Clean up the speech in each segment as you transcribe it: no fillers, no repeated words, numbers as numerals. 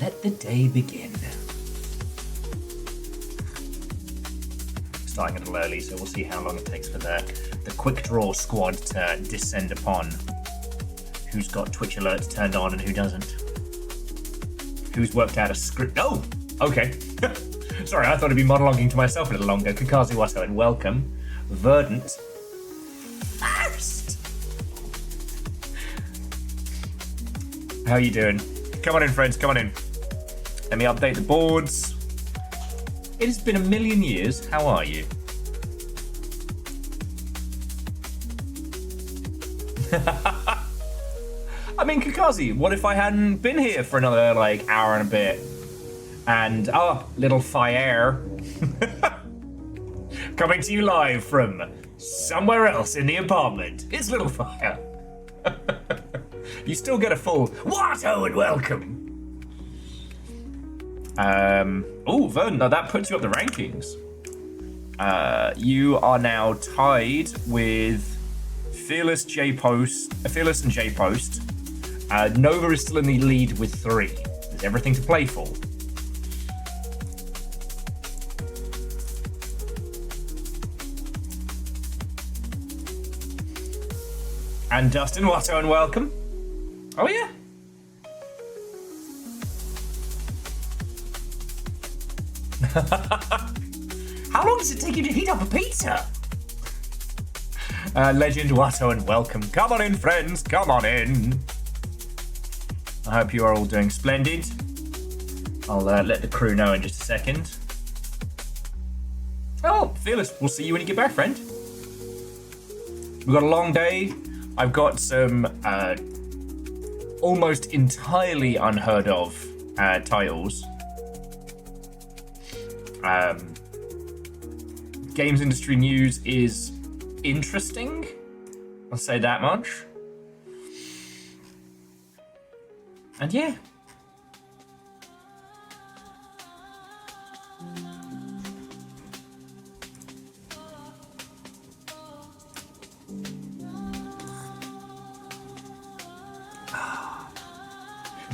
Let the day begin. Starting a little early, so we'll see how long it takes for the quick draw squad to descend upon who's got Twitch alerts turned on and who doesn't. Who's worked out a script. Oh, okay. Sorry, I thought I'd be monologuing to myself a little longer. Kakazi Watto and welcome. Verdant. First. How you doing? Come on in, friends, come on in. Let me update the boards. It has been a million years. How are you? I mean, Kakazi, what if I hadn't been here for another, hour and a bit? And, little fire. Coming to you live from somewhere else in the apartment. It's Little Fire. You still get a full Watto and welcome. Vern, now that puts you up the rankings. You are now tied with Fearless and J Post. Nova is still in the lead with 3. There's everything to play for. And Dustin, Watto and welcome. Oh yeah. How long does it take you to heat up a pizza? Legend, Watto and welcome. Come on in, friends, come on in. I hope you are all doing splendid. I'll let the crew know in just a second. Oh, Fearless, we'll see you when you get back, friend. We've got a long day. I've got some almost entirely unheard of titles. Games industry news is interesting. I'll say that much. And yeah.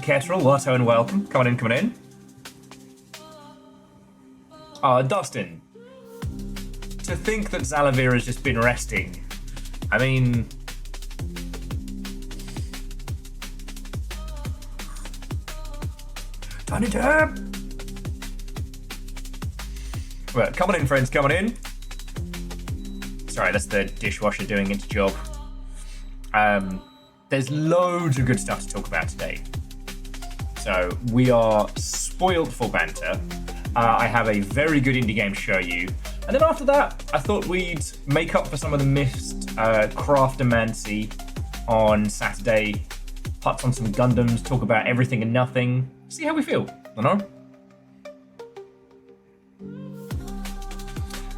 Kestrel, Watto and welcome. Come on in, come on in. Dustin. To think that Zalavira's just been resting. I mean... Turn it up! Well, come on in, friends, come on in. Sorry, that's the dishwasher doing its job. There's loads of good stuff to talk about today. So, we are spoiled for banter. I have a very good indie game to show you. And then after that, I thought we'd make up for some of the missed craftomancy on Saturday, putts on some Gundams, talk about everything and nothing, see how we feel, you know?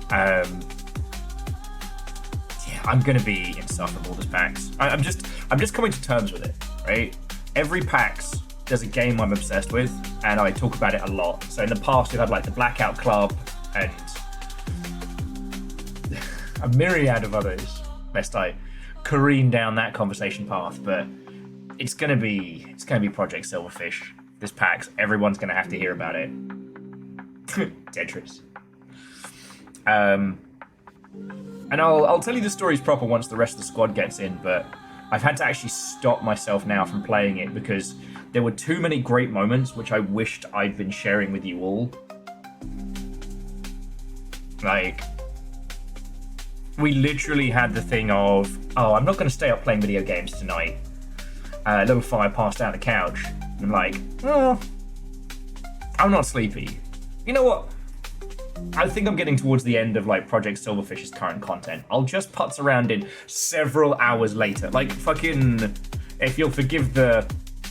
Yeah, I'm gonna be insufferable this PAX. I'm just coming to terms with it, right? Every PAX, there's a game I'm obsessed with, and I talk about it a lot. So in the past, we've had the Blackout Club and a myriad of others, lest I careen down that conversation path. But it's gonna be Project Silverfish this PAX. Everyone's gonna have to hear about it. Tetris. And I'll tell you the stories proper once the rest of the squad gets in. But I've had to actually stop myself now from playing it because there were too many great moments which I wished I'd been sharing with you all. We literally had the thing of, I'm not going to stay up playing video games tonight. Little Fire passed out on the couch. And I'm I'm not sleepy. You know what? I think I'm getting towards the end of Project Silverfish's current content. I'll just putz around in several hours later. Fucking, if you'll forgive the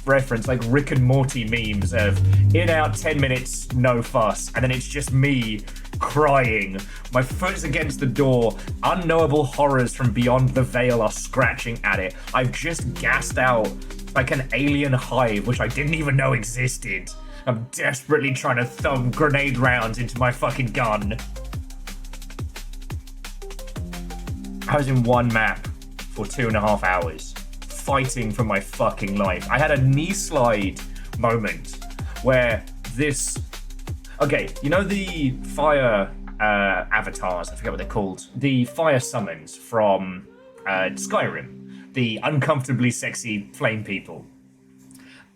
reference, Rick and Morty memes of in, out, 10 minutes, no fuss. And then it's just me crying. My foot's against the door. Unknowable horrors from beyond the veil are scratching at it. I've just gassed out like an alien hive, which I didn't even know existed. I'm desperately trying to thumb grenade rounds into my fucking gun. I was in one map for 2.5 hours, fighting for my fucking life. I had a knee slide moment where this... Okay, you know the fire avatars, I forget what they're called, the fire summons from Skyrim, the uncomfortably sexy flame people.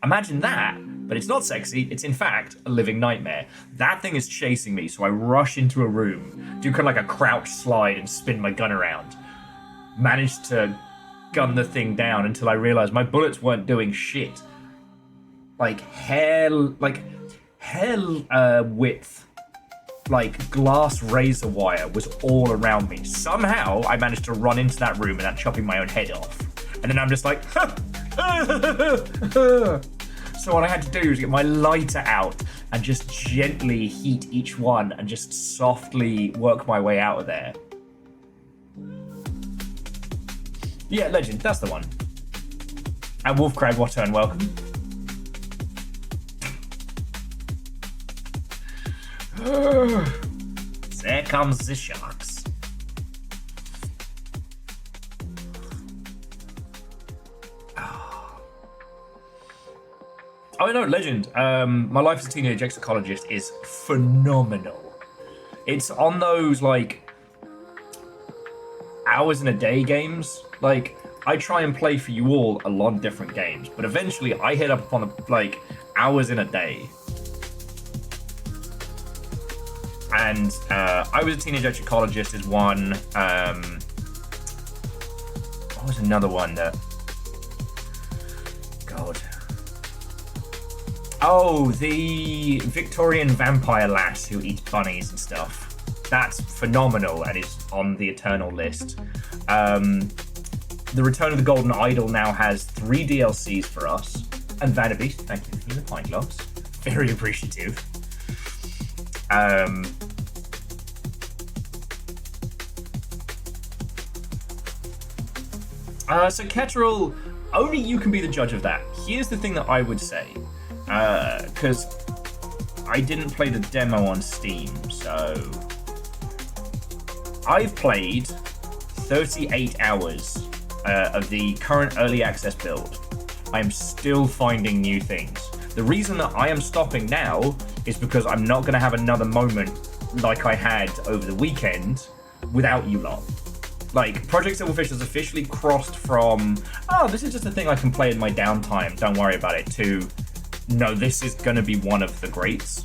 Imagine that, but it's not sexy, it's in fact a living nightmare. That thing is chasing me, so I rush into a room, do kind of like a crouch slide and spin my gun around. Managed to gun the thing down until I realized my bullets weren't doing shit. Like hair width, like glass razor wire was all around me. Somehow I managed to run into that room without chopping my own head off. And then I'm just like, so what I had to do was get my lighter out and just gently heat each one and just softly work my way out of there. Yeah, legend, that's the one. And Wolfcrag, what turn, welcome. There comes the sharks. Oh no, legend. My life as a teenage ex-psychologist is phenomenal. It's on those like hours in a day games. Like I try and play for you all a lot of different games, but eventually I hit up upon like hours in a day. And I was a teenage ex-psychologist is one. What was another one that? God. Oh, the Victorian vampire lass who eats bunnies and stuff. That's phenomenal and is on the eternal list. The Return of the Golden Idol now has 3 DLCs for us. And Vanderbeast, thank you for the pint glass. Very appreciative. So Ketteril, only you can be the judge of that. Here's the thing that I would say, because I didn't play the demo on Steam, so I've played 38 hours of the current early access build. I'm still finding new things. The reason that I am stopping now is because I'm not going to have another moment like I had over the weekend without you lot. Like, Project Silverfish has officially crossed from, oh, this is just a thing I can play in my downtime, don't worry about it, to, no, this is going to be one of the greats.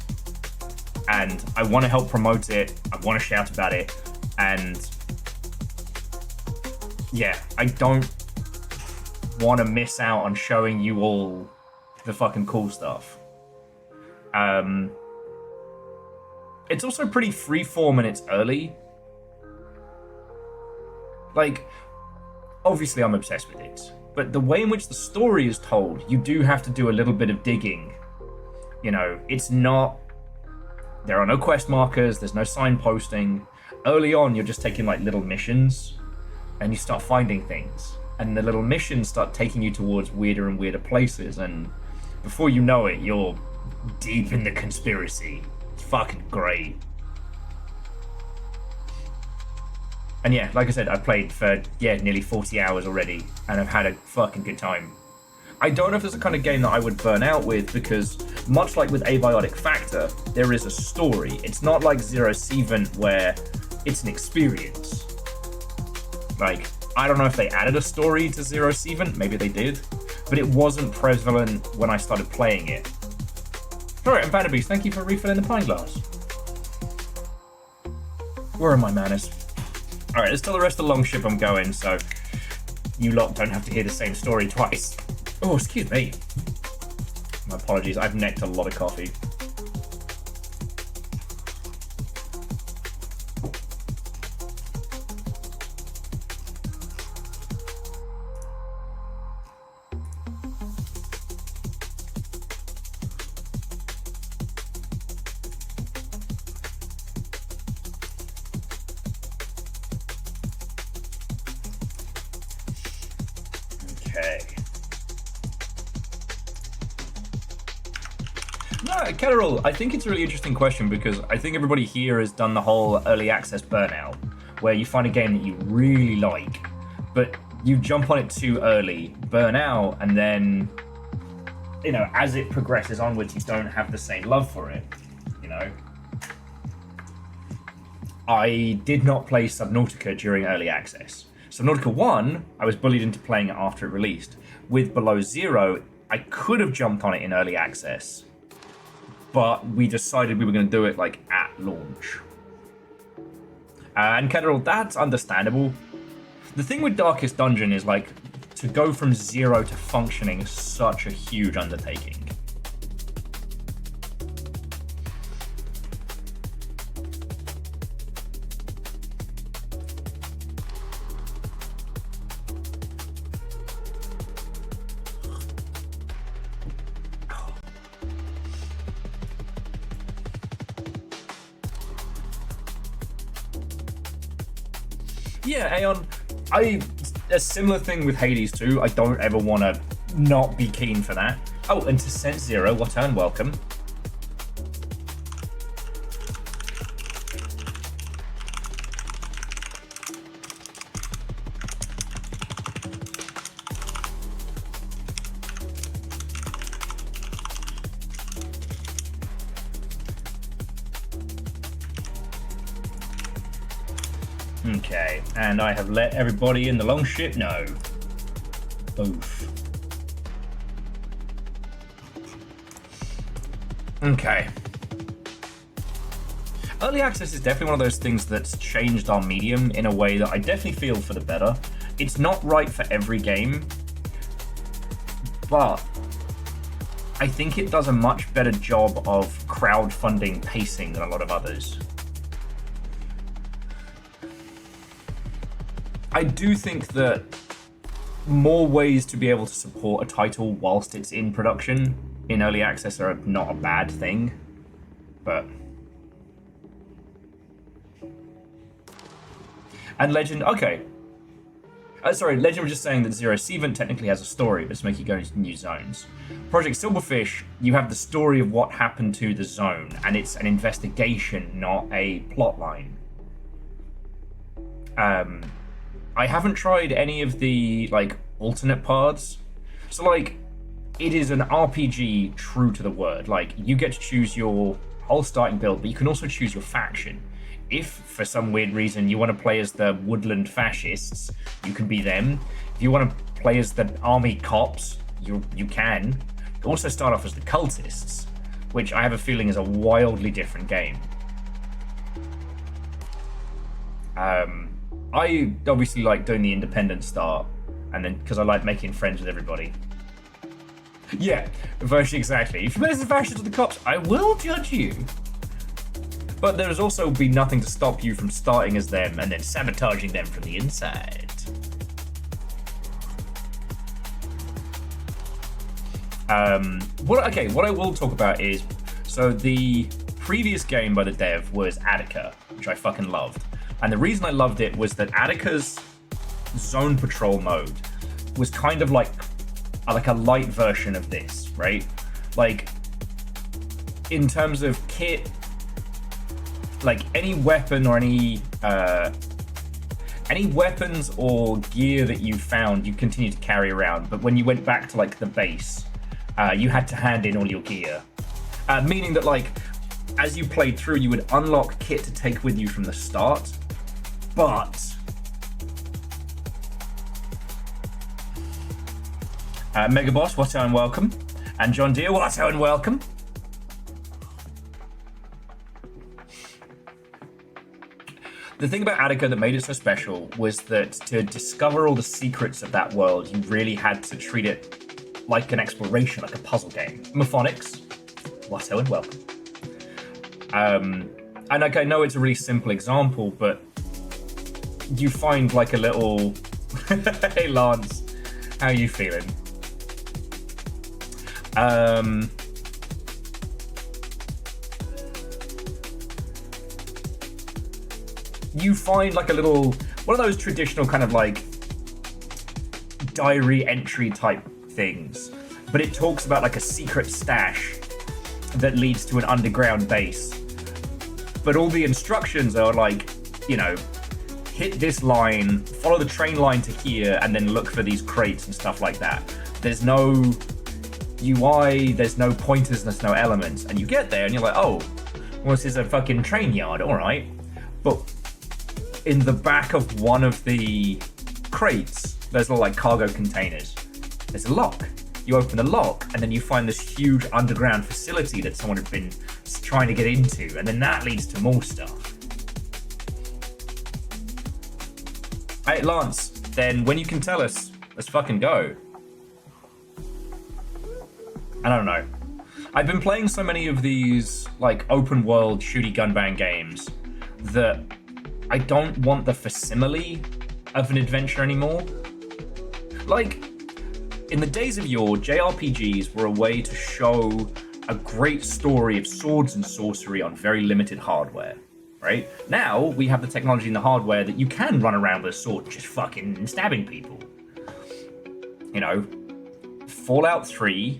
And I want to help promote it, I want to shout about it, and yeah, I don't want to miss out on showing you all the fucking cool stuff. It's also pretty freeform and it's early. Like, obviously I'm obsessed with it, but the way in which the story is told, you do have to do a little bit of digging. You know, it's not, there are no quest markers, there's no signposting. Early on, you're just taking like little missions and you start finding things. And the little missions start taking you towards weirder and weirder places, and before you know it, you're deep in the conspiracy. It's fucking great. And yeah, like I said, I've played for, nearly 40 hours already, and I've had a fucking good time. I don't know if there's a kind of game that I would burn out with, because much like with Abiotic Factor, there is a story. It's not like Zero Seven where it's an experience. Like, I don't know if they added a story to Zero Seven, maybe they did, but it wasn't prevalent when I started playing it. Alright, and Vanderbeast, thank you for refilling the pint glass. Where are my manners? Alright, let's tell the rest of the long ship I'm going, so you lot don't have to hear the same story twice. Oh, excuse me. My apologies, I've necked a lot of coffee. Ketteril, I think it's a really interesting question because I think everybody here has done the whole early access burnout, where you find a game that you really like, but you jump on it too early, burn out, and then you know, as it progresses onwards, you don't have the same love for it, you know. I did not play Subnautica during early access. Subnautica 1, I was bullied into playing it after it released. With Below Zero, I could have jumped on it in early access, but we decided we were going to do it like at launch. And Ketterall, that's understandable. The thing with Darkest Dungeon is like, to go from 0 to functioning is such a huge undertaking. Yeah, Aeon, a similar thing with Hades too. I don't ever want to not be keen for that. Oh, and to Sense Zero, what and welcome. Okay, and I have let everybody in the long ship know. Oof. Okay. Early access is definitely one of those things that's changed our medium in a way that I definitely feel for the better. It's not right for every game, but I think it does a much better job of crowdfunding pacing than a lot of others. I do think that more ways to be able to support a title whilst it's in production in early access are not a bad thing, but... And Legend, okay. Sorry, Legend was just saying that Zero Seavant technically has a story, but it's making you go into new zones. Project Silverfish, you have the story of what happened to the zone, and it's an investigation, not a plot line. I haven't tried any of the, like, alternate paths. So, like, it is an RPG true to the word. Like, you get to choose your whole starting build, but you can also choose your faction. If, for some weird reason, you want to play as the woodland fascists, you can be them. If you want to play as the army cops, you can. You can also start off as the cultists, which I have a feeling is a wildly different game. I obviously like doing the independent start, and then because I like making friends with everybody. Yeah, virtually exactly. If you play as the fascists or the cops, I will judge you. But there's also be nothing to stop you from starting as them and then sabotaging them from the inside. What I will talk about is, so the previous game by the dev was Attica, which I fucking loved. And the reason I loved it was that Attica's zone patrol mode was kind of like a light version of this, right? Like, in terms of kit, like any weapon or any weapons or gear that you found, you continue to carry around. But when you went back to like the base, you had to hand in all your gear, meaning that like as you played through, you would unlock kit to take with you from the start. But Megaboss, what's and welcome, and John Deere, what's and welcome. The thing about Attica that made it so special was that to discover all the secrets of that world, you really had to treat it like an exploration, like a puzzle game. Mophonics, whatso and welcome. And like, I know it's a really simple example, but you find like a little... Hey Lance, how are you feeling? You find like a little, one of those traditional kind of like diary entry type things, but it talks about like a secret stash that leads to an underground base. But all the instructions are like, you know, hit this line, follow the train line to here, and then look for these crates and stuff like that. There's no, UI, there's no pointers, there's no elements. And you get there and you're like, oh, well, this is a fucking train yard, alright. But in the back of one of the crates, there's little like cargo containers. There's a lock. You open the lock and then you find this huge underground facility that someone had been trying to get into. And then that leads to more stuff. Hey, Lance, then when you can tell us, let's fucking go. I don't know. I've been playing so many of these like open world shooty gunbang games that I don't want the facsimile of an adventure anymore. Like, in the days of yore, JRPGs were a way to show a great story of swords and sorcery on very limited hardware. Right? Now, we have the technology and the hardware that you can run around with a sword just fucking stabbing people. You know, Fallout 3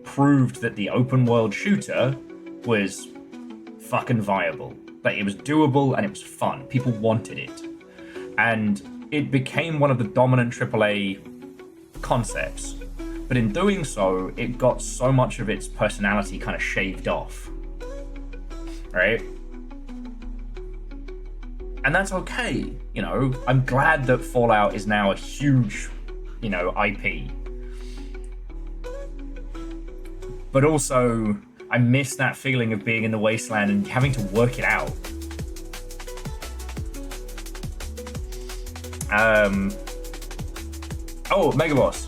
proved that the open world shooter was fucking viable. Like, it was doable and it was fun. People wanted it. And it became one of the dominant AAA concepts. But in doing so, it got so much of its personality kind of shaved off. Right? And that's okay, you know. I'm glad that Fallout is now a huge, you know, IP. But also, I miss that feeling of being in the wasteland and having to work it out. Oh, Megaboss.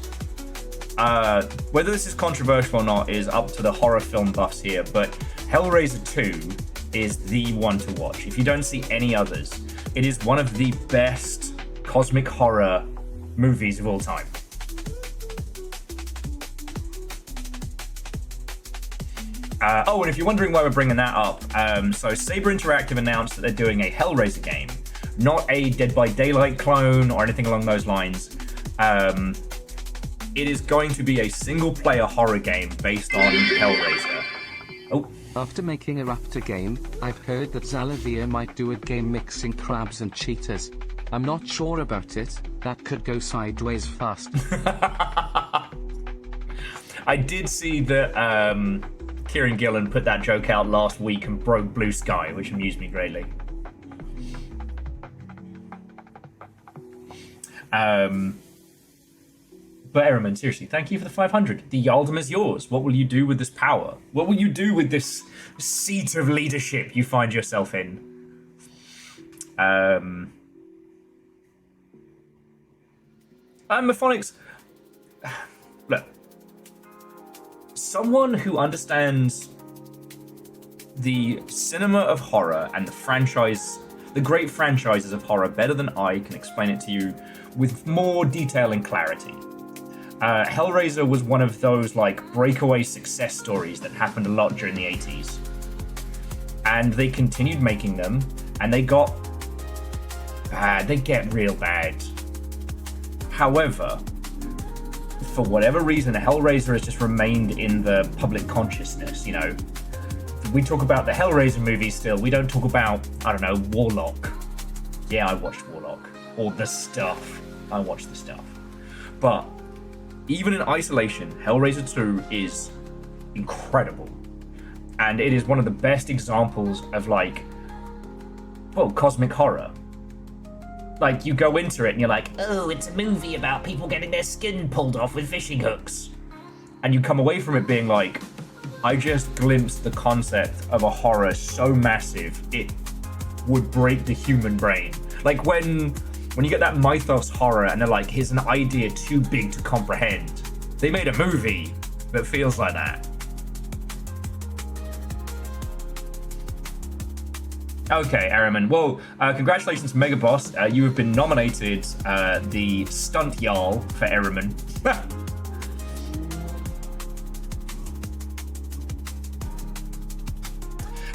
Whether this is controversial or not is up to the horror film buffs here, but Hellraiser 2 is the one to watch. If you don't see any others, it is one of the best cosmic horror movies of all time. And if you're wondering why we're bringing that up, so Saber Interactive announced that they're doing a Hellraiser game, not a Dead by Daylight clone or anything along those lines. It is going to be a single-player horror game based on Hellraiser. Oh. After making a Raptor game, I've heard that Zalavia might do a game mixing crabs and cheetahs. I'm not sure about it. That could go sideways fast. I did see that Kieran Gillen put that joke out last week and broke Blue Sky, which amused me greatly. But Ehrman, seriously, thank you for the 500. The Yaldum is yours. What will you do with this power? What will you do with this seat of leadership you find yourself in? Mephonics, look, someone who understands the cinema of horror and the great franchises of horror better than I can explain it to you with more detail and clarity. Hellraiser was one of those like breakaway success stories that happened a lot during the 80s. And they continued making them, and they got bad. They get real bad. However, for whatever reason, Hellraiser has just remained in the public consciousness, you know. We talk about the Hellraiser movies still. We don't talk about, I don't know, Warlock. Yeah, I watched Warlock. Or The Stuff. I watched The Stuff. But even in isolation, Hellraiser 2 is incredible. And it is one of the best examples of, like, well, cosmic horror. Like, you go into it and you're like, oh, it's a movie about people getting their skin pulled off with fishing hooks. And you come away from it being like, I just glimpsed the concept of a horror so massive, it would break the human brain. Like, when you get that mythos horror and they're like, here's an idea too big to comprehend. They made a movie that feels like that. Okay, Araman. Well, congratulations, Megaboss. You have been nominated the Stunt Jarl for Araman.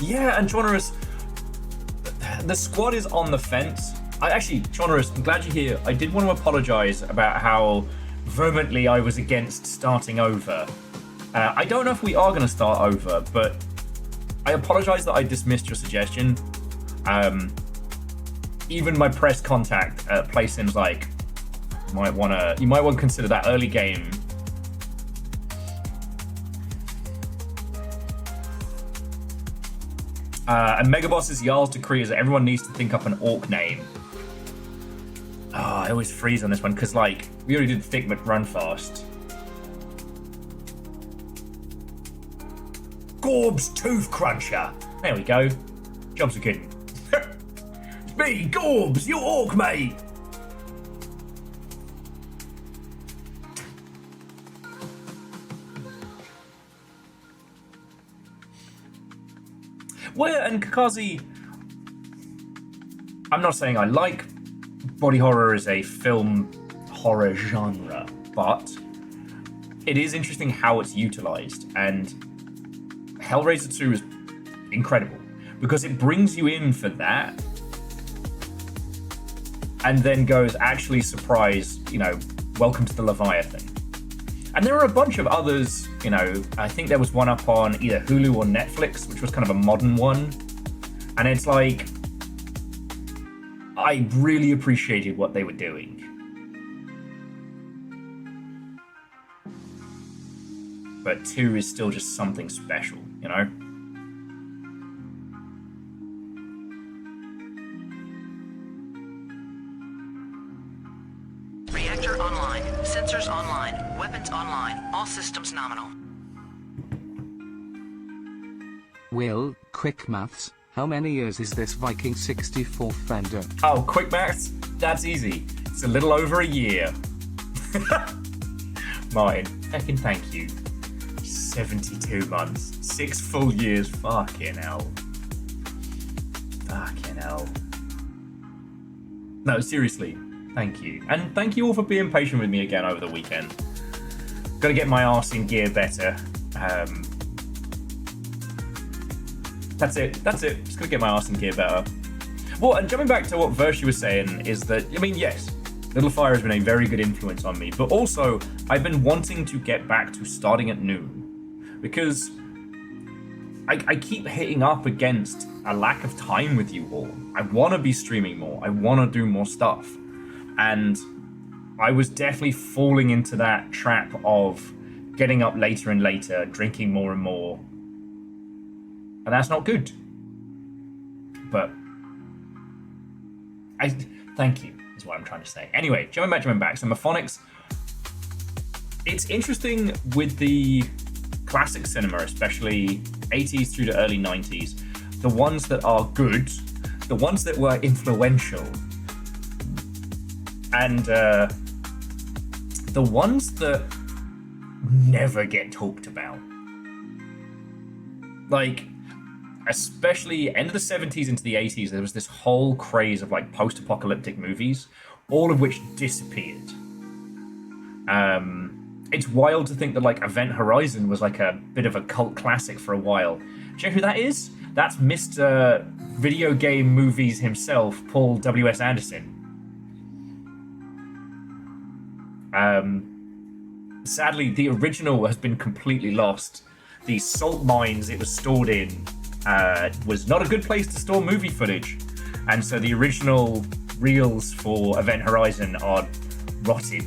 Yeah, and Chonorus, the squad is on the fence. Chonorus, I'm glad you're here. I did want to apologize about how vehemently I was against starting over. I don't know if we are going to start over, but I apologize that I dismissed your suggestion. Even my press contact at PlaySim's like, you might want to consider that early game And Megaboss's Jarl's decree is that everyone needs to think up an orc name. Oh, I always freeze on this one because, like, we already did Thick McRunfast. Gorb's Tooth Cruncher. There we go. Jobs are good. It's me, Gorbs, your orc mate. Well, and Kakazi, I'm not saying I like body horror as a film horror genre, but it is interesting how it's utilized, and Hellraiser 2 is incredible because it brings you in for that and then goes, actually, surprise, welcome to the Leviathan. And there are a bunch of others, I think there was one up on either Hulu or Netflix, which was kind of a modern one. And it's like, I really appreciated what they were doing. But 2 is still just something special, Reactor online. Sensors online. Weapons online. All systems nominal. Will, quick maths, how many years is this Viking 64 Fender? Oh, quick maths? That's easy. It's a little over a year. Martin, heckin' thank you. 72 months. 6 full years. Fucking hell. Fucking hell. No, seriously. Thank you. And thank you all for being patient with me again over the weekend. Gotta get my arse in gear better. That's it. Just gotta get my arse in gear better. Well, and jumping back to what Vershi was saying is that, yes, Little Fire has been a very good influence on me, but also I've been wanting to get back to starting at noon because I keep hitting up against a lack of time with you all. I want to be streaming more. I want to do more stuff. And I was definitely falling into that trap of getting up later and later, drinking more and more. And that's not good. But thank you, is what I'm trying to say. Anyway, jumping back. So Mophonics, it's interesting with the classic cinema, especially 80s through to early 90s, the ones that are good, the ones that were influential, and the ones that never get talked about. Like, especially end of the 70s into the 80s, there was this whole craze of like post-apocalyptic movies, all of which disappeared. It's wild to think that like Event Horizon was like a bit of a cult classic for a while. Do you know who that is? That's Mr. Video Game Movies himself, Paul W.S. Anderson. Sadly, the original has been completely lost. The salt mines it was stored in was not a good place to store movie footage. And so the original reels for Event Horizon are rotted.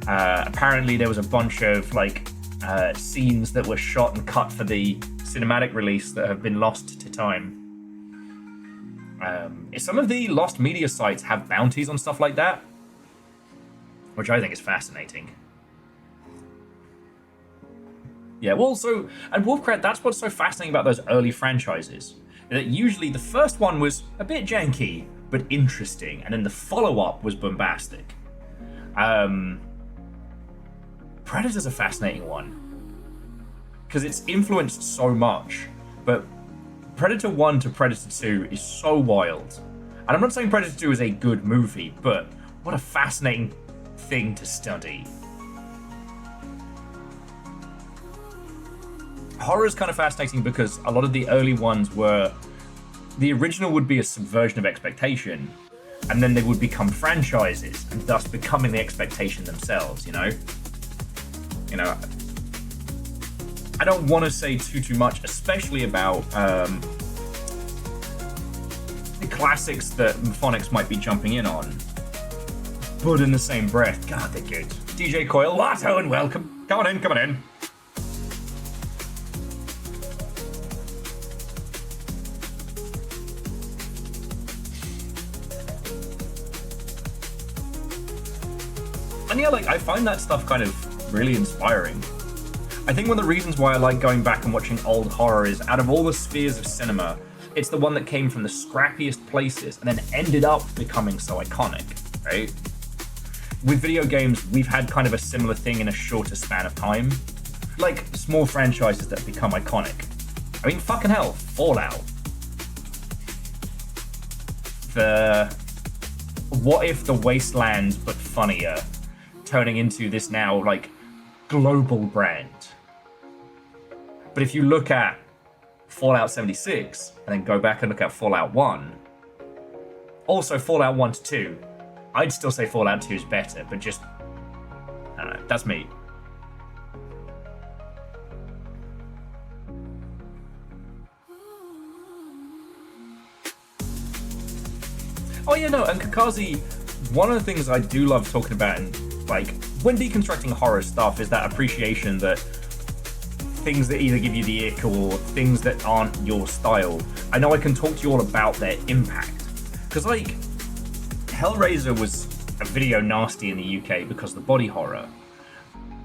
Apparently there was a bunch of like scenes that were shot and cut for the cinematic release that have been lost to time. Some of the lost media sites have bounties on stuff like that, which I think is fascinating. Yeah, well, and Wolfcrat, that's what's so fascinating about those early franchises. That usually the first one was a bit janky, but interesting, and then the follow-up was bombastic. Predator's a fascinating one, because it's influenced so much, but Predator 1 to Predator 2 is so wild. And I'm not saying Predator 2 is a good movie, but what a fascinating thing to study. Horror is kind of fascinating because a lot of the early ones were, the original would be a subversion of expectation, and then they would become franchises, and thus becoming the expectation themselves, I don't want to say too much, especially about the classics that Mophonics might be jumping in on, but in the same breath, God, they're good. DJ Coyle, Lato, and welcome. Come on in. And yeah, like, I find that stuff kind of really inspiring. I think one of the reasons why I like going back and watching old horror is, out of all the spheres of cinema, it's the one that came from the scrappiest places and then ended up becoming so iconic, right? With video games, we've had kind of a similar thing in a shorter span of time. Like, small franchises that become iconic. I mean, fucking hell, Fallout. What if the Wasteland, but funnier, turning into this now, like, global brand. But if you look at Fallout 76, and then go back and look at Fallout 1, also Fallout 1 to 2, I'd still say Fallout 2 is better, but just, I don't know, that's me. Oh yeah, no, and Kakazi, one of the things I do love talking about, and like, when deconstructing horror stuff, is that appreciation that things that either give you the ick or things that aren't your style, I know I can talk to you all about their impact. Because, like, Hellraiser was a video nasty in the UK because of the body horror.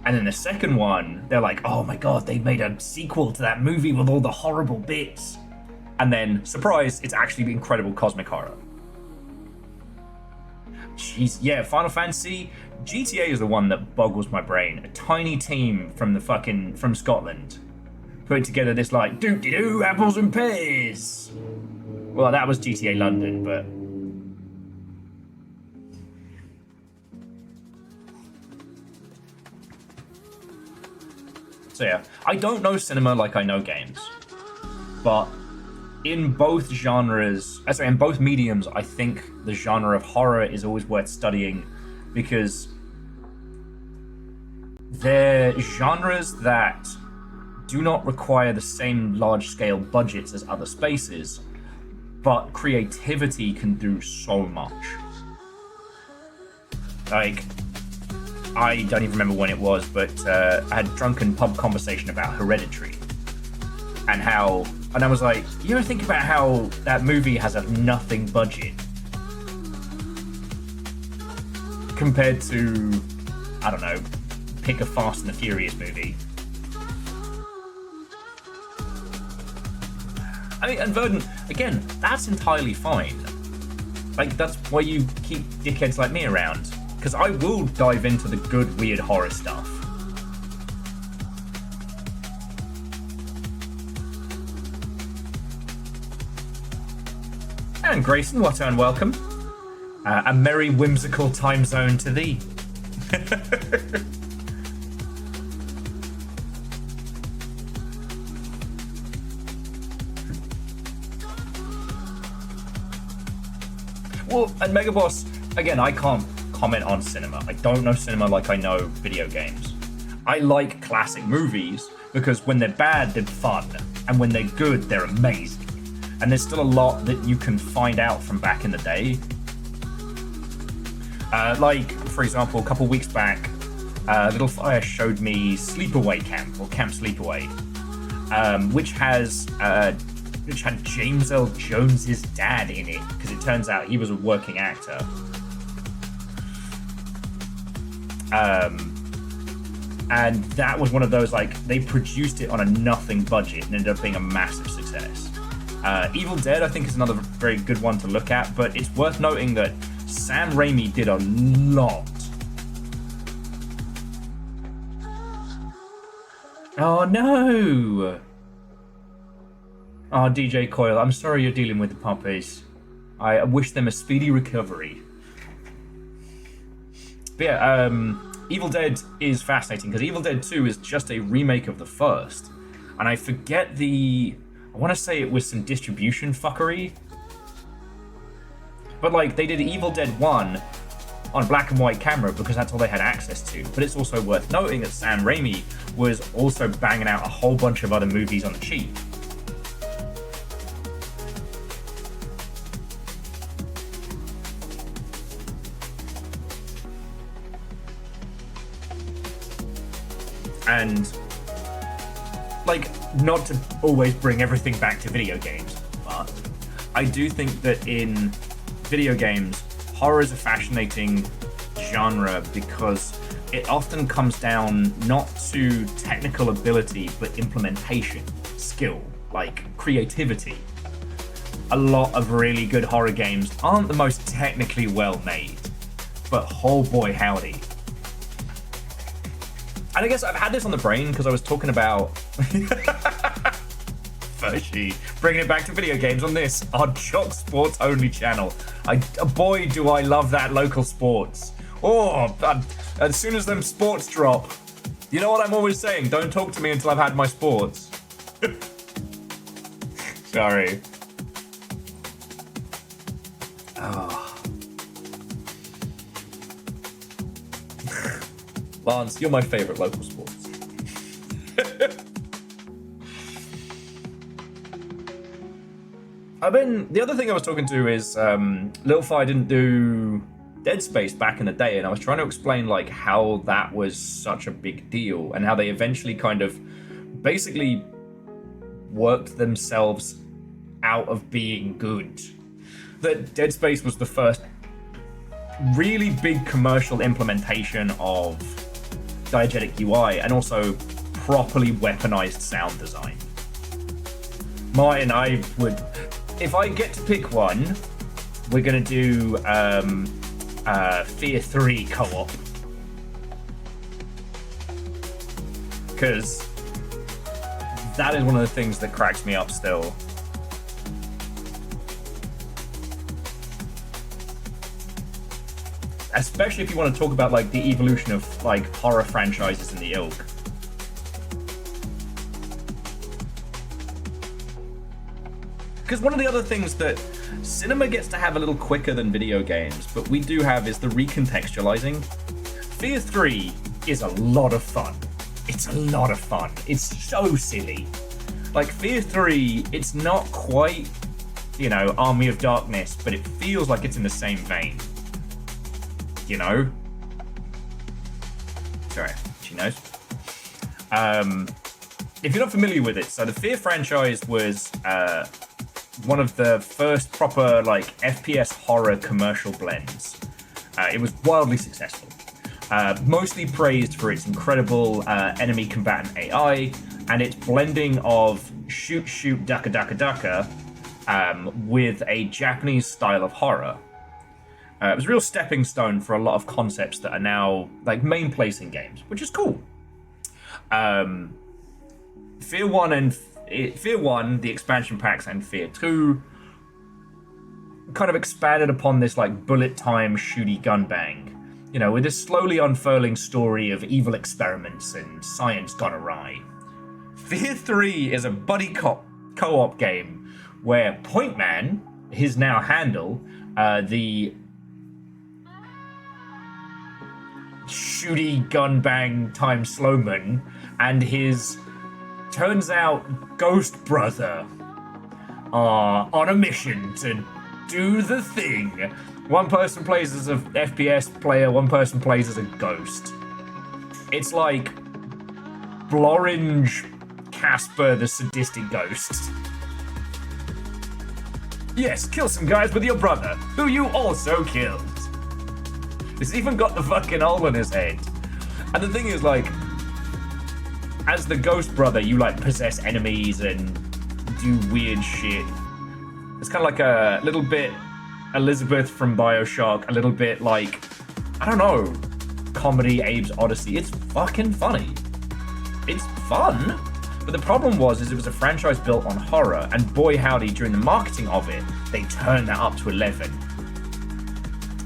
And then the second one, they're like, oh my god, they made a sequel to that movie with all the horrible bits. And then, surprise, it's actually incredible cosmic horror. Jeez, yeah, Final Fantasy, GTA is the one that boggles my brain. A tiny team from Scotland putting together this, like, doop-de-doo, apples and pears. Well, that was GTA London, but... So yeah, I don't know cinema like I know games. But in both genres, in both mediums, I think the genre of horror is always worth studying, because they're genres that do not require the same large-scale budgets as other spaces, but creativity can do so much. Like, I don't even remember when it was, but I had a drunken pub conversation about Hereditary, and I was like, you ever think about how that movie has a nothing budget compared to, I don't know, pick a Fast and the Furious movie. I mean, and Verdon, again, that's entirely fine. Like, that's why you keep dickheads like me around, because I will dive into the good, weird horror stuff. And Grayson, what and welcome. A merry, whimsical time zone to thee. Well, and Megaboss, again, I can't comment on cinema. I don't know cinema like I know video games. I like classic movies because when they're bad, they're fun. And when they're good, they're amazing. And there's still a lot that you can find out from back in the day. Like, for example, a couple weeks back, Little Fire showed me Sleepaway Camp, or Camp Sleepaway, which had James Earl Jones's dad in it, because it turns out he was a working actor. And that was one of those, like, they produced it on a nothing budget and ended up being a massive success. Evil Dead, I think, is another very good one to look at, but it's worth noting that Sam Raimi did a lot. Oh no! Oh, DJ Coyle, I'm sorry you're dealing with the puppies. I wish them a speedy recovery. But yeah, Evil Dead is fascinating, because Evil Dead 2 is just a remake of the first. And I forget I want to say it was some distribution fuckery. But, like, they did Evil Dead 1 on black and white camera because that's all they had access to. But it's also worth noting that Sam Raimi was also banging out a whole bunch of other movies on the cheap. And, like, not to always bring everything back to video games, but I do think that in video games, horror is a fascinating genre because it often comes down not to technical ability, but implementation, skill, like creativity. A lot of really good horror games aren't the most technically well made, but oh boy howdy. And I guess I've had this on the brain because I was talking about Fushy, bringing it back to video games on this, our Jock Sports only channel. Boy, do I love that local sports. Oh, as soon as them sports drop, you know what I'm always saying? Don't talk to me until I've had my sports. Sorry. Oh. Lance, you're my favorite local sports. The other thing I was talking to is Little Fire didn't do Dead Space back in the day, and I was trying to explain like how that was such a big deal and how they eventually kind of basically worked themselves out of being good. That Dead Space was the first really big commercial implementation of diegetic UI and also properly weaponized sound design. Martin, I would, if I get to pick one, we're gonna do Fear 3 co-op, because that is one of the things that cracks me up still. Especially if you want to talk about like the evolution of like horror franchises in the ilk. Because one of the other things that cinema gets to have a little quicker than video games, but we do have, is the recontextualizing. Fear 3 is a lot of fun. It's a lot of fun. It's so silly. Like Fear 3, it's not quite, you know, Army of Darkness, but it feels like it's in the same vein. You know? Sorry, she knows. If you're not familiar with it, so the Fear franchise was one of the first proper like FPS horror commercial blends. It was wildly successful. Mostly praised for its incredible enemy combatant AI and its blending of shoot shoot daka daka daka with a Japanese style of horror. It was a real stepping stone for a lot of concepts that are now like main place in games, which is cool. Fear 1, the expansion packs, and Fear 2 kind of expanded upon this like bullet time shooty gun bang, you know, with this slowly unfurling story of evil experiments and science gone awry. Fear 3 is a buddy cop co-op game where Point Man, his now handle, the shooty gun bang time slowman, and his turns out ghost brother are on a mission to do the thing. One person plays as a FPS player, one person plays as a ghost. It's like Blorange Casper the sadistic ghost. Yes, kill some guys with your brother, who you also killed. It's even got the fucking hole in his head. And the thing is, like, as the ghost brother, you like possess enemies and do weird shit. It's kind of like a little bit Elizabeth from BioShock, a little bit like, I don't know, comedy Abe's Odyssey. It's fucking funny. It's fun. But the problem was, it was a franchise built on horror, and boy howdy, during the marketing of it, they turned that up to 11.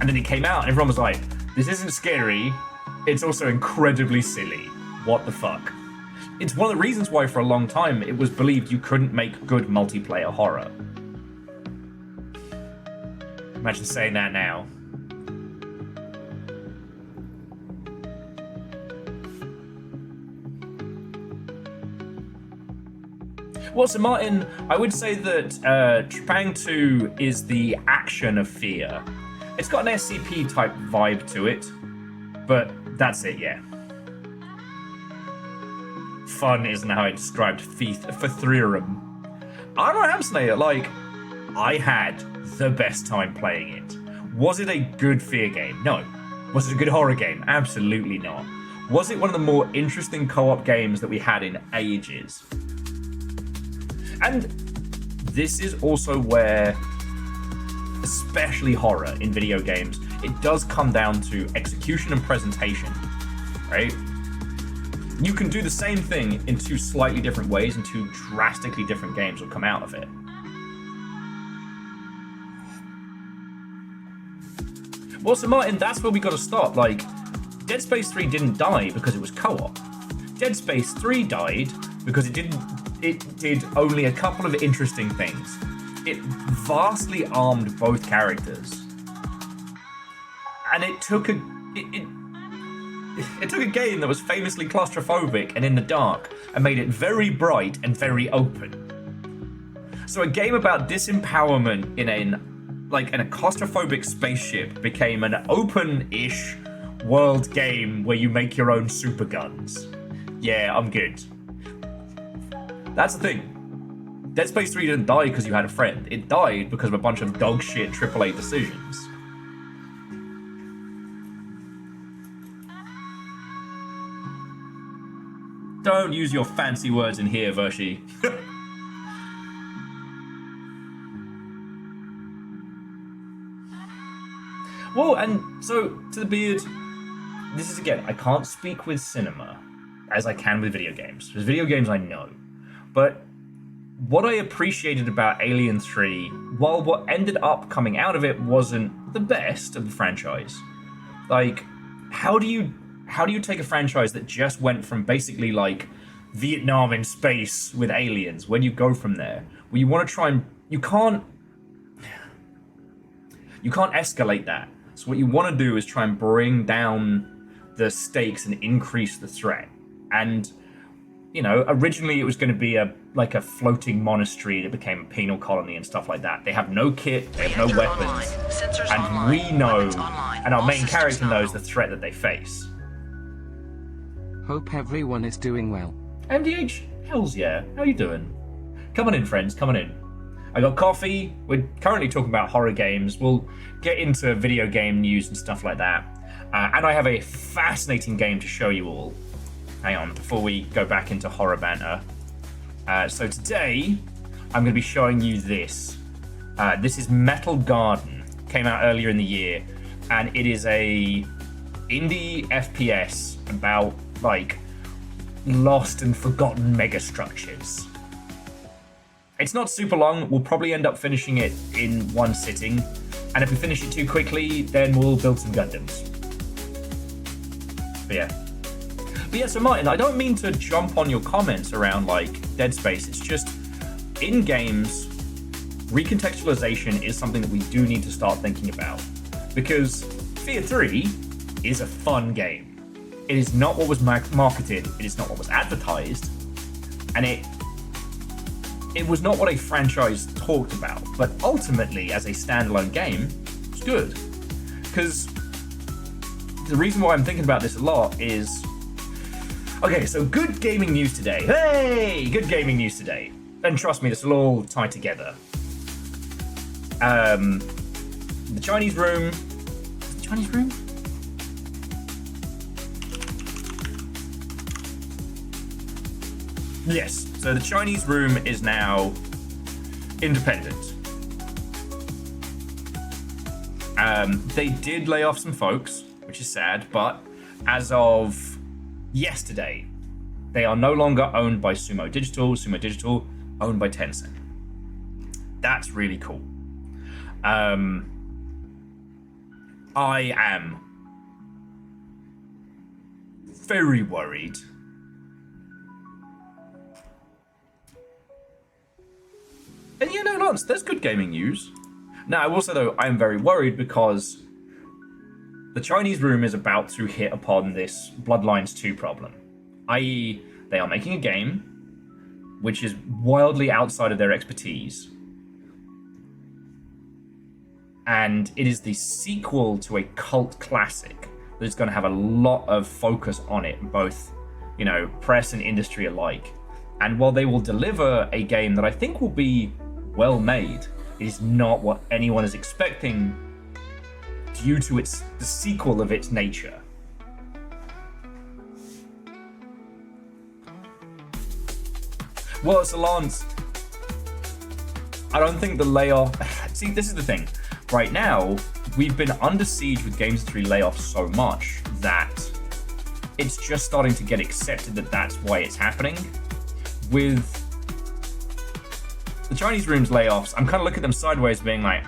And then it came out, and everyone was like, this isn't scary, it's also incredibly silly. What the fuck? It's one of the reasons why for a long time it was believed you couldn't make good multiplayer horror. Imagine saying that now. Well, so Martin, I would say that Trepang 2 is the action of Fear. It's got an SCP type vibe to it, but that's it, yeah. Fun isn't how I described Feathrerum. I don't know, Hamsnay, like, I had the best time playing it. Was it a good Fear game? No. Was it a good horror game? Absolutely not. Was it one of the more interesting co-op games that we had in ages? And this is also where, especially horror in video games, it does come down to execution and presentation, right? You can do the same thing in two slightly different ways, and two drastically different games will come out of it. Well, so Martin, that's where we got to stop. Like, Dead Space 3 didn't die because it was co-op. Dead Space 3 died because it did only a couple of interesting things. It vastly armed both characters. And it took a game that was famously claustrophobic and in the dark and made it very bright and very open. So a game about disempowerment in a claustrophobic spaceship became an open-ish world game where you make your own super guns. Yeah, I'm good. That's the thing. Dead Space 3 didn't die because you had a friend. It died because of a bunch of dog shit AAA decisions. Don't use your fancy words in here, Vershi. Well, and so, to the beard, this is again, I can't speak with cinema as I can with video games. With video games, I know. But what I appreciated about Alien 3, while what ended up coming out of it wasn't the best of the franchise, like, how do you take a franchise that just went from basically like Vietnam in space with aliens? Where do you go from there? Well, you want to try and you can't escalate that. So what you want to do is try and bring down the stakes and increase the threat. And you know, originally it was going to be a floating monastery that became a penal colony and stuff like that. They have no kit, they have no weapons, and we know, and our main character knows the threat that they face. Hope everyone is doing well. MDH, hells yeah. How you doing? Come on in, friends, come on in. I got coffee. We're currently talking about horror games. We'll get into video game news and stuff like that. And I have a fascinating game to show you all. Hang on, before we go back into horror banter. So today, I'm going to be showing you this. This is Metal Garden. Came out earlier in the year. And it is a indie FPS about, like, lost and forgotten megastructures. It's not super long. We'll probably end up finishing it in one sitting. And if we finish it too quickly, then we'll build some Gundams. But yeah, so Martin, I don't mean to jump on your comments around, like, Dead Space. It's just, in games, recontextualization is something that we do need to start thinking about. Because Fear 3 is a fun game. It is not what was marketed, it is not what was advertised, and it was not what a franchise talked about, but ultimately, as a standalone game, it's good. Because the reason why I'm thinking about this a lot is, okay, so good gaming news today. Hey, good gaming news today. And trust me, this will all tie together. The Chinese room. The Chinese room? Yes. So the Chinese room is now independent. They did lay off some folks, which is sad, but as of yesterday, they are no longer owned by Sumo Digital. Sumo Digital owned by Tencent. That's really cool. I am very worried. And yeah, no, Lance, there's good gaming news. Now, I will say, though, I am very worried because the Chinese room is about to hit upon this Bloodlines 2 problem. I.e., they are making a game which is wildly outside of their expertise. And it is the sequel to a cult classic that is going to have a lot of focus on it, both, you know, press and industry alike. And while they will deliver a game that I think will be well made, it is not what anyone is expecting due to the sequel of its nature. Well, so Lance, I don't think the layoff... See, this is the thing. Right now, we've been under siege with Games Industry layoffs so much that it's just starting to get accepted that that's why it's happening. With the Chinese Rooms layoffs, I'm kind of looking at them sideways being like,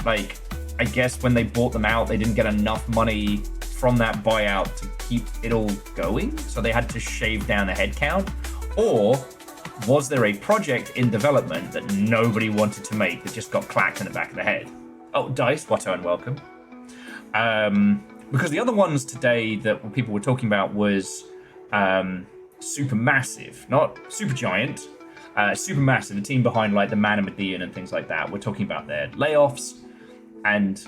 Like, I guess when they bought them out, they didn't get enough money from that buyout to keep it all going, so they had to shave down the headcount? Or was there a project in development that nobody wanted to make that just got clacked in the back of the head? Oh, Dice, Watto, and welcome. Because the other ones today that people were talking about was Supermassive, not Supergiant. Supermassive, the team behind like the Man and Medean and things like that. We're talking about their layoffs, and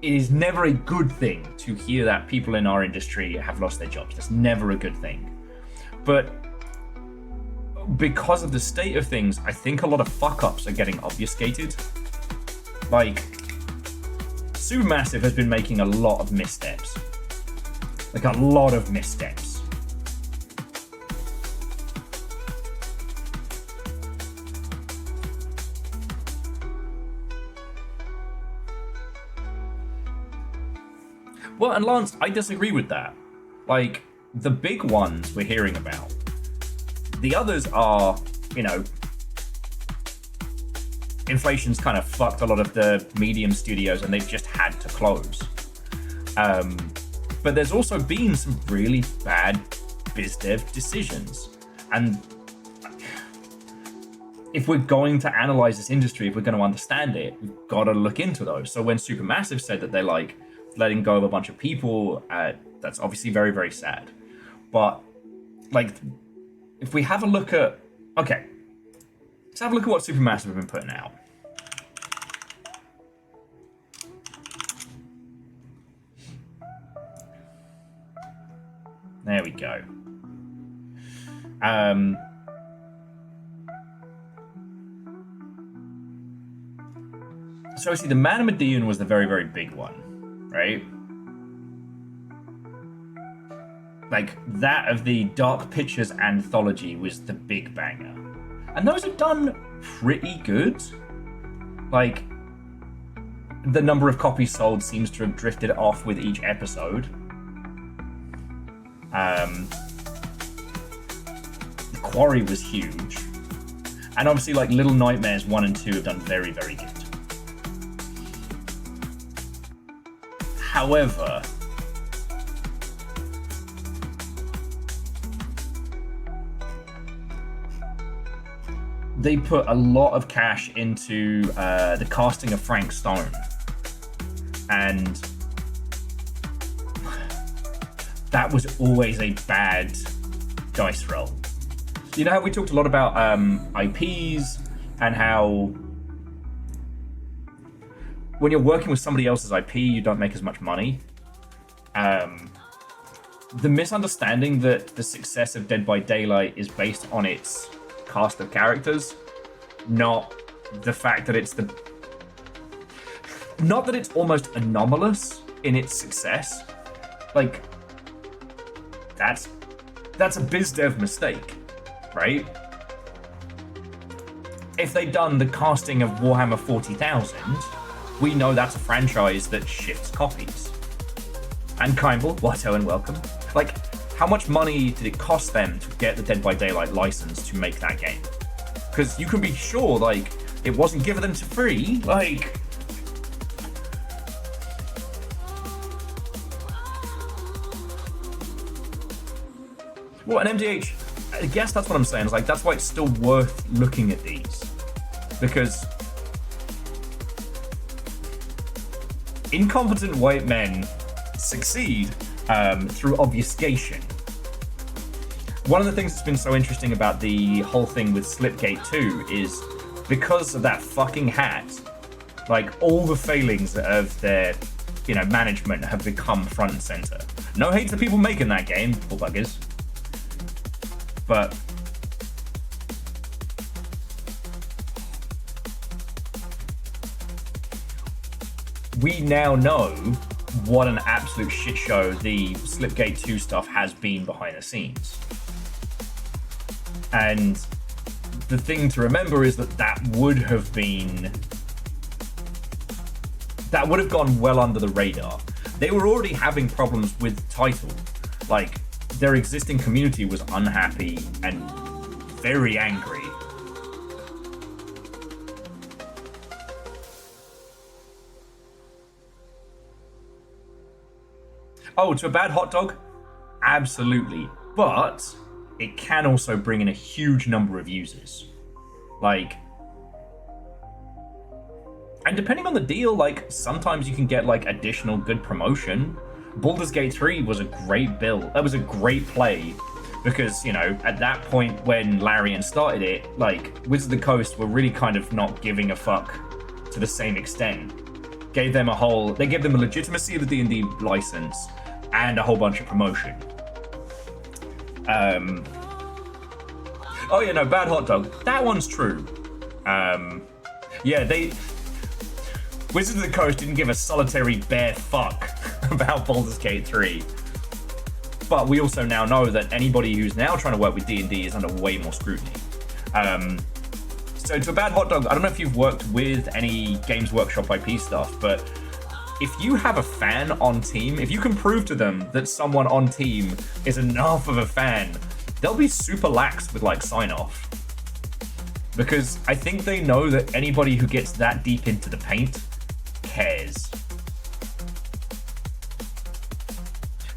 it is never a good thing to hear that people in our industry have lost their jobs. That's never a good thing. But because of the state of things, I think a lot of fuck-ups are getting obfuscated. Like, Supermassive has been making a lot of missteps. Like, a lot of missteps. Well, and Lance, I disagree with that. Like, the big ones we're hearing about. The others are, you know, inflation's kind of fucked a lot of the medium studios and they've just had to close. But there's also been some really bad biz dev decisions. And if we're going to analyze this industry, if we're going to understand it, we've got to look into those. So when Supermassive said that they're like letting go of a bunch of people, that's obviously very, very sad. But like, if we have a look at, okay, let's have a look at what Supermassive have been putting out. There we go. So obviously the Man and Medean was the very, very big one, right? Like, that of the Dark Pictures anthology was the big banger. And those have done pretty good. Like, the number of copies sold seems to have drifted off with each episode. The Quarry was huge. And obviously, like, Little Nightmares 1 and 2 have done very, very good. However, they put a lot of cash into the casting of Frank Stone. And that was always a bad dice roll. You know how we talked a lot about IPs and how when you're working with somebody else's IP, you don't make as much money. The misunderstanding that the success of Dead by Daylight is based on its cast of characters, not the fact that it's not that it's almost anomalous in its success. Like, that's a biz dev mistake, right? If they'd done the casting of Warhammer 40,000, we know that's a franchise that shifts copies. And Kimball, Watto, and welcome. Like, how much money did it cost them to get the Dead by Daylight license to make that game? Because you can be sure, like, it wasn't given them to free. Like, well, an MDH, I guess that's what I'm saying. It's like, that's why it's still worth looking at these. Because incompetent white men succeed through obfuscation. One of the things that's been so interesting about the whole thing with Slipgate 2 is because of that fucking hat, like, all the failings of their, you know, management have become front and center. No hate to people making that game, poor buggers. But we now know what an absolute shit show the Slipgate 2 stuff has been behind the scenes. And the thing to remember is that would have gone well under the radar. They were already having problems with the title. Like, their existing community was unhappy and very angry. Oh, to a bad hot dog? Absolutely. But it can also bring in a huge number of users. Like, and depending on the deal, like, sometimes you can get, like, additional good promotion. Baldur's Gate 3 was a great build. That was a great play. Because, you know, at that point when Larian started it, like, Wizards of the Coast were really kind of not giving a fuck to the same extent. They gave them a legitimacy of the D&D license and a whole bunch of promotion. Oh yeah, no, bad hot dog. That one's true. Yeah, Wizards of the Coast didn't give a solitary bare fuck about Baldur's Gate 3. But we also now know that anybody who's now trying to work with D&D is under way more scrutiny. So to a bad hot dog, I don't know if you've worked with any Games Workshop IP stuff, but if you have a fan on team, if you can prove to them that someone on team is enough of a fan, they'll be super lax with, like, sign-off. Because I think they know that anybody who gets that deep into the paint cares.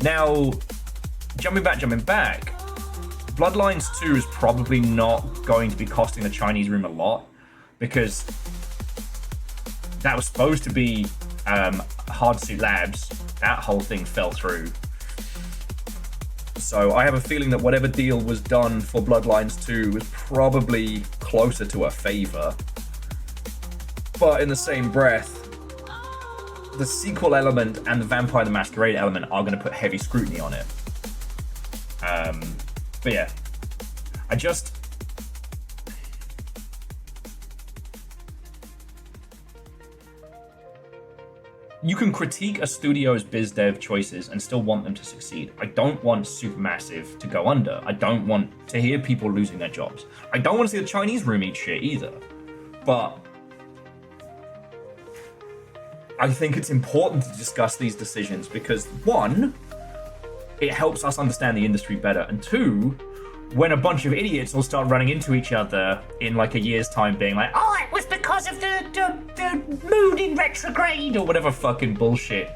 Now, jumping back, Bloodlines 2 is probably not going to be costing the Chinese room a lot, because that was supposed to be Hardsuit Labs. That whole thing fell through. So I have a feeling that whatever deal was done for Bloodlines 2 was probably closer to a favor. But in the same breath, the sequel element and the Vampire the Masquerade element are going to put heavy scrutiny on it. But yeah, you can critique a studio's biz dev choices and still want them to succeed. I don't want Supermassive to go under. I don't want to hear people losing their jobs. I don't want to see the Chinese room eat shit either. But I think it's important to discuss these decisions because, one, it helps us understand the industry better, and two, when a bunch of idiots will start running into each other in like a year's time being like, oh, it was because of the moon in retrograde, or whatever fucking bullshit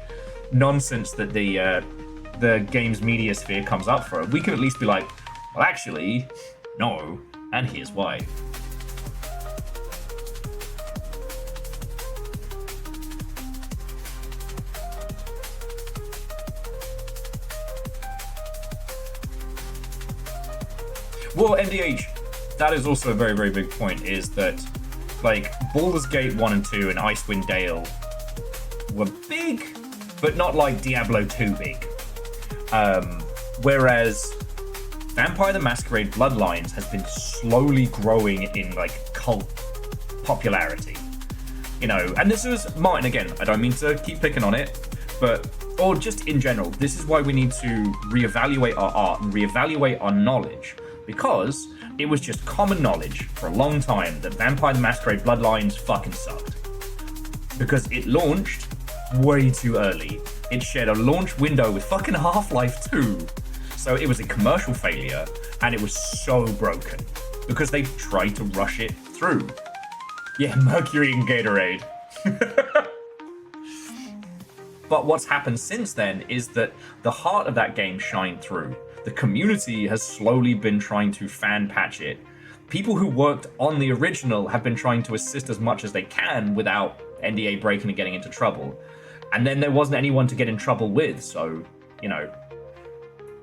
nonsense that the games media sphere comes up for, we can at least be like, well, actually, no, and here's why. Well, MDH, that is also a very, very big point, is that, like, Baldur's Gate 1 and 2 and Icewind Dale were big, but not like Diablo 2 big. Whereas Vampire the Masquerade Bloodlines has been slowly growing in, like, cult popularity. You know, and this was Martin, again, I don't mean to keep picking on it, but, or just in general, this is why we need to reevaluate our art and reevaluate our knowledge. Because it was just common knowledge for a long time that Vampire the Masquerade Bloodlines fucking sucked. Because it launched way too early. It shared a launch window with fucking Half-Life 2. So it was a commercial failure, and it was so broken. Because they tried to rush it through. Yeah, Mercury and Gatorade. But what's happened since then is that the heart of that game shined through. The community has slowly been trying to fan patch it. People who worked on the original have been trying to assist as much as they can without NDA breaking and getting into trouble. And then there wasn't anyone to get in trouble with, so, you know,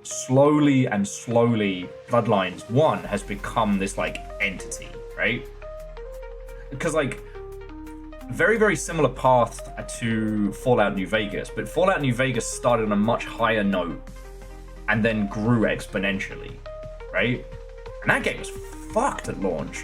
slowly, Bloodlines 1 has become this, like, entity, right? Because, like, very, very similar path to Fallout New Vegas, but Fallout New Vegas started on a much higher note and then grew exponentially, right? And that game was fucked at launch.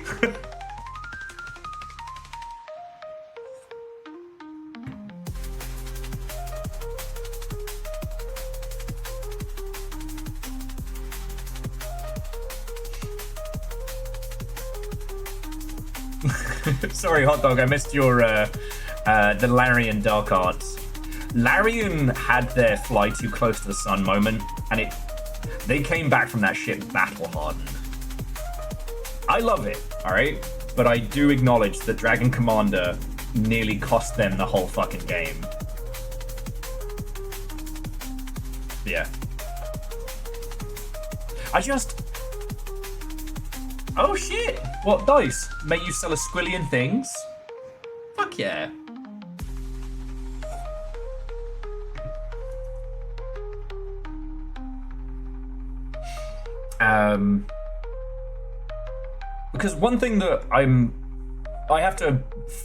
Sorry, Hot Dog, I missed your the Larian Dark Arts. Larian had their fly too close to the sun moment, and they came back from that shit battle hardened. I love it, alright? But I do acknowledge that Dragon Commander nearly cost them the whole fucking game. Yeah. Oh shit! What, dice? May you sell a squillion things? Fuck yeah. Because one thing that I have to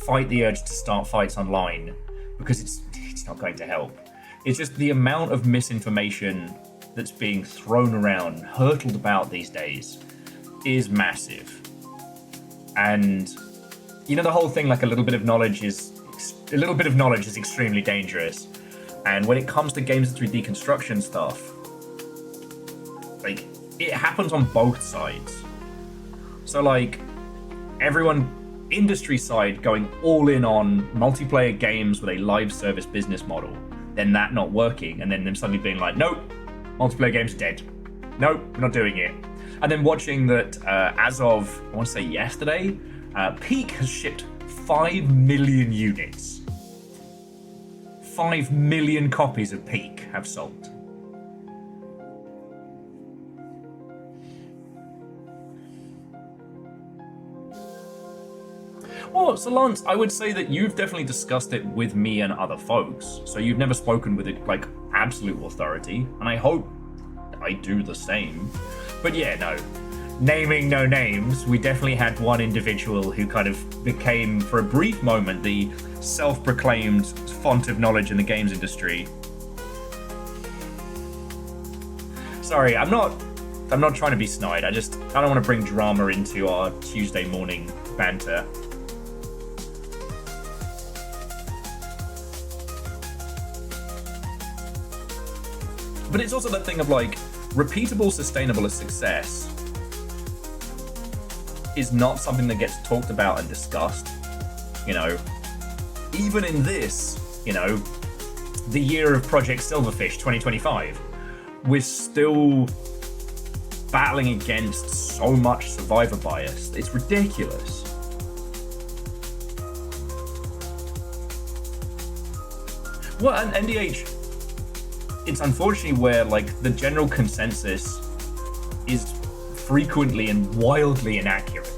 fight the urge to start fights online because it's not going to help. It's just the amount of misinformation that's being thrown around, hurtled about these days, is massive. And you know the whole thing, like a little bit of knowledge is extremely dangerous. And when it comes to games through deconstruction stuff, like it happens on both sides. So like everyone industry side going all in on multiplayer games with a live service business model, then that not working, and then them suddenly being like, nope, multiplayer games are dead. Nope, we're not doing it. And then watching that as of, I want to say yesterday, Peak has shipped 5 million units. 5 million copies of Peak have sold. Well, so Lance, I would say that you've definitely discussed it with me and other folks, so you've never spoken with it like absolute authority, and I hope I do the same. But yeah, no. Naming no names, we definitely had one individual who kind of became, for a brief moment, the self-proclaimed font of knowledge in the games industry. Sorry, I'm not trying to be snide. I don't want to bring drama into our Tuesday morning banter. But it's also that thing of like, repeatable, sustainable success is not something that gets talked about and discussed. You know, even in this, you know, the year of Project Silverfish 2025, we're still battling against so much survivor bias. It's ridiculous. Well, and NDH, it's unfortunately where like the general consensus is frequently and wildly inaccurate.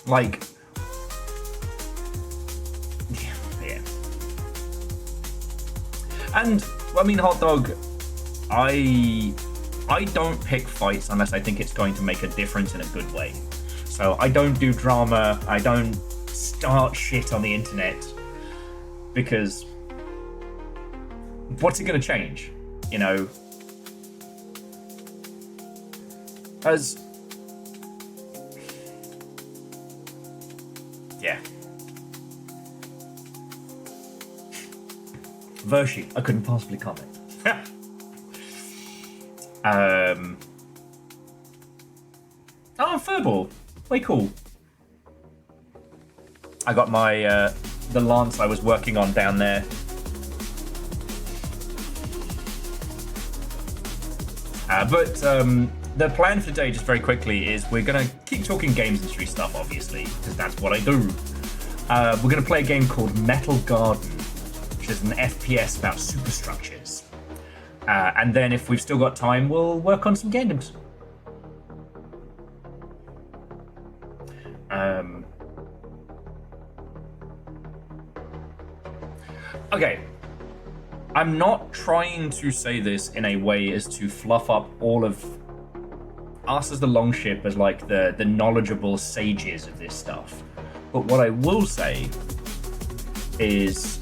Like, yeah. And I mean, Hot Dog, I don't pick fights unless I think it's going to make a difference in a good way. So I don't do drama. I don't start shit on the internet because what's it going to change? You know, yeah. Vershi, I couldn't possibly comment. Oh, Furball, way cool. I got my the lance I was working on down there. But the plan for today, just very quickly, is we're going to keep talking games industry stuff, obviously, because that's what I do. We're going to play a game called Metal Garden, which is an FPS about superstructures. And then if we've still got time, we'll work on some games. Okay. I'm not trying to say this in a way as to fluff up all of us as the Longship as like the knowledgeable sages of this stuff. But what I will say is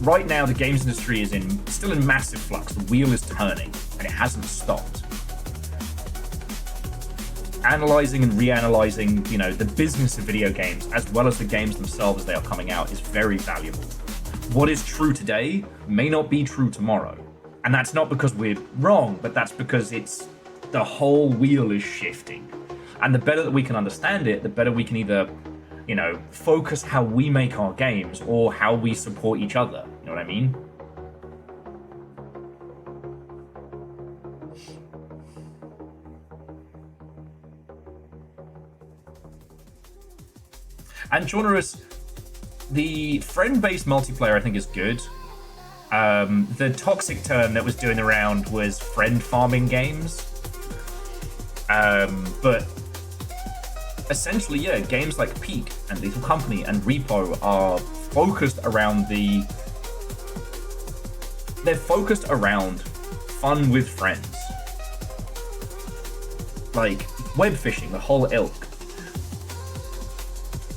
right now the games industry is still in massive flux. The wheel is turning and it hasn't stopped. Analyzing and reanalyzing, you know, the business of video games as well as the games themselves as they are coming out is very valuable. What is true today may not be true tomorrow. And that's not because we're wrong, but that's because the whole wheel is shifting. And the better that we can understand it, the better we can either, you know, focus how we make our games or how we support each other. You know what I mean? And Jonorus, the friend-based multiplayer I think is good. The toxic term that was doing around was friend farming games. But essentially, yeah, games like Peak and Lethal Company and Repo are focused around they're focused around fun with friends. Like web fishing, the whole ilk.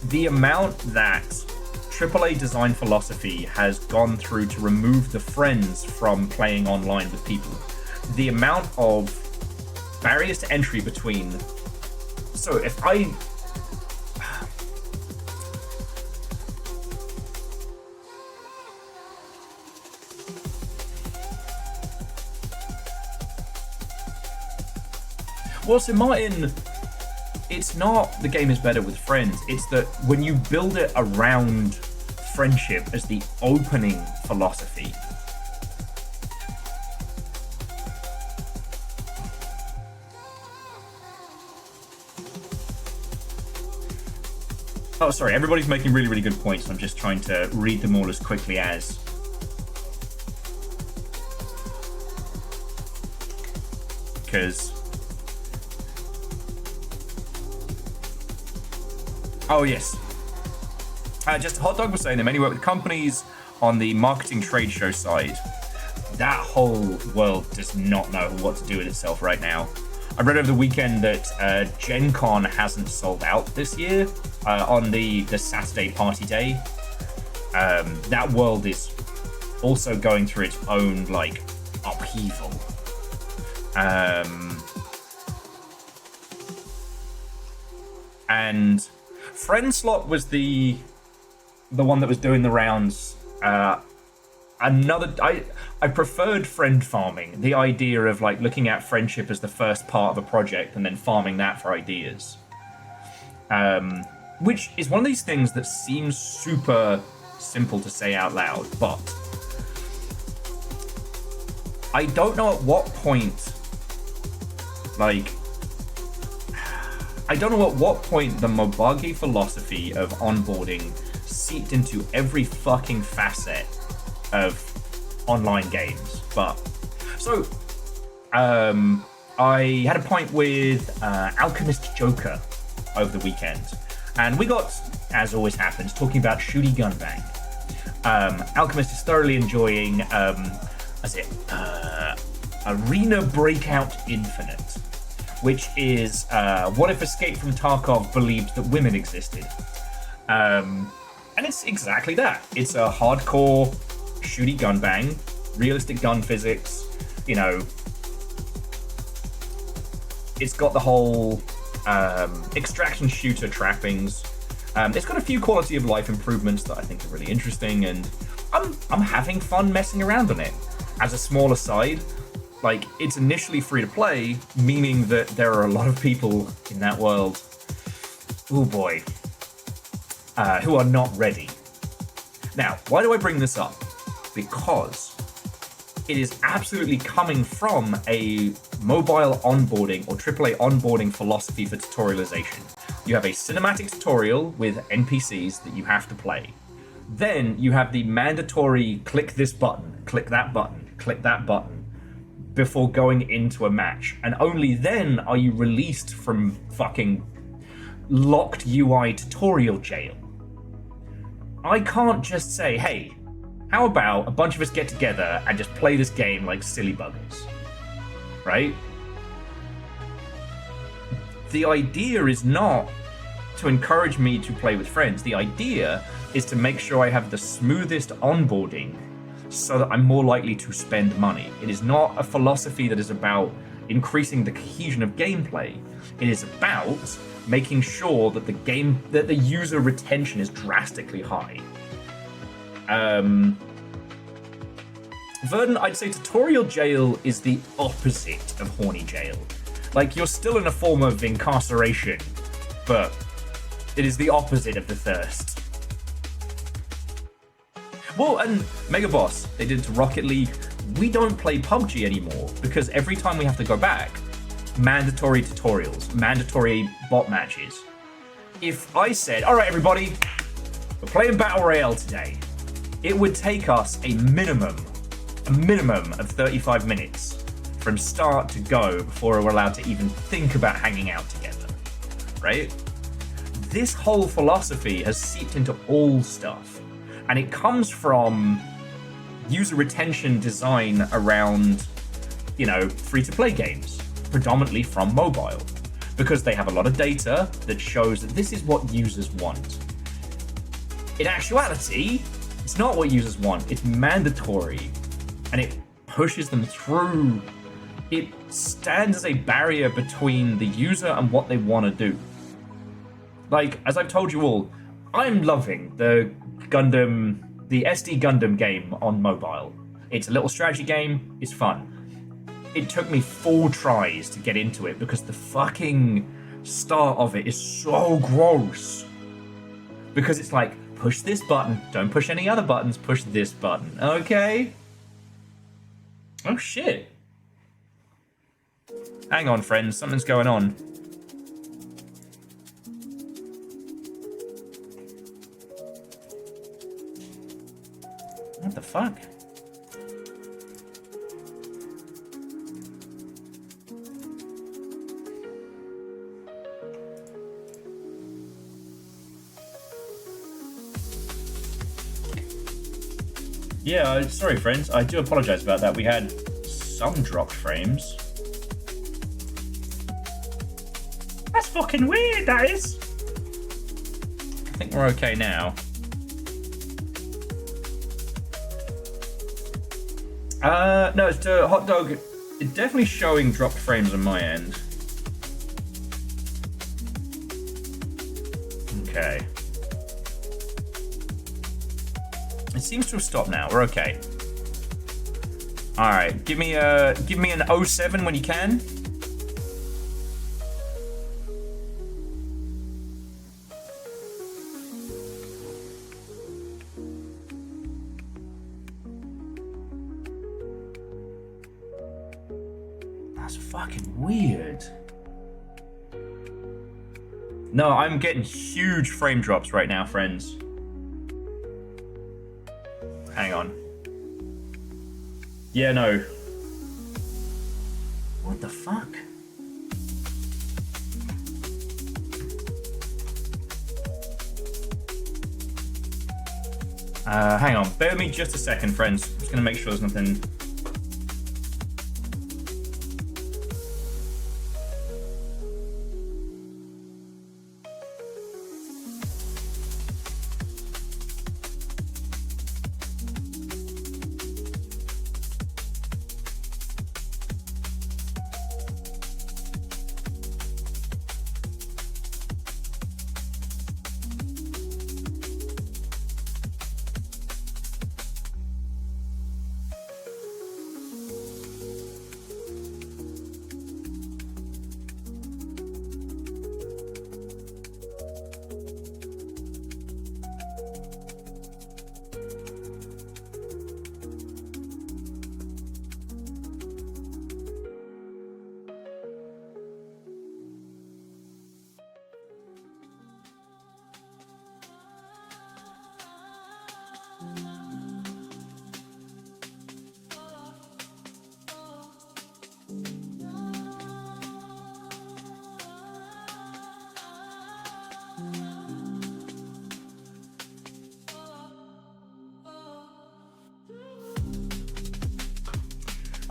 The amount that AAA design philosophy has gone through to remove the friends from playing online with people. The amount of barriers to entry between... So if I... Well, so Martin, it's not the game is better with friends. It's that when you build it around friendship as the opening philosophy, oh, sorry, everybody's making really, really good points. I'm just trying to read them all as quickly as. Because... Oh, yes. Just Hot Dog was saying they mainly work with companies on the marketing trade show side. That whole world does not know what to do with itself right now. I read over the weekend that Gen Con hasn't sold out this year on the Saturday party day. That world is also going through its own, like, upheaval. And Friendslot was the one that was doing the rounds. I preferred friend farming, the idea of like looking at friendship as the first part of a project and then farming that for ideas. Which is one of these things that seems super simple to say out loud, but I don't know at what point, like, I don't know at what point the Mobagi philosophy of onboarding seeped into every fucking facet of online games. But so I had a point with Alchemist Joker over the weekend, and we got, as always happens, talking about Shooty Gunbang. Alchemist is thoroughly enjoying Arena Breakout Infinite, which is what if Escape from Tarkov believed that women existed. And it's exactly that. It's a hardcore shooty gunbang, realistic gun physics, you know. It's got the whole extraction shooter trappings. It's got a few quality of life improvements that I think are really interesting, and I'm having fun messing around on it. As a small aside, like, it's initially free to play, meaning that there are a lot of people in that world, oh boy, who are not ready. Now, why do I bring this up? Because it is absolutely coming from a mobile onboarding or AAA onboarding philosophy for tutorialization. You have a cinematic tutorial with NPCs that you have to play. Then you have the mandatory click this button, click that button, click that button before going into a match. And only then are you released from fucking locked UI tutorial jail. I can't just say, hey, how about a bunch of us get together and just play this game like silly buggers, right? The idea is not to encourage me to play with friends. The idea is to make sure I have the smoothest onboarding so that I'm more likely to spend money. It is not a philosophy that is about increasing the cohesion of gameplay. It is about making sure that the user retention is drastically high. Verdun, I'd say tutorial jail is the opposite of horny jail. Like, you're still in a form of incarceration, but it is the opposite of the thirst. Well, and Mega Boss, they did it to Rocket League. We don't play PUBG anymore because every time we have to go back, mandatory tutorials, mandatory bot matches. If I said, all right, everybody, we're playing Battle Royale today, it would take us a minimum of 35 minutes from start to go before we're allowed to even think about hanging out together, right? This whole philosophy has seeped into all stuff, and it comes from user retention design around, you know, free-to-play games, predominantly from mobile, because they have a lot of data that shows that this is what users want. In actuality, it's not what users want, it's mandatory, and it pushes them through. It stands as a barrier between the user and what they want to do. Like, as I've told you all, I'm loving the SD Gundam game on mobile. It's a little strategy game, it's fun. It took me 4 tries to get into it because the fucking start of it is so gross. Because it's like, push this button, don't push any other buttons, push this button, okay? Oh shit. Hang on, friends, something's going on. What the fuck? Yeah, sorry friends, I do apologize about that. We had some dropped frames. That's fucking weird, that is. I think we're okay now. No, it's Hot Dog. It's definitely showing dropped frames on my end. Okay. It seems to have stopped now. We're okay. All right, give me an 07 when you can. That's fucking weird. No, I'm getting huge frame drops right now, friends. Hang on. Yeah, no. What the fuck? Hang on. Bear with me just a second, friends. I'm just gonna make sure there's nothing.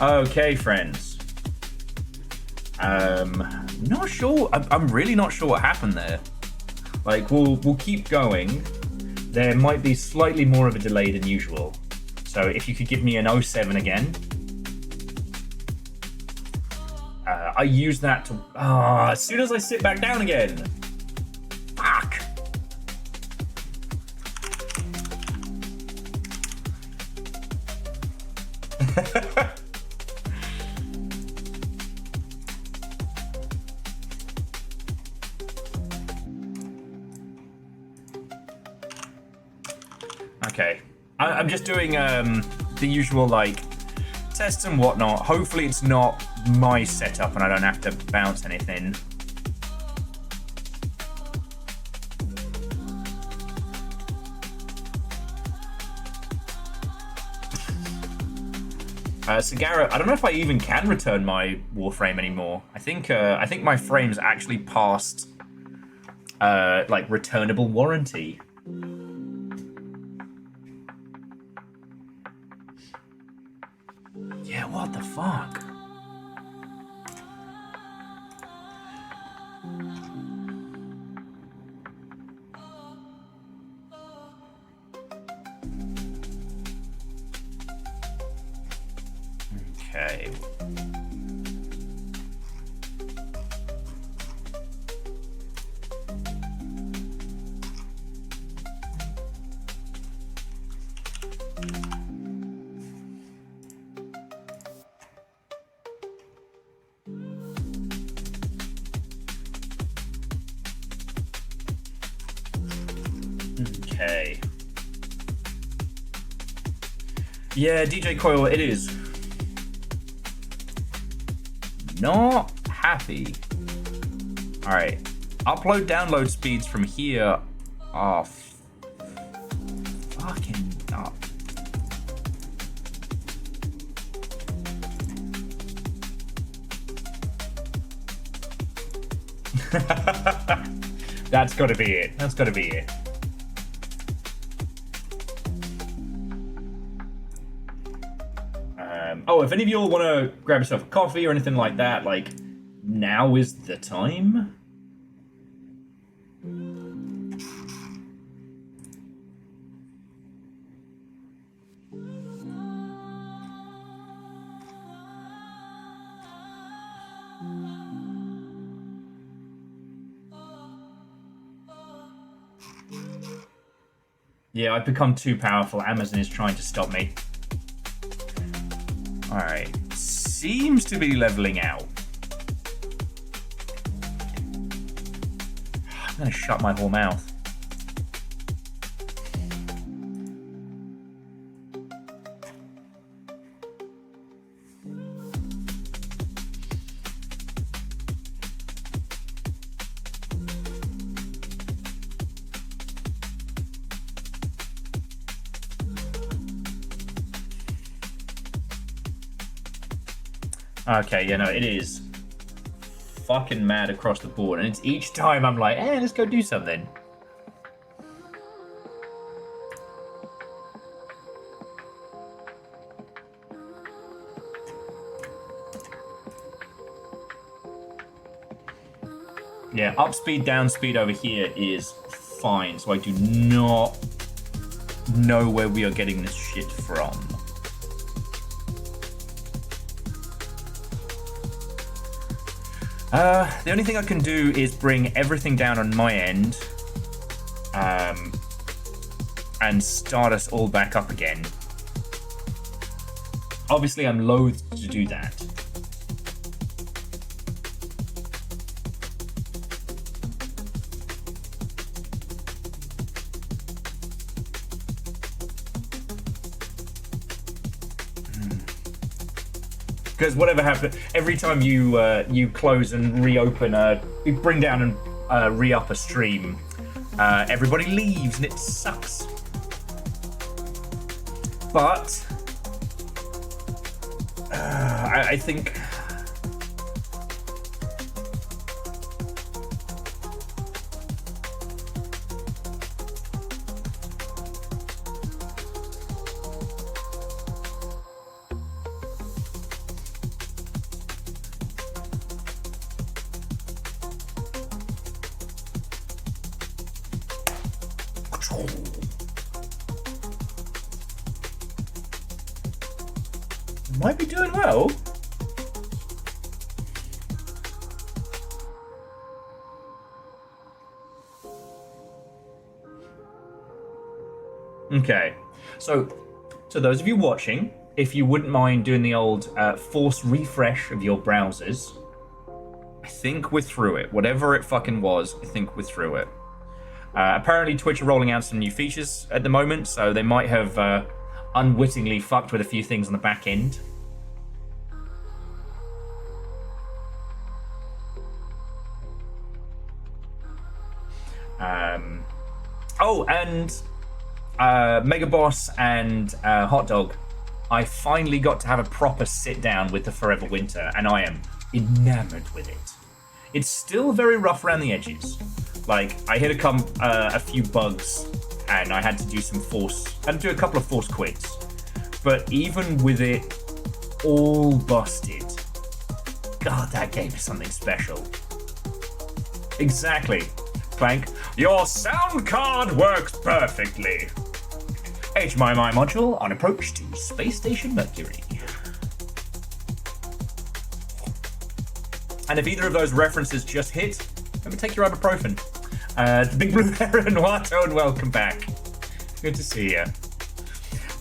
Okay, friends. Not sure. I'm really not sure what happened there. Like, we'll keep going. There might be slightly more of a delay than usual. So if you could give me an 07 again. I use that to... as soon as I sit back down again. Fuck. Okay. I'm just doing the usual, like, tests and whatnot. Hopefully it's not my setup and I don't have to bounce anything. Sagara, I don't know if I even can return my Warframe anymore. I think my frame's actually past like returnable warranty. Yeah, what the fuck? Okay. Okay. Yeah, DJ Coil, it is. Not happy. Alright. Upload, download speeds from here are fucking up. That's gotta be it. That's gotta be it. Oh, if any of you all want to grab yourself a coffee or anything like that, like, now is the time. Yeah, I've become too powerful. Amazon is trying to stop me. Alright. Seems to be leveling out. I'm gonna shut my whole mouth. Okay, yeah, no, it is fucking mad across the board, and it's each time I'm like, hey, let's go do something. Yeah, up speed, down speed over here is fine, so I do not know where we are getting this shit from. The only thing I can do is bring everything down on my end, and start us all back up again. Obviously, I'm loath to do that. Because whatever happens, every time you close and reopen, you bring down and re-up a stream, everybody leaves and it sucks. But I think might be doing well. Okay, so to those of you watching, if you wouldn't mind doing the old force refresh of your browsers, I think we're through it. Whatever it fucking was, I think we're through it. Apparently, Twitch are rolling out some new features at the moment, so they might have unwittingly fucked with a few things on the back end. Oh, and Mega Boss and Hot Dog, I finally got to have a proper sit down with the Forever Winter, and I am enamored with it. It's still very rough around the edges. Like, I hit a few bugs, and I had to do a couple of forced quits. But even with it all busted, God, that game is something special. Exactly. Clank, your sound card works perfectly. HMI module on approach to Space Station Mercury. And if either of those references just hit, let me take your ibuprofen. The Big Blue Heron, Watto, and welcome back. Good to see you.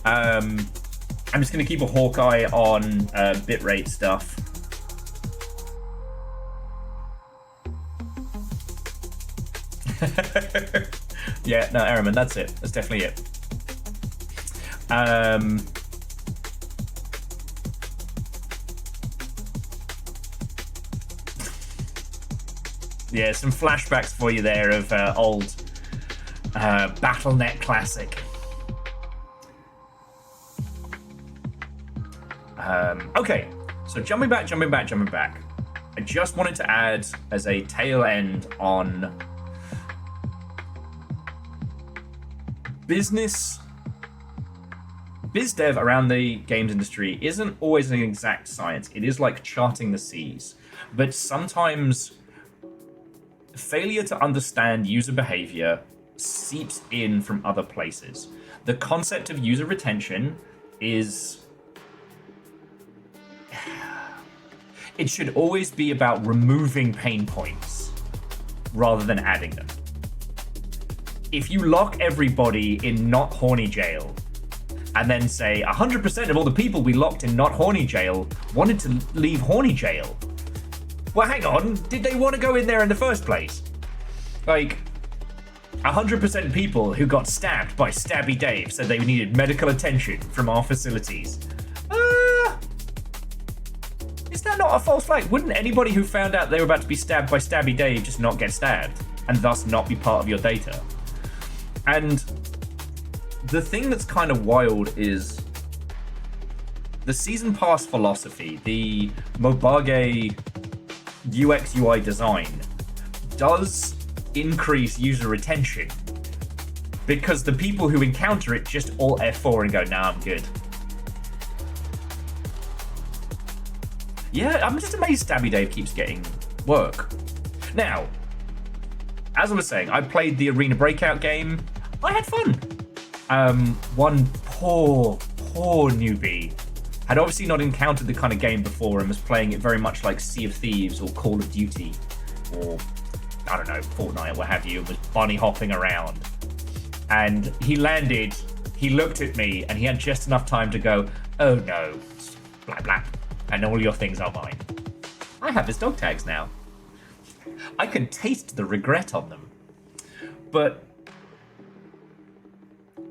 I'm just going to keep a hawkeye on bitrate stuff. Yeah, no, Araman, that's it. That's definitely it. Yeah, some flashbacks for you there of old BattleNet Classic. Okay, so jumping back. I just wanted to add as a tail end on biz dev around the games industry isn't always an exact science. It is like charting the seas, but sometimes failure to understand user behavior seeps in from other places. The concept of user retention is... it should always be about removing pain points rather than adding them. If you lock everybody in not horny jail and then say 100% of all the people we locked in not horny jail wanted to leave horny jail, well, hang on, did they want to go in there in the first place? Like, 100% people who got stabbed by Stabby Dave said they needed medical attention from our facilities. Is that not a false flag? Wouldn't anybody who found out they were about to be stabbed by Stabby Dave just not get stabbed and thus not be part of your data? And the thing that's kind of wild is the season pass philosophy, the Mobage UX UI design does increase user retention because the people who encounter it just all F4 and go, nah, I'm good. Yeah, I'm just amazed Stabby Dave keeps getting work. Now, as I was saying, I played the Arena Breakout game. I had fun. One poor newbie had obviously not encountered the kind of game before and was playing it very much like Sea of Thieves or Call of Duty or, I don't know, Fortnite, what have you, and was bunny hopping around. And he landed, he looked at me, and he had just enough time to go, oh no, blah blah, and all your things are mine. I have his dog tags now. I can taste the regret on them. But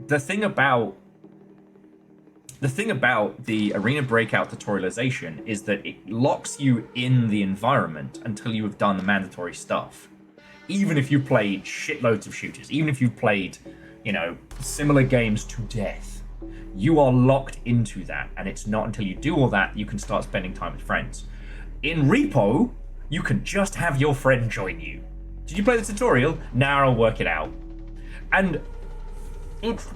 the thing about the Arena Breakout tutorialization is that it locks you in the environment until you have done the mandatory stuff. Even if you played shitloads of shooters, even if you've played, you know, similar games to death, you are locked into that, and it's not until you do all that you can start spending time with friends. In Repo, you can just have your friend join you. Did you play the tutorial? Now I'll work it out. And it's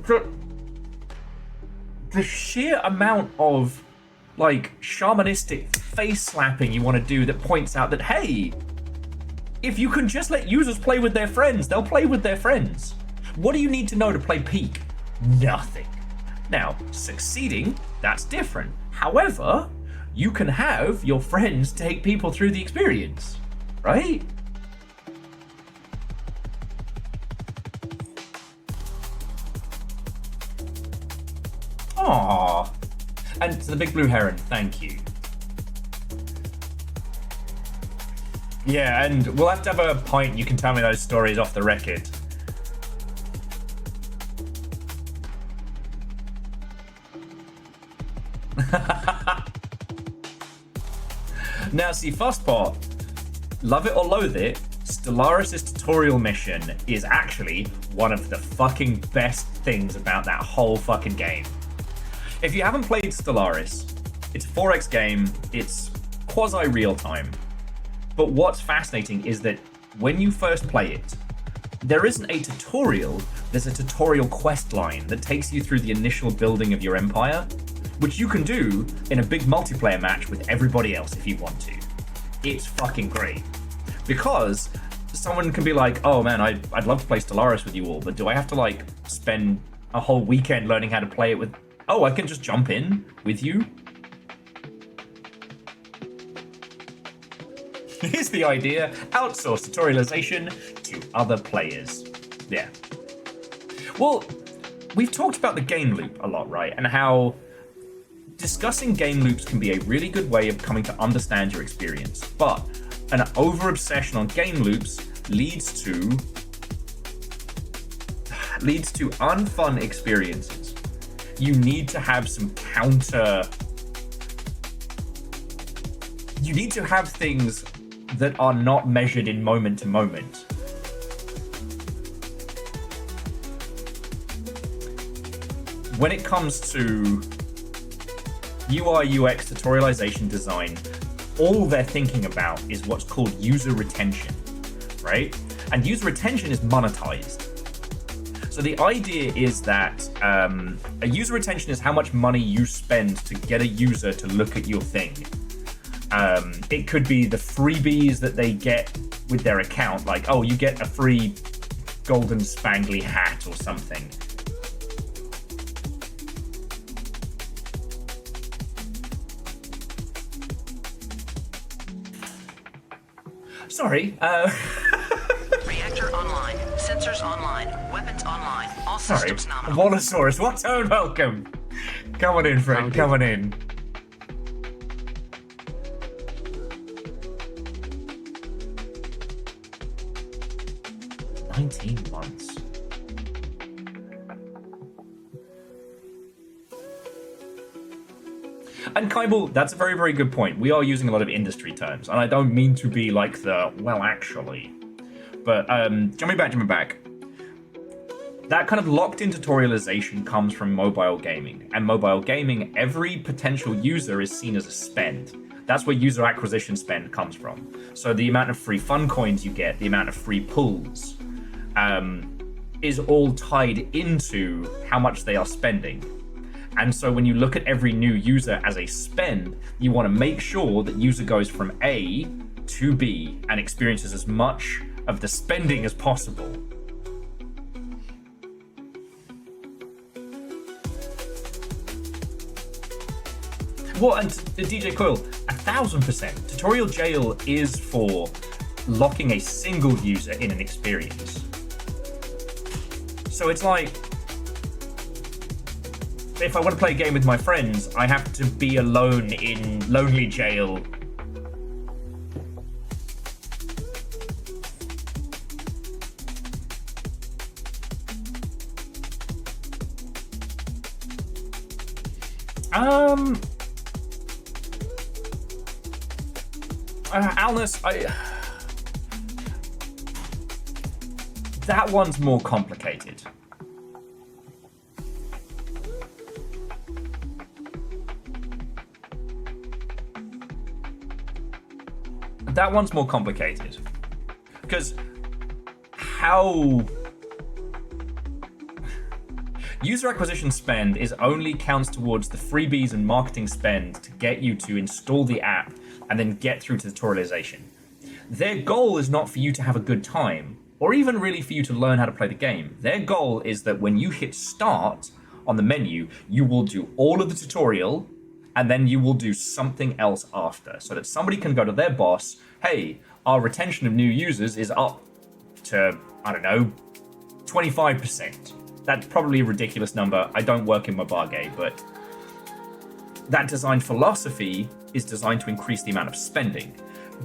the sheer amount of, like, shamanistic face slapping you want to do that points out that, hey, if you can just let users play with their friends, they'll play with their friends. What do you need to know to play Peak? Nothing. Now, succeeding, that's different. However, you can have your friends take people through the experience, right? Aww. And to the Big Blue Heron, thank you. Yeah, and we'll have to have a point. You can tell me those stories off the record. Now, see, Fuzzbot, love it or loathe it, Stellaris' tutorial mission is actually one of the fucking best things about that whole fucking game. If you haven't played Stellaris, it's a 4X game, it's quasi-real time. But what's fascinating is that when you first play it, there isn't a tutorial, there's a tutorial quest line that takes you through the initial building of your empire, which you can do in a big multiplayer match with everybody else if you want to. It's fucking great. Because someone can be like, oh man, I'd love to play Stellaris with you all, but do I have to like spend a whole weekend learning how to play it with... Oh, I can just jump in with you? Here's the idea, outsource tutorialization to other players. Yeah. Well, we've talked about the game loop a lot, right? And how discussing game loops can be a really good way of coming to understand your experience. But an over-obsession on game loops leads to unfun experiences. You need to have some counter... You need to have things that are not measured in moment to moment. When it comes to UI UX tutorialization design, all they're thinking about is what's called user retention, right? And user retention is monetized. So the idea is that a user retention is how much money you spend to get a user to look at your thing. It could be the freebies that they get with their account, like, oh, you get a free golden spangly hat or something. Sorry, Reactor online. Sensors online. Weapons online. All sorry. systems nominal. Volosaurus, what's on? Welcome. Come on in, friend, Howdy. come on in. Months. And Kaibal, that's a very, very good point. We are using a lot of industry terms, and I don't mean to be like the, well, actually. But jumping back. That kind of locked-in tutorialization comes from mobile gaming. And mobile gaming, every potential user is seen as a spend. That's where user acquisition spend comes from. So the amount of free fun coins you get, the amount of free pulls, is all tied into how much they are spending. And so when you look at every new user as a spend, you want to make sure that user goes from A to B and experiences as much of the spending as possible. Well, and DJ Coil, 1000%. Tutorial jail is for locking a single user in an experience. So it's like, if I want to play a game with my friends, I have to be alone in lonely jail. Alnus, that one's more complicated. That one's more complicated. Because how... User acquisition spend is only counts towards the freebies and marketing spend to get you to install the app and then get through to tutorialization. Their goal is not for you to have a good time, or even really for you to learn how to play the game. Their goal is that when you hit start on the menu, you will do all of the tutorial, and then you will do something else after, so that somebody can go to their boss, hey, our retention of new users is up to, I don't know, 25%. That's probably a ridiculous number. I don't work in my bar game, but that design philosophy is designed to increase the amount of spending.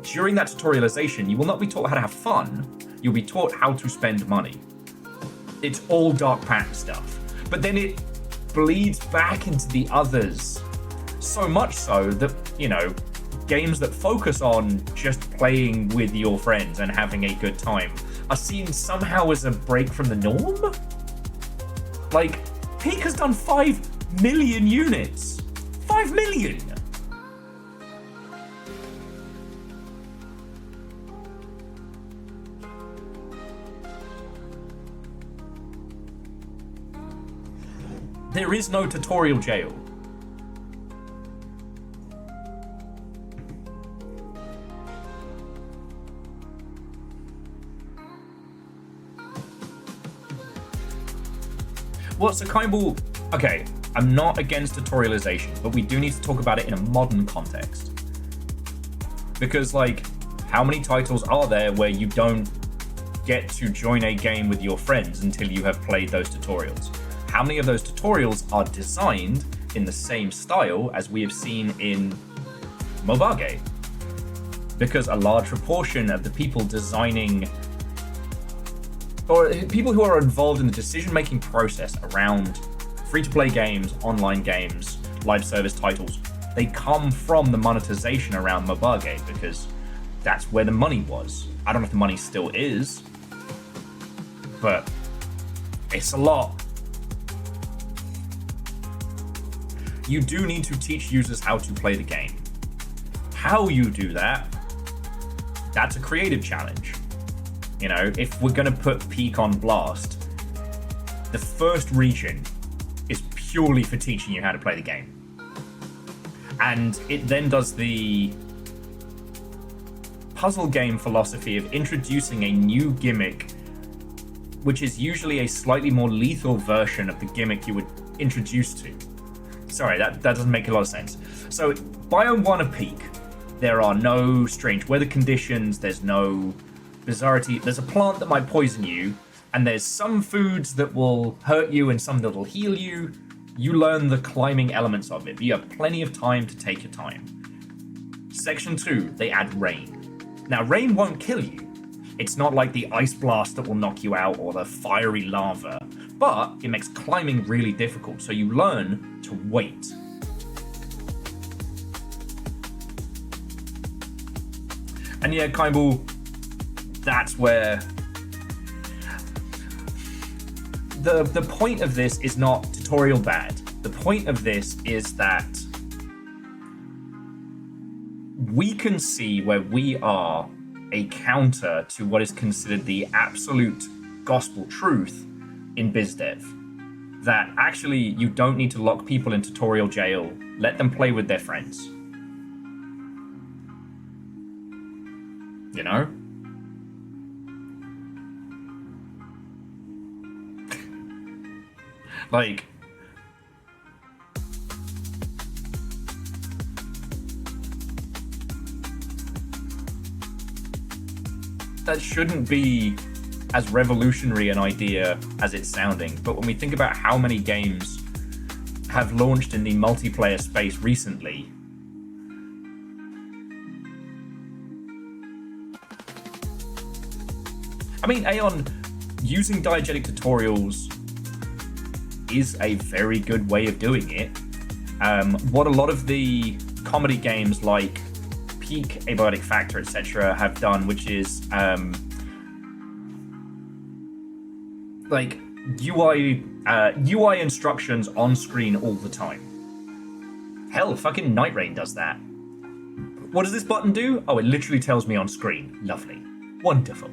During that tutorialization, you will not be taught how to have fun. You'll be taught how to spend money. It's all dark pattern stuff. But then it bleeds back into the others. So much so that, you know, games that focus on just playing with your friends and having a good time are seen somehow as a break from the norm. Like, Peak has done 5 million units. 5 million! There is no tutorial jail. What's a Kimball? Okay, I'm not against tutorialization, but we do need to talk about it in a modern context. Because, like, how many titles are there where you don't get to join a game with your friends until you have played those tutorials? How many of those tutorials are designed in the same style as we have seen in Mobage? Because a large proportion of the people designing, or people who are involved in the decision-making process around free-to-play games, online games, live service titles, they come from the monetization around Mobage, because that's where the money was. I don't know if the money still is, but it's a lot. You do need to teach users how to play the game. How you do that, that's a creative challenge. You know, if we're gonna put Peak on blast, the first region is purely for teaching you how to play the game. And it then does the puzzle game philosophy of introducing a new gimmick, which is usually a slightly more lethal version of the gimmick you would introduce to. Sorry, that doesn't make a lot of sense. So, Biome 1 of Peak, there are no strange weather conditions, there's no bizarrity. There's a plant that might poison you, and there's some foods that will hurt you and some that will heal you. You learn the climbing elements of it, but you have plenty of time to take your time. Section 2, they add rain. Now, rain won't kill you. It's not like the ice blast that will knock you out or the fiery lava, but it makes climbing really difficult, so you learn to wait. And yeah, Kimball, that's where the point of this is not tutorial bad. The point of this is that we can see where we are a counter to what is considered the absolute gospel truth in BizDev. That actually you don't need to lock people in tutorial jail. Let them play with their friends. You know? Like, that shouldn't be as revolutionary an idea as it's sounding, but when we think about how many games have launched in the multiplayer space recently, I mean, Aeon, using diegetic tutorials is a very good way of doing it. What a lot of the comedy games like Peak, Abiotic Factor, etc. have done, which is like UI instructions on screen all the time. Hell, fucking Night Rain does that. What does this button do? Oh, it literally tells me on screen. Lovely. Wonderful.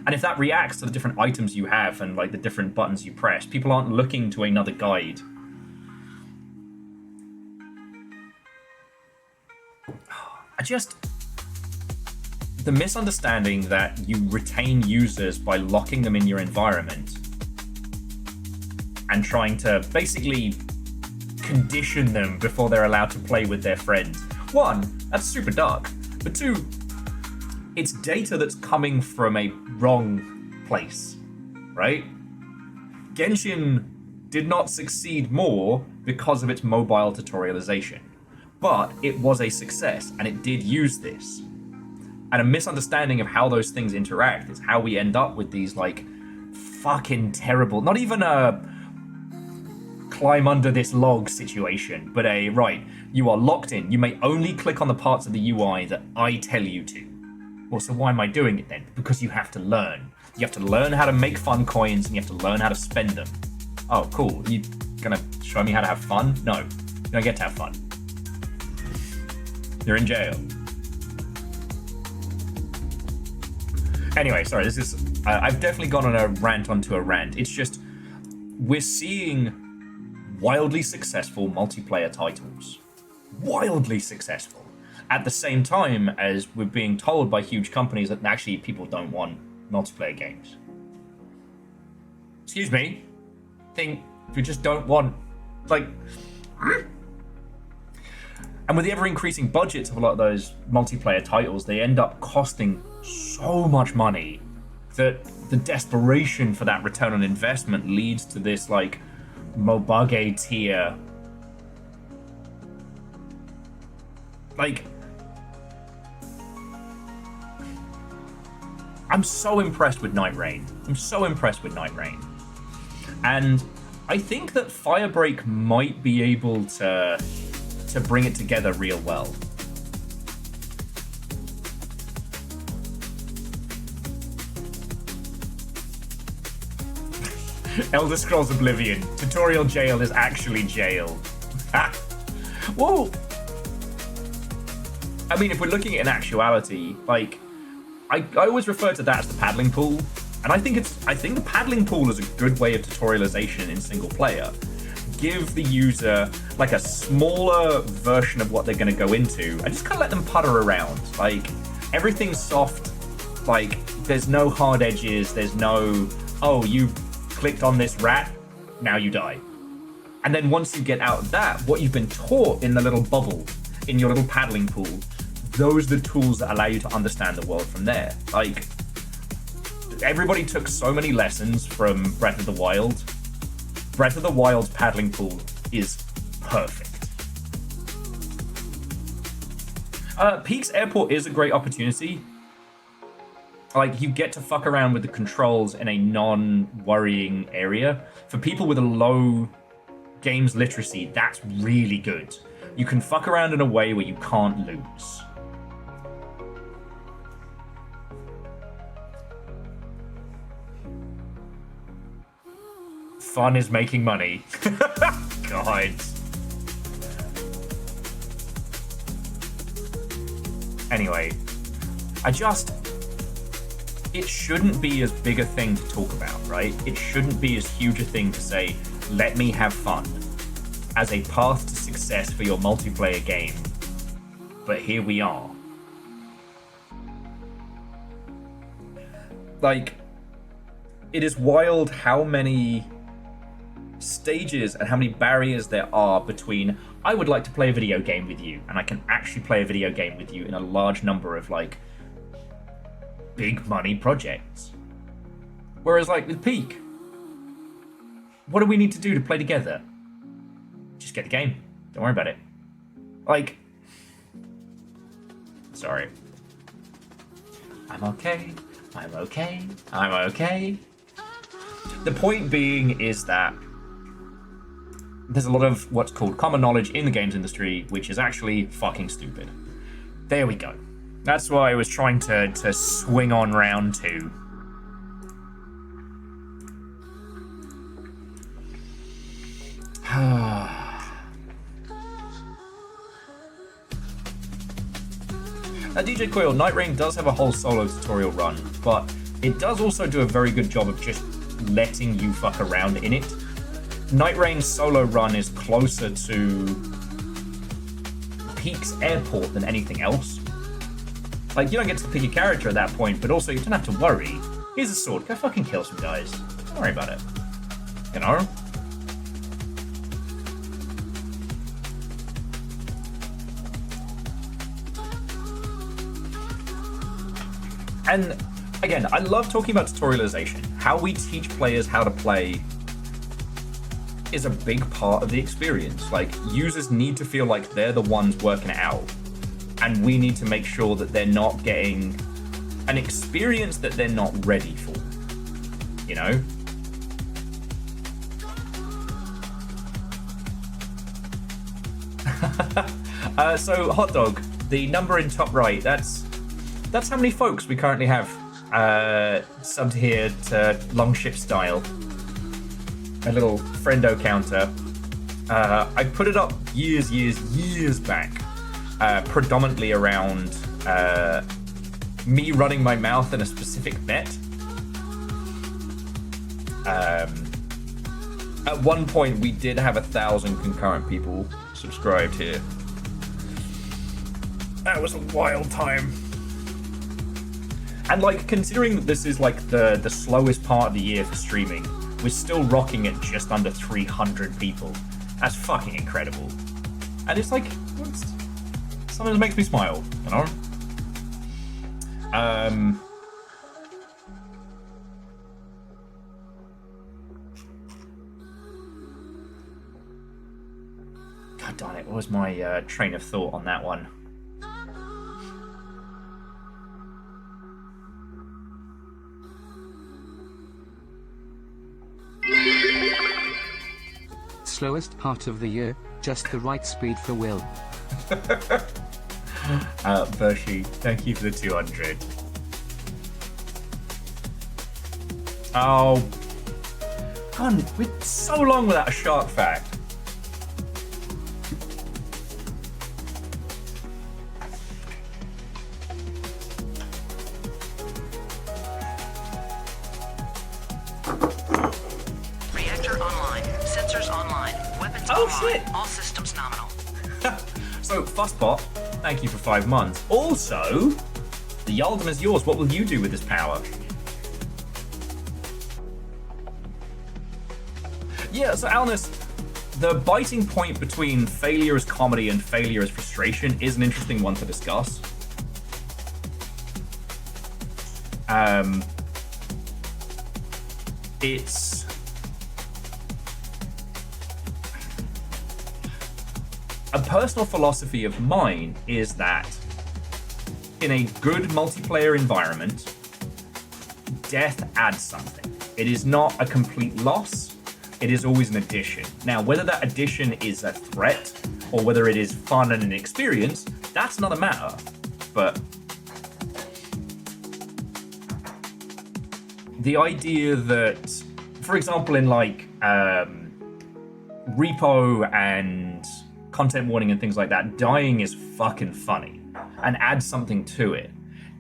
And if that reacts to the different items you have and like the different buttons you press, people aren't looking to another guide. The misunderstanding that you retain users by locking them in your environment and trying to basically condition them before they're allowed to play with their friends. One, that's super dark. But two, it's data that's coming from a wrong place, right? Genshin did not succeed more because of its mobile tutorialization, but it was a success and it did use this. And a misunderstanding of how those things interact is how we end up with these like fucking terrible, not even climb under this log situation, but you are locked in. You may only click on the parts of the UI that I tell you to. Well, so why am I doing it then? Because you have to learn. You have to learn how to make fun coins, and you have to learn how to spend them. Oh, cool. You gonna show me how to have fun? No, you don't get to have fun. You're in jail. Anyway, sorry, this is... I've definitely gone on a rant onto a rant. It's just, we're seeing wildly successful multiplayer titles. Wildly successful. At the same time as we're being told by huge companies that actually people don't want multiplayer games. Excuse me? Think we just don't want, like... And with the ever-increasing budgets of a lot of those multiplayer titles, they end up costing so much money that the desperation for that return on investment leads to this, like, Mobage tier. Like... I'm so impressed with Night Rain. And I think that Firebreak might be able to bring it together real well. Elder Scrolls Oblivion. Tutorial jail is actually jail. Whoa! I mean, if we're looking at an actuality, like, I always refer to that as the paddling pool, and I think the paddling pool is a good way of tutorialization in single player. Give the user like a smaller version of what they're going to go into, and just kind of let them putter around. Like, everything's soft. Like, there's no hard edges. There's no, oh, you clicked on this rat, now you die. And then once you get out of that, what you've been taught in the little bubble, in your little paddling pool, those are the tools that allow you to understand the world from there. Like, everybody took so many lessons from Breath of the Wild. Breath of the Wild's paddling pool is perfect. Peaks Airport is a great opportunity. Like, you get to fuck around with the controls in a non-worrying area. For people with a low games literacy, that's really good. You can fuck around in a way where you can't lose. Fun is making money. God. Anyway, it shouldn't be as big a thing to talk about, right? It shouldn't be as huge a thing to say, let me have fun, as a path to success for your multiplayer game. But here we are. Like, it is wild how many stages and how many barriers there are between I would like to play a video game with you and I can actually play a video game with you in a large number of, like, big money projects. Whereas, like, with Peak, what do we need to do to play together? Just get the game. Don't worry about it. Like, sorry. I'm okay. The point being is that there's a lot of what's called common knowledge in the games industry, which is actually fucking stupid. There we go. That's why I was trying to swing on round 2. Now, DJ Coil, Night Rain does have a whole solo tutorial run, but it does also do a very good job of just letting you fuck around in it. Night Rain's solo run is closer to Peak's Airport than anything else. Like, you don't get to pick your character at that point, but also you don't have to worry. Here's a sword, go fucking kill some guys. Don't worry about it. You know? And again, I love talking about tutorialization. How we teach players how to play is a big part of the experience. Like, users need to feel like they're the ones working it out. And we need to make sure that they're not getting an experience that they're not ready for. You know? So hot dog, the number in top right, that's how many folks we currently have subbed here to Longship Style. A little friendo counter. I put it up years back, predominantly around me running my mouth in a specific bet. At one point, we did have 1,000 concurrent people subscribed here. That was a wild time. And like, considering that this is like the slowest part of the year for streaming, we're still rocking at just under 300 people. That's fucking incredible. And it's like, something that makes me smile, you know? God darn it, what was my train of thought on that one? Slowest part of the year, just the right speed for Will. Bershi, thank you for the 200. Oh, God, we're so long without a shark fact. Reactor online. Sensors online. Weapons Oh, online. shit. All systems nominal. So, Fussbot, thank you for 5 months. Also, the Yaldum is yours. What will you do with this power? Yeah, so Alnus, the biting point between failure as comedy and failure as frustration is an interesting one to discuss. It's a personal philosophy of mine is that in a good multiplayer environment, death adds something. It is not a complete loss. It is always an addition. Now, whether that addition is a threat or whether it is fun and an experience, that's another matter. But the idea that, for example, in like repo and content warning and things like that, dying is fucking funny and adds something to it.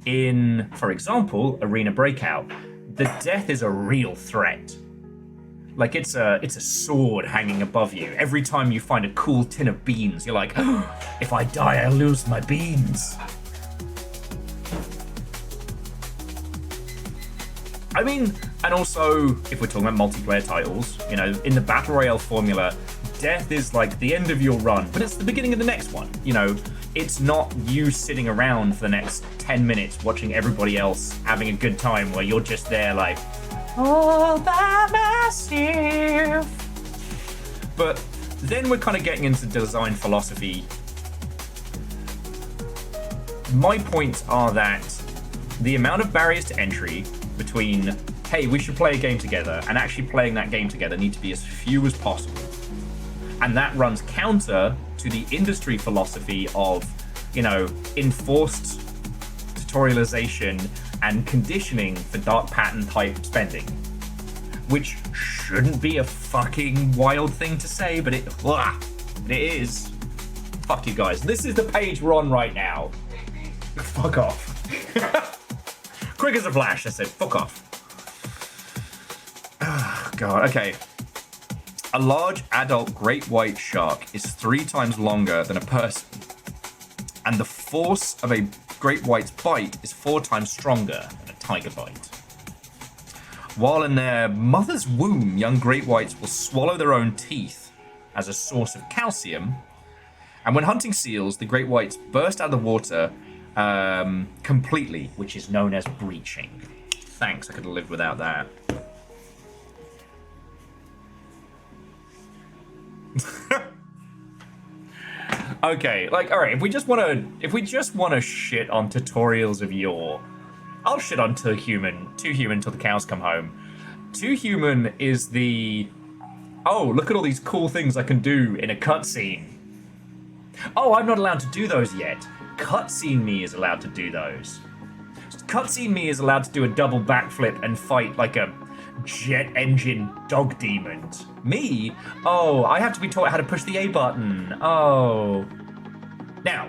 In, for example, Arena Breakout, the death is a real threat. Like, it's a sword hanging above you. Every time you find a cool tin of beans, you're like, oh, if I die, I lose my beans. I mean, and also, if we're talking about multiplayer titles, you know, in the Battle Royale formula, death is like the end of your run, but it's the beginning of the next one. You know, it's not you sitting around for the next 10 minutes watching everybody else having a good time where you're just there like, all by myself. But then we're kind of getting into design philosophy. My points are that the amount of barriers to entry between, hey, we should play a game together, and actually playing that game together need to be as few as possible. And that runs counter to the industry philosophy of, you know, enforced tutorialization and conditioning for dark pattern type spending, which shouldn't be a fucking wild thing to say, but it is. Fuck you guys. This is the page we're on right now. Fuck off. Quick as a flash, I said, fuck off. Oh, God, okay. A large adult great white shark is 3 times longer than a person, and the force of a great white's bite is 4 times stronger than a tiger bite. While in their mother's womb, young great whites will swallow their own teeth as a source of calcium, and when hunting seals, the great whites burst out of the water completely, which is known as breaching. Thanks, I could have lived without that. Okay, like, all right, if we just want to shit on tutorials of yore, I'll shit on 2 Human till the cows come home. 2 Human is the, oh, look at all these cool things I can do in a cutscene. Oh, I'm not allowed to do those yet. Cutscene me is allowed to do those. Cutscene me is allowed to do a double backflip and fight like a jet engine dog demon. Me? Oh, I have to be taught how to push the A button. Oh. Now,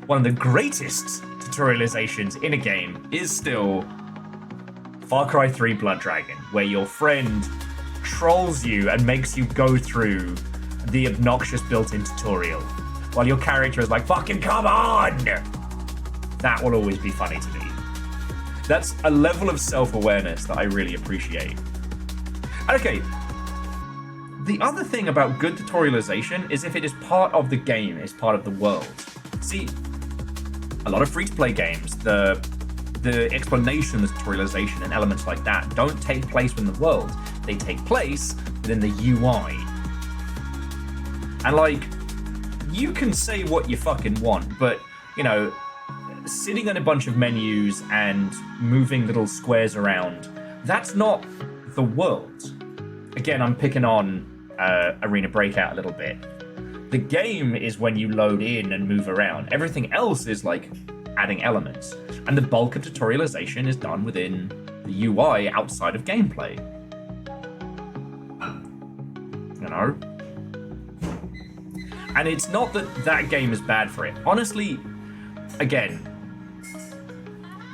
one of the greatest tutorializations in a game is still Far Cry 3 Blood Dragon, where your friend trolls you and makes you go through the obnoxious built-in tutorial, while your character is like, fucking come on! That will always be funny to me. That's a level of self-awareness that I really appreciate. Okay, the other thing about good tutorialization is if it is part of the game, it's part of the world. See, a lot of free-to-play games, the explanation, the tutorialization, and elements like that don't take place within the world. They take place within the UI. And like, you can say what you fucking want, but, you know, sitting on a bunch of menus and moving little squares around, that's not the world. Again, I'm picking on Arena Breakout a little bit. The game is when you load in and move around. Everything else is like adding elements. And the bulk of tutorialization is done within the UI outside of gameplay. You know? And it's not that that game is bad for it. Honestly, again,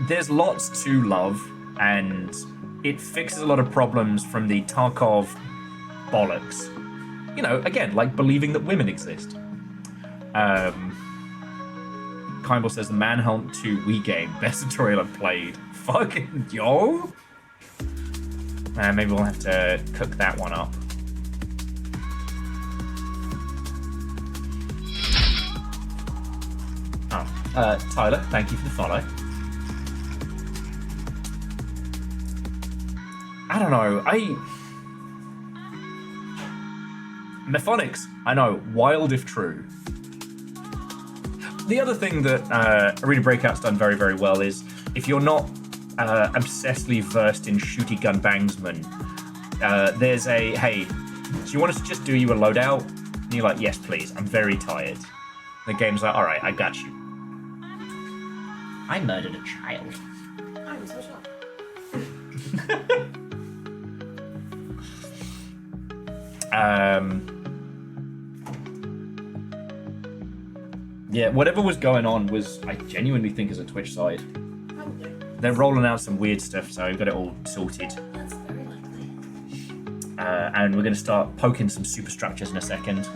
there's lots to love, and it fixes a lot of problems from the Tarkov bollocks. You know, again, like believing that women exist. Kimball says the Manhunt 2 Wii game, best tutorial I've played. Fucking yo! Maybe we'll have to cook that one up. Oh, Tyler, thank you for the follow. I don't know, Mephonics, I know, wild if true. The other thing that Arena Breakout's done very, very well is, if you're not obsessively versed in shooty gun bangsman, there's a, hey, do you want us to just do you a loadout? And you're like, yes, please, I'm very tired. The game's like, alright, I got you. I murdered a child. I'm so shocked. Yeah, whatever was going on was, I genuinely think, is a Twitch side. Probably. They're rolling out some weird stuff, so we've got it all sorted. That's very likely. And we're going to start poking some superstructures in a second.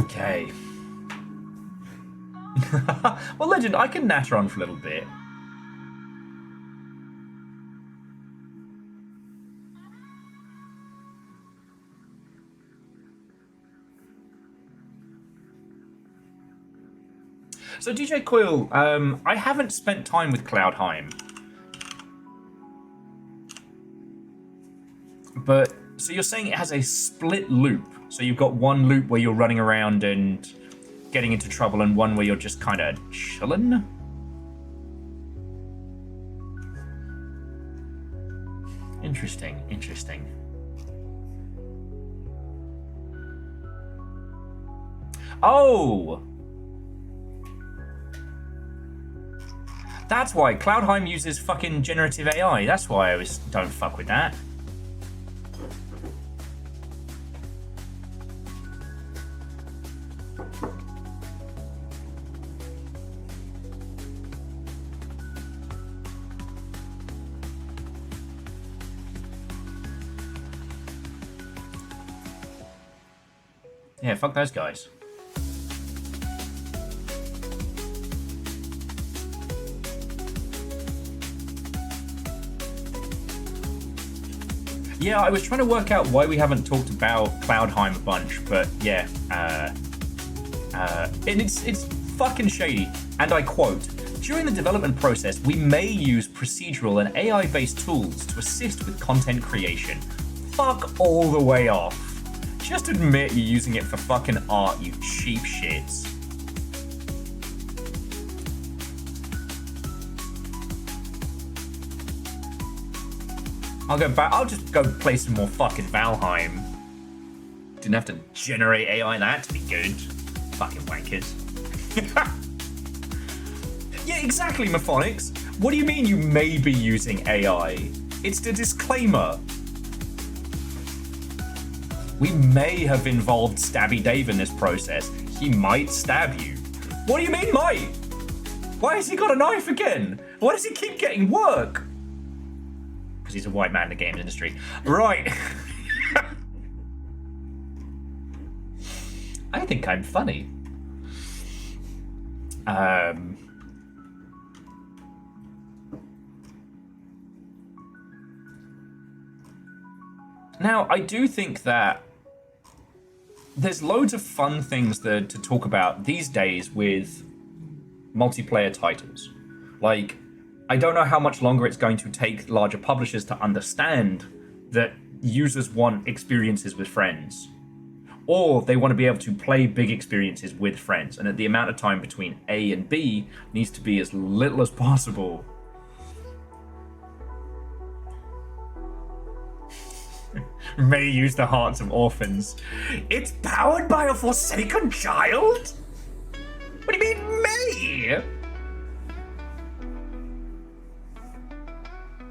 Okay. Well, Legend, I can natter on for a little bit. So, DJ Coil, I haven't spent time with Cloudheim. But, so you're saying it has a split loop. So you've got one loop where you're running around and getting into trouble, and one where you're just kind of chilling? Interesting, interesting. Oh! That's why Cloudheim uses fucking generative AI. That's why I don't fuck with that. Yeah, fuck those guys. Yeah, I was trying to work out why we haven't talked about Cloudheim a bunch, but yeah, and it's fucking shady. And I quote, During the development process, we may use procedural and AI-based tools to assist with content creation. Fuck all the way off. Just admit you're using it for fucking art, you cheap shits. I'll go back. I'll just go play some more fucking Valheim. Didn't have to generate AI that to be good. Fucking wankers. Yeah, exactly, Mephonics. What do you mean you may be using AI? It's the disclaimer. We may have involved Stabby Dave in this process. He might stab you. What do you mean might? Why has he got a knife again? Why does he keep getting work? Because he's a white man in the games industry. Right. I think I'm funny. Now, I do think that there's loads of fun things to talk about these days with multiplayer titles. Like, I don't know how much longer it's going to take larger publishers to understand that users want experiences with friends. Or they want to be able to play big experiences with friends. And that the amount of time between A and B needs to be as little as possible. May use the hearts of orphans. It's powered by a forsaken child? What do you mean, May?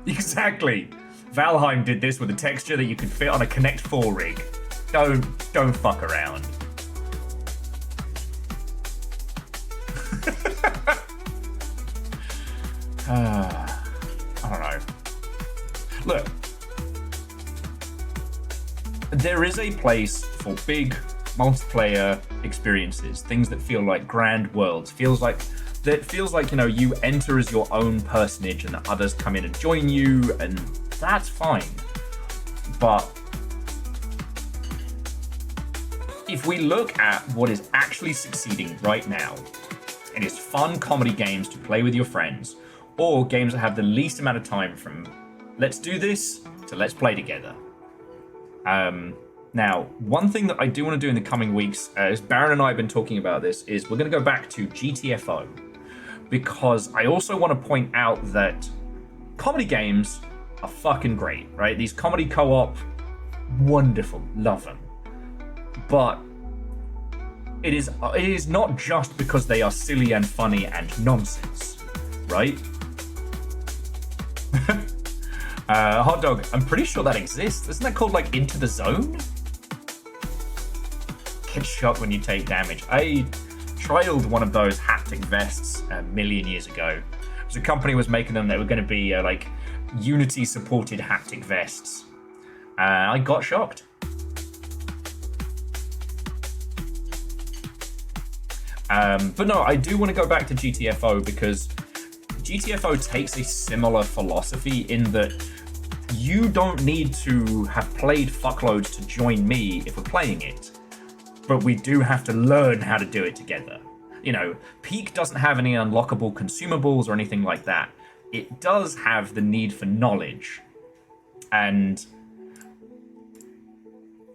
Exactly. Valheim did this with a texture that you could fit on a Connect 4 rig. Don't fuck around. I don't know. Look. There is a place for big multiplayer experiences, things that feel like grand worlds, feels like, you know, you enter as your own personage and others come in and join you, and that's fine. But if we look at what is actually succeeding right now, it is fun comedy games to play with your friends, or games that have the least amount of time from let's do this to let's play together. Now, one thing that I do want to do in the coming weeks, as Baron and I have been talking about this, is we're going to go back to GTFO. Because I also want to point out that comedy games are fucking great, right? These comedy co-op, wonderful, love them. But it is not just because they are silly and funny and nonsense, right? Hot dog, I'm pretty sure that exists. Isn't that called like Into the Zone? Get shot when you take damage. I trialed one of those haptic vests a million years ago. So a company was making them that were going to be like Unity supported haptic vests. I got shocked. But no, I do want to go back to GTFO because GTFO takes a similar philosophy in that you don't need to have played fuckloads to join me if we're playing it, but we do have to learn how to do it together. You know, Peak doesn't have any unlockable consumables or anything like that. It does have the need for knowledge. And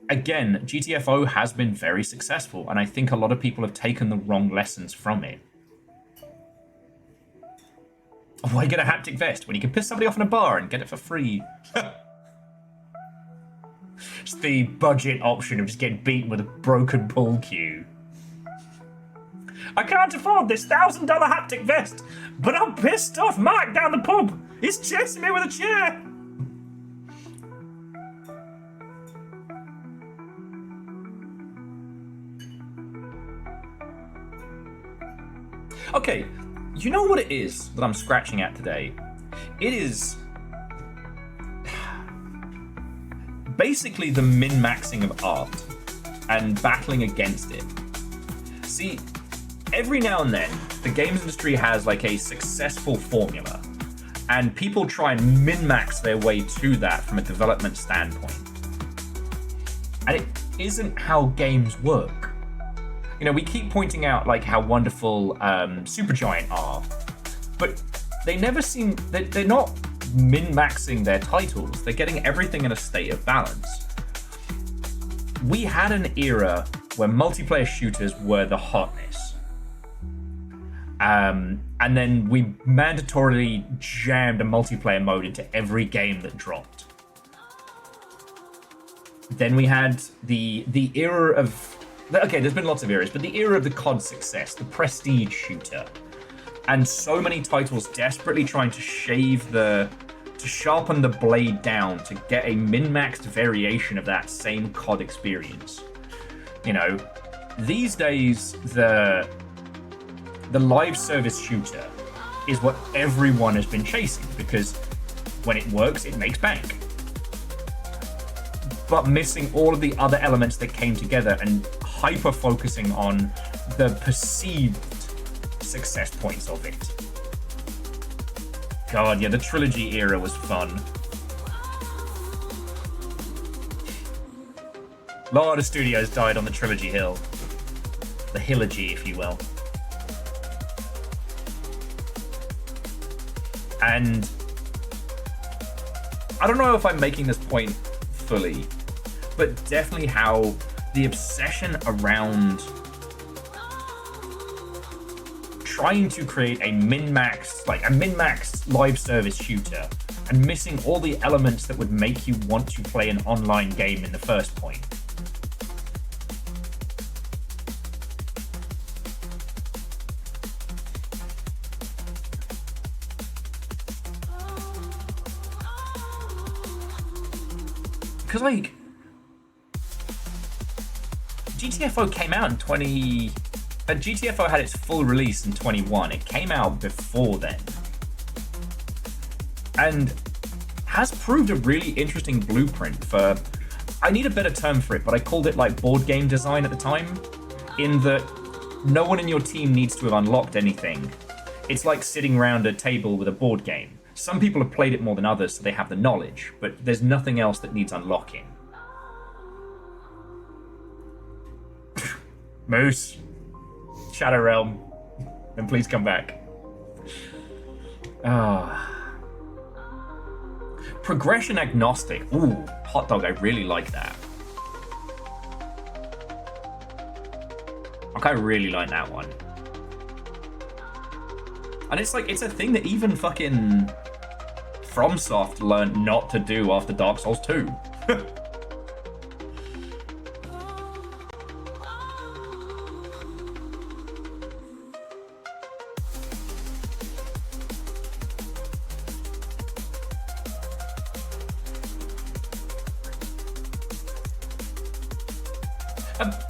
again, GTFO has been very successful, and I think a lot of people have taken the wrong lessons from it. Why get a haptic vest when you can piss somebody off in a bar and get it for free? It's the budget option of just getting beaten with a broken pool cue. I can't afford this $1,000 haptic vest, but I'm pissed off Mark down the pub. He's chasing me with a chair. Okay, you know what it is that I'm scratching at today? It is basically the min-maxing of art and battling against it. See, every now and then, the games industry has like a successful formula, and people try and min-max their way to that from a development standpoint. And it isn't how games work. You know, we keep pointing out like how wonderful Supergiant are, but they never seem they're not min-maxing their titles. They're getting everything in a state of balance. We had an era where multiplayer shooters were the hotness. And then we mandatorily jammed a multiplayer mode into every game that dropped. Then we had the era of... Okay, there's been lots of eras, but the era of the COD success, the prestige shooter. And so many titles desperately trying to sharpen the blade down to get a min-maxed variation of that same COD experience. You know, these days, the live service shooter is what everyone has been chasing, because when it works, it makes bank. But missing all of the other elements that came together and hyper-focusing on the perceived success points of it. God, yeah, the trilogy era was fun. A lot of studios died on the trilogy hill. The hillogy, if you will. And I don't know if I'm making this point fully, but definitely how the obsession around trying to create a min-max live service shooter and missing all the elements that would make you want to play an online game in the first point. Because, like, GTFO came out in GTFO had its full release in 21. It came out before then. And has proved a really interesting blueprint for... I need a better term for it, but I called it, like, board game design at the time. In that no one in your team needs to have unlocked anything. It's like sitting around a table with a board game. Some people have played it more than others, so they have the knowledge, but there's nothing else that needs unlocking. Moose, Shadow Realm, and please come back. Progression agnostic. Ooh, hot dog, I really like that. Like, I really like that one. And it's like, it's a thing that even fucking FromSoft learned not to do after Dark Souls 2.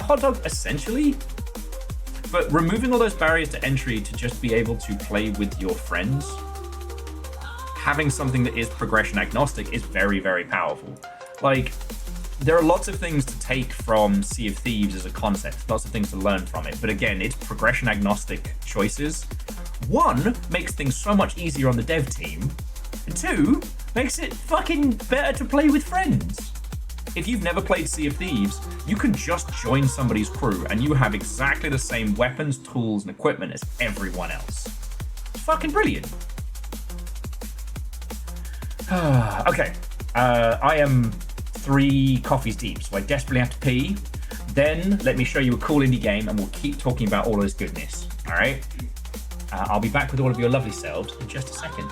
Hot dog, essentially, but removing all those barriers to entry to just be able to play with your friends, having something that is progression agnostic is very, very powerful. Like, there are lots of things to take from Sea of Thieves as a concept, lots of things to learn from it, but again, it's progression agnostic choices. One, makes things so much easier on the dev team, and two, makes it fucking better to play with friends. If you've never played Sea of Thieves, you can just join somebody's crew and you have exactly the same weapons, tools, and equipment as everyone else. It's fucking brilliant. Okay, I am 3 coffees deep, so I desperately have to pee. Then let me show you a cool indie game and we'll keep talking about all of this goodness, all right? I'll be back with all of your lovely selves in just a second.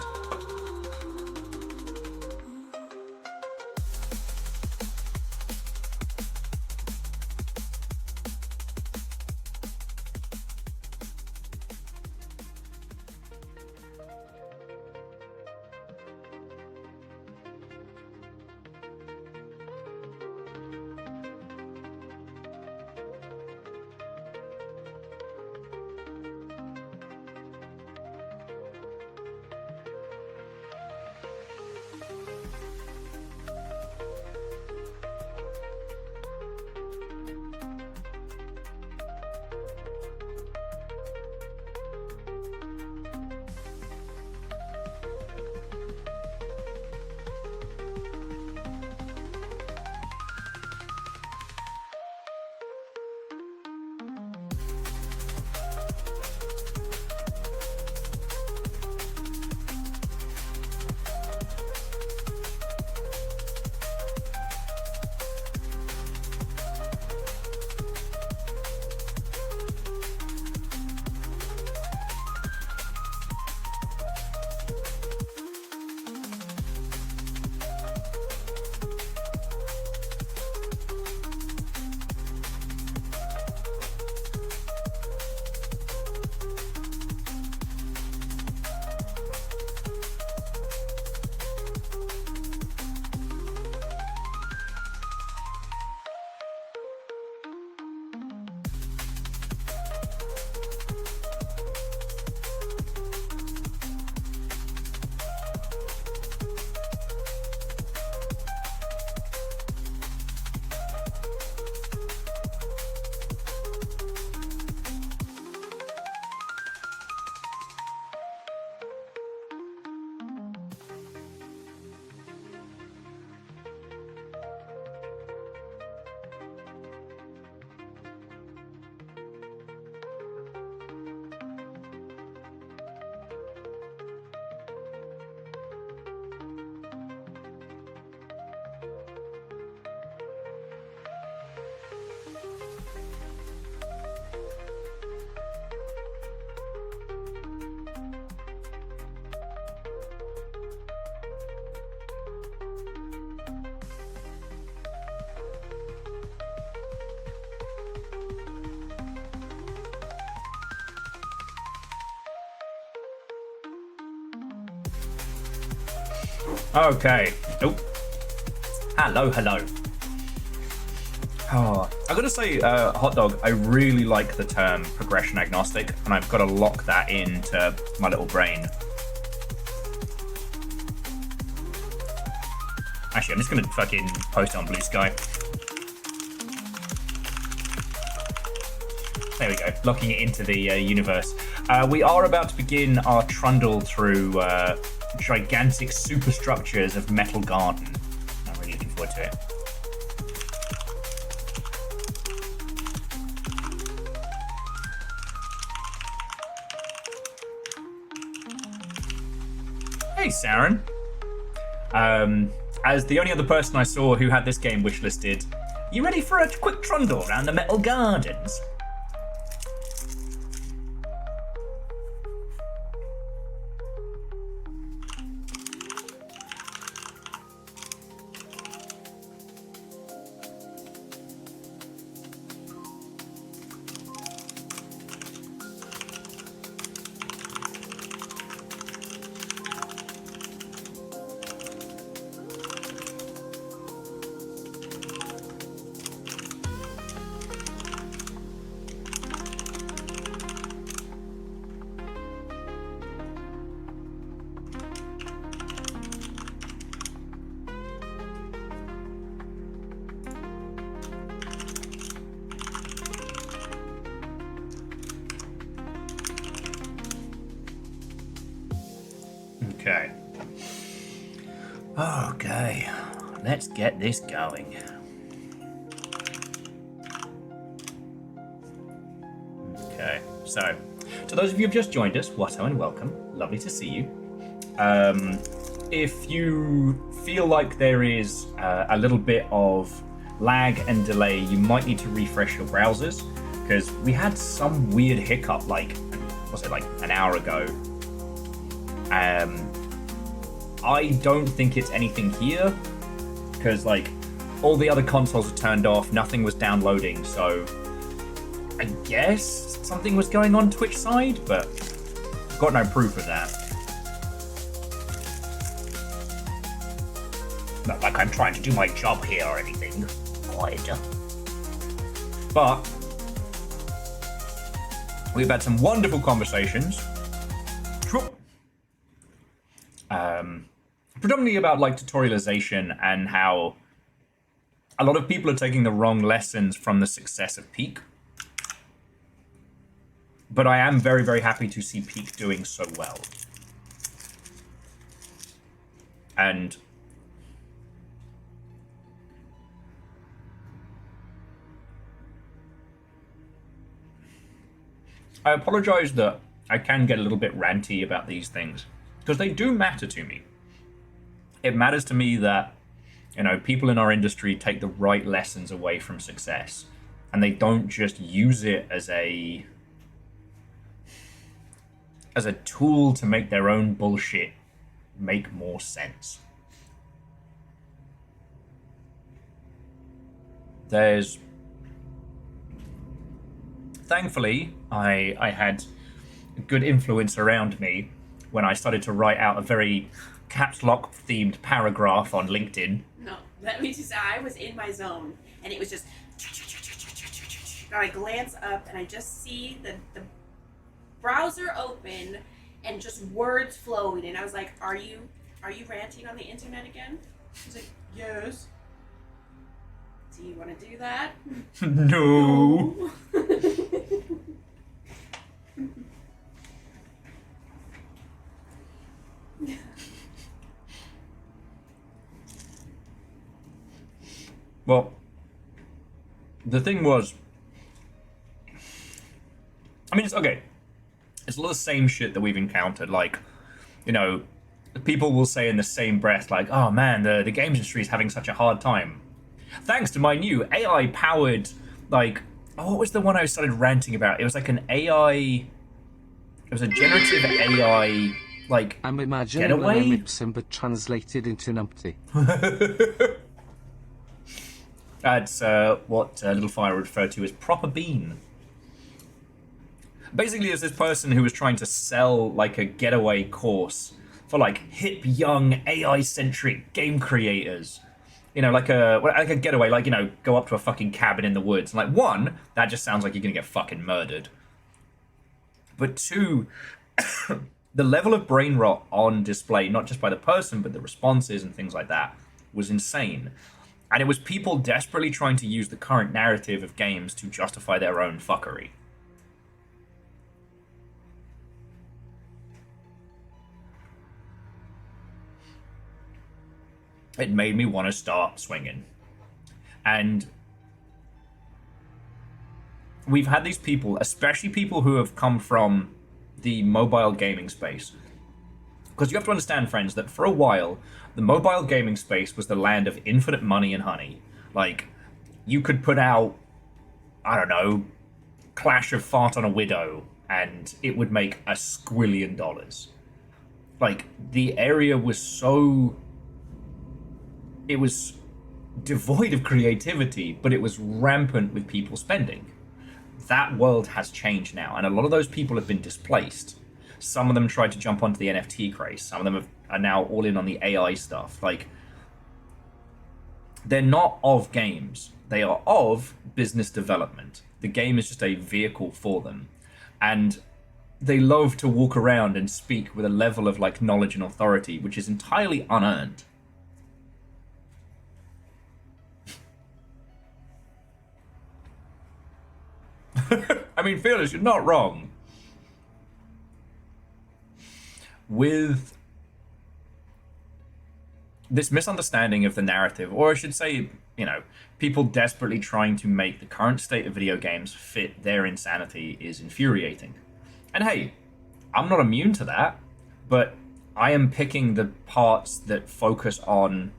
Okay. Oh. Hello. Oh, I gotta say, Hot Dog, I really like the term progression agnostic, and I've got to lock that into my little brain. Actually, I'm just gonna fucking post it on Blue Sky. There we go, locking it into the universe. We are about to begin our trundle through gigantic superstructures of Metal Garden. I'm really looking forward to it. Hey, Saren. As the only other person I saw who had this game wishlisted, you ready for a quick trundle around the Metal Gardens? Okay, let's get this going. Okay, so to those of you who've just joined us, whatto and welcome. Lovely to see you. If you feel like there is a little bit of lag and delay, you might need to refresh your browsers, because we had some weird hiccup like an hour ago. I don't think it's anything here, because like all the other consoles are turned off, nothing was downloading, so I guess something was going on Twitch side, but I've got no proof of that. Not like I'm trying to do my job here or anything. Quieter. But we've had some wonderful conversations. Predominantly about like tutorialization and how a lot of people are taking the wrong lessons from the success of Peak. But I am very, very happy to see Peak doing so well. And I apologize that I can get a little bit ranty about these things, because they do matter to me. It matters to me that, you know, people in our industry take the right lessons away from success, and they don't just use it as a tool to make their own bullshit make more sense. Thankfully, I had a good influence around me when I started to write out a very caps lock themed paragraph on LinkedIn. No, let me just, I was in my zone, and it was just, and I glance up, and I just see the browser open, and just words flowing, and I was like, are you ranting on the internet again? He's like, yes. Do you want to do that? No. Well, the thing was, I mean, it's okay. It's a lot of the same shit that we've encountered. Like, you know, people will say in the same breath, like, oh man, the games industry is having such a hard time. Thanks to my new AI-powered, like, oh, what was the one I started ranting about? It was like an AI, it was a generative AI, like, I'm imagining getaway? when I'm Ipsum but translated into numpty. That's what Little Fire would refer to as proper bean. Basically, it's this person who was trying to sell like a getaway course for like hip, young, AI-centric game creators. You know, like a getaway, like, you know, go up to a fucking cabin in the woods. And like, one, that just sounds like you're gonna get fucking murdered. But two, the level of brain rot on display, not just by the person, but the responses and things like that, was insane. And it was people desperately trying to use the current narrative of games to justify their own fuckery. It made me want to start swinging. And we've had these people, especially people who have come from the mobile gaming space. Because you have to understand, friends, that for a while, the mobile gaming space was the land of infinite money and honey. Like, you could put out, I don't know, Clash of Fart on a Widow, and it would make a squillion dollars. Like, the area was so... It was devoid of creativity, but it was rampant with people spending. That world has changed now, and a lot of those people have been displaced. Some of them tried to jump onto the NFT craze. Some of them are now all in on the AI stuff. Like, they're not of games. They are of business development. The game is just a vehicle for them. And they love to walk around and speak with a level of, like, knowledge and authority, which is entirely unearned. I mean, Fearless, you're not wrong. With this misunderstanding of the narrative, or I should say, you know, people desperately trying to make the current state of video games fit their insanity is infuriating. And hey, I'm not immune to that, but I am picking the parts that focus on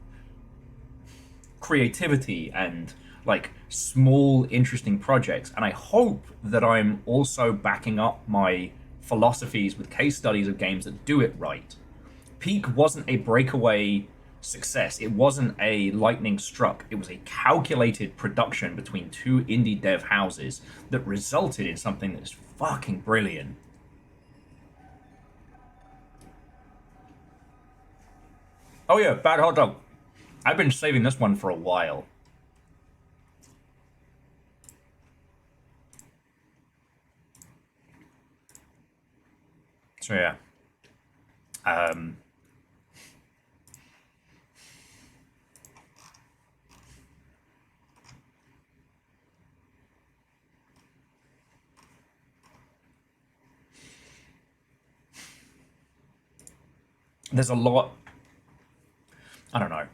creativity and, like, small, interesting projects. And I hope that I'm also backing up my philosophies with case studies of games that do it right. Peak wasn't a breakaway success. It wasn't a lightning struck. It was a calculated production between two indie dev houses that resulted in something that's fucking brilliant. Oh yeah, bad hot dog. I've been saving this one for a while. So yeah. There's a lot, I don't know.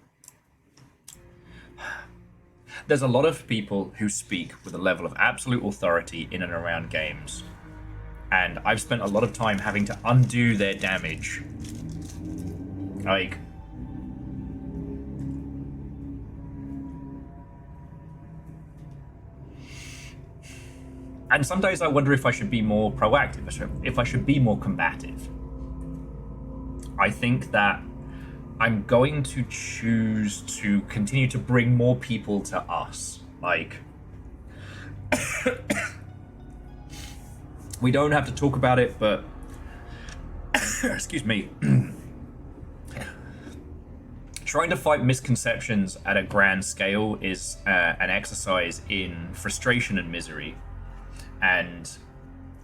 There's a lot of people who speak with a level of absolute authority in and around games. And I've spent a lot of time having to undo their damage. Like, and some days I wonder if I should be more proactive, if I should be more combative. I think that I'm going to choose to continue to bring more people to us. Like, we don't have to talk about it, but excuse me. Trying to fight misconceptions at a grand scale is an exercise in frustration and misery. And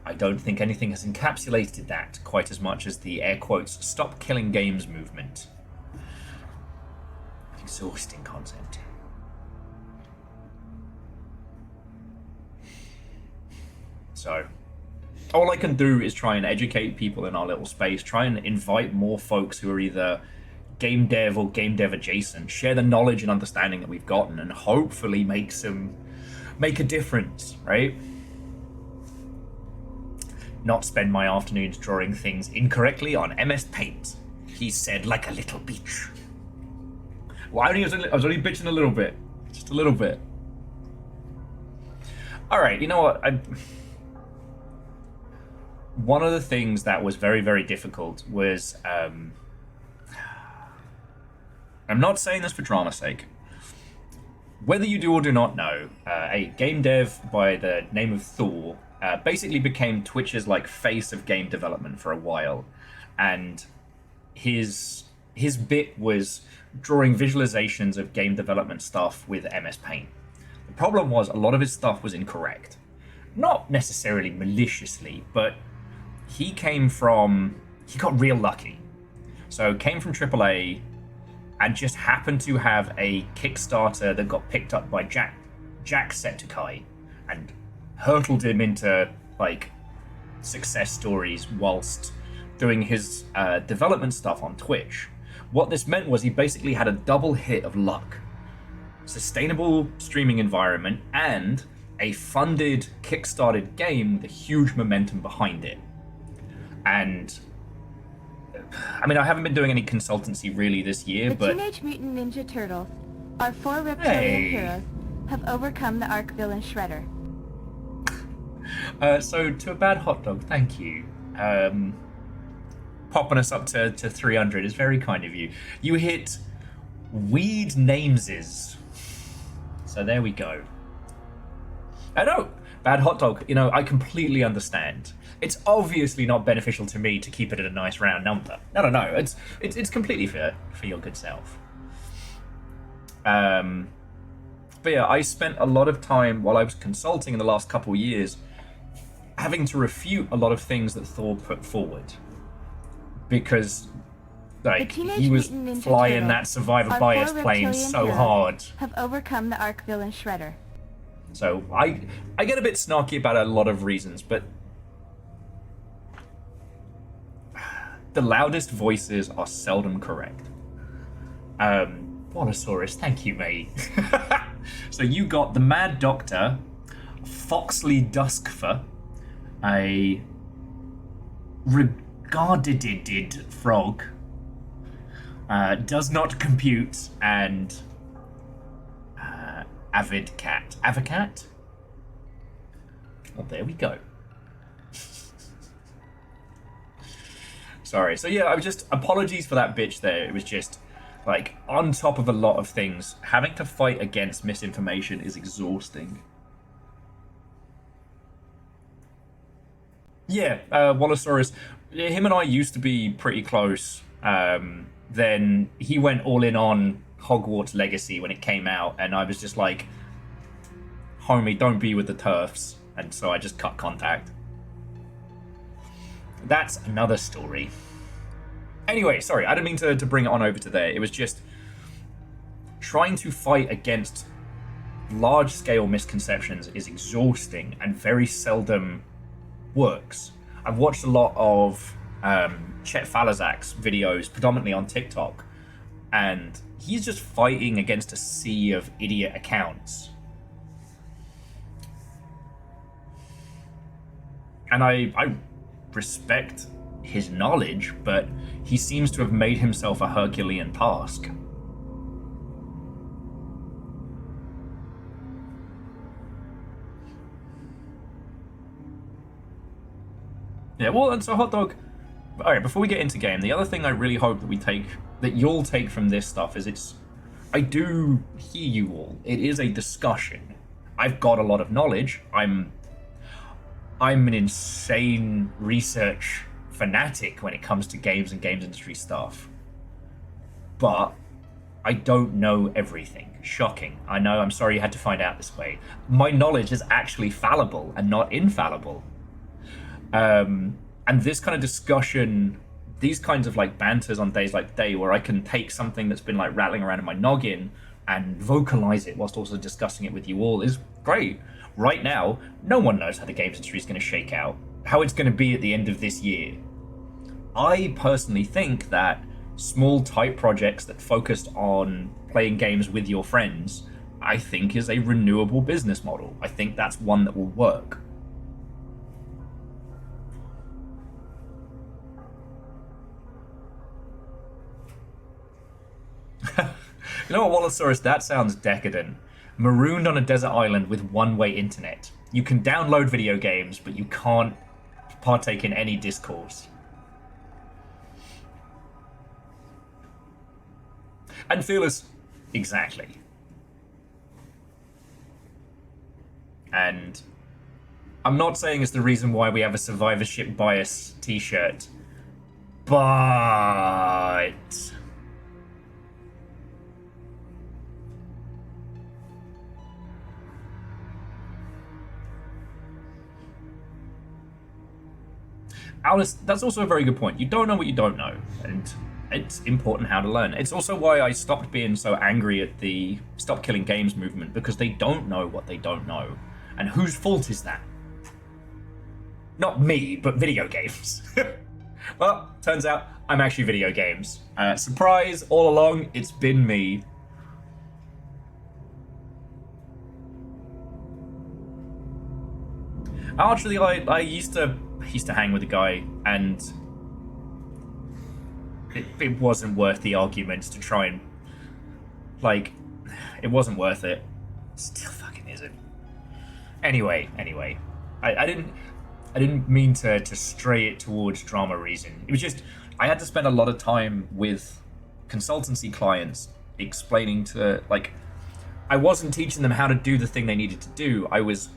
I don't think anything has encapsulated that quite as much as the air quotes "stop killing games" movement. Exhausting concept. So, all I can do is try and educate people in our little space, try and invite more folks who are either game dev or game dev adjacent, share the knowledge and understanding that we've gotten, and hopefully make a difference, right? Not spend my afternoons drawing things incorrectly on MS Paint, he said, like a little bitch. Well, I was only bitching a little bit. Just a little bit. Alright, you know what? One of the things that was very, very difficult was... I'm not saying this for drama's sake. Whether you do or do not know, a game dev by the name of Thor basically became Twitch's like face of game development for a while, and his bit was drawing visualizations of game development stuff with MS Paint. The problem was a lot of his stuff was incorrect. Not necessarily maliciously, but he got real lucky. So came from AAA and just happened to have a Kickstarter that got picked up by Jacksepticeye and hurtled him into like success stories whilst doing his development stuff on Twitch. What this meant was he basically had a double hit of luck. Sustainable streaming environment and a funded, kickstarted game with a huge momentum behind it. And I mean, I haven't been doing any consultancy really this year, The but Teenage Mutant Ninja Turtles, our 4 reptilian heroes, have overcome the arch villain Shredder. So to a bad hot dog, thank you. Popping us up to 300 is very kind of you. You hit weed nameses. So there we go. I know, bad hot dog, you know, I completely understand. It's obviously not beneficial to me to keep it at a nice round number. No, it's completely fair for your good self. But yeah, I spent a lot of time while I was consulting in the last couple of years having to refute a lot of things that Thor put forward. Because like he was flying that Survivor Bias plane so hard. Have overcome the arch villain Shredder. So I get a bit snarky about a lot of reasons, but the loudest voices are seldom correct. Bolosaurus, thank you, mate. So you got the Mad Doctor, Foxley Duskfer, a regarded frog, does not compute, and avid cat. Avacat? Well, there we go. Sorry. So yeah, I was just apologies for that bitch there. It was just like on top of a lot of things. Having to fight against misinformation is exhausting. Yeah, Wallosaurus, him and I used to be pretty close. Then he went all in on Hogwarts Legacy when it came out, and I was just like, homie, don't be with the turfs. And so I just cut contact. That's another story. Anyway, sorry, I didn't mean to bring it on over to there. It was just trying to fight against large-scale misconceptions is exhausting and very seldom works. I've watched a lot of Chet Falazak's videos, predominantly on TikTok, and he's just fighting against a sea of idiot accounts. And I respect his knowledge, but he seems to have made himself a Herculean task. Yeah, well, and so Hot Dog, alright, before we get into game, the other thing I really hope that you'll take from this stuff is I do hear you all. It is a discussion. I've got a lot of knowledge. I'm an insane research fanatic when it comes to games and games industry stuff. But I don't know everything. Shocking. I know, I'm sorry you had to find out this way. My knowledge is actually fallible and not infallible. And this kind of discussion, these kinds of like banters on days like today where I can take something that's been like rattling around in my noggin and vocalize it whilst also discussing it with you all is great. Right now, no one knows how the games industry is going to shake out, how it's going to be at the end of this year. I personally think that small type projects that focused on playing games with your friends, I think is a renewable business model. I think that's one that will work. You know what, Wallosaurus, that sounds decadent. Marooned on a desert island with one-way internet. You can download video games, but you can't partake in any discourse. And Fearless, exactly. And I'm not saying it's the reason why we have a survivorship bias t-shirt. But Alice, that's also a very good point. You don't know what you don't know, and it's important how to learn. It's also why I stopped being so angry at the Stop Killing Games movement, because they don't know what they don't know. And whose fault is that? Not me, but video games. Well, turns out I'm actually video games. Surprise, all along, it's been me. Actually, I used to hang with a guy, and it wasn't worth the arguments to try and, like, it wasn't worth it. Still fucking isn't. Anyway, I didn't mean to stray it towards drama reason. It was just I had to spend a lot of time with consultancy clients explaining to, like, I wasn't teaching them how to do the thing they needed to do. I was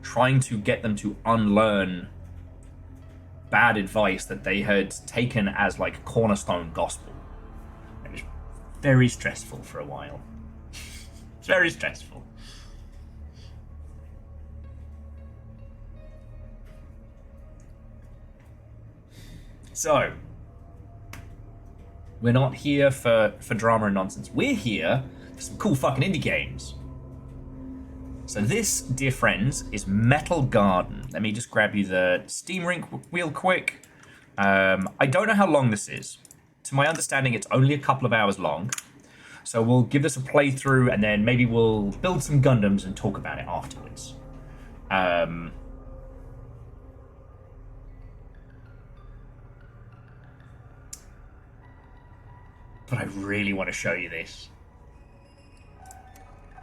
trying to get them to unlearn bad advice that they had taken as like cornerstone gospel. It was very stressful for a while. It's very stressful. So, we're not here for drama and nonsense. We're here for some cool fucking indie games. So this, dear friends, is Metal Garden. Let me just grab you the Steam link real quick. I don't know how long this is. To my understanding, it's only a couple of hours long. So we'll give this a playthrough, and then maybe we'll build some Gundams and talk about it afterwards. But I really want to show you this.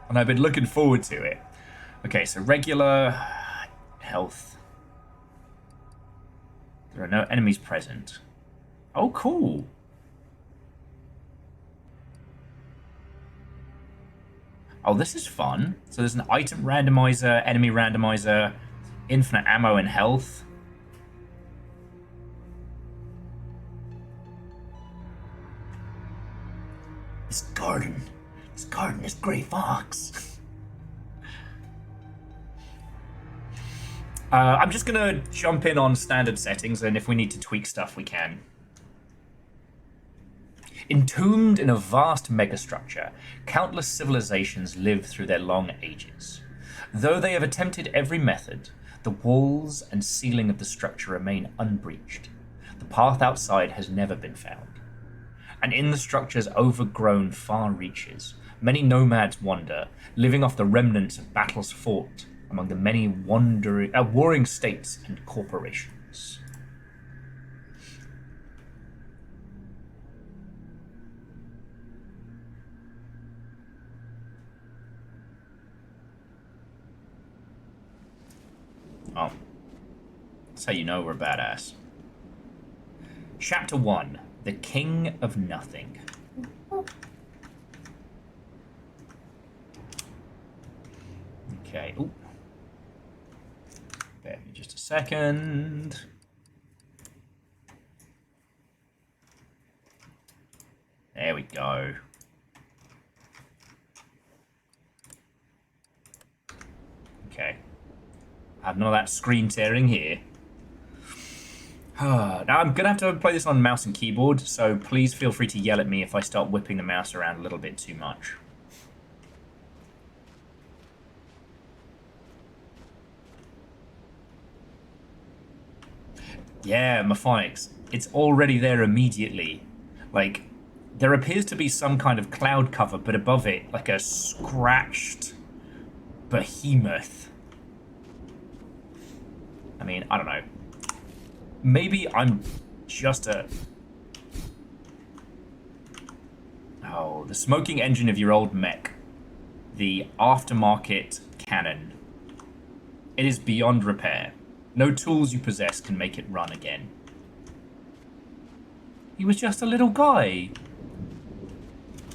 And I've been looking forward to it. Okay, so regular health. There are no enemies present. Oh, cool. Oh, this is fun. So there's an item randomizer, enemy randomizer, infinite ammo and health. This garden is Grey Fox. I'm just gonna jump in on standard settings, and if we need to tweak stuff, we can. Entombed in a vast megastructure, countless civilizations live through their long ages. Though they have attempted every method, the walls and ceiling of the structure remain unbreached. The path outside has never been found. And in the structure's overgrown far reaches, many nomads wander, living off the remnants of battles fought among the many warring states and corporations. Oh, that's how you know we're badass. Chapter 1, The King of Nothing. Okay, ooh. Bear me just a second. There we go. Okay. I have none of that screen tearing here. Now I'm gonna have to play this on mouse and keyboard, so please feel free to yell at me if I start whipping the mouse around a little bit too much. Yeah, Maphonics. It's already there immediately. Like, there appears to be some kind of cloud cover, but above it, like a scratched behemoth. I mean, I don't know. Maybe I'm just a... Oh, the smoking engine of your old mech. The aftermarket cannon. It is beyond repair. No tools you possess can make it run again. He was just a little guy.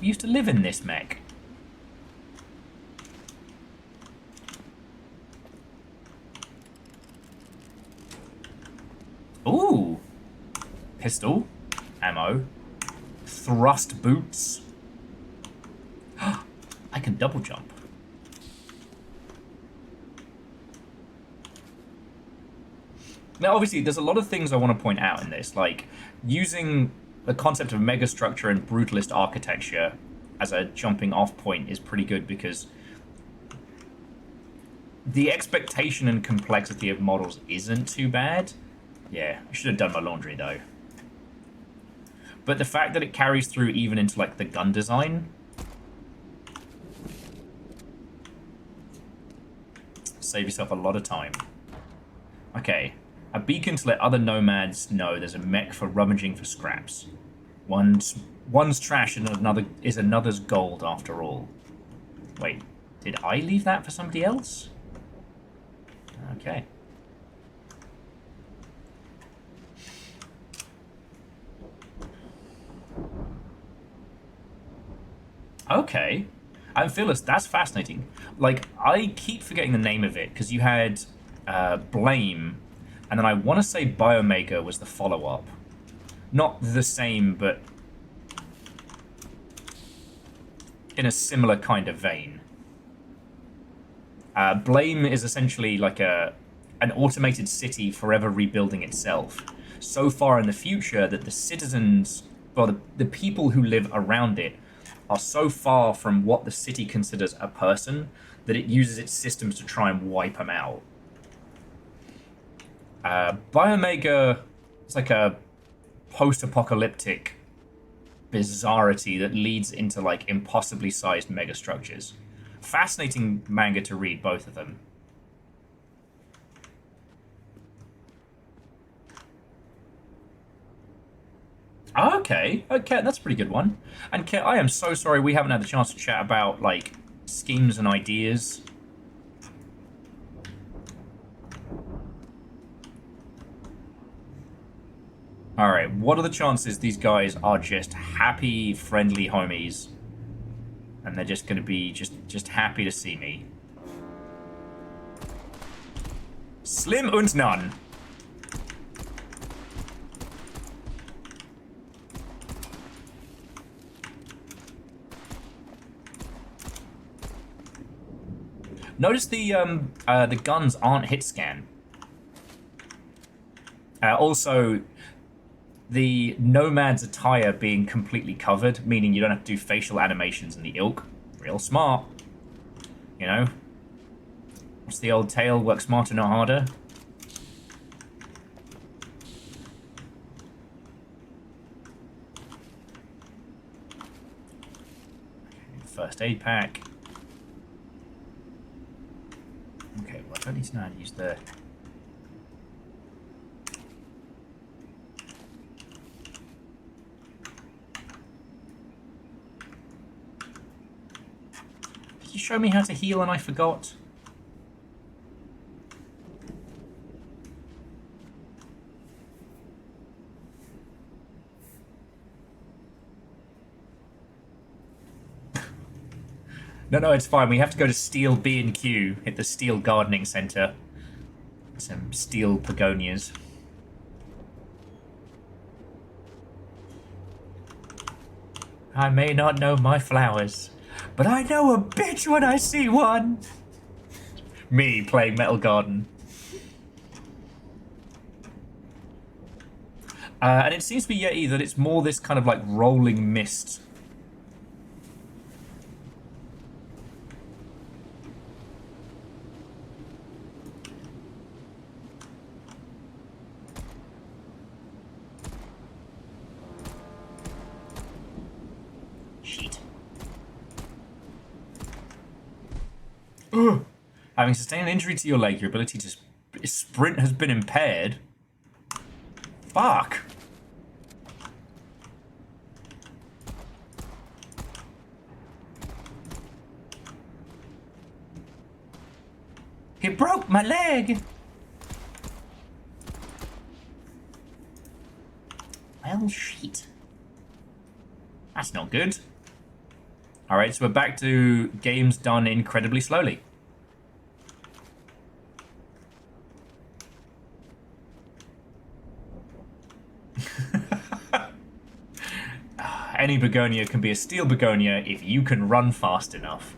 We used to live in this mech. Ooh. Pistol. ammo. Thrust boots. I can double jump. Now, obviously, there's a lot of things I want to point out in this, like using the concept of megastructure and brutalist architecture as a jumping off point is pretty good because the expectation and complexity of models isn't too bad. Yeah, I should have done my laundry, though. But the fact that it carries through even into, like, the gun design... Save yourself a lot of time. Okay. A beacon to let other nomads know there's a mech for rummaging for scraps. One's trash and another is another's gold after all. Wait, did I leave that for somebody else? Okay. Okay. And Phyllis, that's fascinating. Like, I keep forgetting the name of it, because you had Blame, and then I want to say Biomega was the follow-up. Not the same, but in a similar kind of vein. Blame is essentially like an automated city forever rebuilding itself. So far in the future that the citizens, well, the people who live around it are so far from what the city considers a person that it uses its systems to try and wipe them out. Biomega is like a post-apocalyptic bizarrity that leads into like impossibly sized megastructures. Fascinating manga to read, both of them. Okay, that's a pretty good one. And Kit, I am so sorry we haven't had the chance to chat about, like, schemes and ideas. Alright, what are the chances these guys are just happy, friendly homies? And they're just gonna be just happy to see me. Slim und none. Notice the guns aren't hit scan. Also, the Nomad's attire being completely covered, meaning you don't have to do facial animations in the ilk. Real smart. You know? What's the old tale? Work smarter, not harder. First aid pack. Okay, well, I don't need to know how to use the... Did you show me how to heal and I forgot? No, it's fine. We have to go to Steel B&Q, hit the Steel Gardening Centre. Some steel begonias. I may not know my flowers, but I know a bitch when I see one. Me playing Metal Garden. And it seems to be Yeti that it's more this kind of like rolling mist. Having sustained an injury to your leg, your ability to sprint has been impaired. Fuck. He broke my leg. Well, shit. That's not good. Alright, so we're back to games done incredibly slowly. bony begonia can be a steel begonia if you can run fast enough.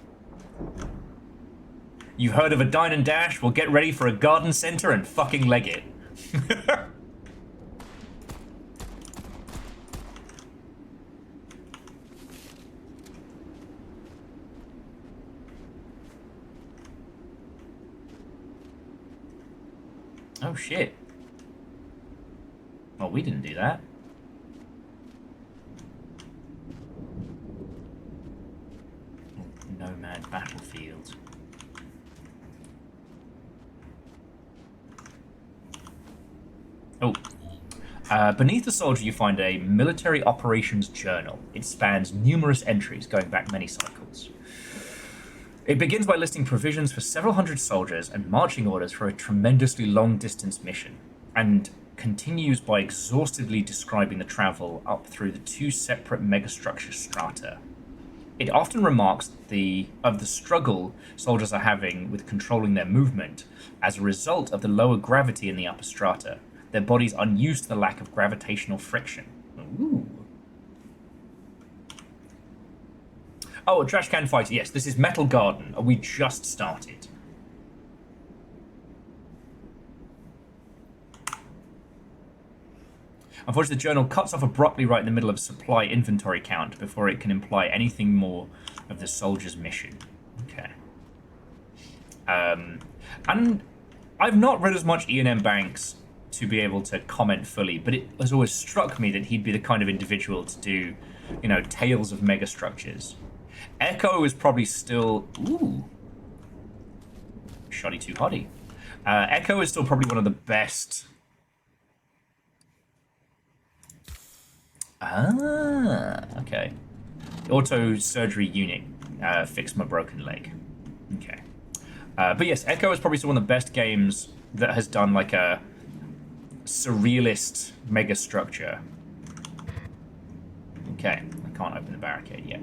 You've heard of a dine and dash? Well, get ready for a garden center and fucking leg it. Oh shit. Well, we didn't do that. Nomad battlefield. Oh. Beneath the soldier you find a military operations journal. It spans numerous entries going back many cycles. It begins by listing provisions for several hundred soldiers and marching orders for a tremendously long-distance mission, and continues by exhaustively describing the travel up through the two separate megastructure strata. It often remarks of the struggle soldiers are having with controlling their movement as a result of the lower gravity in the upper strata, their bodies unused to the lack of gravitational friction. Ooh. Oh, a trash can fighter. Yes, this is Metal Garden. We just started. Unfortunately, the journal cuts off abruptly right in the middle of a supply inventory count before it can imply anything more of the soldier's mission. Okay. And I've not read as much Ian M. Banks to be able to comment fully, but it has always struck me that he'd be the kind of individual to do, you know, tales of megastructures. Echo is probably still... Ooh. Shoddy too hotty. Echo is still probably one of the best... Ah, okay. Auto surgery unit fixed my broken leg. Okay. But yes, Echo is probably still one of the best games that has done like a surrealist mega structure. Okay, I can't open the barricade yet.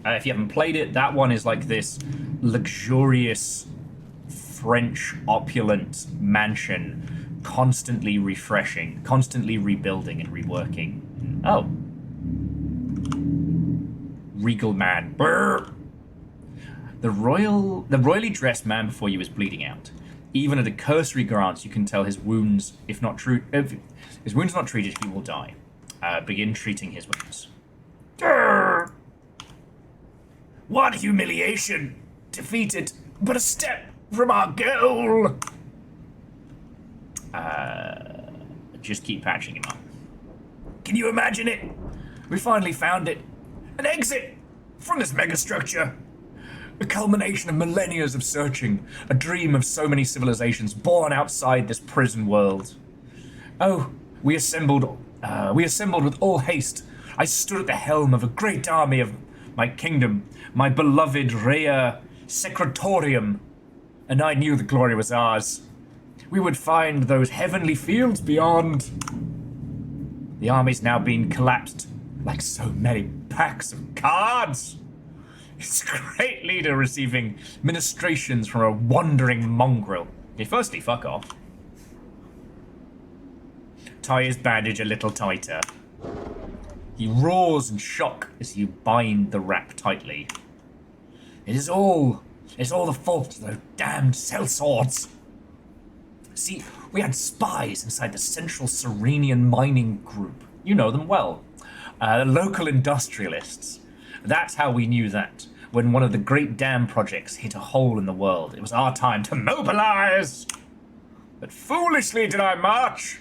If you haven't played it, that one is like this luxurious French opulent mansion, constantly refreshing, constantly rebuilding and reworking. Oh. Regal man. Brr. The royally dressed man before you is bleeding out. Even at a cursory glance, you can tell his wounds, if his wounds not treated, he will die. Begin treating his wounds. Brr. What humiliation! Defeated, but a step from our goal! Just keep patching him up. Can you imagine it? We finally found it. An exit from this megastructure. A culmination of millennia of searching. A dream of so many civilizations born outside this prison world. Oh, we assembled with all haste. I stood at the helm of a great army of my kingdom, my beloved Rea Secretorium, and I knew the glory was ours. We would find those heavenly fields beyond. The army's now been collapsed like so many packs of cards. Its great leader receiving ministrations from a wandering mongrel. Okay, firstly, fuck off. Tie his bandage a little tighter. He roars in shock as you bind the wrap tightly. It's all the fault of those damned sellswords. See, we had spies inside the Central Serenian Mining Group. You know them well. The local industrialists. That's how we knew that. When one of the great dam projects hit a hole in the world, it was our time to mobilize. But foolishly did I march.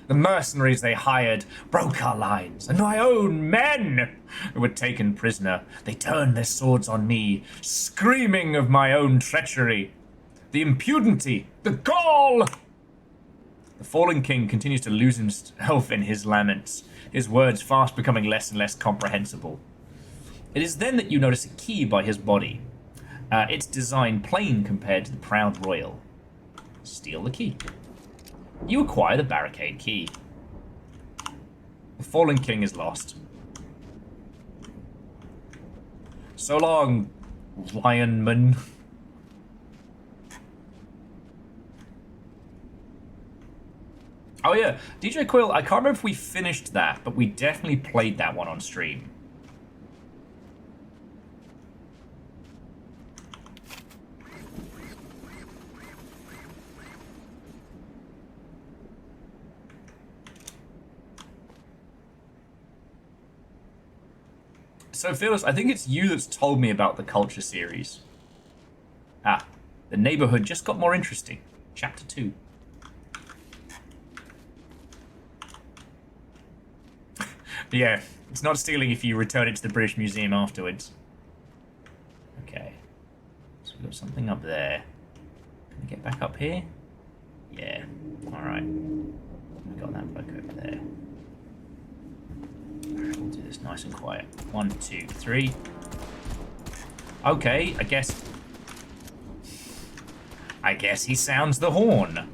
The mercenaries they hired broke our lines, and my own men who were taken prisoner, they turned their swords on me, screaming of my own treachery. The impunity, the gall! The fallen king continues to lose himself in his laments, his words fast becoming less and less comprehensible. It is then that you notice a key by his body. Its design plain compared to the proud royal. Steal the key. You acquire the barricade key. The fallen king is lost. So long, lionman. Oh yeah, DJ Quill, I can't remember if we finished that, but we definitely played that one on stream. So Phyllis, I think it's you that's told me about the Culture series. Ah, the neighborhood just got more interesting. Chapter 2. Yeah, it's not stealing if you return it to the British Museum afterwards. Okay. So we've got something up there. Can we get back up here? Yeah. Alright. We got that bloke over there. Alright, we'll do this nice and quiet. 1, 2, 3. Okay, I guess he sounds the horn.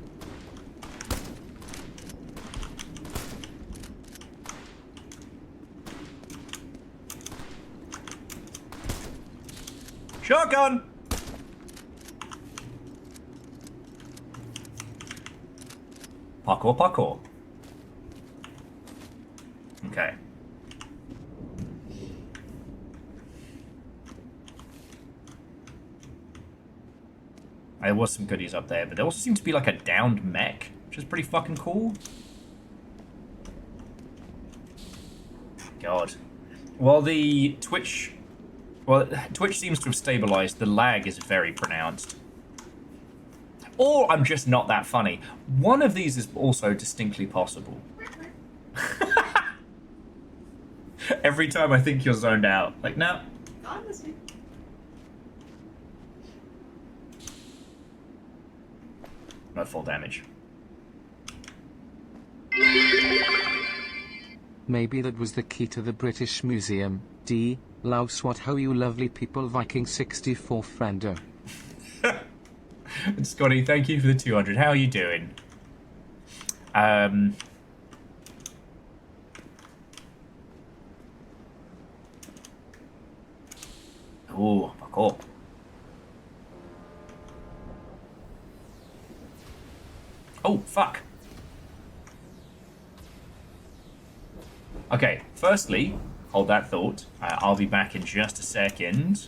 Shotgun! Parkour, parkour. Okay. There was some goodies up there, but there also seemed to be like a downed mech, which is pretty fucking cool. God. Well, Twitch seems to have stabilized. The lag is very pronounced. Or I'm just not that funny. One of these is also distinctly possible. Every time I think you're zoned out. Like, no. I'm listening. No full damage. Maybe that was the key to the British Museum. D. Louse what how you lovely people Viking 64 friendo. Scotty, thank you for the 200. How are you doing? Oh, parkour. Oh, fuck. Okay, firstly, hold that thought. I'll be back in just a second.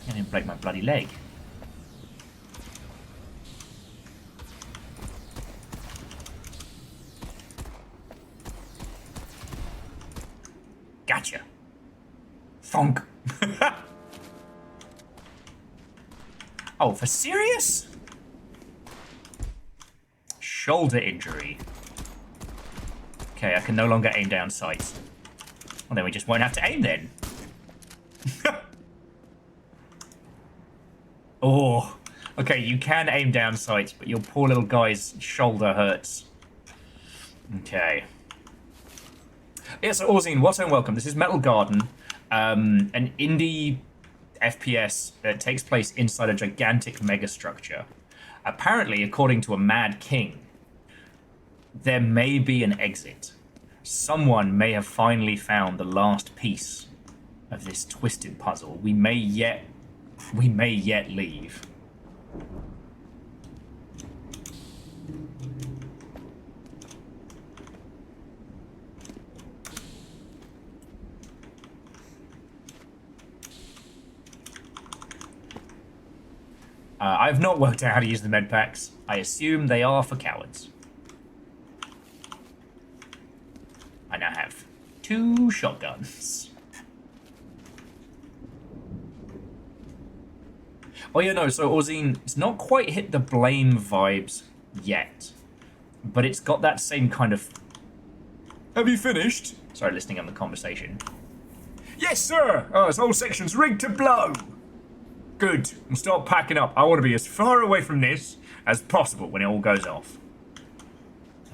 I didn't break my bloody leg. Gotcha. Thonk. Oh, for serious? Shoulder injury. Okay, I can no longer aim down sights. Well, then we just won't have to aim then. Oh, okay, you can aim down sights, but your poor little guy's shoulder hurts. Okay. Yeah, so Orzine, what and welcome. This is Metal Garden, an indie FPS that takes place inside a gigantic megastructure. Apparently, according to a mad king, there may be an exit. Someone may have finally found the last piece of this twisted puzzle. We may yet leave. I've not worked out how to use the med packs. I assume they are for cowards. I now have 2 shotguns. Oh yeah, no, so Orzine, it's not quite hit the Blame vibes yet. But it's got that same kind of... Have you finished? Sorry, listening on the conversation. Yes, sir! Oh, this whole section's rigged to blow! Good. We'll start packing up. I want to be as far away from this as possible when it all goes off.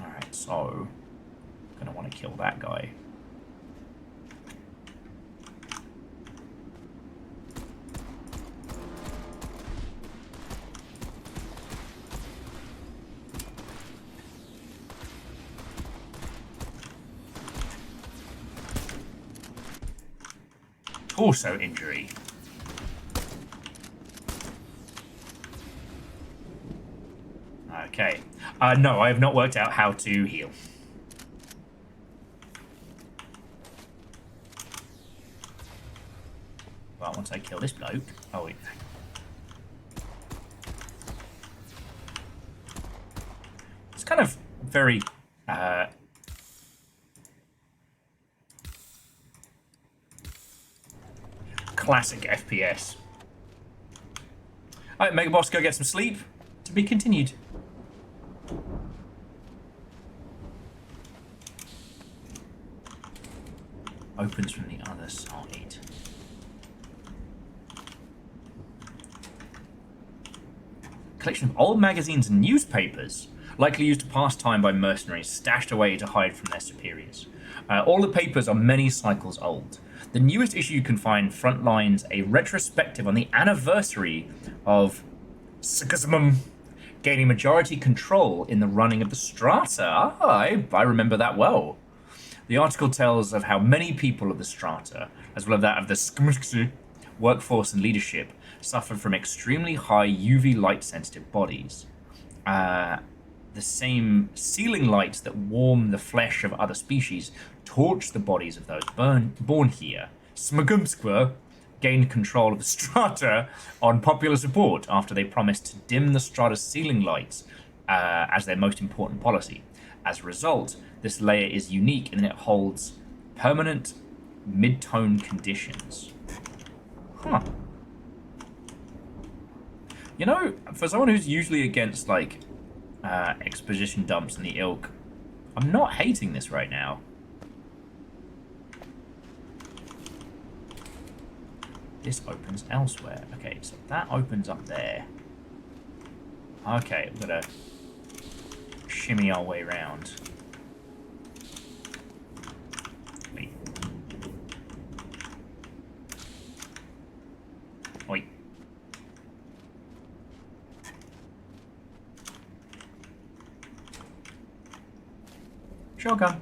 Alright, so... I'm gonna want to kill that guy. Torso injury. Okay. No, I have not worked out how to heal. Well, once I kill this bloke... Oh, wait. It's kind of very... classic FPS. Alright, Mega Boss, go get some sleep. To be continued. Opens from the other side. Collection of old magazines and newspapers, likely used to pass time by mercenaries stashed away to hide from their superiors. All the papers are many cycles old. The newest issue can find front lines a retrospective on the anniversary of Sigismund gaining majority control in the running of the Strata. I remember that well. The article tells of how many people of the Strata, as well as that of the Skmxu workforce and leadership, suffered from extremely high UV light-sensitive bodies. The same ceiling lights that warm the flesh of other species torch the bodies of those born here. Smagumskwa gained control of the Strata on popular support after they promised to dim the Strata's ceiling lights as their most important policy. As a result, this layer is unique in that it holds permanent mid-tone conditions. Huh. You know, for someone who's usually against, like, exposition dumps and the ilk, I'm not hating this right now. This opens elsewhere. Okay, so that opens up there. Okay, we're gonna shimmy our way around. Wait. Wait. Shotgun.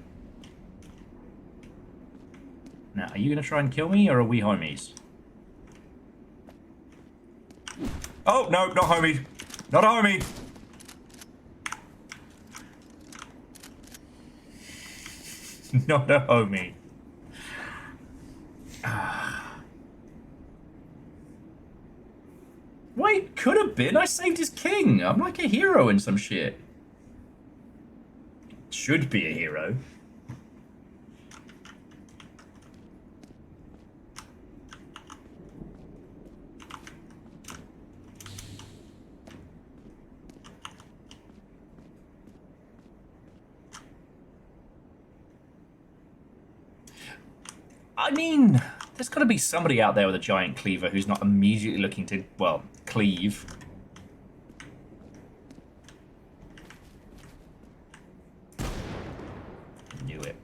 Now, are you gonna try and kill me, or are we homies? Oh, no, not homie. Not a homie. Not a homie. Wait, could have been. I saved his king. I'm like a hero in some shit. Should be a hero. I mean, there's got to be somebody out there with a giant cleaver who's not immediately looking to, well, cleave. Knew it.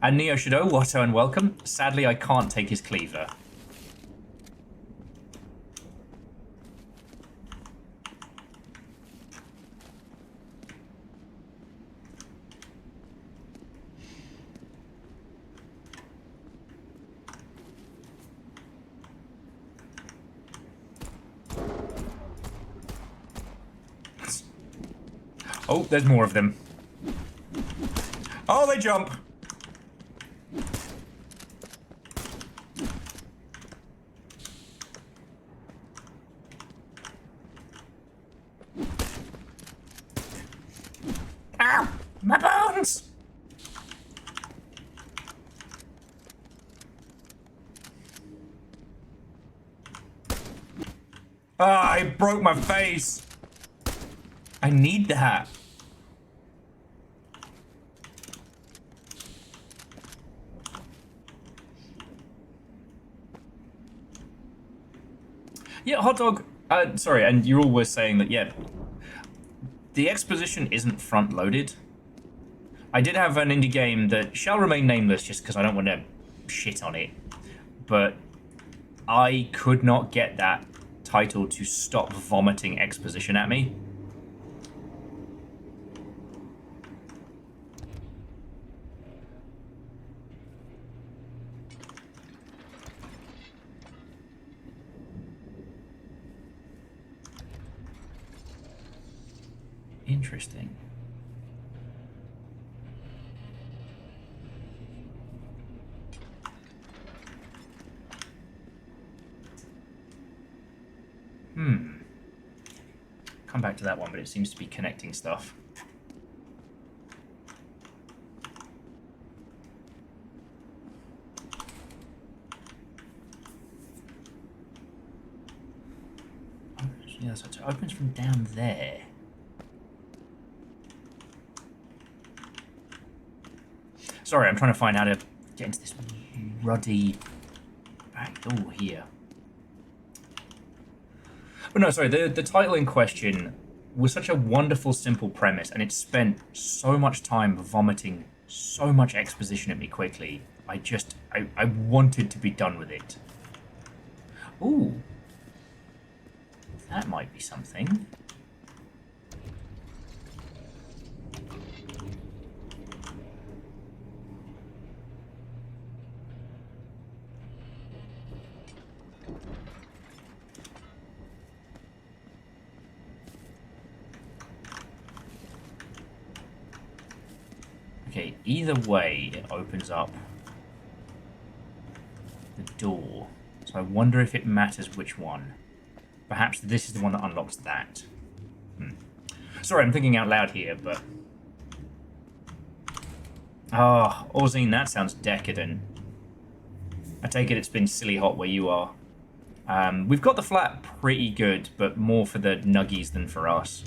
And Neo Shadow, Watto and welcome. Sadly, I can't take his cleaver. Oh, there's more of them. Oh, they jump. Ow! My bones! Ah, I broke my face. I need that. Yeah, hot dog. Sorry, and you all were saying that, yeah, the exposition isn't front-loaded. I did have an indie game that shall remain nameless just because I don't want to shit on it, but I could not get that title to stop vomiting exposition at me. Interesting. Come back to that one, but it seems to be connecting stuff. Yeah, so it opens from down there. Sorry, I'm trying to find how to get into this ruddy back door here. But no, sorry, the title in question was such a wonderful, simple premise, and it spent so much time vomiting so much exposition at me quickly. I wanted to be done with it. Ooh. That might be something. Okay, either way, it opens up the door. So I wonder if it matters which one. Perhaps this is the one that unlocks that. Sorry, I'm thinking out loud here, but... Oh, Orzine, that sounds decadent. I take it it's been silly hot where you are. We've got the flat pretty good, but more for the nuggies than for us.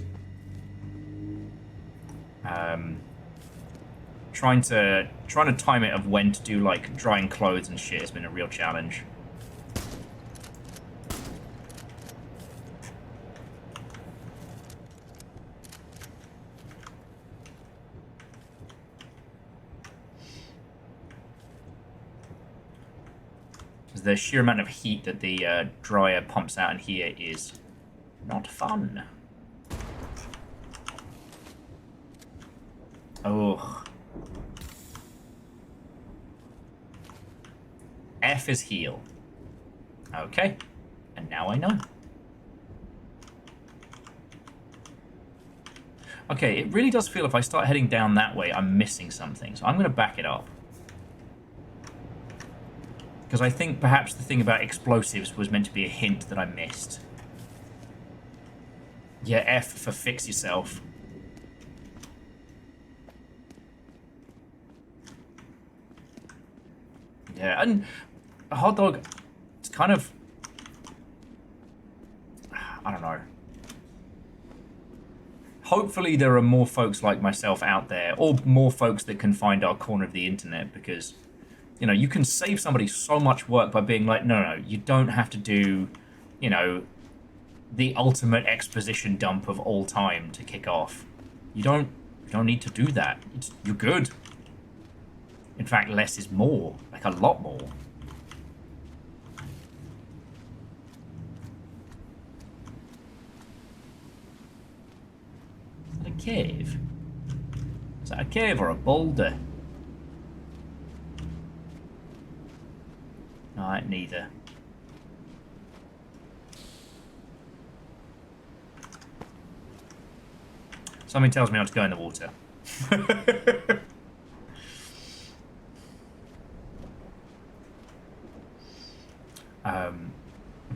Trying to time it of when to do, like, drying clothes and shit has been a real challenge. The sheer amount of heat that the dryer pumps out in here is not fun. Oh. F is heal. Okay. And now I know. Okay, it really does feel if I start heading down that way, I'm missing something. So I'm going to back it up. Because I think perhaps the thing about explosives was meant to be a hint that I missed. Yeah, F for fix yourself. Yeah, and a hot dog, it's kind of... I don't know. Hopefully there are more folks like myself out there, or more folks that can find our corner of the internet, because... You know, you can save somebody so much work by being like, no, you don't have to do, you know, the ultimate exposition dump of all time to kick off. You don't need to do that. You're good. In fact, less is more. Like, a lot more. Is that a cave? Is that a cave or a boulder? Alright, neither. Something tells me not to go in the water.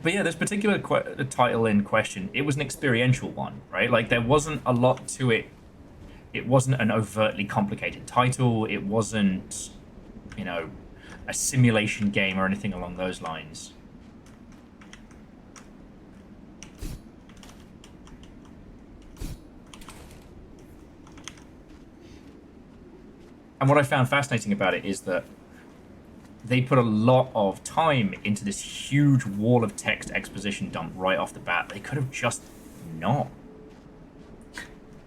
But yeah, this particular title in question, it was an experiential one, right? Like, there wasn't a lot to it. It wasn't an overtly complicated title. It wasn't, you know, a simulation game or anything along those lines. And what I found fascinating about it is that they put a lot of time into this huge wall of text exposition dump right off the bat. They could have just not.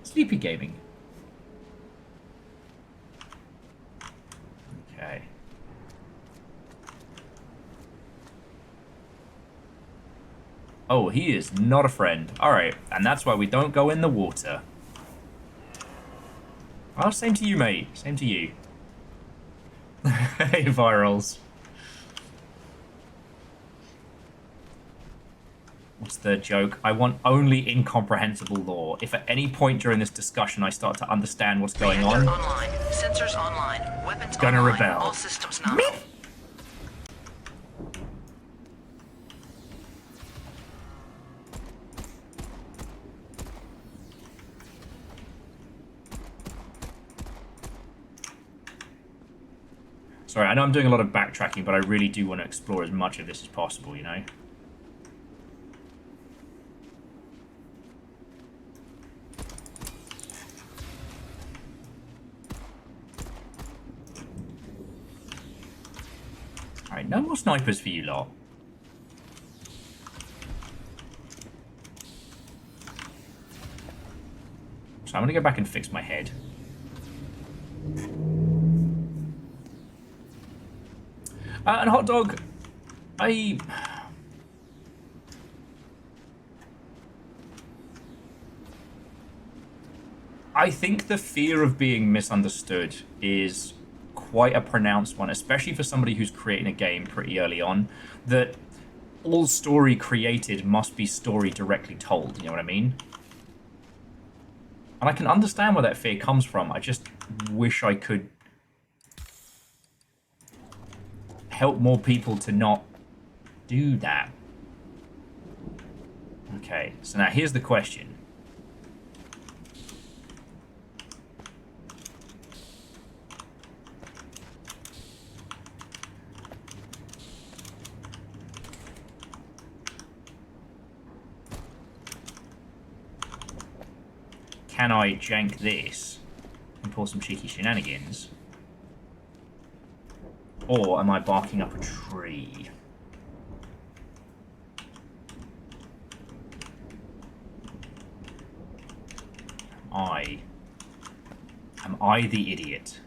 Sleepy gaming. Okay. Oh, he is not a friend. Alright, and that's why we don't go in the water. Oh, same to you, mate. Same to you. Hey, Virals. What's the joke? I want only incomprehensible lore. If at any point during this discussion I start to understand what's going on, Online. Sensors online. Weapons gonna online. rebel. All systems nominal. Sorry, I know I'm doing a lot of backtracking, but I really do want to explore as much of this as possible, you know? Alright, no more snipers for you lot. So I'm gonna go back and fix my head. And hot dog, I think the fear of being misunderstood is quite a pronounced one, especially for somebody who's creating a game pretty early on, that all story created must be story directly told, you know what I mean? And I can understand where that fear comes from. I just wish I could help more people to not do that. Okay, so now here's the question. Can I jank this and pull some cheeky shenanigans? Or am I barking up a tree? Am I the idiot?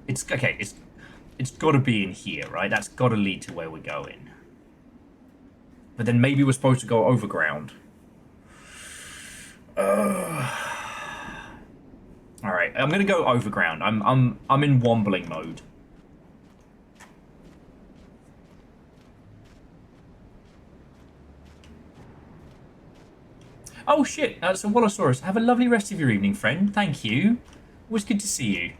It's okay, it's gotta be in here, right? That's gotta lead to where we're going. But then maybe we're supposed to go overground. Alright, I'm gonna go overground. I'm in wombling mode. Oh shit, so Wallosaurus, have a lovely rest of your evening, friend. Thank you. It was good to see you.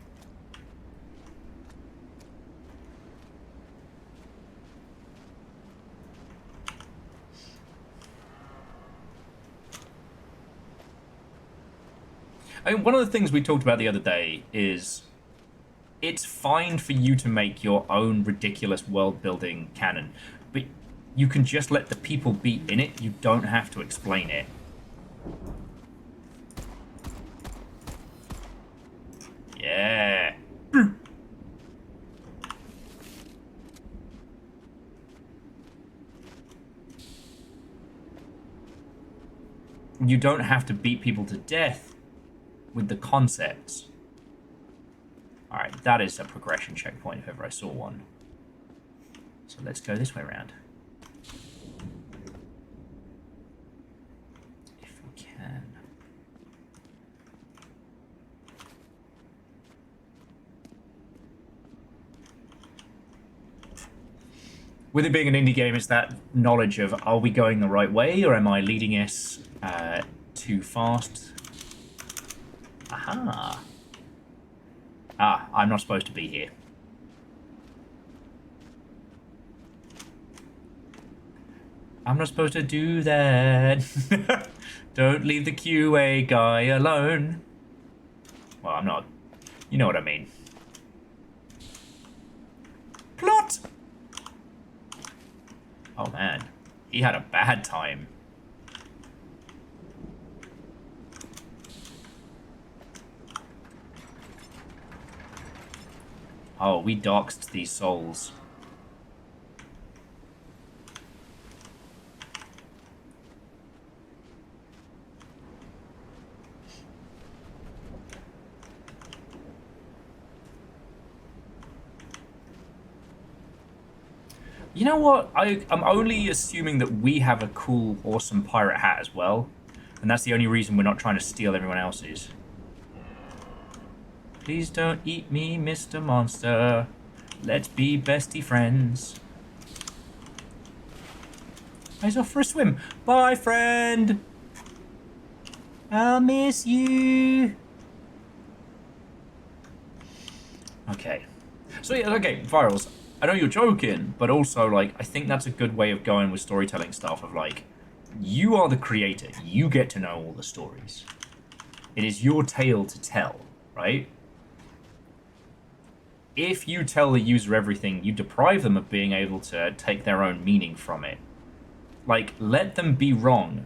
I mean, one of the things we talked about the other day is it's fine for you to make your own ridiculous world-building canon, but you can just let the people be in it. You don't have to explain it. Yeah. You don't have to beat people to death with the concepts. Alright, that is a progression checkpoint if ever I saw one. So let's go this way around. If we can. With it being an indie game, it's that knowledge of, are we going the right way, or am I leading us too fast? Aha. Ah, I'm not supposed to be here. I'm not supposed to do that. Don't leave the QA guy alone. Well, I'm not. You know what I mean. Plot! Oh man, he had a bad time. Oh, we doxed these souls. You know what? I'm only assuming that we have a cool, awesome pirate hat as well. And that's the only reason we're not trying to steal everyone else's. Please don't eat me, Mr. Monster. Let's be bestie friends. He's off for a swim. Bye, friend. I'll miss you. Okay. So yeah, okay, Virals. I know you're joking, but also, like, I think that's a good way of going with storytelling stuff of, like, you are the creator. You get to know all the stories. It is your tale to tell, right? If you tell the user everything, you deprive them of being able to take their own meaning from it. Like, let them be wrong.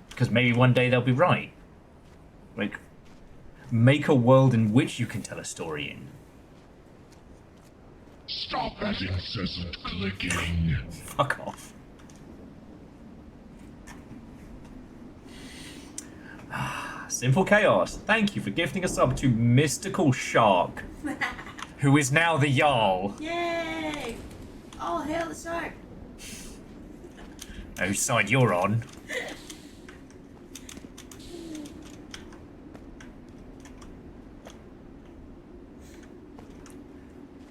Because maybe one day they'll be right. Like, make a world in which you can tell a story in. Stop that incessant clicking. Fuck off. Simple Chaos, thank you for gifting a sub to Mystical Shark, who is now the Jarl. Yay! Oh, hail the shark. Whose side you're on.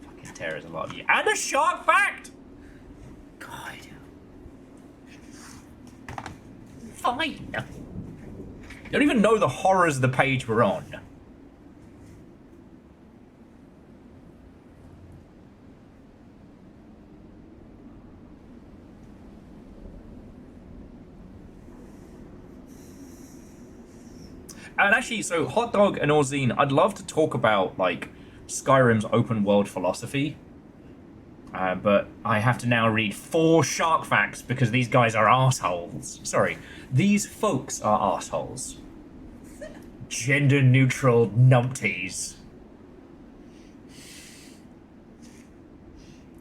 Fucking terrors a lot of you. And a shark fact! God. Fine. You don't even know the horrors of the page we're on. And actually, so Hot Dog and Orzine, I'd love to talk about, like, Skyrim's open world philosophy. But I have to now read 4 shark facts because these guys are assholes. Sorry, these folks are assholes. Gender-neutral numpties.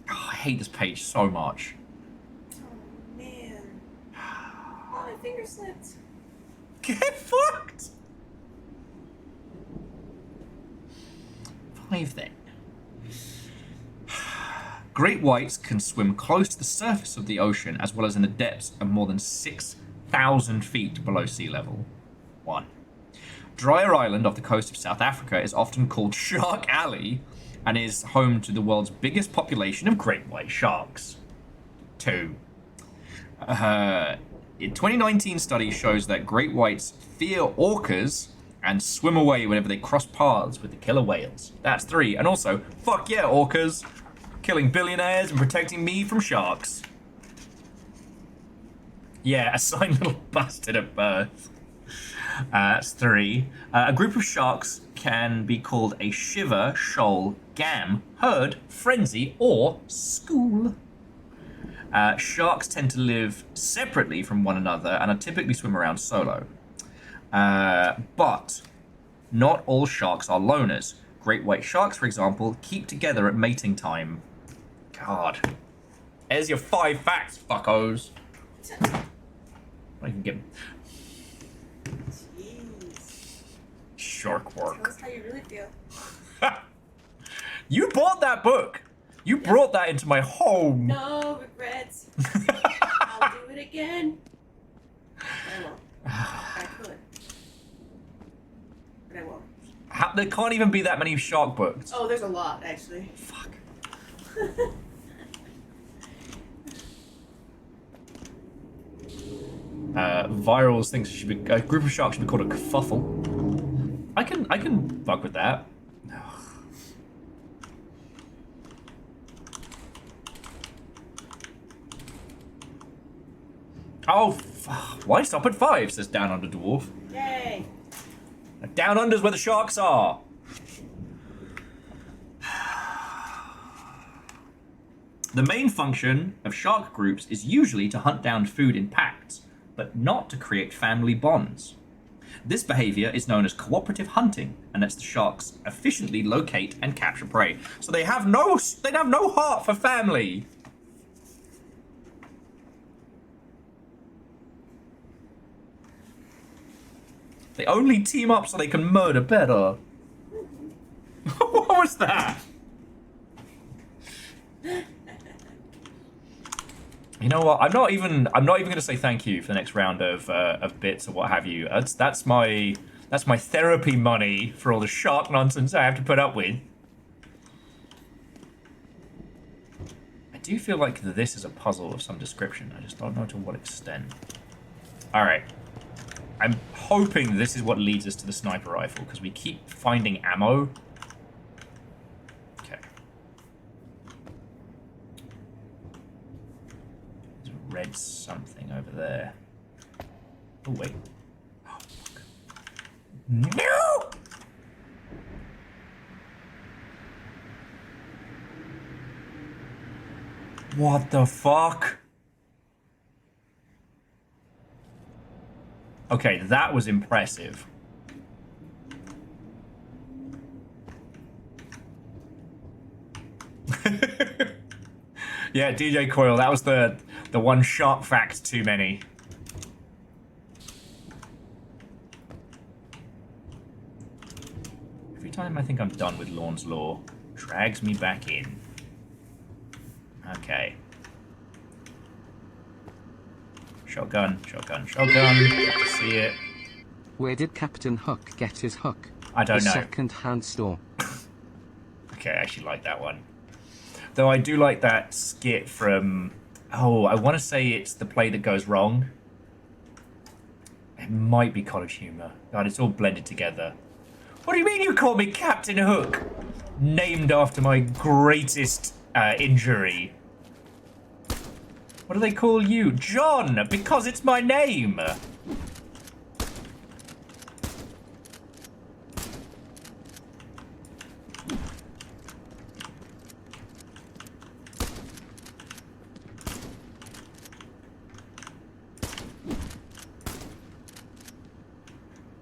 Oh, I hate this page so much. Oh, man. Oh, my finger slipped. Get fucked! 5 then. Great whites can swim close to the surface of the ocean as well as in the depths of more than 6,000 feet below sea level. 1. Dryer Island off the coast of South Africa is often called Shark Alley and is home to the world's biggest population of great white sharks. 2. A 2019 study shows that great whites fear orcas and swim away whenever they cross paths with the killer whales. That's 3. And also, fuck yeah, orcas. Killing billionaires and protecting me from sharks. Yeah, a sign little bastard at birth. That's 3. A group of sharks can be called a shiver, shoal, gam, herd, frenzy, or school. Sharks tend to live separately from one another and are typically swim around solo. But not all sharks are loners. Great white sharks, for example, keep together at mating time. God. There's your 5 facts, fuckos. I can get... Jeez. Shark Tell work. us how you really feel. You bought that book. You brought that into my home. No regrets. I'll do it again. I won't. I could. But I won't. There can't even be that many shark books. Oh, there's a lot, actually. Fuck. Virals thinks it should be a group of sharks should be called a kerfuffle. I can bug with that. Oh, why stop at 5? Says Down Under Dwarf. Yay. Down Under's where the sharks are. The main function of shark groups is usually to hunt down food in packs, but not to create family bonds. This behavior is known as cooperative hunting, and lets the sharks efficiently locate and capture prey. So they have no heart for family. They only team up so they can murder better. What was that? You know what? I'm not even going to say thank you for the next round of bits or what have you. That's my therapy money for all the shark nonsense I have to put up with. I do feel like this is a puzzle of some description. I just don't know to what extent. Alright. I'm hoping this is what leads us to the sniper rifle, because we keep finding ammo. Okay. There's a red something over there. Oh, wait. Oh, fuck. No! What the fuck? Okay, that was impressive. Yeah, DJ Coil, that was the one sharp fact too many. Every time I think I'm done with Lorne's Law, drags me back in. Okay. Shotgun, shotgun, shotgun. Good to see it. Where did Captain Hook get his hook? I don't The know. second-hand store. Okay, I actually like that one. Though I do like that skit from... Oh, I want to say it's The Play That Goes Wrong. It might be College Humor. God, it's all blended together. What do you mean you call me Captain Hook? Named after my greatest injury. What do they call you? John, because it's my name.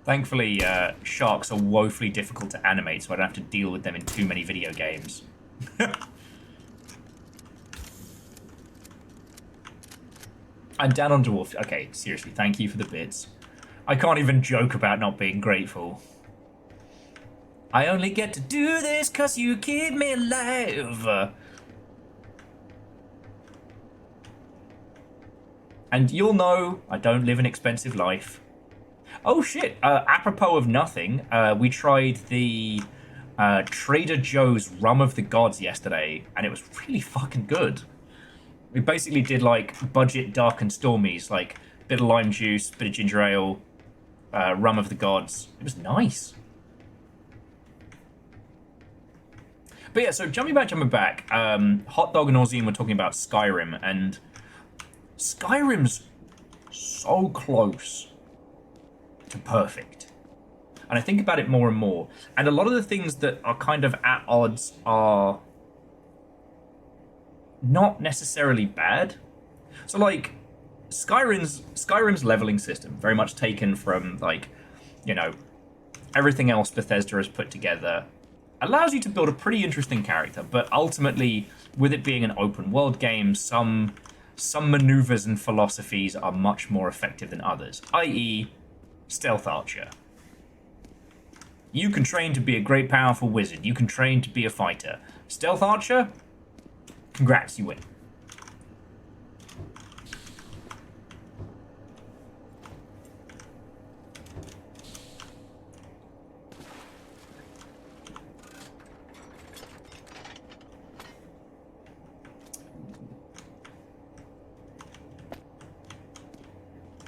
Thankfully, sharks are woefully difficult to animate, so I don't have to deal with them in too many video games. I'm down on Dwarf. Okay, seriously, thank you for the bits. I can't even joke about not being grateful. I only get to do this cause you keep me alive. And you'll know I don't live an expensive life. Oh shit, apropos of nothing, we tried the Trader Joe's Rum of the Gods yesterday, and it was really fucking good. We basically did like budget dark and stormies, like bit of lime juice, bit of ginger ale, Rum of the Gods. It was nice. But yeah, so jumping back, Hot Dog and Orzine were talking about Skyrim, and Skyrim's so close to perfect. And I think about it more and more. And a lot of the things that are kind of at odds are not necessarily bad. So like Skyrim's leveling system, very much taken from like, you know, everything else Bethesda has put together, allows you to build a pretty interesting character, but ultimately, with it being an open world game, some maneuvers and philosophies are much more effective than others, i.e. Stealth Archer. You can train to be a great powerful wizard, you can train to be a fighter. Stealth Archer? Congrats, you win.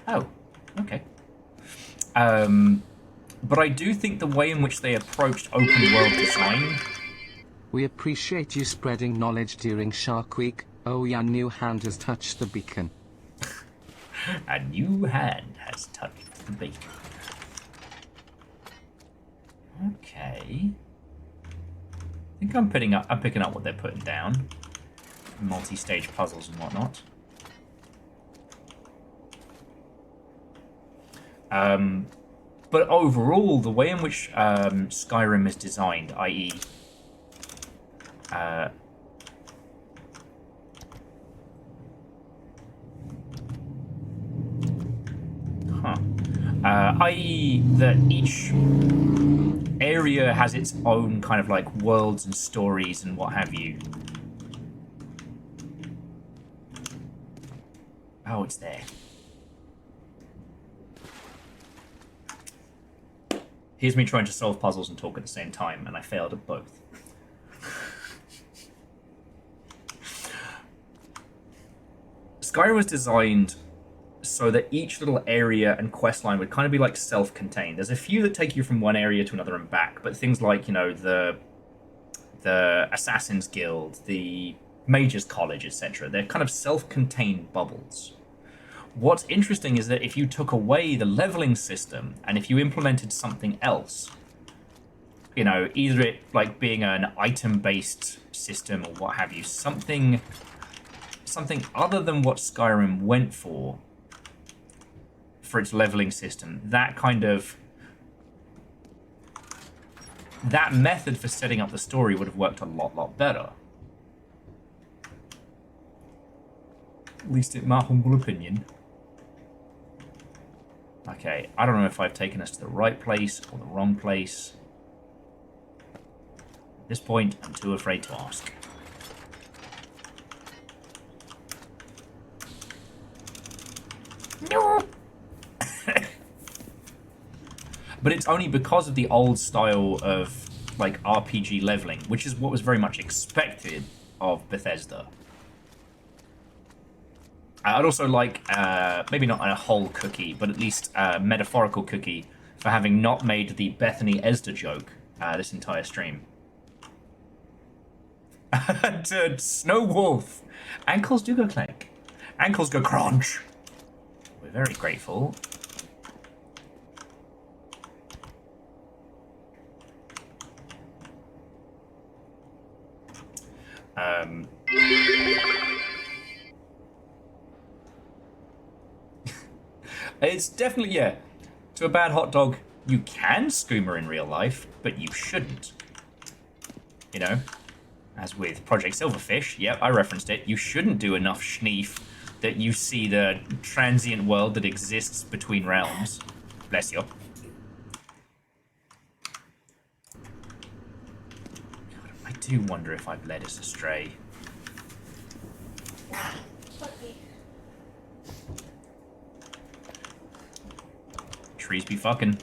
Oh, okay. But I do think the way in which they approached open world design... We appreciate you spreading knowledge during Shark Week. Oh, your new hand has touched the beacon. A new hand has touched the beacon. Okay. I think I'm picking up what they're putting down. Multi-stage puzzles and whatnot. But overall, the way in which Skyrim is designed, i.e. i.e. that each area has its own kind of like worlds and stories and what have you. Oh, it's there. Here's me trying to solve puzzles and talk at the same time, and I failed at both. Skyrim was designed so that each little area and quest line would kind of be like self-contained. There's a few that take you from one area to another and back, but things like, you know, the Assassin's Guild, the Mages College, etc., they're kind of self-contained bubbles. What's interesting is that if you took away the leveling system and if you implemented something else, you know, either it like being an item-based system or what have you, something other than what Skyrim went for its leveling system, that method for setting up the story would have worked a lot better. At least in my humble opinion. Okay, I don't know if I've taken us to the right place or the wrong place. At this point, I'm too afraid to ask. No! But it's only because of the old style of like RPG leveling, which is what was very much expected of Bethesda. I'd also like, maybe not a whole cookie, but at least a metaphorical cookie for having not made the Bethany Esda joke this entire stream. To Snow Wolf. Ankles do go clank. Ankles go crunch. We're very grateful. It's definitely, yeah, to a bad hot dog, you can skooma in real life, but you shouldn't. You know, as with Project Silverfish, yep, I referenced it, you shouldn't do enough schneef that you see the transient world that exists between realms. Bless you. I do wonder if I've led us astray. Trees be fucking.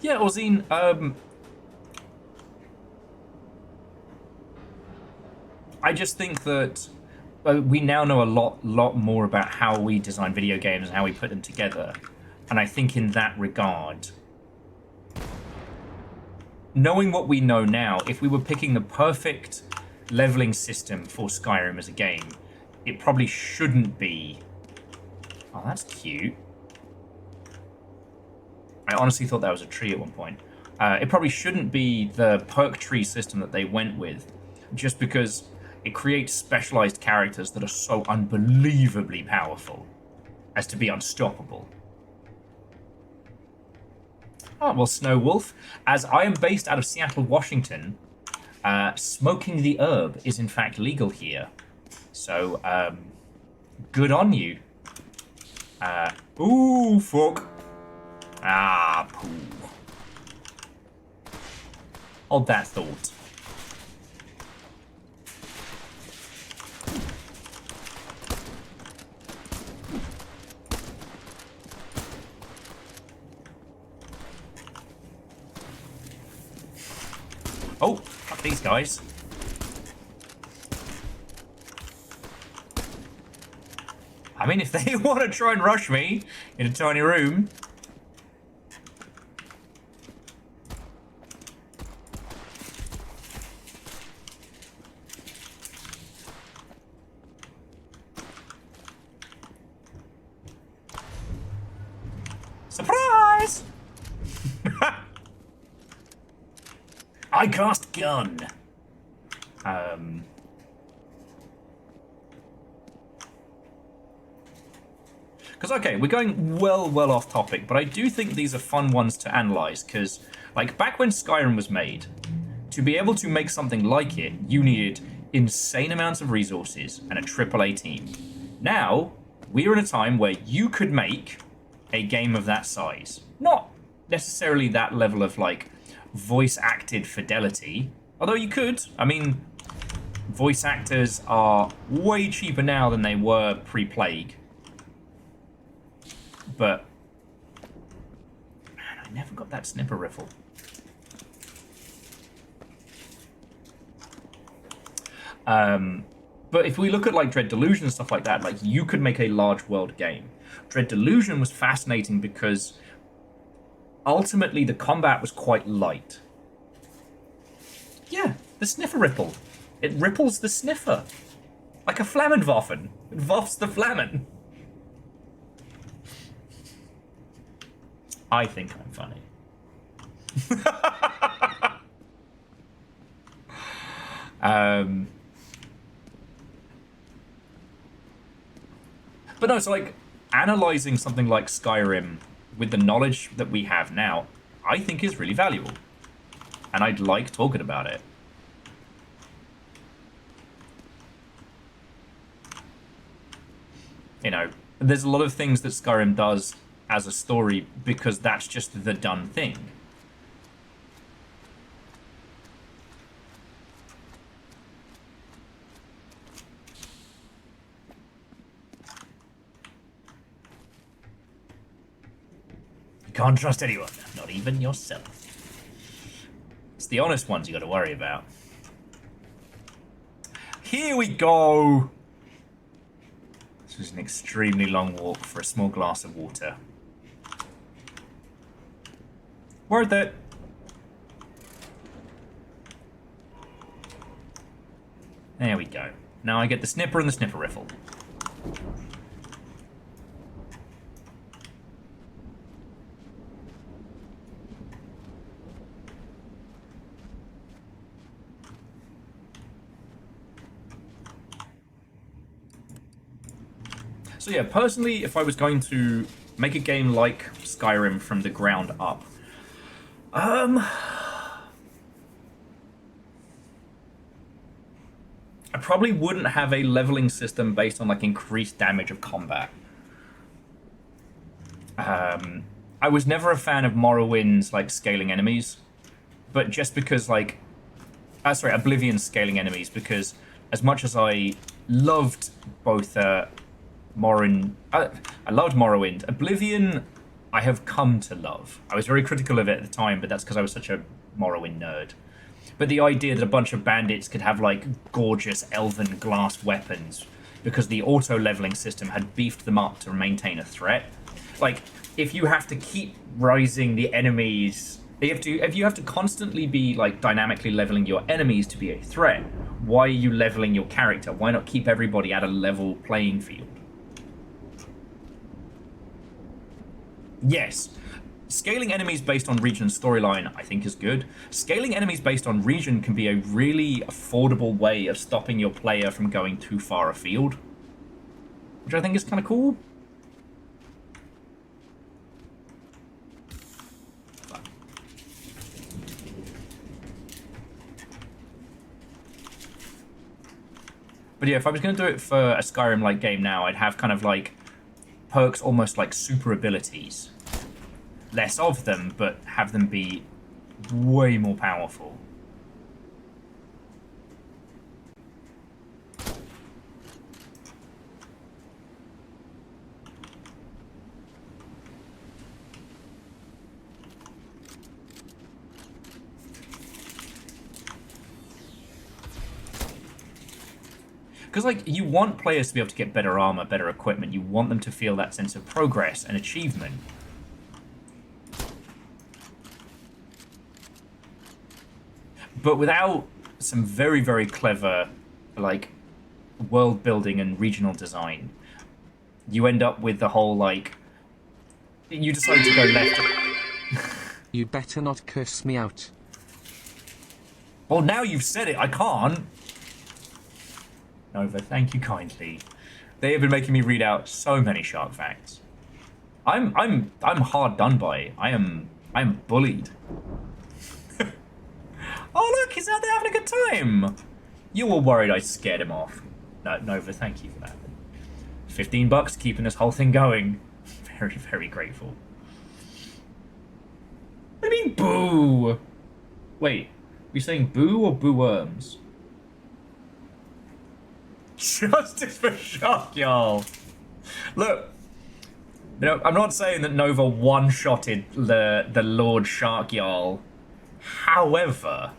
Yeah, Ozine, I just think that we now know a lot more about how we design video games and how we put them together. And I think in that regard, knowing what we know now, if we were picking the perfect leveling system for Skyrim as a game, it probably shouldn't be... Oh, that's cute. I honestly thought that was a tree at one point. It probably shouldn't be the perk tree system that they went with, just because it creates specialized characters that are so unbelievably powerful as to be unstoppable. Oh, well, Snow Wolf, as I am based out of Seattle, Washington, smoking the herb is in fact legal here. So, good on you. Ooh, fuck. Ah, poo. Hold that thought. Oh, fuck these guys. I mean, if they want to try and rush me in a tiny room... Surprise! I cast gun. Because, okay, we're going well off topic, but I do think these are fun ones to analyze, because, like, back when Skyrim was made, to be able to make something like it, you needed insane amounts of resources and a AAA team. Now, we're in a time where you could make a game of that size. Not necessarily that level of, like, voice-acted fidelity, although you could. I mean, voice actors are way cheaper now than they were pre-Plague. but man, I never got that snipper riffle. But if we look at like Dread Delusion and stuff like that, like you could make a large world game. Dread Delusion was fascinating because ultimately the combat was quite light. Yeah, the sniffer ripple. It ripples the sniffer. Like a Flammenwaffen. It waffs the Flammen. I think I'm funny. But no, so like analyzing something like Skyrim with the knowledge that we have now, I think is really valuable. And I'd like talking about it. You know, there's a lot of things that Skyrim does as a story because that's just the done thing. You can't trust anyone, not even yourself. It's the honest ones you got to worry about. Here we go! This was an extremely long walk for a small glass of water. Worth it! There we go. Now I get the snipper and the snipper riffle. So yeah, personally, if I was going to make a game like Skyrim from the ground up, I probably wouldn't have a leveling system based on like increased damage of combat. I was never a fan of Morrowind's like scaling enemies, but just because like, Oblivion's scaling enemies, because as much as I loved both Morrowind, I loved Morrowind. Oblivion, I have come to love. I was very critical of it at the time, but that's because I was such a Morrowind nerd. But the idea that a bunch of bandits could have like gorgeous elven glass weapons because the auto leveling system had beefed them up to maintain a threat. Like, if you have to keep rising the enemies, if you have to constantly be like dynamically leveling your enemies to be a threat, why are you leveling your character? Why not keep everybody at a level playing field? Yes, scaling enemies based on region and storyline, I think, is good. Scaling enemies based on region can be a really affordable way of stopping your player from going too far afield, which I think is kind of cool. But yeah, if I was going to do it for a Skyrim-like game now, I'd have kind of like perks almost like super abilities. Less of them, but have them be way more powerful. Because, like, you want players to be able to get better armor, better equipment. You want them to feel that sense of progress and achievement. But without some very, very clever, like, world building and regional design, you end up with the whole, like, you decide to go left. You better not curse me out. Well, now you've said it, I can't. Nova, thank you kindly. They have been making me read out so many shark facts. I'm hard done by. I'm bullied. Oh look, he's out there having a good time. You were worried I scared him off. No, Nova, thank you for that. $15 keeping this whole thing going. Very, very grateful. What do you mean, boo? Wait, are you saying boo or boo worms? Justice for Shark, y'all. Look, You know, I'm not saying that Nova one-shotted the Lord Shark Jarl. However,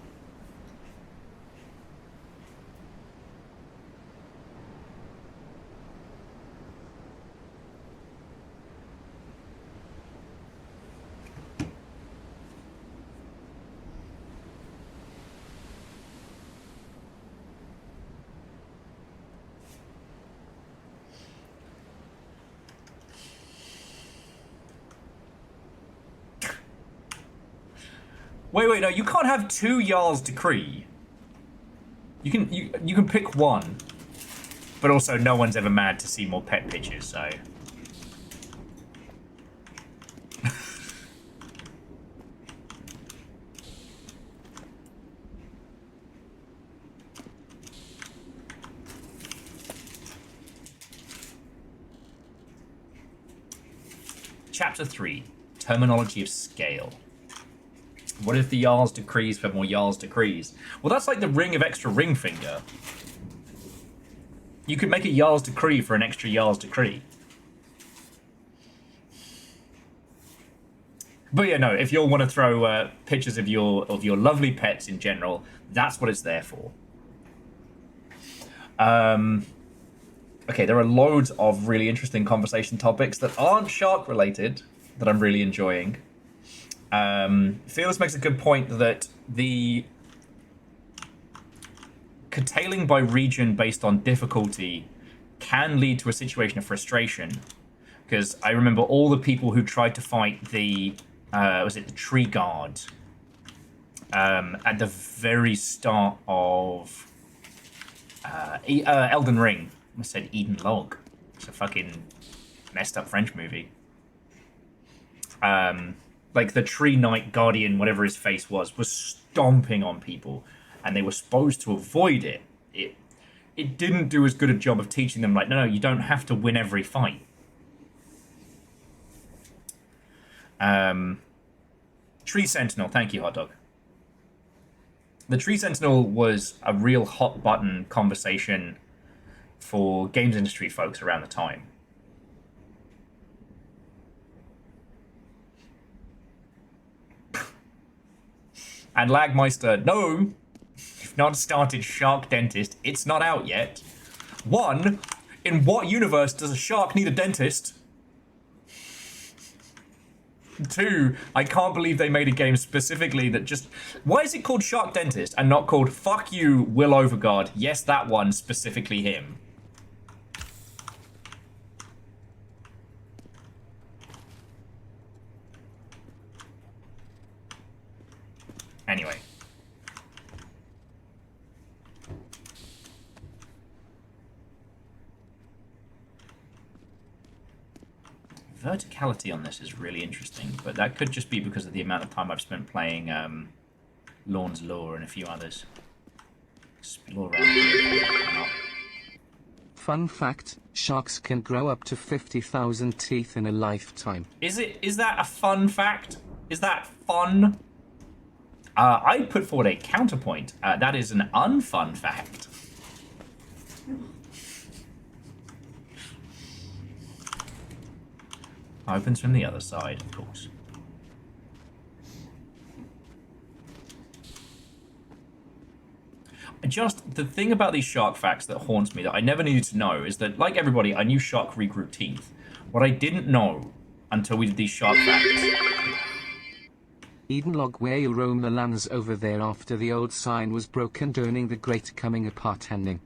wait, no, you can't have two Jarl's Decree. You can pick one. But also, no one's ever mad to see more pet pictures, so... Chapter 3. Terminology of Scale. What if the Jarl's Decrees for more Jarl's Decrees? Well, that's like the ring of extra ring finger. You could make a Jarl's Decree for an extra Jarl's Decree. But yeah, no, if you all want to throw pictures of your lovely pets in general, that's what it's there for. Okay, there are loads of really interesting conversation topics that aren't shark related that I'm really enjoying. Fearless makes a good point that the curtailing by region based on difficulty can lead to a situation of frustration. Because I remember all the people who tried to fight the, was it the Tree Guard? At the very start of Elden Ring. I said Eden Log. It's a fucking messed up French movie. Like the Tree Knight Guardian, whatever his face was stomping on people, and they were supposed to avoid it. It didn't do as good a job of teaching them, like, no, you don't have to win every fight. Tree Sentinel, thank you, Hot Dog. The Tree Sentinel was a real hot button conversation for games industry folks around the time. And Lagmeister, no, you've not started Shark Dentist. It's not out yet. 1, in what universe does a shark need a dentist? 2, I can't believe they made a game specifically that just... Why is it called Shark Dentist and not called Fuck You, Will Overguard? Yes, that one, specifically him. Anyway. Verticality on this is really interesting, but that could just be because of the amount of time I've spent playing Lorne's Law and a few others. Explore around. Fun fact, sharks can grow up to 50,000 teeth in a lifetime. Is that a fun fact? Is that fun? I put forward a counterpoint. That is an unfun fact. Opens from the other side, of course. Just the thing about these shark facts that haunts me that I never needed to know is that, like everybody, I knew shark regrew teeth. What I didn't know until we did these shark facts. Edenlog whale roam the lands over there after the old sign was broken during the Great Coming Apart ending.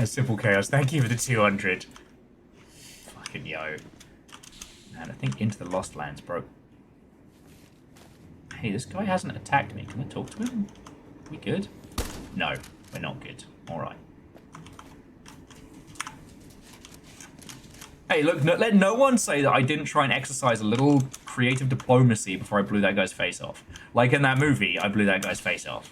Simple Chaos, thank you for the 200. Fucking yo. Man, I think Into the Lost Lands broke. Hey, this guy hasn't attacked me. Can I talk to him? We good? No, we're not good. Alright. Hey, look, let no one say that I didn't try and exercise a little creative diplomacy before I blew that guy's face off. Like in that movie, I blew that guy's face off.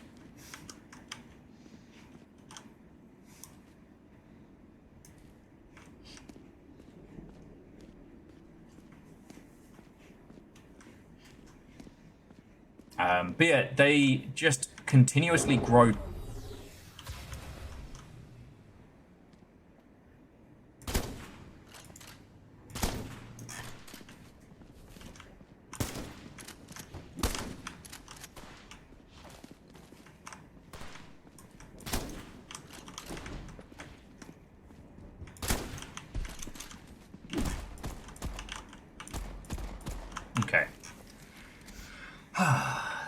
But yeah, they just continuously grow.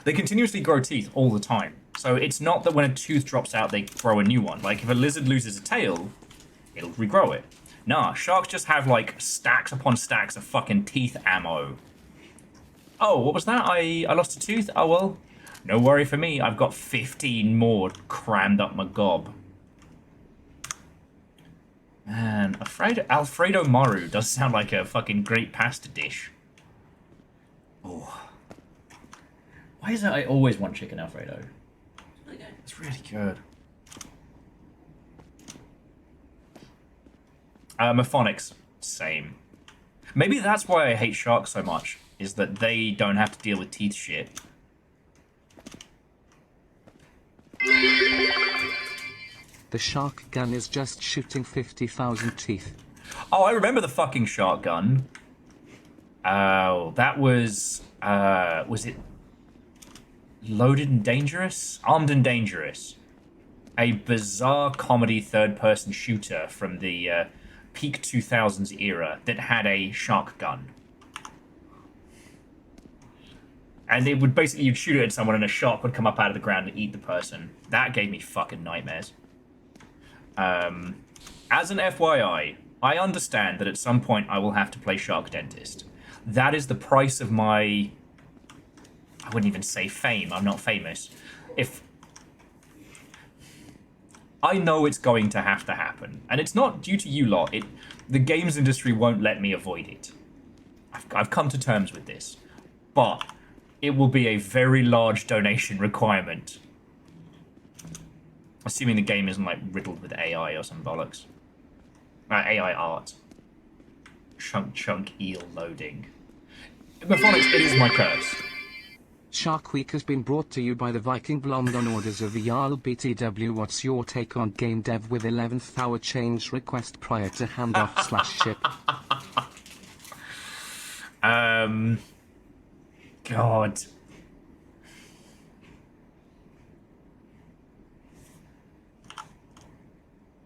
They continuously grow teeth all the time. So it's not that when a tooth drops out, they grow a new one. Like, if a lizard loses a tail, it'll regrow it. Nah, sharks just have, like, stacks upon stacks of fucking teeth ammo. Oh, what was that? I lost a tooth? Oh, well, no worry for me. I've got 15 more crammed up my gob. Man, Alfredo Maru does sound like a fucking great pasta dish. Oh. Why is it I always want chicken Alfredo? Really good. It's really good. Mephonics, same. Maybe that's why I hate sharks so much, is that they don't have to deal with teeth shit. The shark gun is just shooting 50,000 teeth. Oh, I remember the fucking shark gun. Oh, that was it Loaded and Dangerous? Armed and Dangerous. A bizarre comedy third-person shooter from the peak 2000s era that had a shark gun. And it would basically, you'd shoot it at someone and a shark would come up out of the ground and eat the person. That gave me fucking nightmares. As an FYI, I understand that at some point I will have to play Shark Dentist. That is the price of my... I wouldn't even say fame. I'm not famous. If... I know it's going to have to happen. And it's not due to you lot. The games industry won't let me avoid it. I've come to terms with this. But it will be a very large donation requirement. Assuming the game isn't, like, riddled with AI or some bollocks. AI art. Chunk eel loading. Mephonics, it is my curse. Shark Week has been brought to you by the Viking Blonde on orders of the Jarl BTW. What's your take on game dev with 11th hour change request prior to handoff/ship? God.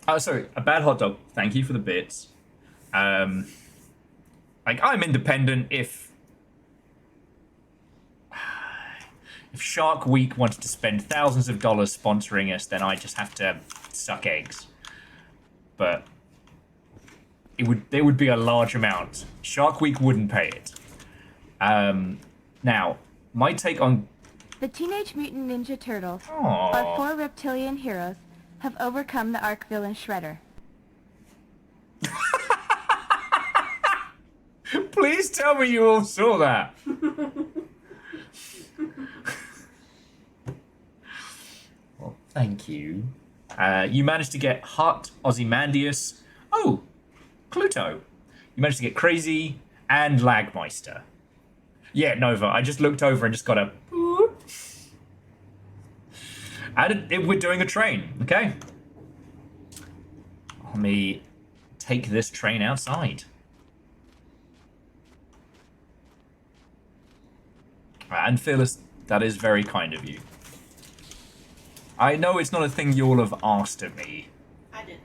Oh, sorry, a bad hot dog. Thank you for the bits. Like, I'm independent. If Shark Week wanted to spend thousands of dollars sponsoring us, then I just have to suck eggs. But there would be a large amount. Shark Week wouldn't pay it. Now, my take on... The Teenage Mutant Ninja Turtles, Aww. our 4 reptilian heroes, have overcome the Ark villain Shredder. Please tell me you all saw that. Well, thank you. You managed to get Hut, Ozymandias. Oh, Cluto. You managed to get Crazy and Lagmeister. Yeah, Nova. I just looked over and just got a... we're doing a train, okay? Let me take this train outside. And Phyllis, that is very kind of you. I know it's not a thing you'll have asked of me. I did.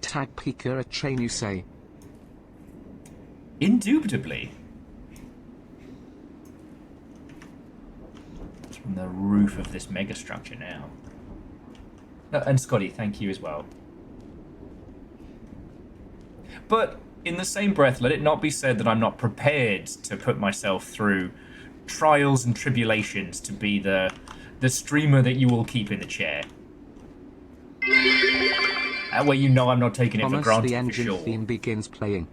Tag Pika a train, you say? Indubitably. It's from the roof of this megastructure now. And Scotty, thank you as well. But in the same breath, let it not be said that I'm not prepared to put myself through trials and tribulations to be the streamer that you will keep in the chair. That way you know I'm not taking it for granted. The engine for sure. theme begins playing.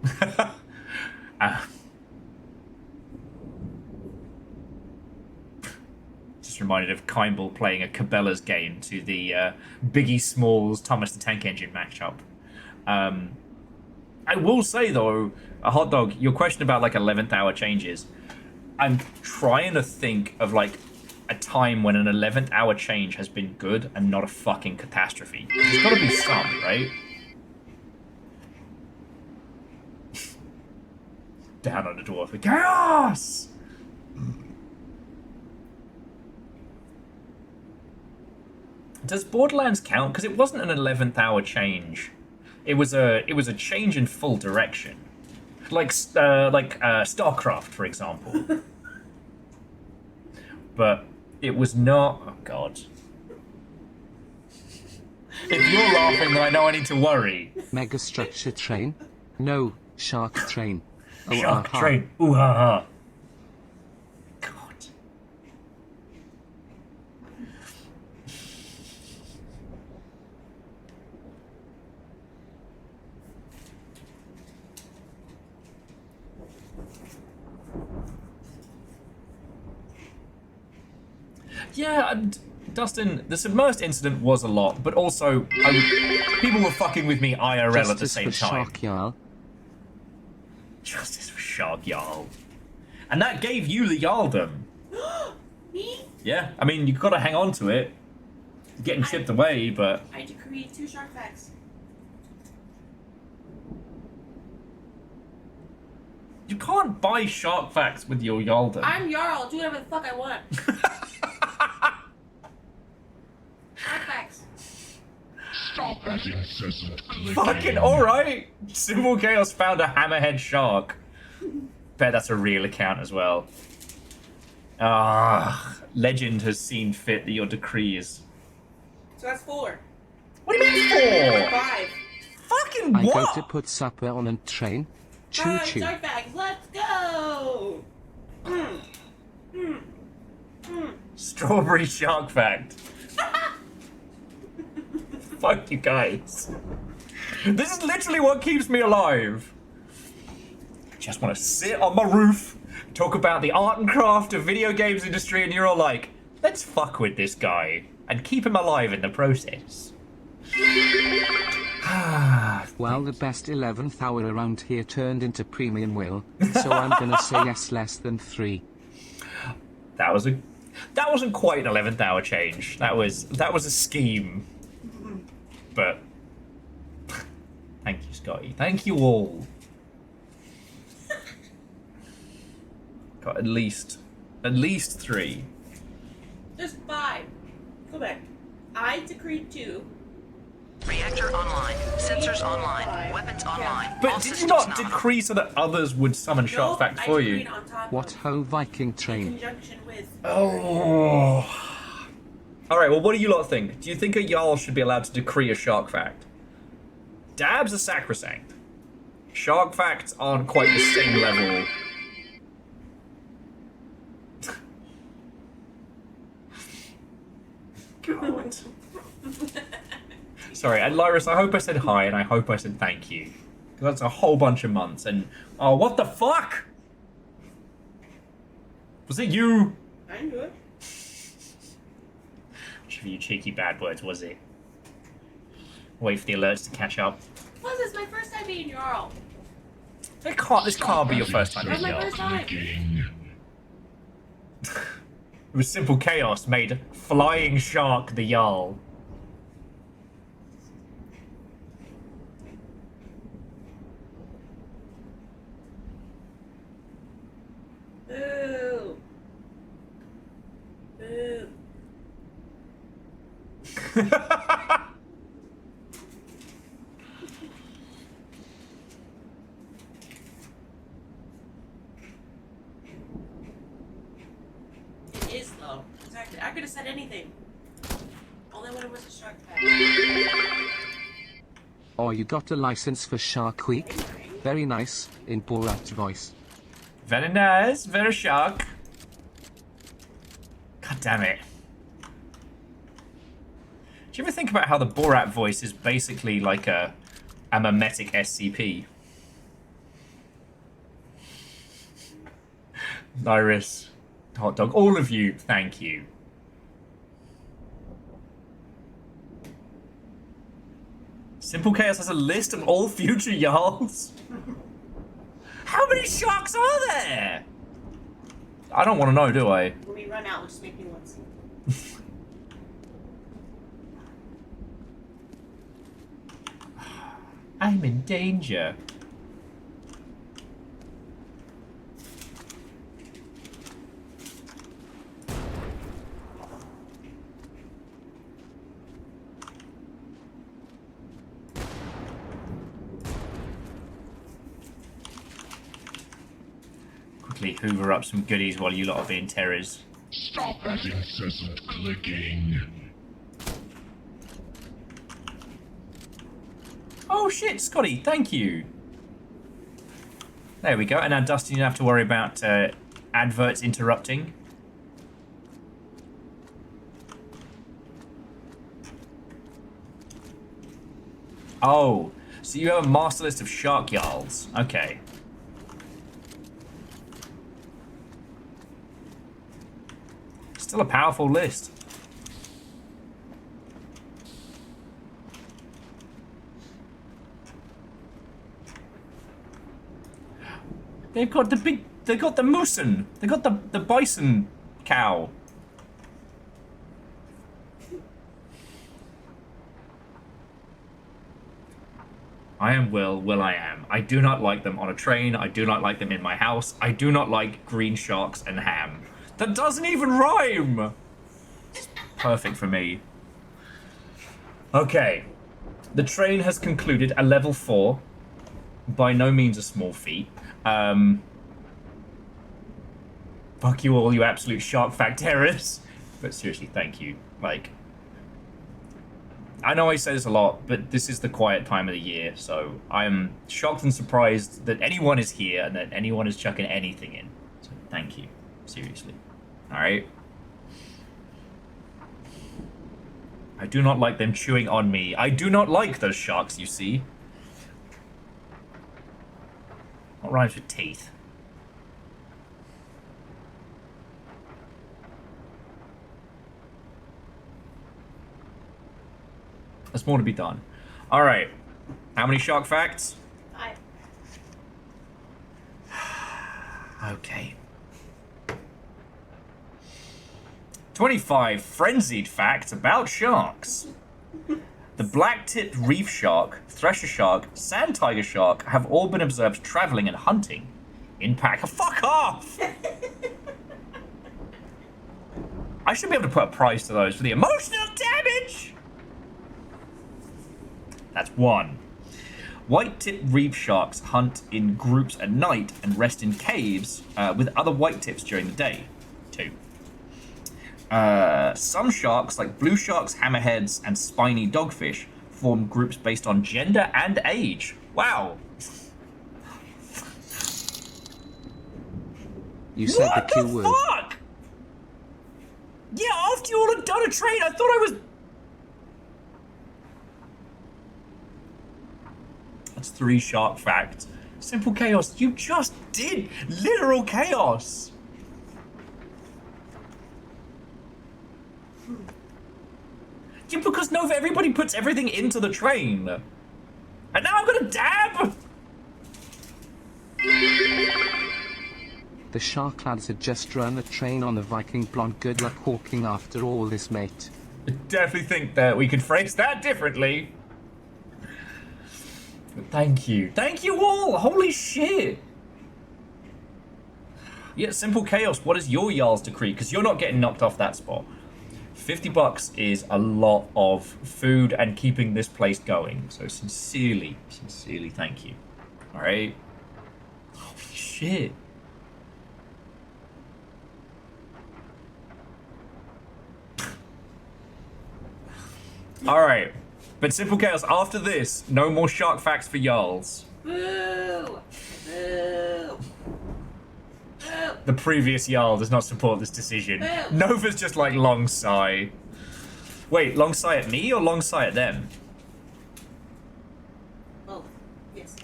Just reminded of Kimball playing a Cabela's game to the Biggie Smalls Thomas the Tank Engine matchup. I will say though, a hot dog, your question about like 11th hour changes, I'm trying to think of like a time when an 11th hour change has been good and not a fucking catastrophe. There's gotta be some, right? Down on the dwarf with chaos! Does Borderlands count? Because it wasn't an 11th hour change. It was a change in full direction. like StarCraft, for example. But it was not. Oh God. If you're laughing, then I know I need to worry. Megastructure train? No, shark train. Oh, Shark aha. train. Ooh ha ha. God. Yeah, and Dustin, the submersed incident was a lot, but also people were fucking with me IRL at the Justice same for time. Shark Jarl. Justice for Shark Jarl. And that gave you the Jarldom. Me? Yeah, I mean, you've got to hang on to it. It's getting chipped away, but... I decree 2 shark facts. You can't buy Shark Facts with your Jarldom. I'm Jarl. Do whatever the fuck I want. Shark facts. Stop that incessant clicking. Fucking alright! Simple Chaos found a hammerhead shark. Bet that's a real account as well. Ah, Legend has seen fit that your decree is... So that's 4. What do you mean 4? 5. Fucking I what? go to put supper on a train. Choo 5 choo. shark facts. Let's go. Strawberry Shark Fact. Fuck you guys. This is literally what keeps me alive. I just want to sit on my roof, talk about the art and craft of video games industry, and you're all like, let's fuck with this guy and keep him alive in the process. Well, the best 11th hour around here turned into premium will, so I'm gonna say yes less than 3. That wasn't quite an 11th hour change. That was a scheme. But thank you, Scotty. Thank you all. Got at least 3. Just 5. Go back. I decree 2. Reactor online. Sensors online. Weapons online. But All did you systems not nominal. decree so that others would summon Shark Fact I for you? decreed on top What of, ho Viking in train? conjunction with. Oh. Alright, well, what do you lot think? Do you think a Jarl should be allowed to decree a Shark Fact? Dabs are sacrosanct. Shark Facts aren't quite the same level. God. Sorry, and Lyris, I hope I said hi and I hope I said thank you. Because that's a whole bunch of months and... Oh, what the fuck? Was it you? I knew it. Which of you cheeky bad words was it? Wait for the alerts to catch up. Plus, it's my first time being Jarl. This can't be your first time That's being my Jarl. first time. Clicking. It was Simple Chaos made Flying Shark the Jarl. Boo. Boo. It is though. Exactly. I could have said anything. All I wanted was a shark tag. Oh, you got a license for Shark Week? Very nice, in Borat's voice. Very nice, very shark. God damn it. Do you ever think about how the Borat voice is basically like a mimetic SCP? Iris, Hot Dog, all of you, thank you. Simple Chaos has a list of all future Jarls. How many sharks are there? I don't want to know, do I? When we run out, we'll just make new ones. I'm in danger. quickly hoover up some goodies while you lot are being terrors. Stop that incessant clicking. Oh shit, Scotty, thank you. There we go. And now, Dustin, you don't have to worry about adverts interrupting. Oh, so you have a master list of shark yarls. Okay. Still a powerful list. They've got the moosen. They got the bison cow. I am Will I am. I do not like them on a train. I do not like them in my house. I do not like green sharks and ham. That doesn't even rhyme! Perfect for me. Okay. The train has concluded a level 4. By no means a small feat. Fuck you all, you absolute shark fact terrorists. But seriously, thank you. Like, I know I say this a lot, but this is the quiet time of the year, so I'm shocked and surprised that anyone is here and that anyone is chucking anything in. So thank you. Seriously. Alright? I do not like them chewing on me. I do not like those sharks, you see. What rhymes with teeth? There's more to be done. Alright. How many shark facts? 5. Okay. 25 frenzied facts about sharks. The black-tipped reef shark, thresher shark, sand tiger shark have all been observed traveling and hunting in pack. Fuck off! I should be able to put a price to those for the emotional damage! That's 1. White-tipped reef sharks hunt in groups at night and rest in caves with other white-tips during the day. 2. Some sharks, like blue sharks, hammerheads, and spiny dogfish, form groups based on gender and age. Wow. You said What the Q the word. fuck? Yeah, after you all had done a trade, I thought I was... That's 3 shark facts. Simple chaos. You just did literal chaos. Yeah, because no, everybody puts everything into the train. And now I'm gonna dab! The shark lads had just run a train on the Viking blonde. Good luck walking after all this, mate. I definitely think that we could phrase that differently. But thank you. Thank you all! Holy shit! Yeah, Simple Chaos, what is your Jarl's Decree? Because you're not getting knocked off that spot. $50 is a lot of food and keeping this place going. So sincerely thank you. Alright? Holy shit. Alright. But Simple Chaos, after this, no more shark facts for Jarls. Boo! Boo! The previous Jarl does not support this decision. Boo. Nova's just like long sigh. Wait, long sigh at me or long sigh at them? Oh, yes.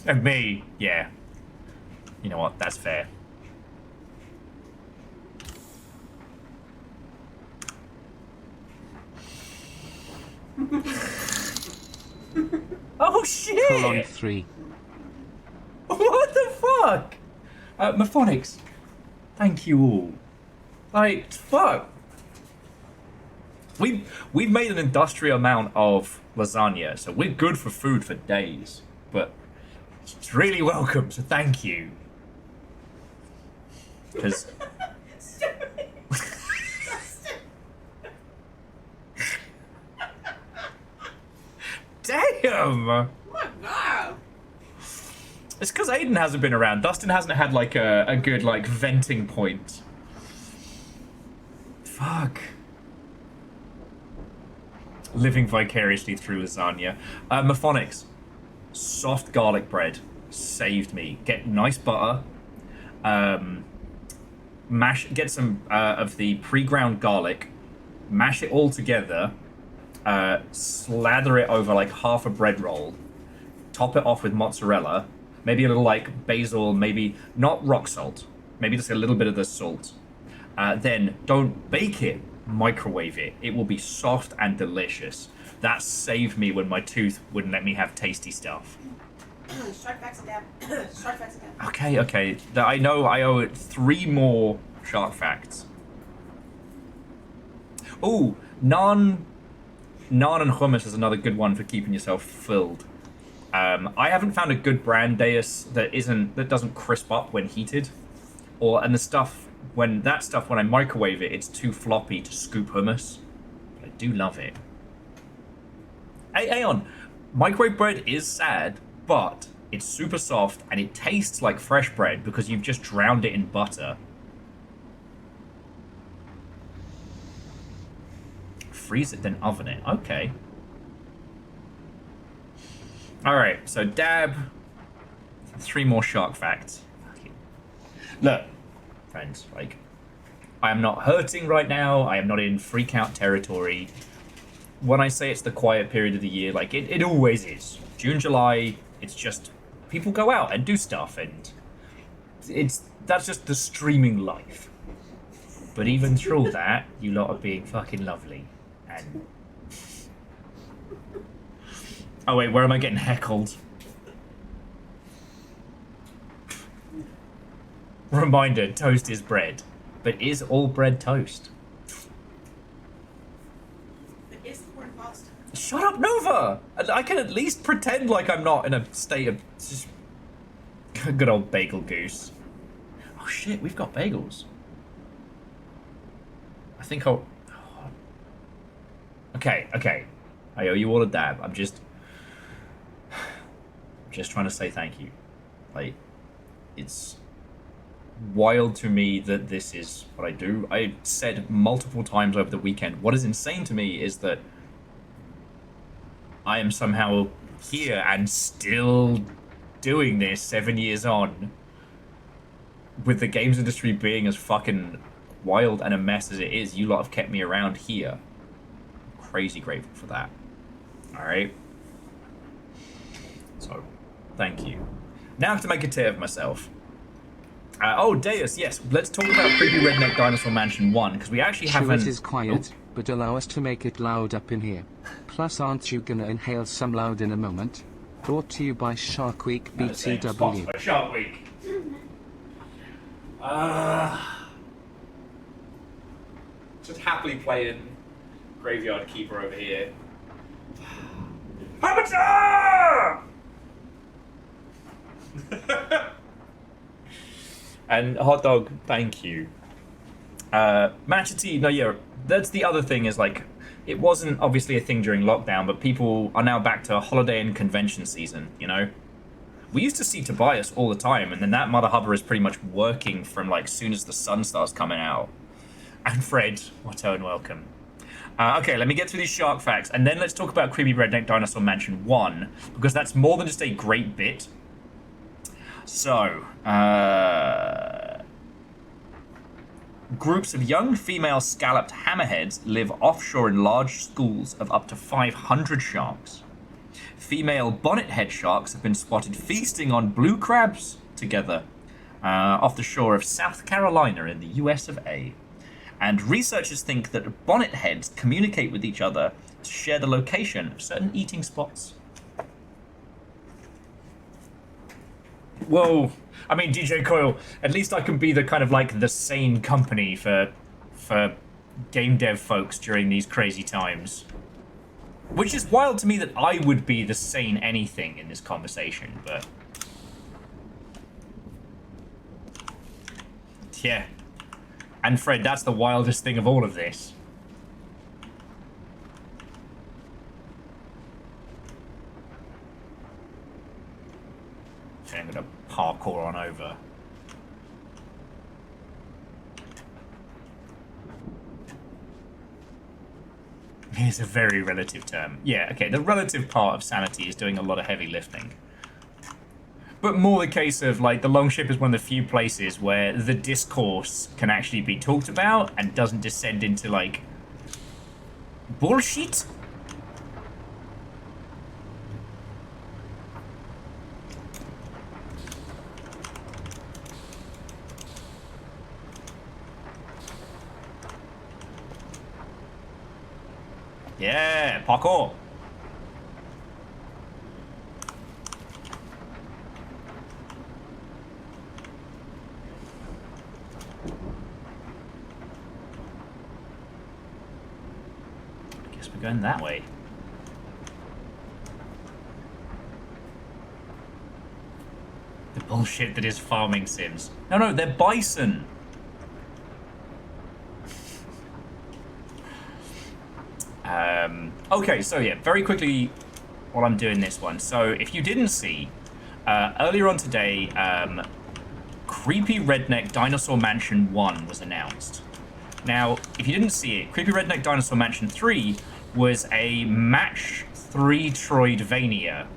At me, yeah. You know what, that's fair. Oh shit! Colon 3. What the fuck? Mephonics, thank you all. Like, fuck. We've made an industrial amount of lasagna, so we're good for food for days. But it's really welcome, so thank you. Because... Damn! Oh my god! It's because Aiden hasn't been around. Dustin hasn't had like a good like venting point. Fuck. Living vicariously through lasagna. Maphonics. Soft garlic bread saved me. Get nice butter. Get some of the pre-ground garlic. Mash it all together. Slather it over like half a bread roll. Top it off with mozzarella. Maybe a little like basil, maybe not rock salt. Maybe just a little bit of the salt. Then don't bake it, microwave it. It will be soft and delicious. That saved me when my tooth wouldn't let me have tasty stuff. Shark facts again. Shark facts again. Okay. I know I owe it 3 more shark facts. Ooh, naan and hummus is another good one for keeping yourself filled. I haven't found a good brand Deus that doesn't crisp up when heated, when I microwave it, it's too floppy to scoop hummus. But I do love it. Hey, Aeon, microwave bread is sad, but it's super soft and it tastes like fresh bread because you've just drowned it in butter. Freeze it, then oven it. Okay. Alright, so dab. 3 more shark facts. Look, friends, like, I am not hurting right now. I am not in freak out territory. When I say it's the quiet period of the year, like, it always is. June, July, it's just people go out and do stuff, and that's just the streaming life. But even through all that, you lot are being fucking lovely. And oh wait, where am I getting heckled? Reminder, toast is bread. But is all bread toast? But is the word pasta? Shut up, Nova! I can at least pretend like I'm not in a state of just good old bagel goose. Oh shit, we've got bagels. I think I'll... Okay. I owe you all a dab. I'm just trying to say thank you. Like, it's wild to me that this is what I do. I said multiple times over the weekend, what is insane to me is that I am somehow here and still doing this 7 years on, with the games industry being as fucking wild and a mess as it is. You lot have kept me around here. Crazy grateful for that. Alright? So, thank you. Now I have to make a tea of myself. Deus, yes, let's talk about Creepy Redneck Dinosaur Mansion 1, because we actually haven't... It is quiet, but allow us to make it loud up in here. Plus, aren't you gonna inhale some loud in a moment? Brought to you by Shark Week BTW. Shark Week. Just happily playing Graveyard Keeper over here. Hamata! And hot dog, thank you. Matcha tea, no, yeah, that's the other thing is like, it wasn't obviously a thing during lockdown, but people are now back to holiday and convention season, you know? We used to see Tobias all the time, and then that mother hubber is pretty much working from like soon as the sun starts coming out. And Fred, what and welcome. Okay, let me get through these shark facts, and then let's talk about Creepy Redneck Dinosaur Mansion 1, because that's more than just a great bit. So, groups of young female scalloped hammerheads live offshore in large schools of up to 500 sharks. Female bonnethead sharks have been spotted feasting on blue crabs together off the shore of South Carolina in the US of A. And researchers think that bonnetheads communicate with each other to share the location of certain eating spots. Whoa. I mean, DJ Coyle, at least I can be the kind of like the sane company for game dev folks during these crazy times. Which is wild to me that I would be the sane anything in this conversation, but... yeah. And Fred, that's the wildest thing of all of this. Okay, I'm gonna It's a very relative term. Yeah, okay, the relative part of sanity is doing a lot of heavy lifting. But more the case of, like, the Longship is one of the few places where the discourse can actually be talked about and doesn't descend into, like, bullshit. Yeah, parkour. Guess we're going that way. The bullshit that is farming sims. No, they're bison. Okay, so yeah, very quickly while I'm doing this one. So if you didn't see, earlier on today, Creepy Redneck Dinosaur Mansion 1 was announced. Now, if you didn't see it, Creepy Redneck Dinosaur Mansion 3 was a match 3 Troidvania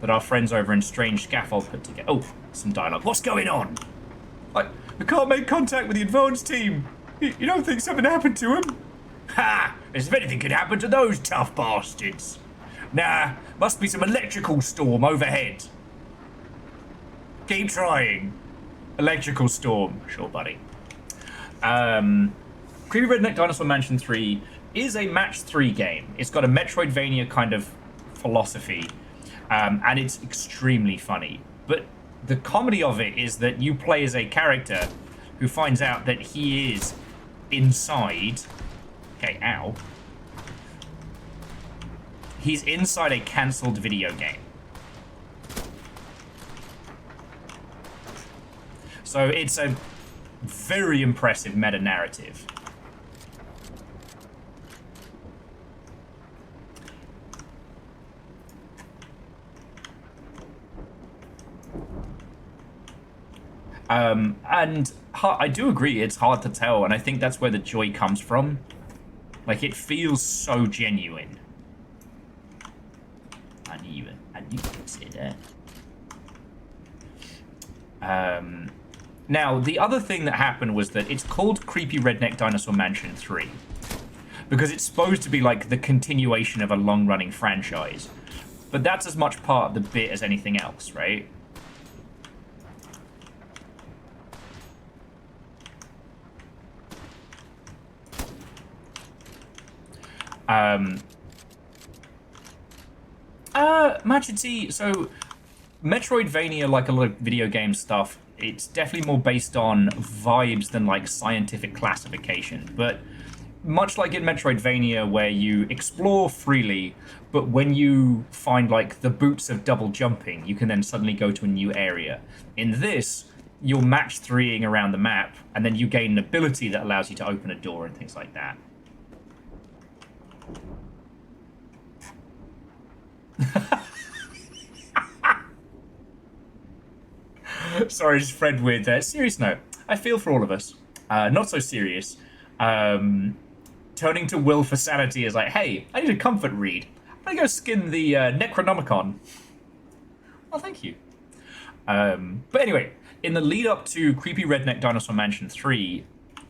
that our friends over in Strange Scaffold put together. Oh, some dialogue. What's going on? We can't make contact with the advanced team. You don't think something happened to him? Ha! As if anything could happen to those tough bastards. Nah, must be some electrical storm overhead. Keep trying. Electrical storm. Sure, buddy. Creepy Redneck Dinosaur Mansion 3 is a match 3 game. It's got a Metroidvania kind of philosophy, and it's extremely funny. But the comedy of it is that you play as a character who finds out that he is inside... Okay, ow. He's inside a cancelled video game. So it's a very impressive meta-narrative. And I do agree, it's hard to tell, and I think that's where the joy comes from. Like, it feels so genuine. I knew you could say that. Now, the other thing that happened was that it's called Creepy Redneck Dinosaur Mansion 3. Because it's supposed to be, like, the continuation of a long-running franchise. But that's as much part of the bit as anything else, right? Machity, so Metroidvania, like a lot of video game stuff, it's definitely more based on vibes than like scientific classification. But much like in Metroidvania, where you explore freely, but when you find like the boots of double jumping, you can then suddenly go to a new area. In this, you're match 3ing around the map, and then you gain an ability that allows you to open a door and things like that. Sorry, just Fred with serious note. I feel for all of us. Not so serious. Turning to Will for sanity is like, hey, I need a comfort read. I'm gonna go skin the Necronomicon. Well, thank you. But anyway, in the lead up to Creepy Redneck Dinosaur Mansion 3,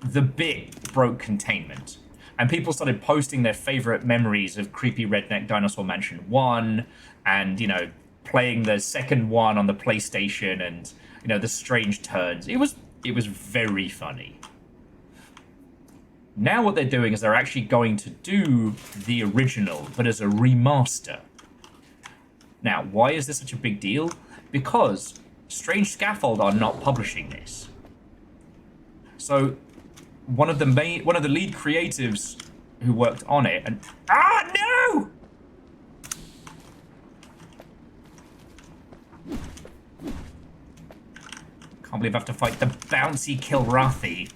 the bit broke containment. And people started posting their favorite memories of Creepy Redneck Dinosaur Mansion 1 and, you know, playing the second one on the PlayStation and, you know, the strange turns. It was very funny. Now what they're doing is they're actually going to do the original, but as a remaster. Now, why is this such a big deal? Because Strange Scaffold are not publishing this. So one of the lead creatives who worked on it and no! Can't believe I have to fight the bouncy Kilrathi.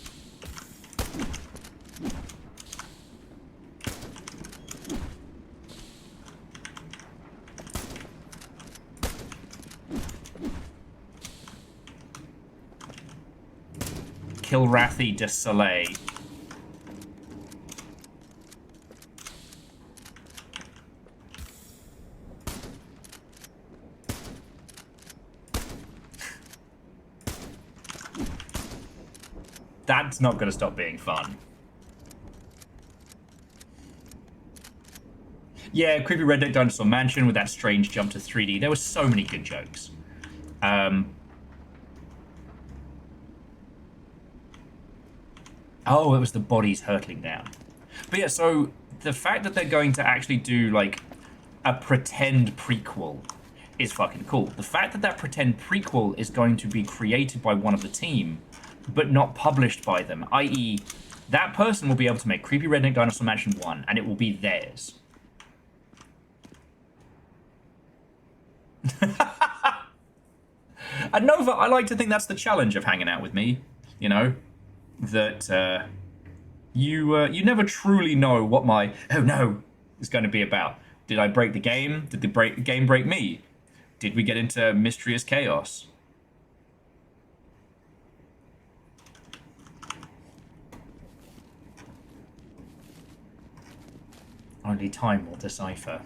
Kilrathi de Soleil. That's not going to stop being fun. Yeah, creepy redneck dinosaur mansion with that strange jump to 3D. There were so many good jokes. Oh, it was the bodies hurtling down. But yeah, so the fact that they're going to actually do, like, a pretend prequel is fucking cool. The fact that that pretend prequel is going to be created by one of the team, but not published by them, i.e., that person will be able to make Creepy Redneck Dinosaur Mansion 1, and it will be theirs. And Nova, I like to think that's the challenge of hanging out with me, you know? That, you never truly know what my, oh no, is going to be about. Did I break the game? Did the game break me? Did we get into mysterious chaos? Only time will decipher.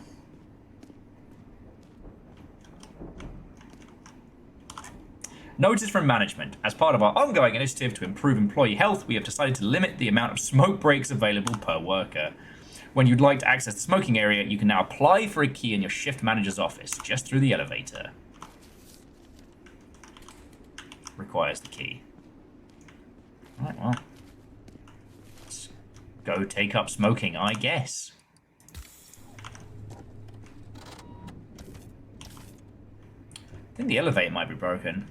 Notice from management. As part of our ongoing initiative to improve employee health, we have decided to limit the amount of smoke breaks available per worker. When you'd like to access the smoking area, you can now apply for a key in your shift manager's office, just through the elevator. Requires the key. Alright, well. Let's go take up smoking, I guess. I think the elevator might be broken.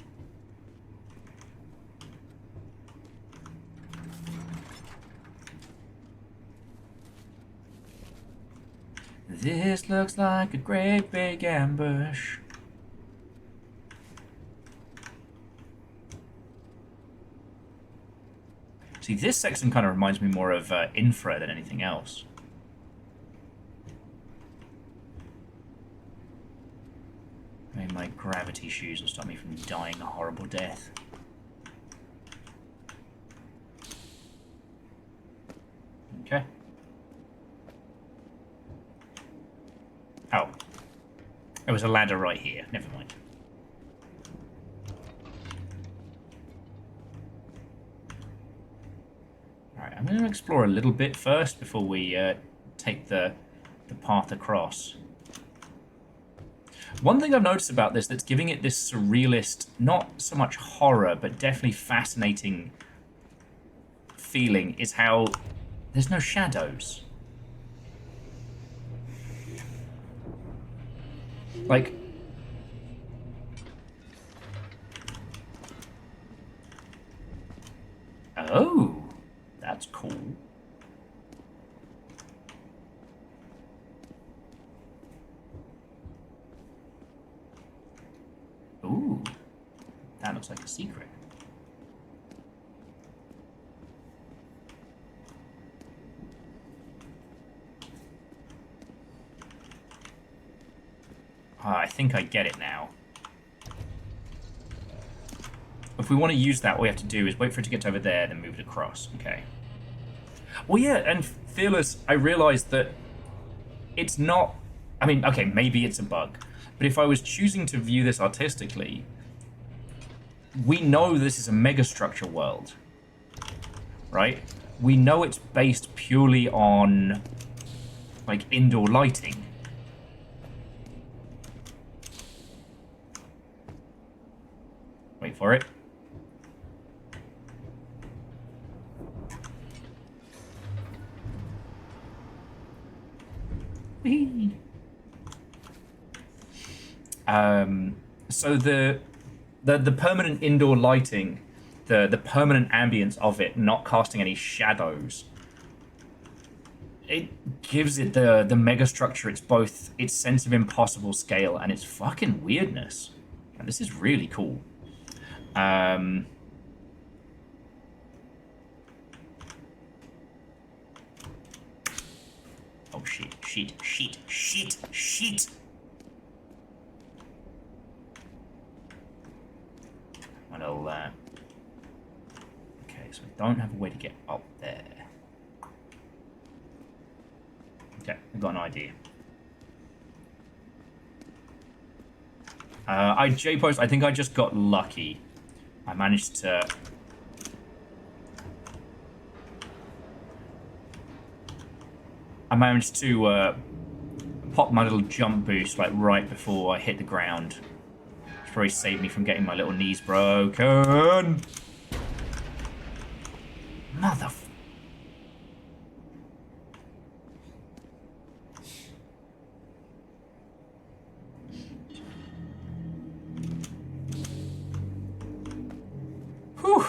This looks like a great big ambush. See, this section kind of reminds me more of Infra than anything else. Maybe my gravity shoes will stop me from dying a horrible death. Okay. Oh. There was a ladder right here. Never mind. Alright, I'm going to explore a little bit first before we take the path across. One thing I've noticed about this that's giving it this surrealist, not so much horror, but definitely fascinating feeling is how there's no shadows. Like, oh, that's cool. Ooh, that looks like a secret. I think I get it now. If we want to use that, what we have to do is wait for it to get over there, then move it across. Okay. Well, yeah, and Fearless, I realized that it's not... I mean, okay, maybe it's a bug. But if I was choosing to view this artistically, we know this is a megastructure world. Right? We know it's based purely on, like, indoor lighting. Wait for it. Whee! So the permanent indoor lighting, the permanent ambience of it, not casting any shadows, it gives it the megastructure. It's both its sense of impossible scale and its fucking weirdness. And this is really cool. Oh shit. Well, okay, so we don't have a way to get up there. Okay, we've got an idea. J-post, I think I just got lucky. I managed to I managed to pop my little jump boost like right before I hit the ground. Which probably saved me from getting my little knees broken. Mother. Whew.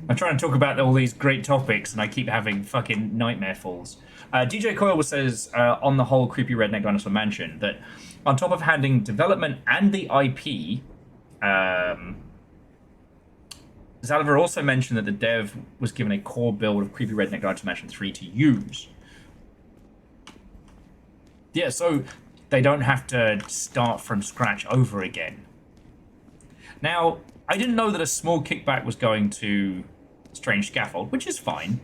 I'm trying to talk about all these great topics and I keep having fucking nightmare falls. DJ Coyle says, on the whole creepy redneck dinosaur mansion, that on top of handing development and the IP, Zalaver also mentioned that the dev was given a core build of creepy redneck dinosaur mansion 3 to use. Yeah, so they don't have to start from scratch over again. Now, I didn't know that a small kickback was going to Strange Scaffold, which is fine.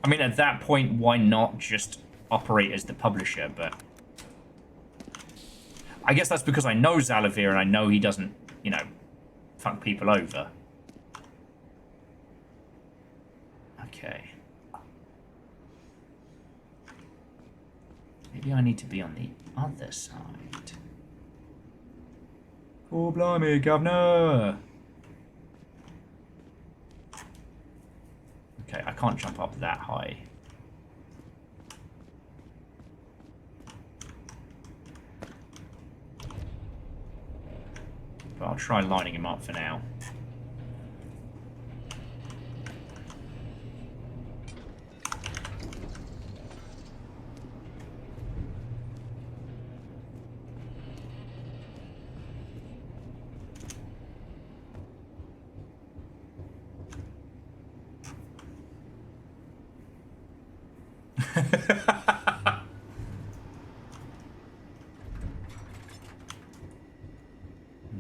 I mean, at that point, why not just operate as the publisher? But I guess that's because I know Zalavir and I know he doesn't, you know, fuck people over. Okay. Maybe I need to be on the other side. Oh, blimey, governor! Okay, I can't jump up that high. But I'll try lining him up for now.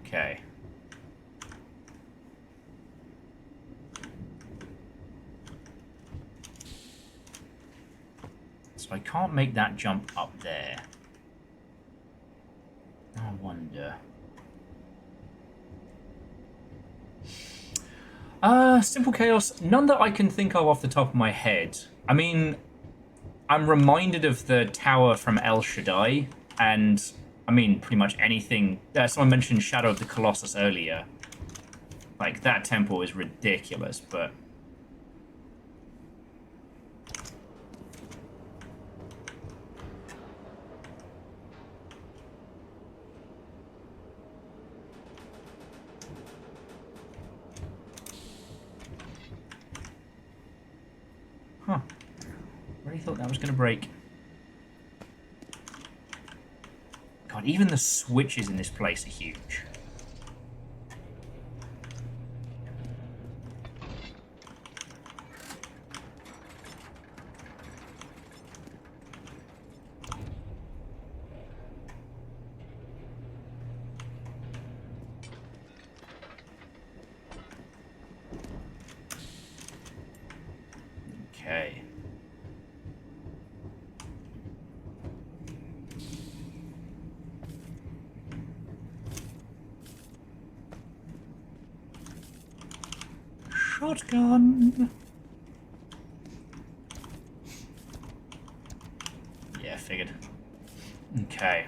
Okay. So I can't make that jump up there. I wonder. Simple Chaos. None that I can think of off the top of my head. I mean, I'm reminded of the tower from El Shaddai, and I mean, pretty much anything. Someone mentioned Shadow of the Colossus earlier. Like, that temple is ridiculous, but... Huh. Really thought that was going to break. God, even the switches in this place are huge. Okay. Shotgun. Yeah, figured. Okay.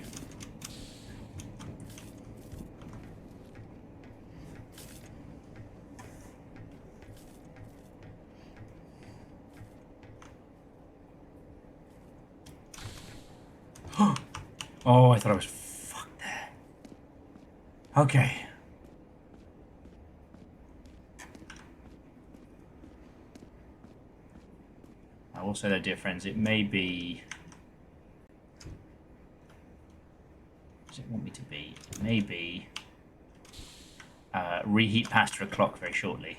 Oh, I thought I was fucked there. Okay. I will say though, dear friends, it may be... What does it want me to be? It may be... reheat past a clock very shortly.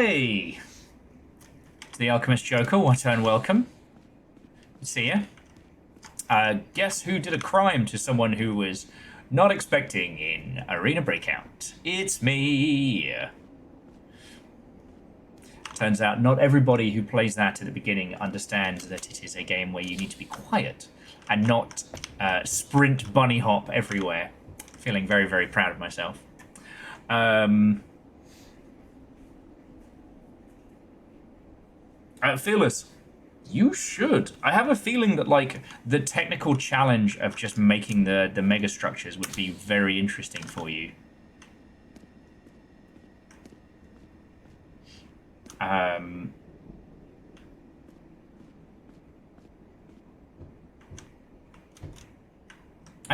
Hey! To the Alchemist Joker, what and welcome. Good to see you. Guess who did a crime to someone who was not expecting in Arena Breakout? It's me! Turns out not everybody who plays that at the beginning understands that it is a game where you need to be quiet and not sprint bunny hop everywhere. Feeling very, very proud of myself. Fearless, you should. I have a feeling that, like, the technical challenge of just making the mega structures would be very interesting for you. And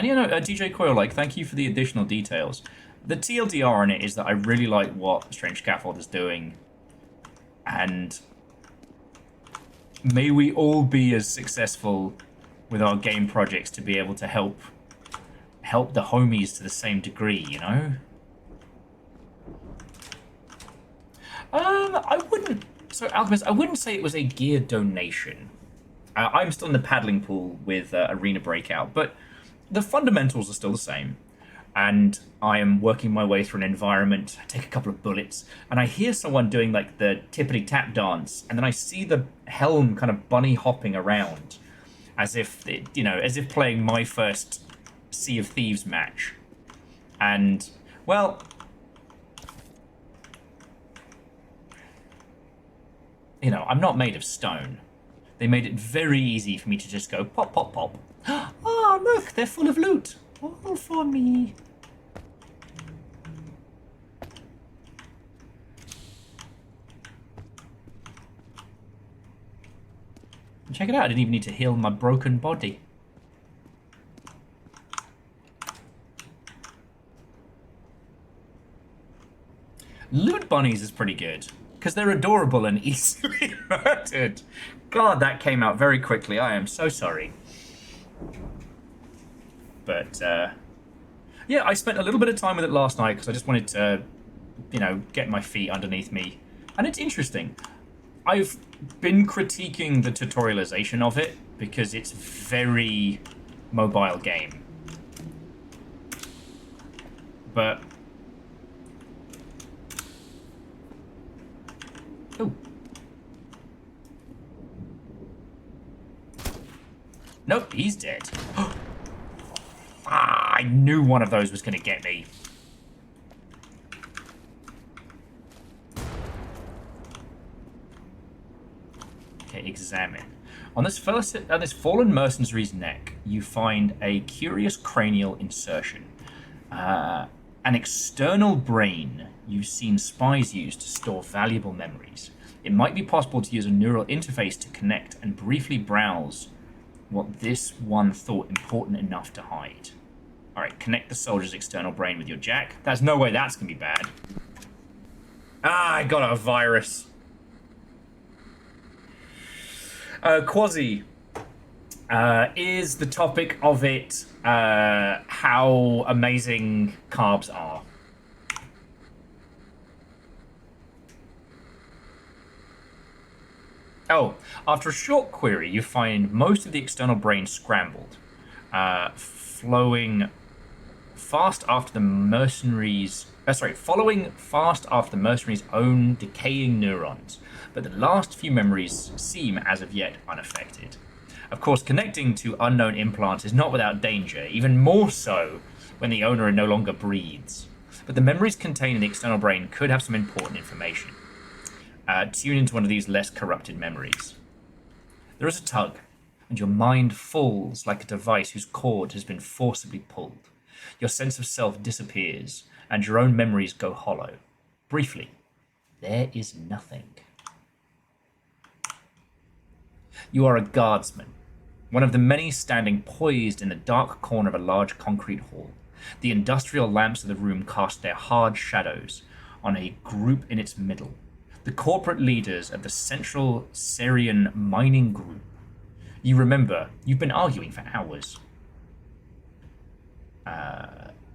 you know, DJ Coil, like, thank you for the additional details. The TLDR on it is that I really like what Strange Scaffold is doing, and may we all be as successful with our game projects to be able to help the homies to the same degree, you know? Alchemist, I wouldn't say it was a gear donation. I'm still in the paddling pool with Arena Breakout, but the fundamentals are still the same. And I am working my way through an environment. I take a couple of bullets, and I hear someone doing like the tippity-tap dance, and then I see the helm kind of bunny hopping around, as if playing my first Sea of Thieves match. And well, you know, I'm not made of stone. They made it very easy for me to just go pop, pop, pop. Oh, look, they're full of loot. All for me. Check it out, I didn't even need to heal my broken body. Loot bunnies is pretty good, because they're adorable and easily murdered. God, that came out very quickly. I am so sorry. But, yeah, I spent a little bit of time with it last night because I just wanted to, you know, get my feet underneath me. And it's interesting. I've been critiquing the tutorialization of it because it's very mobile game. But... oh. Nope, he's dead. I knew one of those was going to get me. Okay, examine. On this fallen mercenary's neck, you find a curious cranial insertion. An external brain you've seen spies use to store valuable memories. It might be possible to use a neural interface to connect and briefly browse what this one thought important enough to hide. Alright, connect the soldier's external brain with your jack. There's no way that's going to be bad. Ah, I got a virus. Quasi. Is the topic of it how amazing carbs are? Oh, after a short query, you find most of the external brain scrambled, following fast after the mercenary's own decaying neurons, but the last few memories seem as of yet unaffected. Of course, connecting to unknown implants is not without danger, even more so when the owner no longer breathes. But the memories contained in the external brain could have some important information. Tune into one of these less corrupted memories. There is a tug, and your mind falls like a device whose cord has been forcibly pulled. Your sense of self disappears, and your own memories go hollow. Briefly, there is nothing. You are a guardsman, one of the many standing poised in the dark corner of a large concrete hall. The industrial lamps of the room cast their hard shadows on a group in its middle. The corporate leaders of the Central Syrian Mining Group. You remember, you've been arguing for hours.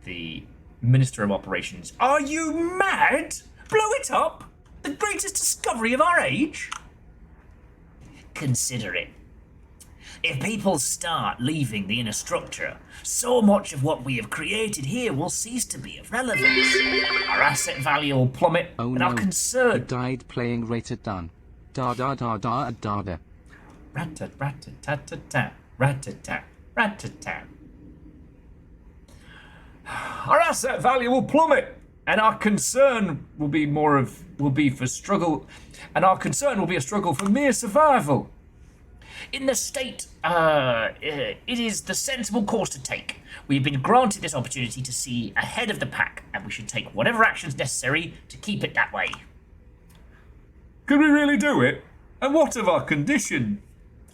The Minister of Operations. Are you mad? Blow it up! The greatest discovery of our age? Consider it. If people start leaving the inner structure, so much of what we have created here will cease to be of relevance. Our asset value will plummet, Oh and no, our concern... he died playing Rated Done. Da da da da da da. Rat-tat, rat-tat-tat-tat, rat-tat-tat, rat-tat-tat. Our asset value will plummet, and our concern will be for struggle, and our concern will be a struggle for mere survival. In the state, it is the sensible course to take. We've been granted this opportunity to see ahead of the pack, and we should take whatever actions necessary to keep it that way. Could we really do it? And what of our condition?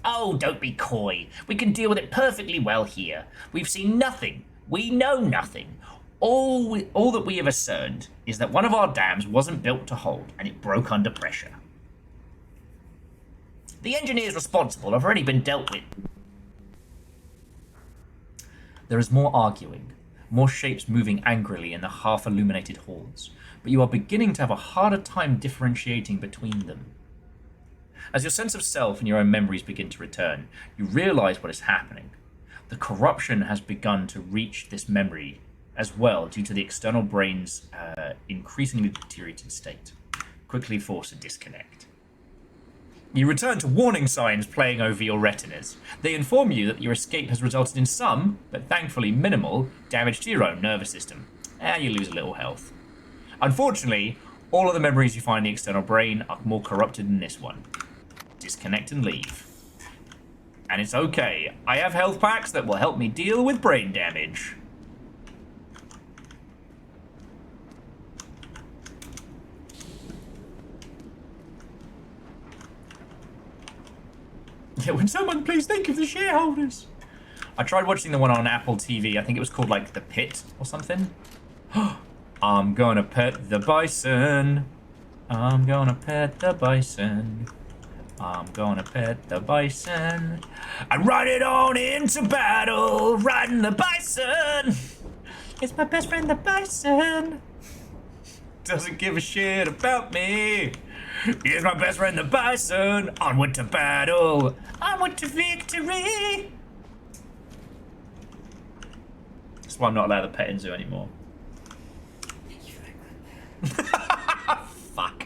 Oh, don't be coy. We can deal with it perfectly well here. We've seen nothing. We know nothing. All that we have ascertained is that one of our dams wasn't built to hold, and it broke under pressure. The engineers responsible have already been dealt with. There is more arguing, more shapes moving angrily in the half-illuminated halls, but you are beginning to have a harder time differentiating between them. As your sense of self and your own memories begin to return, you realize what is happening. The corruption has begun to reach this memory as well due to the external brain's increasingly deteriorated state, quickly forced to disconnect. You return to warning signs playing over your retinas. They inform you that your escape has resulted in some, but thankfully minimal, damage to your own nervous system. And you lose a little health. Unfortunately, all of the memories you find in the external brain are more corrupted than this one. Disconnect and leave. And it's okay. I have health packs that will help me deal with brain damage. Yeah, would someone please think of the shareholders? I tried watching the one on Apple TV. I think it was called, like, The Pit or something. I'm gonna pet the bison. I'm gonna pet the bison. I'm gonna pet the bison. And ride it on into battle. Riding the bison. It's my best friend, the bison. Doesn't give a shit about me. Here's my best friend, the bison. Onward to battle. Onward to victory. That's why I'm not allowed to pet in zoo anymore. Fuck.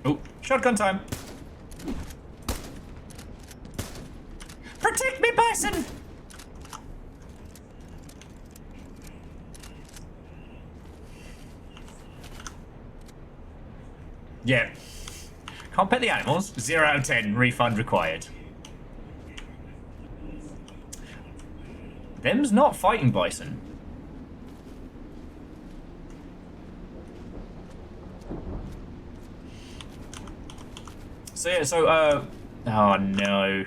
Oh, shotgun time. Protect me, bison! Yeah. Can't pet the animals. 0 out of 10. Refund required. Them's not fighting bison. So yeah, oh no.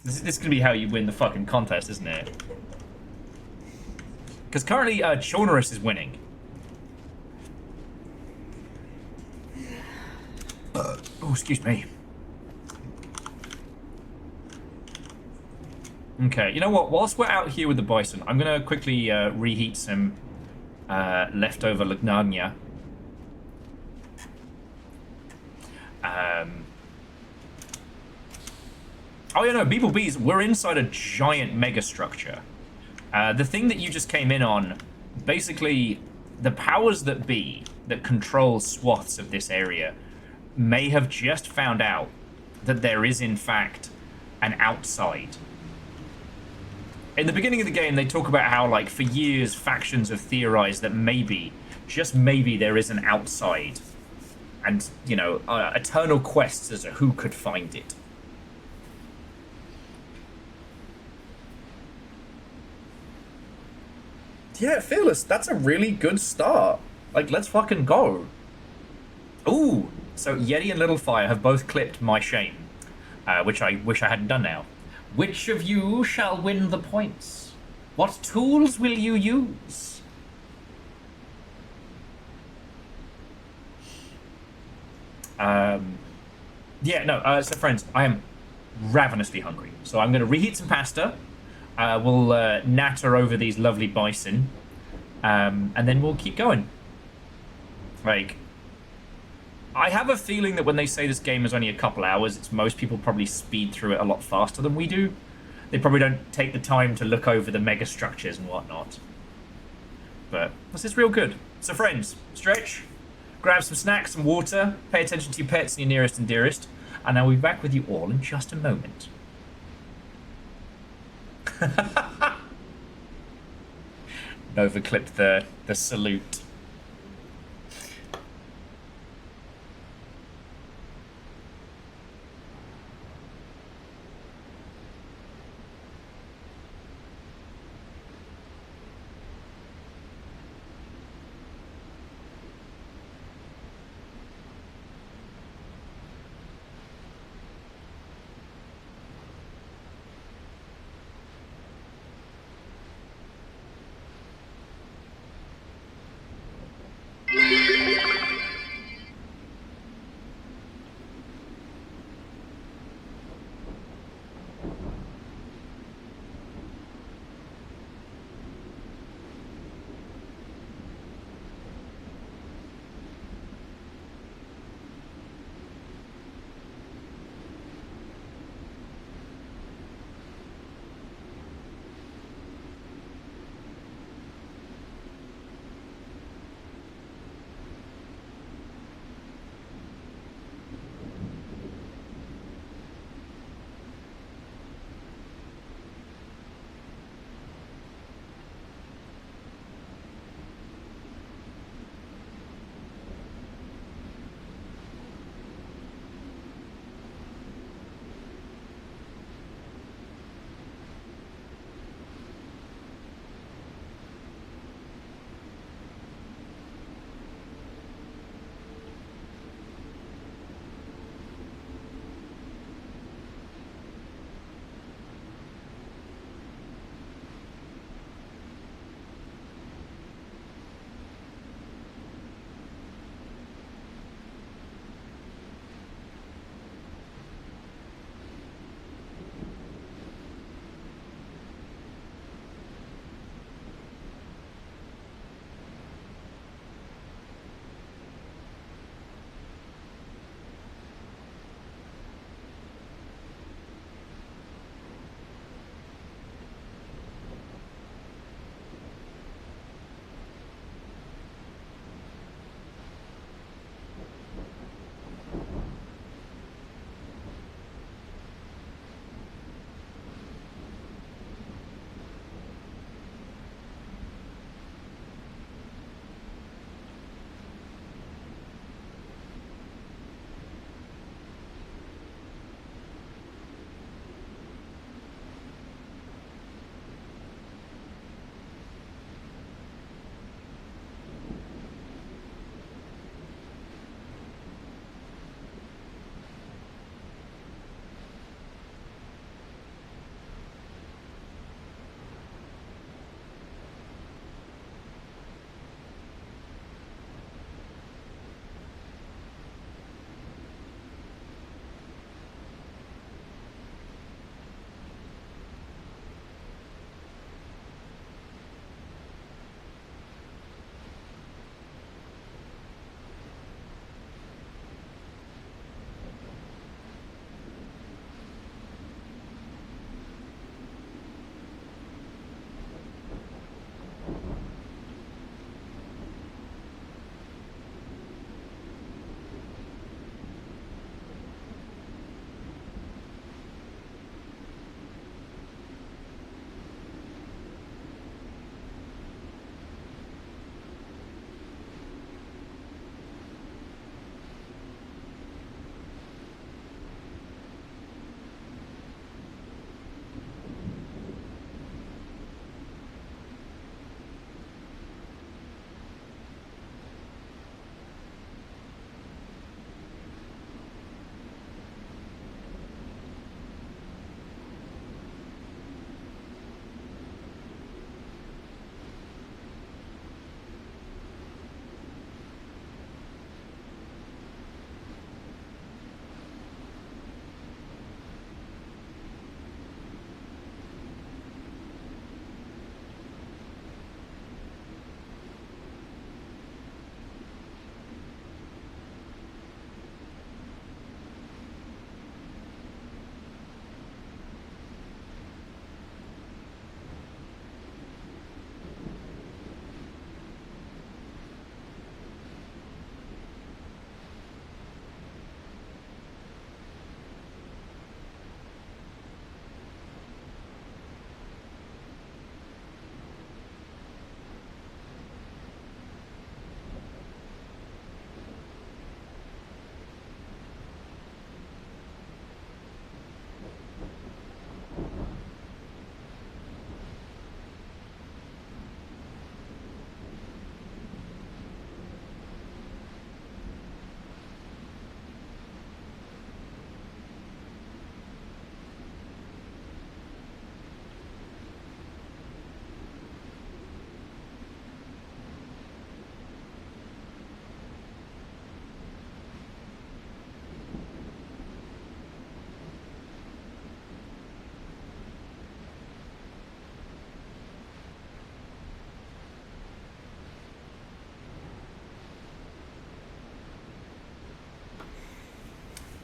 This is gonna be how you win the fucking contest, isn't it? Because currently, Chaunerus is winning. Oh, excuse me. Okay, you know what? Whilst we're out here with the bison, I'm gonna quickly reheat some leftover lasagna. Oh yeah, no, Beeble Bees, we're inside a giant mega structure. The thing that you just came in on, basically, the powers that be that control swaths of this area may have just found out that there is, in fact, an outside. In the beginning of the game, they talk about how, like, for years, factions have theorized that maybe, just maybe, there is an outside. And, you know, eternal quests as to who could find it. Yeah, Fearless, that's a really good start. Like, let's fucking go. Ooh, so Yeti and Little Fire have both clipped my shame, which I wish I hadn't done now. Which of you shall win the points? What tools will you use? Yeah, no, so friends, I am ravenously hungry. So I'm going to reheat some pasta. We'll natter over these lovely bison. And then we'll keep going. Like, I have a feeling that when they say this game is only a couple hours, it's most people probably speed through it a lot faster than we do. They probably don't take the time to look over the mega structures and whatnot. But this is real good. So friends, stretch, grab some snacks, some water, pay attention to your pets and your nearest and dearest, and I'll be back with you all in just a moment. Nova clipped the salute.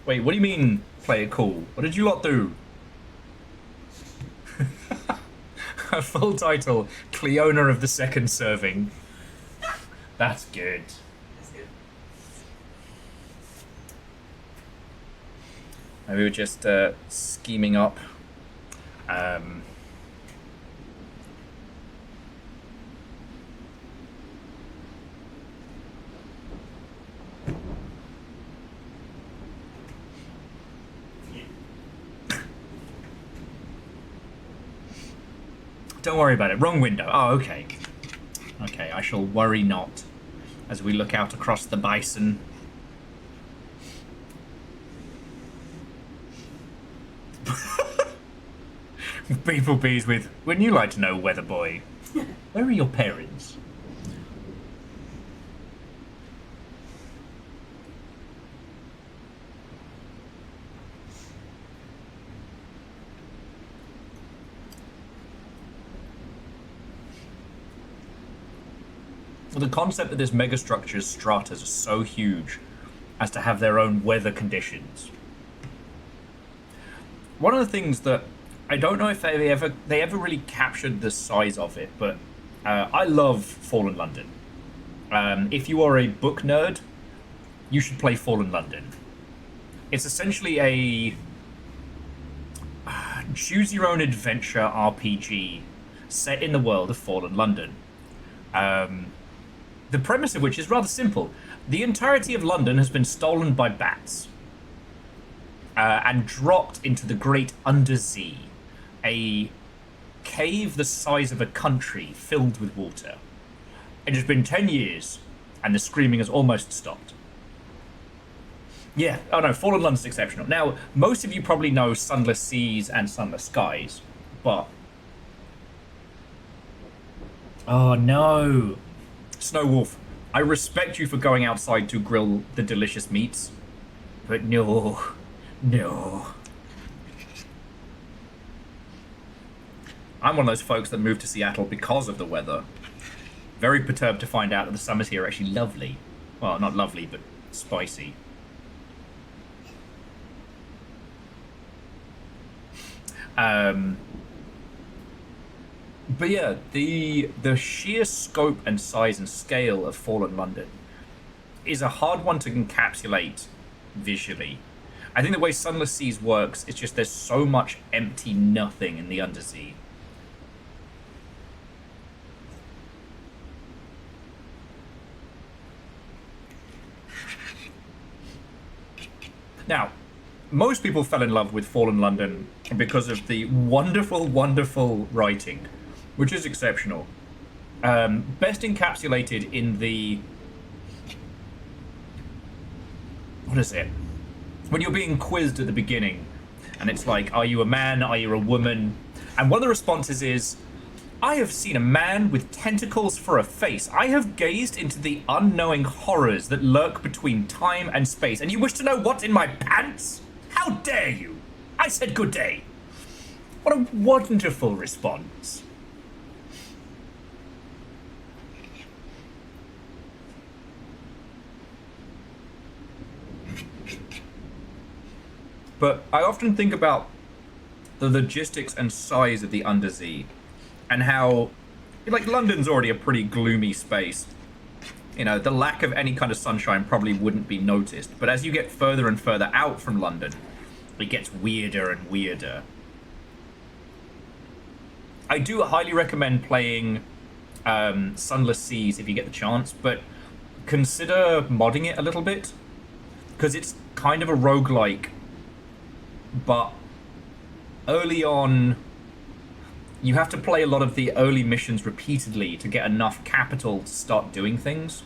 Wait, what do you mean, play it cool? What did you lot do? A full title, Cleona of the Second Serving. That's good. That's good. We were just scheming up. Don't worry about it. Wrong window. Oh, okay. Okay, I shall worry not as we look out across the bison. People bees with, wouldn't you like to know, weather boy? Where are your parents? The concept that this megastructure's stratas are so huge as to have their own weather conditions. One of the things that I don't know if they ever really captured the size of it, but I love Fallen London. If you are a book nerd, you should play Fallen London. It's essentially a choose your own adventure RPG set in the world of Fallen London. The premise of which is rather simple. The entirety of London has been stolen by bats and dropped into the Great Undersea, a cave the size of a country filled with water. It has been 10 years, and the screaming has almost stopped. Yeah, oh no, Fallen London's exceptional. Now, most of you probably know Sunless Seas and Sunless Skies, but... Oh no! Snow Wolf, I respect you for going outside to grill the delicious meats, but no. I'm one of those folks that moved to Seattle because of the weather. Very perturbed to find out that the summers here are actually lovely. Well, not lovely, but spicy. But yeah, the sheer scope and size and scale of Fallen London is a hard one to encapsulate visually. I think the way Sunless Seas works is just there's so much empty nothing in the Undersea. Now, most people fell in love with Fallen London because of the wonderful, wonderful writing, which is exceptional. Best encapsulated in the... What is it? When you're being quizzed at the beginning, and it's like, are you a man, are you a woman? And one of the responses is, I have seen a man with tentacles for a face. I have gazed into the unknowing horrors that lurk between time and space. And you wish to know what's in my pants? How dare you? I said good day. What a wonderful response. But I often think about the logistics and size of the Undersea, and how, like, London's already a pretty gloomy space. You know, the lack of any kind of sunshine probably wouldn't be noticed. But as you get further and further out from London, it gets weirder and weirder. I do highly recommend playing Sunless Seas if you get the chance, but consider modding it a little bit, because it's kind of a roguelike, but early on, you have to play a lot of the early missions repeatedly to get enough capital to start doing things.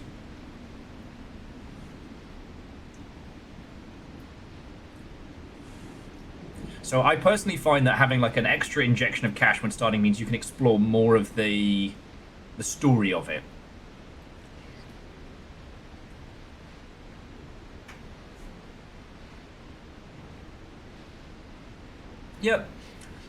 So I personally find that having like an extra injection of cash when starting means you can explore more of the story of it. Yep.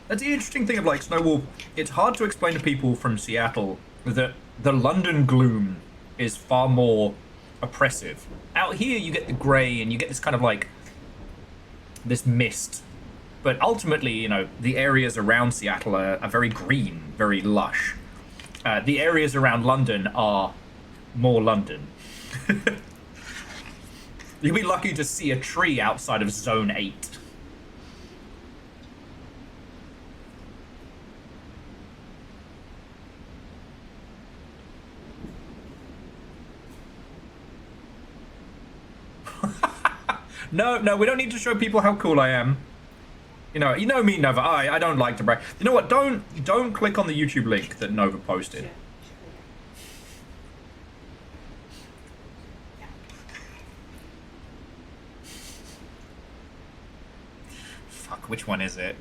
That's the interesting thing of like Snowball. It's hard to explain to people from Seattle that the London gloom is far more oppressive. Out here you get the grey and you get this kind of like this mist. But ultimately, you know, the areas around Seattle are very green, very lush. The areas around London are more London. You'll be lucky to see a tree outside of Zone 8. No, we don't need to show people how cool I am. You know me, Nova. I don't like to brag. You know what? Don't click on the YouTube link that Nova posted. Fuck, which one is it?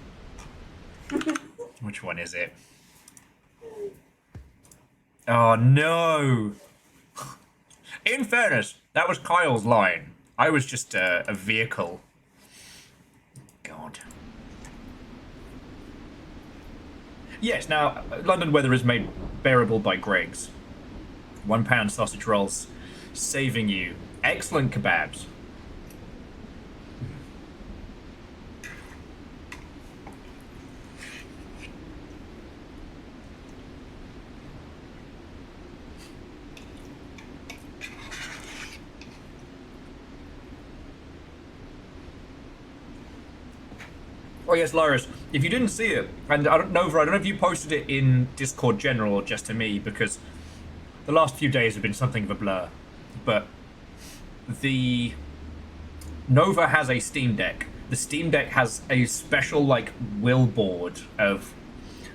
Which one is it? Oh no! In fairness, that was Kyle's line. I was just a vehicle. God. Yes, now, London weather is made bearable by Greg's. £1 sausage rolls, saving you. Excellent kebabs. Oh yes, Lars, if you didn't see it, and I don't know if you posted it in Discord General or just to me, because the last few days have been something of a blur, but the Nova has a Steam Deck. The Steam Deck has a special, like, will board of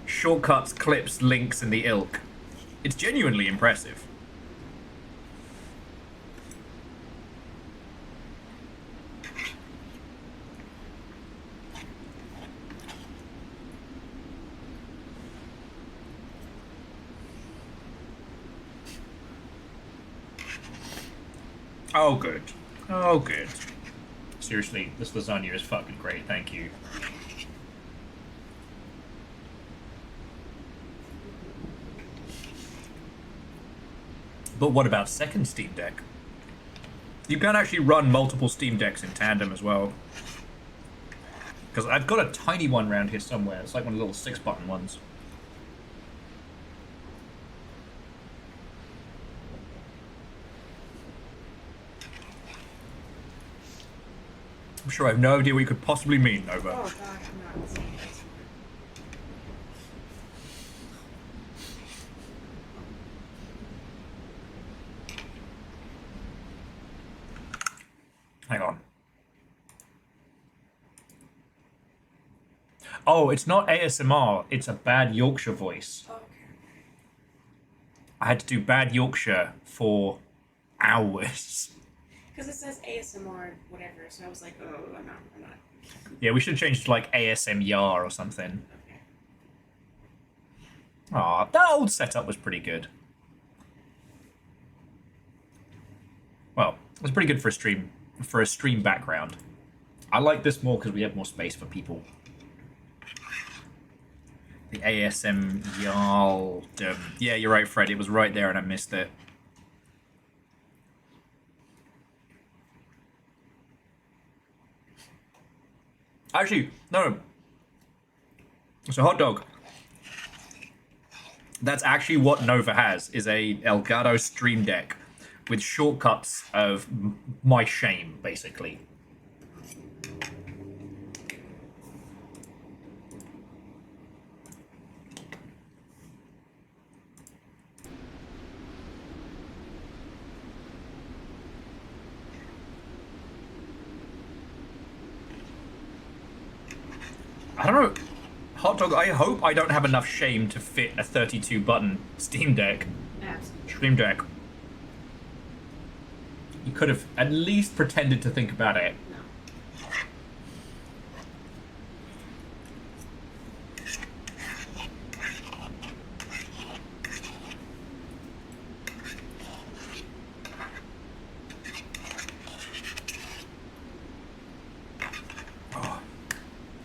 shortcuts, clips, links, and the ilk. It's genuinely impressive. Oh, good. Oh, good. Seriously, this lasagna is fucking great. Thank you. But what about second Steam Deck? You can actually run multiple Steam Decks in tandem as well. Because I've got a tiny one around here somewhere. It's like one of the little 6-button ones. I'm sure I have no idea what you could possibly mean, Nova. Oh god, I'm not saying this. Hang on. Oh, it's not ASMR, it's a bad Yorkshire voice. Okay. I had to do bad Yorkshire for hours. Because it says ASMR, whatever, so I was like, oh, I'm not. Yeah, we should change to like ASM Yar or something. Okay. Aw, that old setup was pretty good. Well, it was pretty good for a stream background. I like this more because we have more space for people. The ASM Yarl. Yeah, you're right, Fred. It was right there and I missed it. Actually, no. It's a hot dog. That's actually what Nova has, is a Elgato Stream Deck with shortcuts of my shame, basically. I don't know. Hot dog, I hope I don't have enough shame to fit a 32-button Steam Deck. Absolutely. Stream Deck. You could have at least pretended to think about it. No.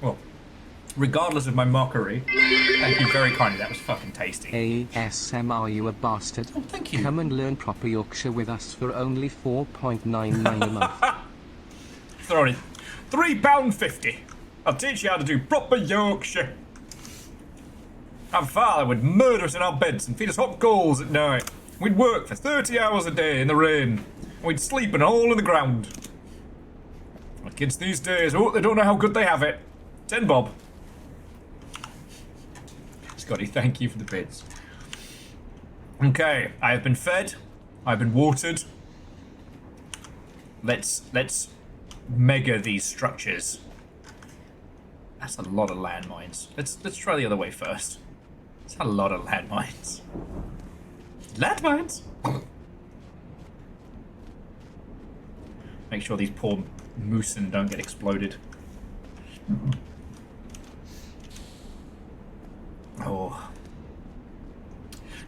Well, regardless of my mockery, thank you very kindly. That was fucking tasty. ASMR, you a bastard. Oh, thank you. Come and learn proper Yorkshire with us for only 4.99 a month. £3.50. I'll teach you how to do proper Yorkshire. Our father would murder us in our beds and feed us hot coals at night. We'd work for 30 hours a day in the rain. And we'd sleep in a hole in the ground. Our kids these days, oh, they don't know how good they have it. 10 bob. Scotty, thank you for the bits. Okay, I have been fed. I've been watered. Let's mega these structures. That's a lot of landmines. Let's try the other way first. It's a lot of landmines. Landmines. Make sure these poor moosen don't get exploded. Oh.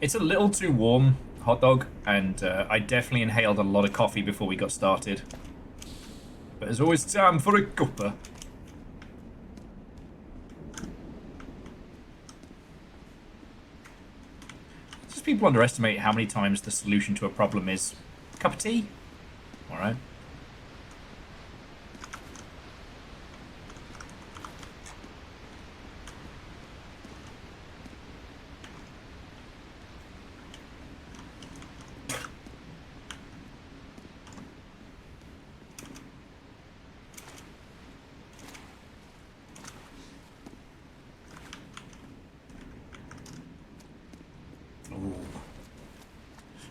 It's a little too warm, hot dog, and I definitely inhaled a lot of coffee before we got started. But there's always time for a cuppa. Just people underestimate how many times the solution to a problem is a cup of tea. Alright.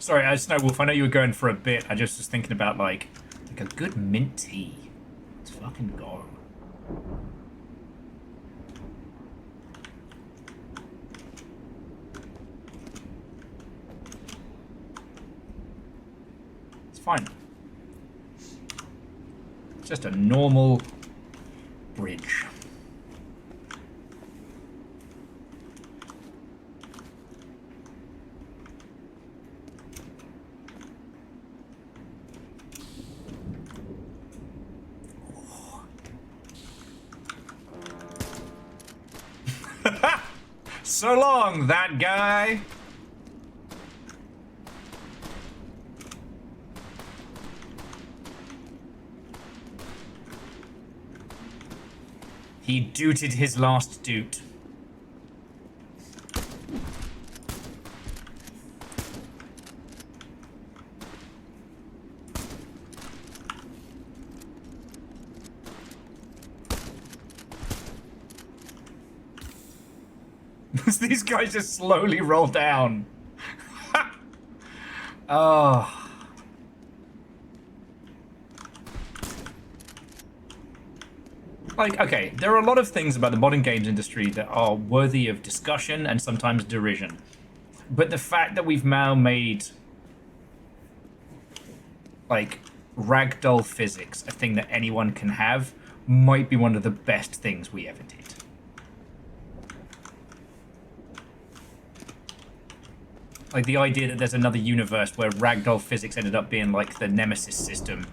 Sorry, Snowwolf, I know you were going for a bit. I just was thinking about, like a good mint tea. Let's fucking go. It's fine. It's just a normal bridge. So long, that guy. He duted his last doot. These guys just slowly roll down. Oh. Like, okay, there are a lot of things about the modern games industry that are worthy of discussion and sometimes derision. But the fact that we've now made, like, ragdoll physics a thing that anyone can have might be one of the best things we ever did. Like, the idea that there's another universe where ragdoll physics ended up being like the Nemesis system.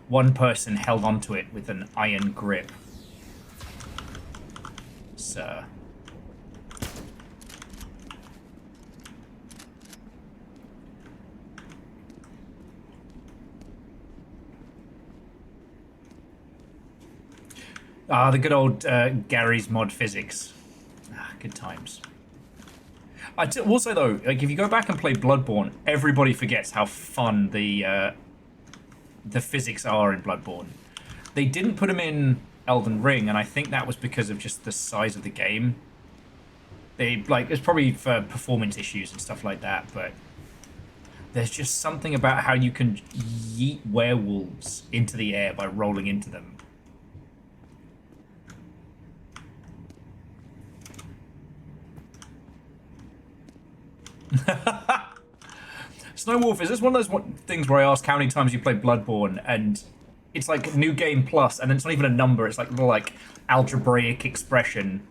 One person held onto it with an iron grip. Sir. Ah, the good old Gary's mod physics. Ah, good times. Also, though, like if you go back and play Bloodborne, everybody forgets how fun the physics are in Bloodborne. They didn't put them in Elden Ring, and I think that was because of just the size of the game. It's probably for performance issues and stuff like that, but there's just something about how you can yeet werewolves into the air by rolling into them. Snowwolf, is this one of those things where I ask how many times you played Bloodborne, and it's like new game plus, and then it's not even a number, it's like a little like algebraic expression.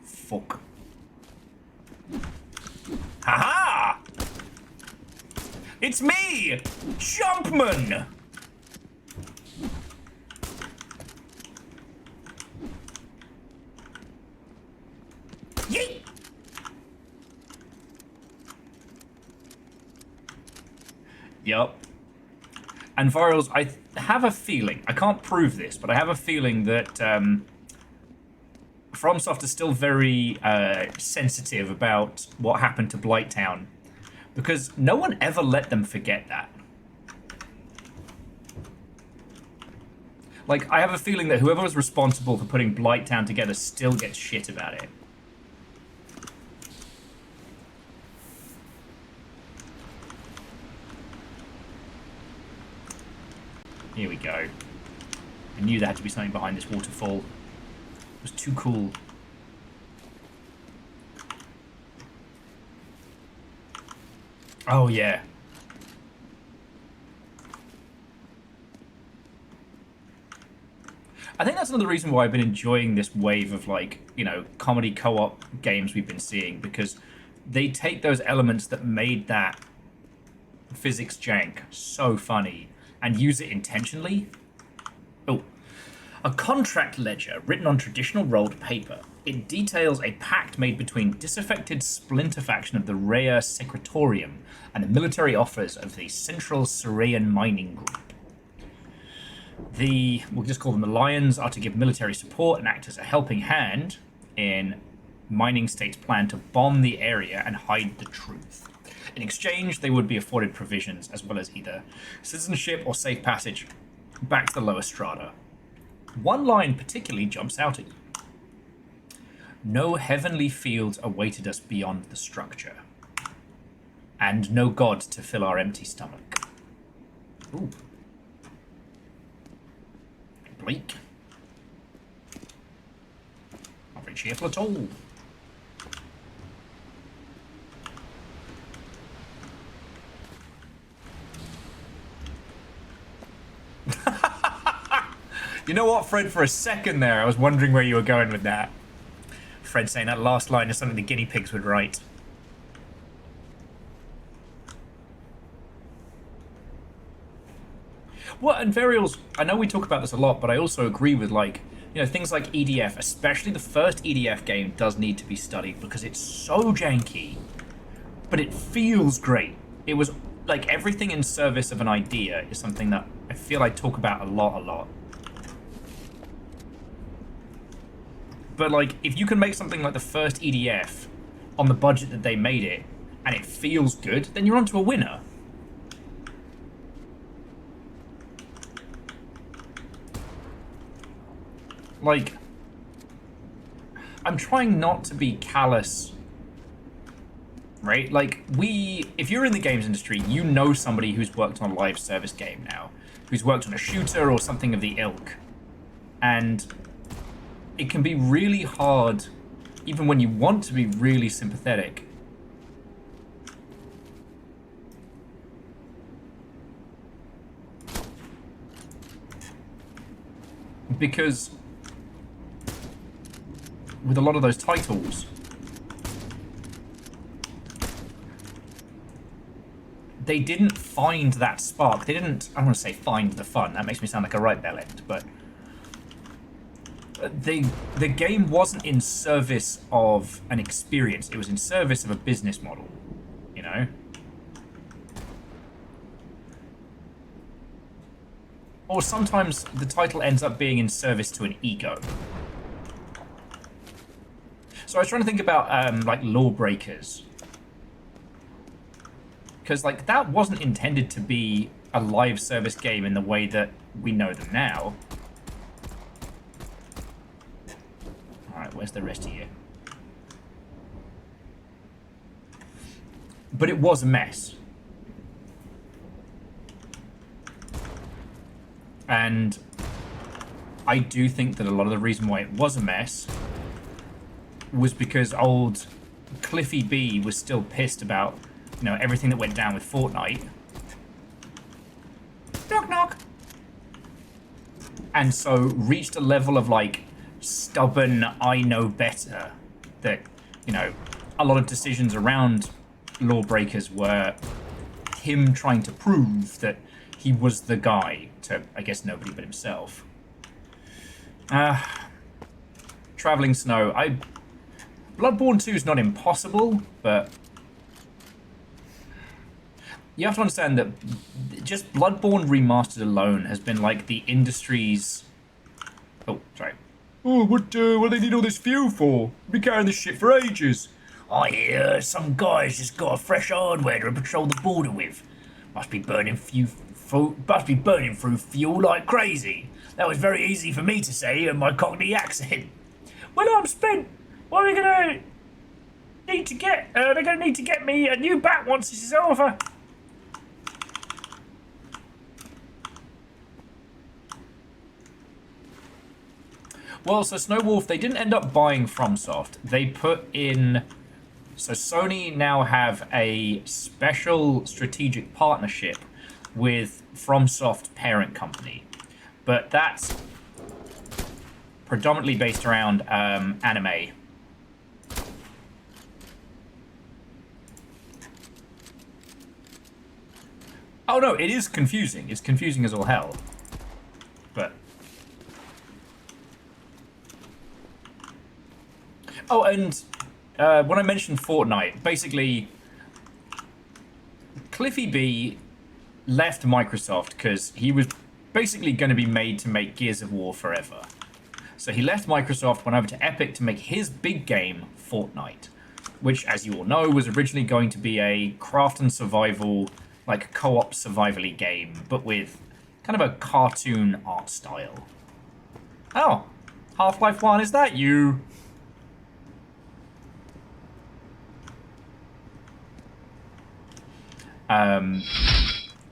Fuck. Haha! It's me! Jumpman! Yeet! Yup. And Virals, I have a feeling, I can't prove this, but I have a feeling that FromSoft is still very sensitive about what happened to Blighttown, because no one ever let them forget that. Like, I have a feeling that whoever was responsible for putting Blighttown together still gets shit about it. Here we go. I knew there had to be something behind this waterfall. It was too cool. Oh, yeah. I think that's another reason why I've been enjoying this wave of, like, you know, comedy co-op games we've been seeing, because they take those elements that made that physics jank so funny and use it intentionally. Oh. A contract ledger written on traditional rolled paper. It details a pact made between disaffected splinter faction of the Rhea Secretorium and the military offers of the Central Syrian Mining Group. We'll just call them the Lions, are to give military support and act as a helping hand in Mining State's plan to bomb the area and hide the truth. In exchange, they would be afforded provisions as well as either citizenship or safe passage back to the lower strata. One line particularly jumps out at you. No heavenly fields awaited us beyond the structure, and no god to fill our empty stomach. Ooh. Bleak. Not very cheerful at all. You know what, Fred? For a second there, I was wondering where you were going with that. Fred saying that last line is something the guinea pigs would write. Well, and Varials, I know we talk about this a lot, but I also agree with, like, you know, things like EDF, especially the first EDF game, does need to be studied because it's so janky, but it feels great. It was, like, everything in service of an idea is something that I feel I talk about a lot. But, like, if you can make something like the first EDF on the budget that they made it, and it feels good, then you're onto a winner. Like, I'm trying not to be callous, right? Like, if you're in the games industry, you know somebody who's worked on a live service game now, who's worked on a shooter or something of the ilk, and it can be really hard, even when you want to be really sympathetic. Because with a lot of those titles, they didn't find that spark. They didn't, I don't want to say find the fun. That makes me sound like a right bellend, but the game wasn't in service of an experience. It was in service of a business model, you know? Or sometimes the title ends up being in service to an ego. So I was trying to think about, like, Lawbreakers. Because, like, that wasn't intended to be a live service game in the way that we know them now. Alright, where's the rest of you? But it was a mess. And I do think that a lot of the reason why it was a mess was because old Cliffy B was still pissed about, you know, everything that went down with Fortnite. Knock, knock. And so reached a level of, like, stubborn, I know better, that, you know, a lot of decisions around Lawbreakers were him trying to prove that he was the guy to, I guess, nobody but himself. Traveling Snow. Bloodborne 2 is not impossible, but you have to understand that just Bloodborne Remastered alone has been like the industry's... Oh, sorry. Oh, what do they need all this fuel for? We've been carrying this shit for ages. I hear some guys just got a fresh hardware to patrol the border with. Must be burning through fuel like crazy. That was very easy for me to say in my Cockney accent. Well, I'm spent. What are we gonna need to get? They're gonna need to get me a new bat once this is over. Well, so Snowwolf, they didn't end up buying FromSoft. They put in... So Sony now have a special strategic partnership with FromSoft parent company. But that's predominantly based around anime. Oh no, it is confusing. It's confusing as all hell. But... Oh, and when I mentioned Fortnite, basically, Cliffy B left Microsoft because he was basically going to be made to make Gears of War forever. So he left Microsoft, went over to Epic to make his big game, Fortnite, which, as you all know, was originally going to be a craft and survival, like co-op survival-y game, but with kind of a cartoon art style. Oh, Half-Life 1, is that you?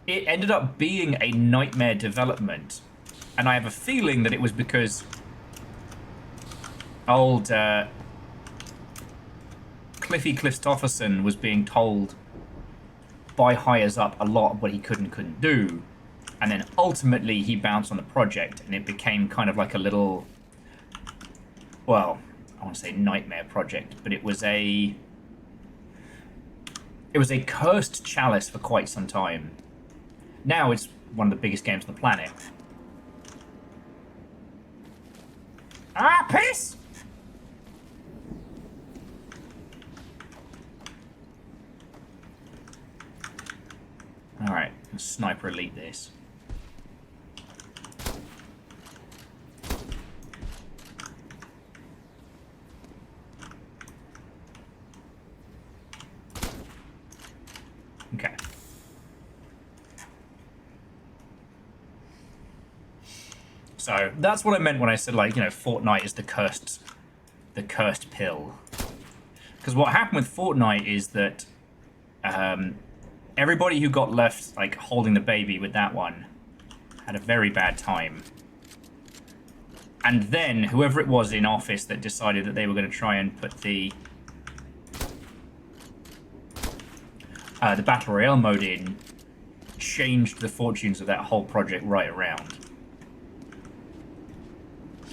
It ended up being a nightmare development, and I have a feeling that it was because old Cliffy Cliftopherson was being told by hires up a lot of what he could and couldn't do, and then ultimately he bounced on the project, and it became kind of like a little, well, I want to say nightmare project, but it was a cursed chalice for quite some time. Now it's one of the biggest games on the planet. Ah, piss! Alright, let's sniper elite this. Okay. So that's what I meant when I said, like, you know, Fortnite is the cursed pill. Because what happened with Fortnite is that everybody who got left, like, holding the baby with that one had a very bad time. And then whoever it was in office that decided that they were going to try and put the Battle Royale mode in, changed the fortunes of that whole project right around.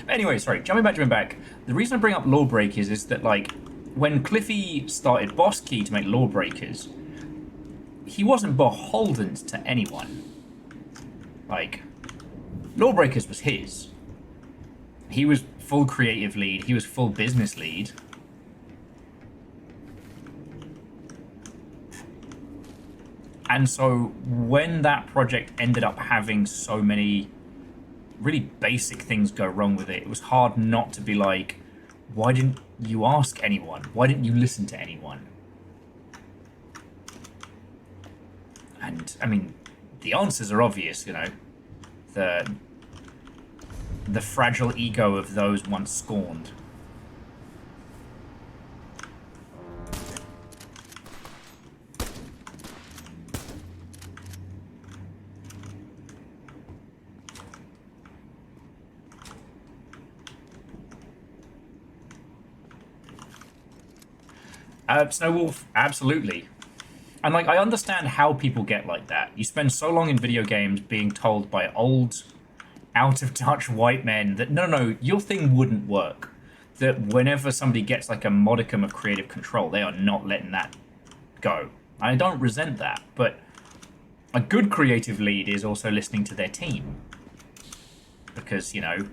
Anyway, sorry, jumping back. The reason I bring up Lawbreakers is that, like, when Cliffy started Boss Key to make Lawbreakers, he wasn't beholden to anyone. Like, Lawbreakers was his. He was full creative lead, he was full business lead. And so when that project ended up having so many really basic things go wrong with it, it was hard not to be like, why didn't you ask anyone? Why didn't you listen to anyone? And, I mean, the answers are obvious, you know. The fragile ego of those once scorned. Snowwolf, absolutely. And, like, I understand how people get like that. You spend so long in video games being told by old, out-of-touch white men that, no, your thing wouldn't work. That whenever somebody gets, like, a modicum of creative control, they are not letting that go. I don't resent that, but a good creative lead is also listening to their team. Because, you know,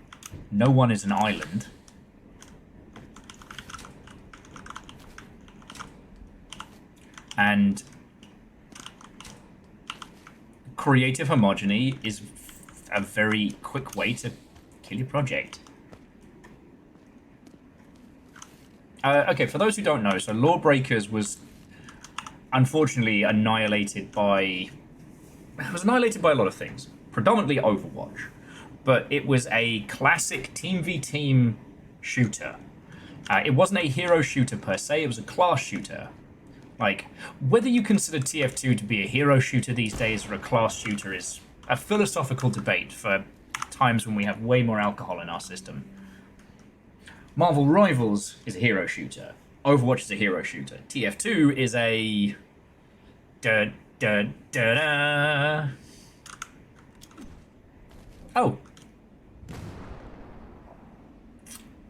no one is an island. And creative homogeny is a very quick way to kill your project. Okay, for those who don't know, so Lawbreakers was unfortunately annihilated by... It was annihilated by a lot of things. Predominantly Overwatch. But it was a classic team v team shooter. It wasn't a hero shooter per se, it was a class shooter. Like, whether you consider TF2 to be a hero shooter these days or a class shooter is a philosophical debate for times when we have way more alcohol in our system. Marvel Rivals is a hero shooter. Overwatch is a hero shooter. TF2 is a... Oh.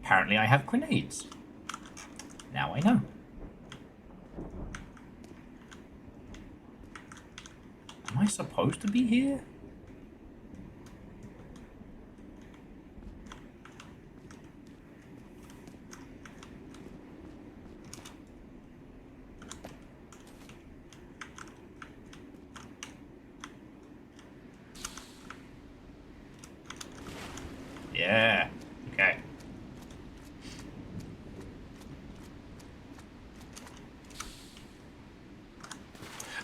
Apparently I have grenades. Now I know. Am I supposed to be here? Yeah. Okay.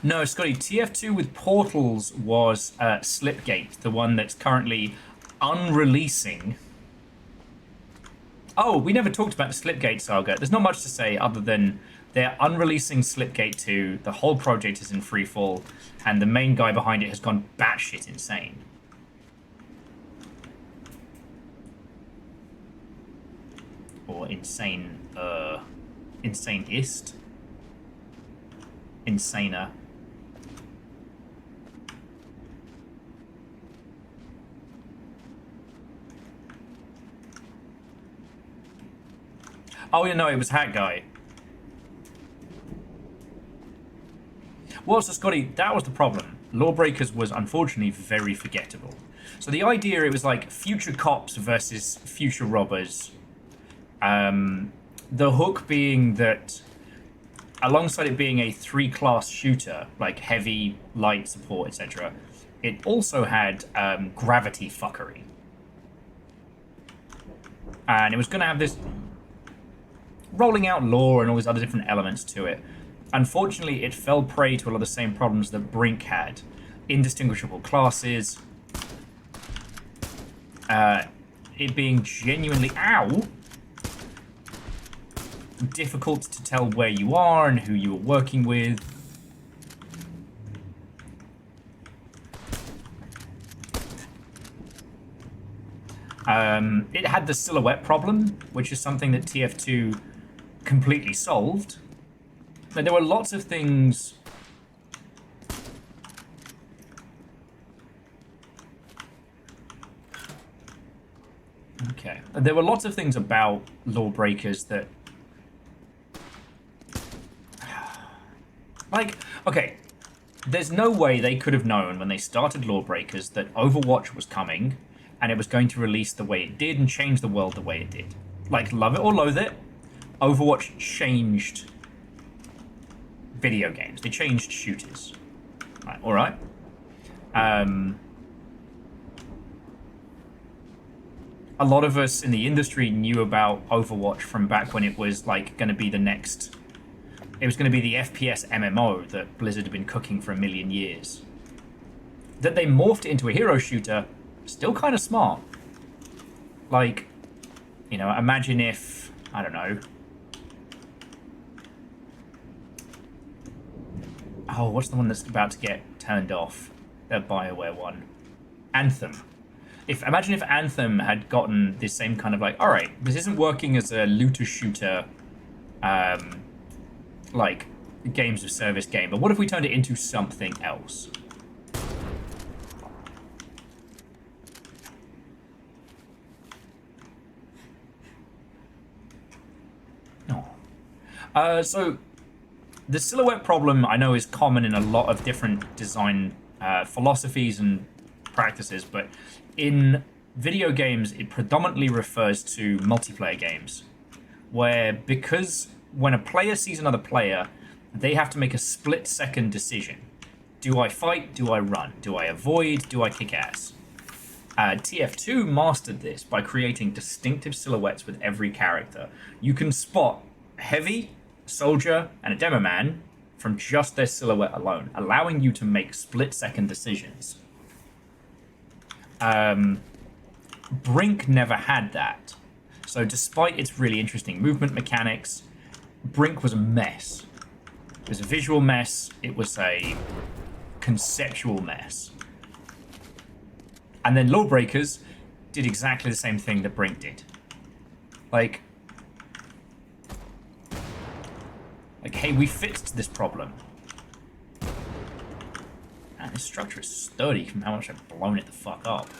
No, Scotty, TF2 with portals was Slipgate, the one that's currently unreleasing. Oh, we never talked about the Slipgate saga. There's not much to say other than they're unreleasing Slipgate 2, the whole project is in freefall, and the main guy behind it has gone batshit insane. Or insane, insane-ist? Insaner. Oh, yeah, no, it was Hat Guy. Well, so Scotty, that was the problem. Lawbreakers was unfortunately very forgettable. So the idea, it was like future cops versus future robbers. The hook being that alongside it being a 3-class shooter, like heavy, light, support, etc., it also had gravity fuckery. And it was going to have this rolling out lore and all these other different elements to it. Unfortunately, it fell prey to a lot of the same problems that Brink had. Indistinguishable classes. It being genuinely... Ow! Difficult to tell where you are and who you are working with. It had the silhouette problem, which is something that TF2 completely solved. But there were lots of things... Okay. There were lots of things about Lawbreakers that... Like, okay, there's no way they could have known when they started Lawbreakers that Overwatch was coming and it was going to release the way it did and change the world the way it did. Like, love it or loathe it, Overwatch changed video games. They changed shooters. Right, all right. A lot of us in the industry knew about Overwatch from back when it was like going to be the next... It was going to be the FPS MMO that Blizzard had been cooking for a million years. That they morphed it into a hero shooter, still kind of smart. Like, you know, imagine if, I don't know. Oh, what's the one that's about to get turned off? That BioWare one. Anthem. Imagine if Anthem had gotten this same kind of like, alright, this isn't working as a looter shooter, like, games of service game, but what if we turned it into something else? No. So, the silhouette problem, I know, is common in a lot of different design philosophies and practices, but in video games, it predominantly refers to multiplayer games, where because when a player sees another player, they have to make a split-second decision. Do I fight? Do I run? Do I avoid? Do I kick ass? TF2 mastered this by creating distinctive silhouettes with every character. You can spot heavy, soldier, and a demo man from just their silhouette alone, allowing you to make split-second decisions. Brink never had that. So despite its really interesting movement mechanics, Brink was a mess. It was a visual mess. It was a conceptual mess. And then Lawbreakers did exactly the same thing that Brink did. Like, hey, we fixed this problem. Man, this structure is sturdy from how much I've blown it the fuck up.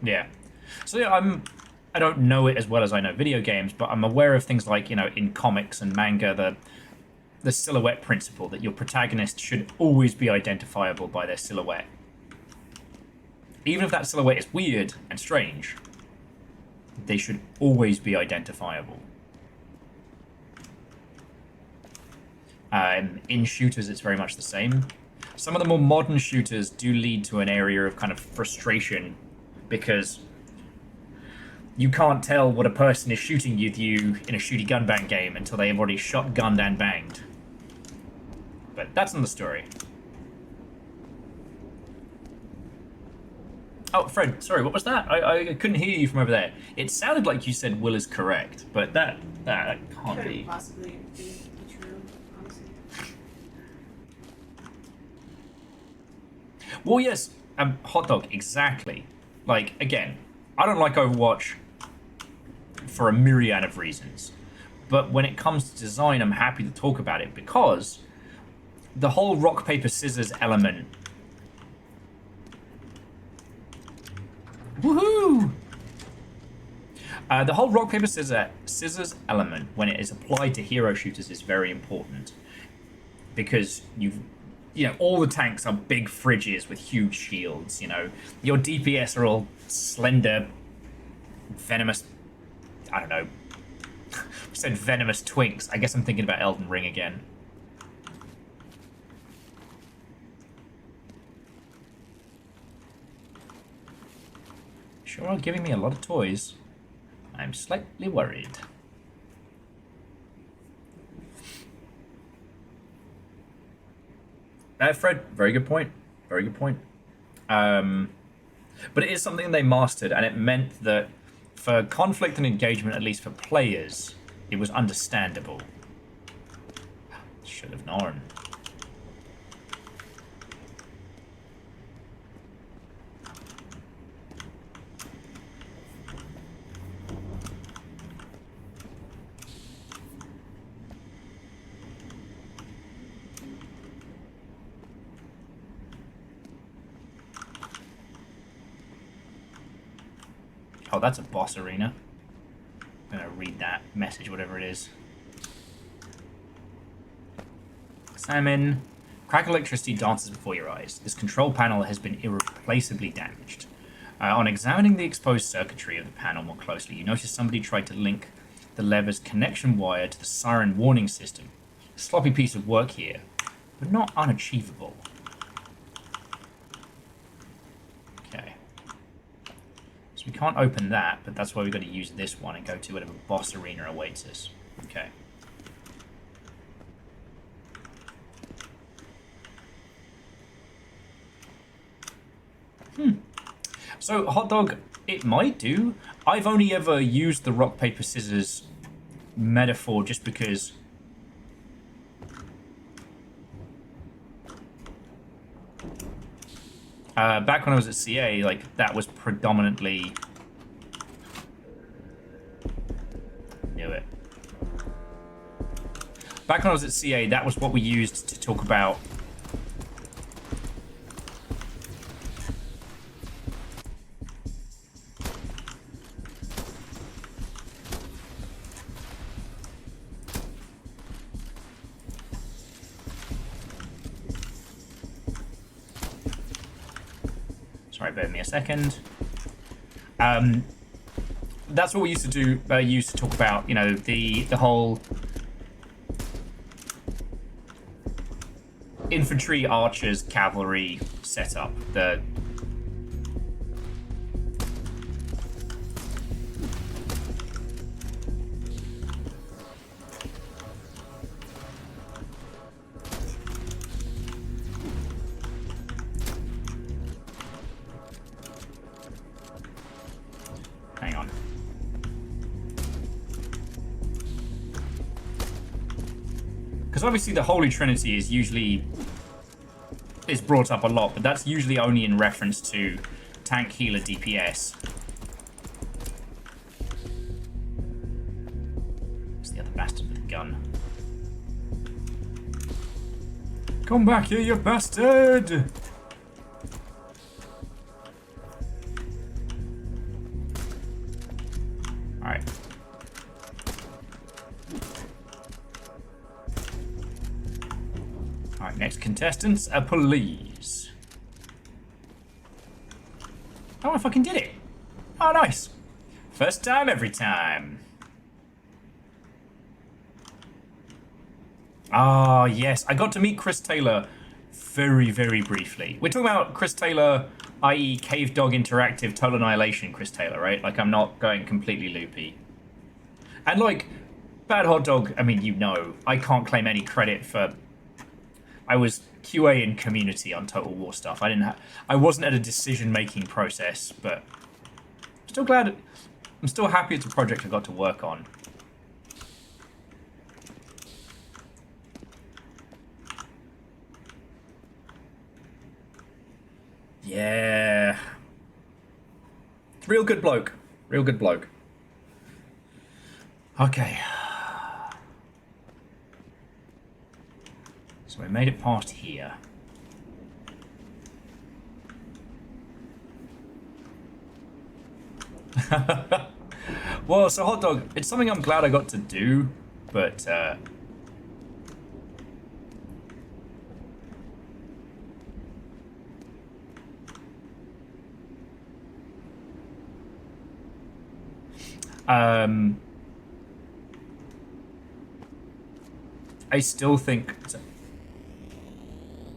Yeah. So yeah, I don't know it as well as I know video games, but I'm aware of things like, you know, in comics and manga, the silhouette principle, that your protagonist should always be identifiable by their silhouette. Even if that silhouette is weird and strange, they should always be identifiable. In shooters, it's very much the same. Some of the more modern shooters do lead to an area of kind of frustration, because you can't tell what a person is shooting with you in a shooty gun bang game until they have already shot, gunned, and banged. But that's another story. Oh, Fred, sorry, what was that? I couldn't hear you from over there. It sounded like you said Will is correct, but that can't be. Could possibly be true, honestly. Well, yes, hot dog, exactly. Like, again, I don't like Overwatch for a myriad of reasons. But when it comes to design, I'm happy to talk about it, because the whole rock, paper, scissors element... Woohoo! The whole rock, paper, scissors element, when it is applied to hero shooters, is very important. Because you know, all the tanks are big fridges with huge shields, you know. Your DPS are all slender, venomous... I don't know. I said venomous twinks. I guess I'm thinking about Elden Ring again. Sure are giving me a lot of toys. I'm slightly worried. Fred, very good point. Very good point. But it is something they mastered, and it meant that for conflict and engagement, at least for players, it was understandable. Should have known. Oh, that's a boss arena. I'm gonna read that message, whatever it is. Salmon. Crack electricity dances before your eyes. This control panel has been irreplaceably damaged. On examining the exposed circuitry of the panel more closely, you notice somebody tried to link the lever's connection wire to the siren warning system. A sloppy piece of work here, but not unachievable. Okay. So we can't open that, but that's why we've got to use this one and go to whatever boss arena awaits us. Okay. So, hot dog, it might do. I've only ever used the rock, paper, scissors metaphor just because... back when I was at CA, like, that was predominantly... Knew it. Back when I was at CA, that was what we used to talk about... Sorry, bear with me a second. That's what we used to do. Used to talk about, you know, the whole infantry, archers, cavalry setup. Hang on. Because obviously the Holy Trinity is brought up a lot, but that's usually only in reference to tank, healer, DPS. It's the other bastard with the gun. Come back here, you bastard! Alright. Alright, next contestants are police. Oh, I fucking did it! Oh, nice! First time, every time. Ah, yes. I got to meet Chris Taylor very, very briefly. We're talking about Chris Taylor, i.e. Cave Dog Interactive Total Annihilation Chris Taylor, right? Like, I'm not going completely loopy. And, like, Bad Hot Dog, I mean, you know, I can't claim any credit for... I was QA in community on Total War stuff. I wasn't at a decision-making process, but... I'm still happy it's a project I got to work on. Yeah. Real good bloke. Real good bloke. Okay. So we made it past here. Well, so Hot Dog, it's something I'm glad I got to do, but I still think...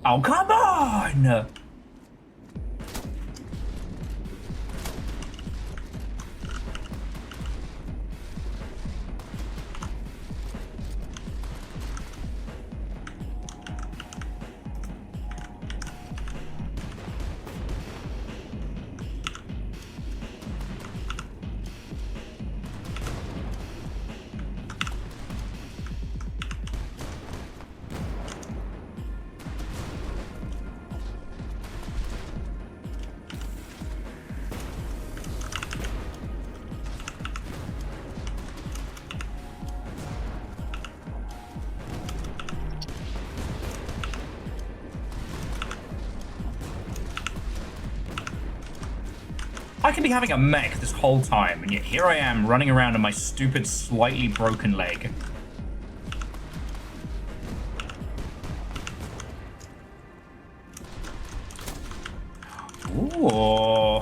Oh, come on! I could be having a mech this whole time, and yet here I am running around on my stupid, slightly broken leg. Ooh.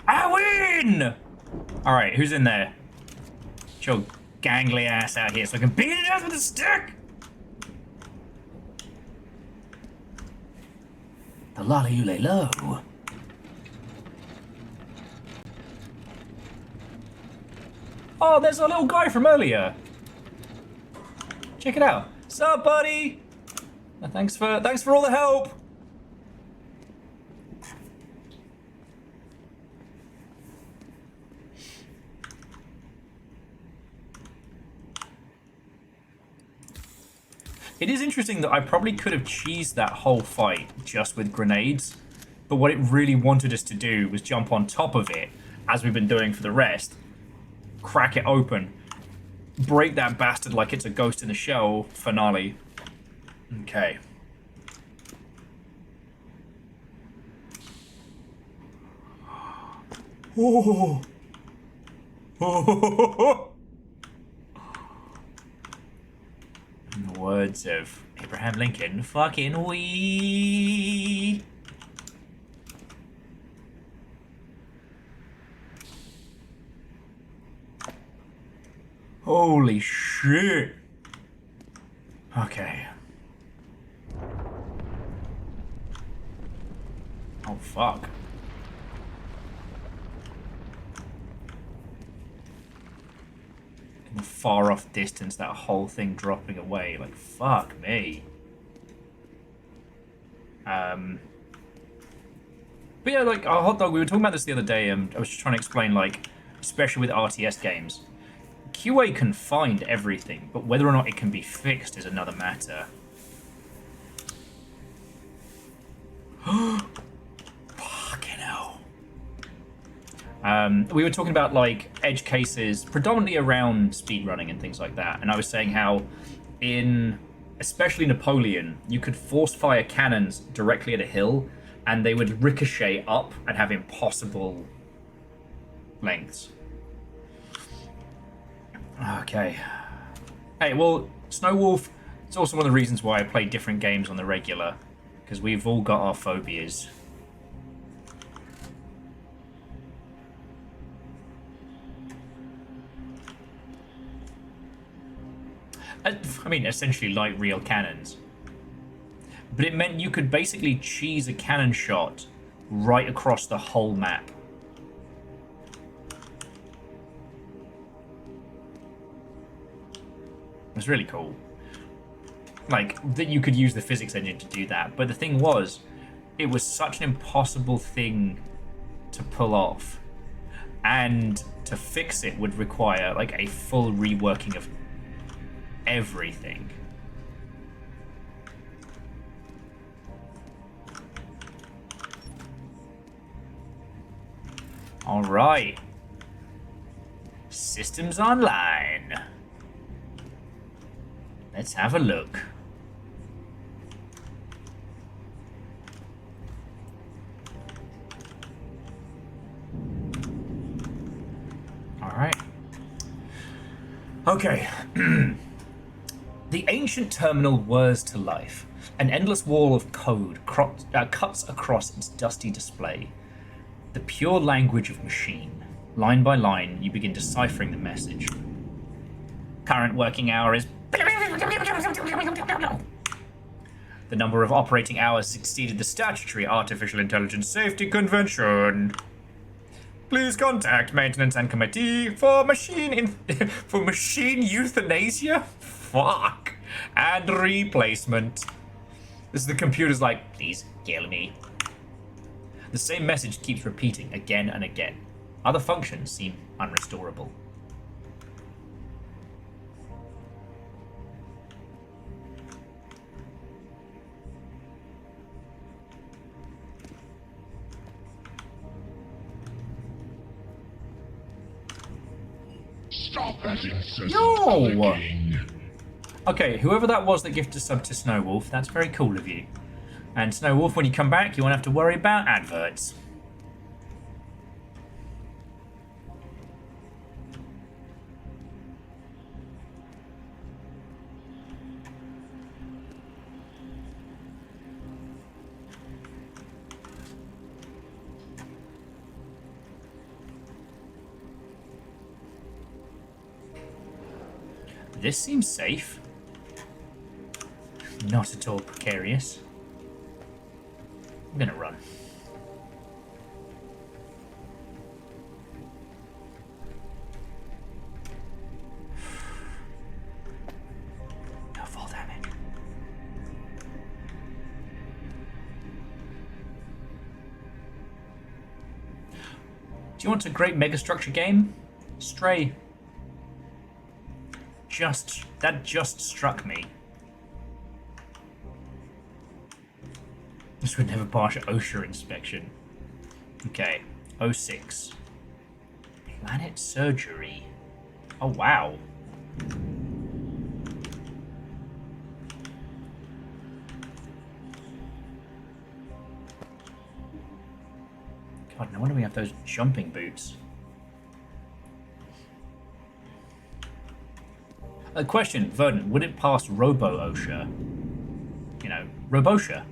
I win! Alright, who's in there? Get your gangly ass out here so I can beat it up with a stick! The lolly you lay low. Oh, there's a little guy from earlier. Check it out. Sup, buddy? Thanks for all the help. It is interesting that I probably could have cheesed that whole fight just with grenades, but what it really wanted us to do was jump on top of it, as we've been doing for the rest, crack it open, break that bastard like it's a Ghost in the Shell finale. Okay. Oh. In the words of Abraham Lincoln, fucking wee. Holy shit. Okay. Oh, fuck. In the far off distance, that whole thing dropping away. Like, fuck me. But yeah, like, a hot dog, we were talking about this the other day, and I was just trying to explain, like, especially with RTS games, QA can find everything, but whether or not it can be fixed is another matter. Fucking hell. We were talking about, like, edge cases, predominantly around speedrunning and things like that, and I was saying how in, especially Napoleon, you could force fire cannons directly at a hill, and they would ricochet up and have impossible lengths. Okay. Hey, well, Snow Wolf, it's also one of the reasons why I play different games on the regular, because we've all got our phobias. I mean, essentially like real cannons. But it meant you could basically cheese a cannon shot right across the whole map. It was really cool. Like, that you could use the physics engine to do that. But the thing was, it was such an impossible thing to pull off. And to fix it would require, like, a full reworking of everything. All right. Systems online. Let's have a look. All right. Okay. The ancient terminal whirs to life. An endless wall of code cuts across its dusty display. The pure language of machine. Line by line, you begin deciphering the message. Current working hour is... The number of operating hours exceeded the statutory Artificial Intelligence Safety Convention. Please contact Maintenance and Committee for machine euthanasia? Fuck. And replacement. This is the computer's like, please kill me. The same message keeps repeating again and again. Other functions seem unrestorable. Stop that incessant Yo! clicking. Okay, whoever that was that gifted a sub to Snow Wolf, that's very cool of you. And Snow Wolf, when you come back, you won't have to worry about adverts. This seems safe. Not at all precarious. I'm gonna run. No fall damage. Do you want a great megastructure game? Stray. That just struck me. This would never pass OSHA inspection. Okay, 06. Planet Surgery. Oh, wow. God, no wonder we have those jumping boots. A question, Verdant, would it pass Robo-OSHA? You know, Robosha.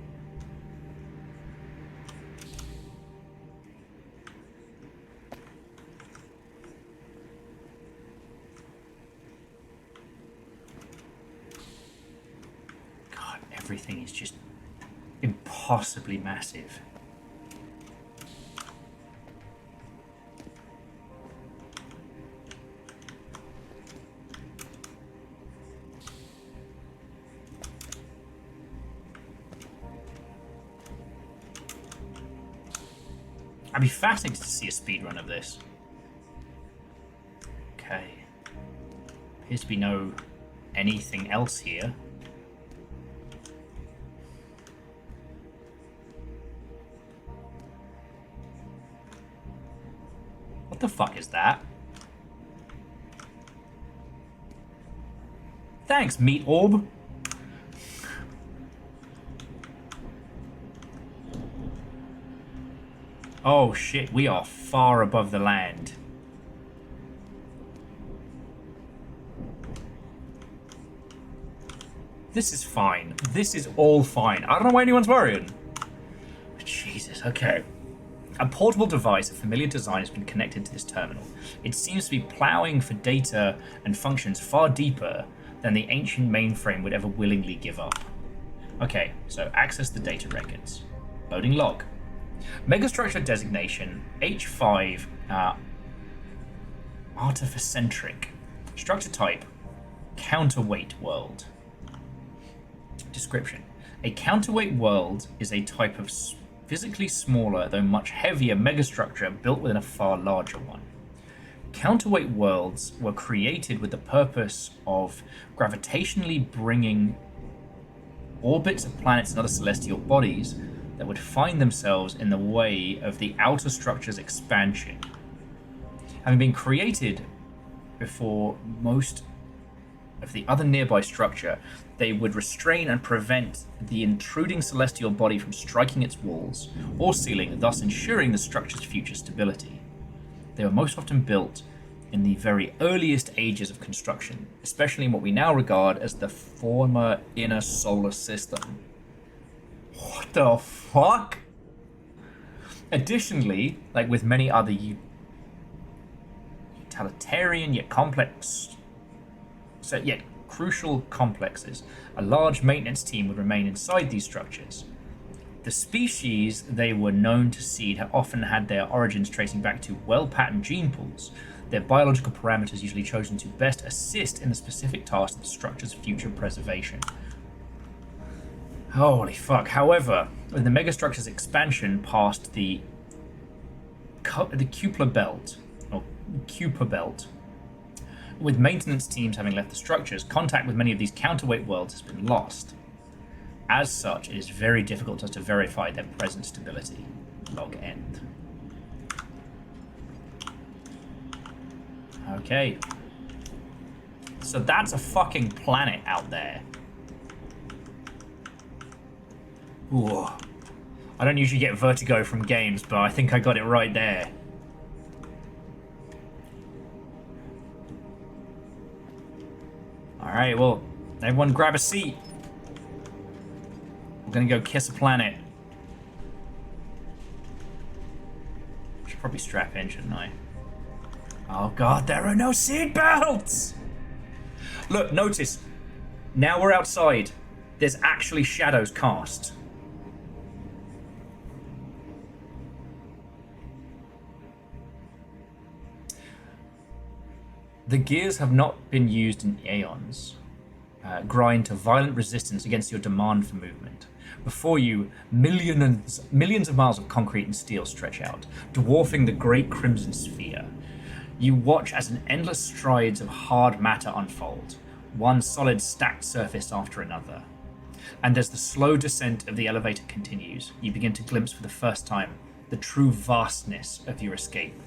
God, everything is just impossibly massive. I'd be fascinated to see a speedrun of this. Okay. Appears to be no anything else here. What the fuck is that? Thanks, Meat Orb. Oh shit, we are far above the land. This is fine. This is all fine. I don't know why anyone's worrying. Jesus, okay. A portable device of familiar design has been connected to this terminal. It seems to be plowing for data and functions far deeper than the ancient mainframe would ever willingly give up. Okay, so access the data records. Loading log. Megastructure designation H5 artificentric. Structure type counterweight world. Description. A counterweight world is a type of physically smaller though much heavier megastructure built within a far larger one. Counterweight worlds were created with the purpose of gravitationally bringing orbits of planets and other celestial bodies that would find themselves in the way of the outer structure's expansion. Having been created before most of the other nearby structure, they would restrain and prevent the intruding celestial body from striking its walls or ceiling, thus ensuring the structure's future stability. They were most often built in the very earliest ages of construction, especially in what we now regard as the former inner solar system. What the fuck? Additionally, like with many other utilitarian yet complex, yet crucial complexes, a large maintenance team would remain inside these structures. The species they were known to seed have often had their origins tracing back to well-patterned gene pools, their biological parameters usually chosen to best assist in the specific task of the structure's future preservation. Holy fuck. However, when the megastructure's expansion past the Kuiper belt, with maintenance teams having left the structures, contact with many of these counterweight worlds has been lost. As such, it is very difficult for us to verify their present stability. Log end. Okay. So that's a fucking planet out there. Ooh. I don't usually get vertigo from games, but I think I got it right there. Alright, well, everyone grab a seat. We're gonna go kiss a planet. Should probably strap in, shouldn't I? Oh god, there are no seat belts! Look, notice, now we're outside. There's actually shadows cast. The gears have not been used in aeons. Grind to violent resistance against your demand for movement. Before you, millions of miles of concrete and steel stretch out, dwarfing the great crimson sphere. You watch as an endless strides of hard matter unfold, one solid stacked surface after another. And as the slow descent of the elevator continues, you begin to glimpse for the first time the true vastness of your escape.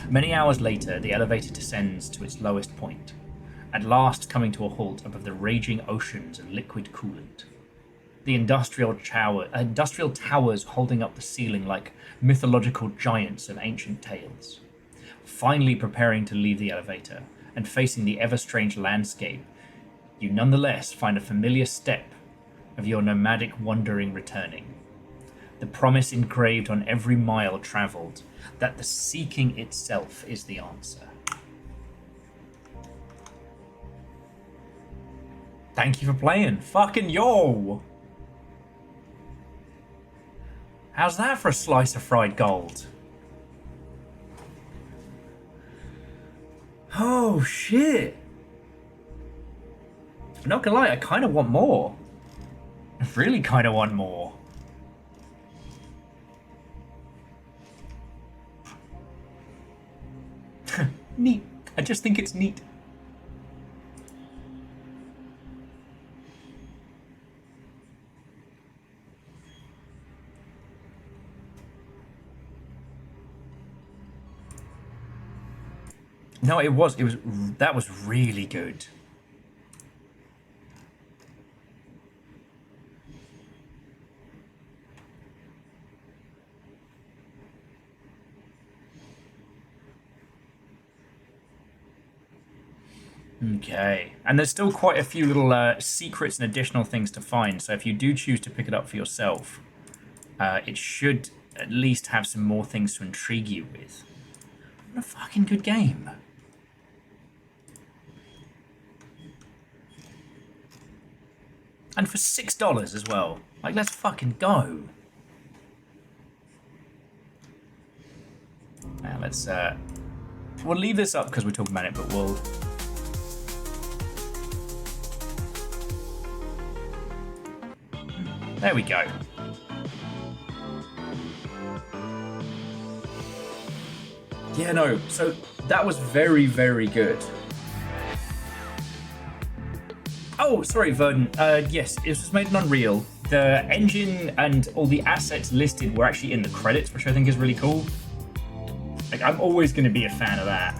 Many hours later, the elevator descends to its lowest point, at last coming to a halt above the raging oceans of liquid coolant. The industrial towers holding up the ceiling like mythological giants of ancient tales. Finally preparing to leave the elevator, and facing the ever-strange landscape, you nonetheless find a familiar step of your nomadic wandering returning. The promise engraved on every mile traveled that the seeking itself is the answer. Thank you for playing. Fucking yo! How's that for a slice of fried gold? Oh, shit. I'm not gonna lie, I kind of want more. I really kind of want more. Neat. I just think it's neat. No, that was really good. Okay, and there's still quite a few little secrets and additional things to find, so if you do choose to pick it up for yourself, it should at least have some more things to intrigue you with. What a fucking good game. And for $6 as well. Like, let's fucking go. Now, let's, we'll leave this up because we're talking about it, but we'll... There we go. Yeah, no, so that was very, very good. Oh, sorry, Verdon. Yes, it was made in Unreal. The engine and all the assets listed were actually in the credits, which I think is really cool. Like, I'm always going to be a fan of that.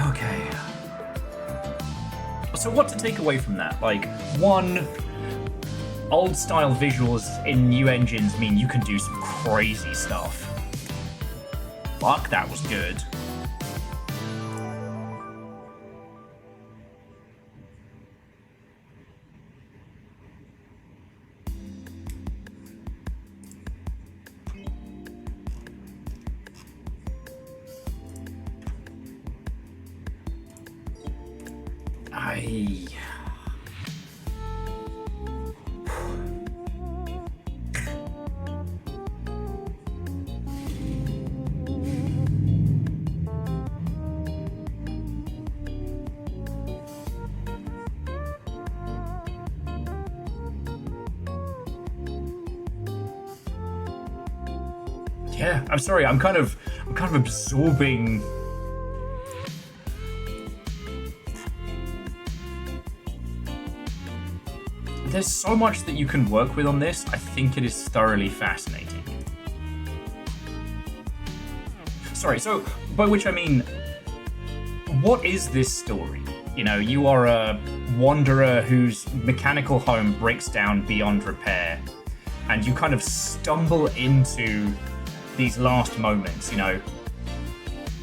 Okay. So what to take away from that? Like, one, old style visuals in new engines mean you can do some crazy stuff. Fuck, that was good. Yeah, I'm sorry, I'm kind of absorbing. There's so much that you can work with on this. I think it is thoroughly fascinating. Sorry, so by which I mean, what is this story? You know, you are a wanderer whose mechanical home breaks down beyond repair, and you kind of stumble into these last moments, you know.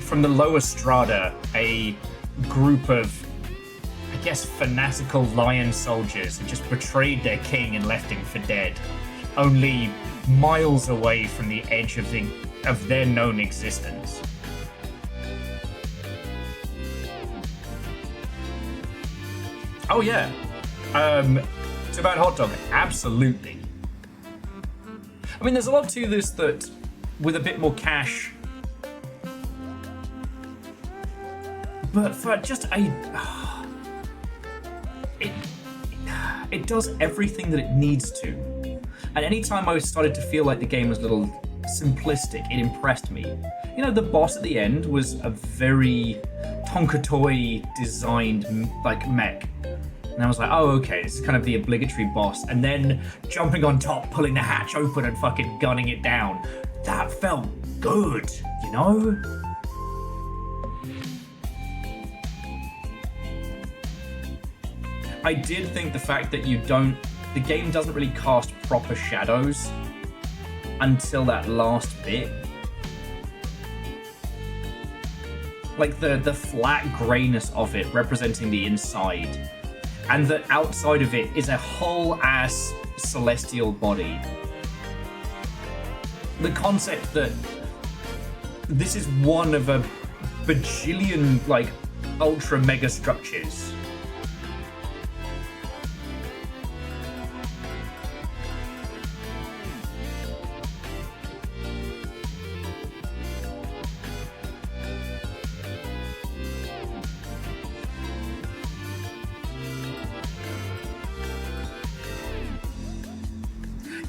From the lower strata, a group of, I guess, fanatical lion soldiers who just betrayed their king and left him for dead, only miles away from the edge of their known existence. Oh yeah, it's about hot dog, absolutely. I mean, there's a lot to this that, with a bit more cash, but for just it does everything that it needs to. And anytime I started to feel like the game was a little simplistic, it impressed me. You know, the boss at the end was a very Tonka Toy designed like mech. And I was like, oh, okay, this is kind of the obligatory boss. And then jumping on top, pulling the hatch open and fucking gunning it down. That felt good, you know? I did think the fact that the game doesn't really cast proper shadows until that last bit. Like the flat grayness of it representing the inside, and the outside of it is a whole ass celestial body. The concept that this is one of a bajillion like ultra mega structures.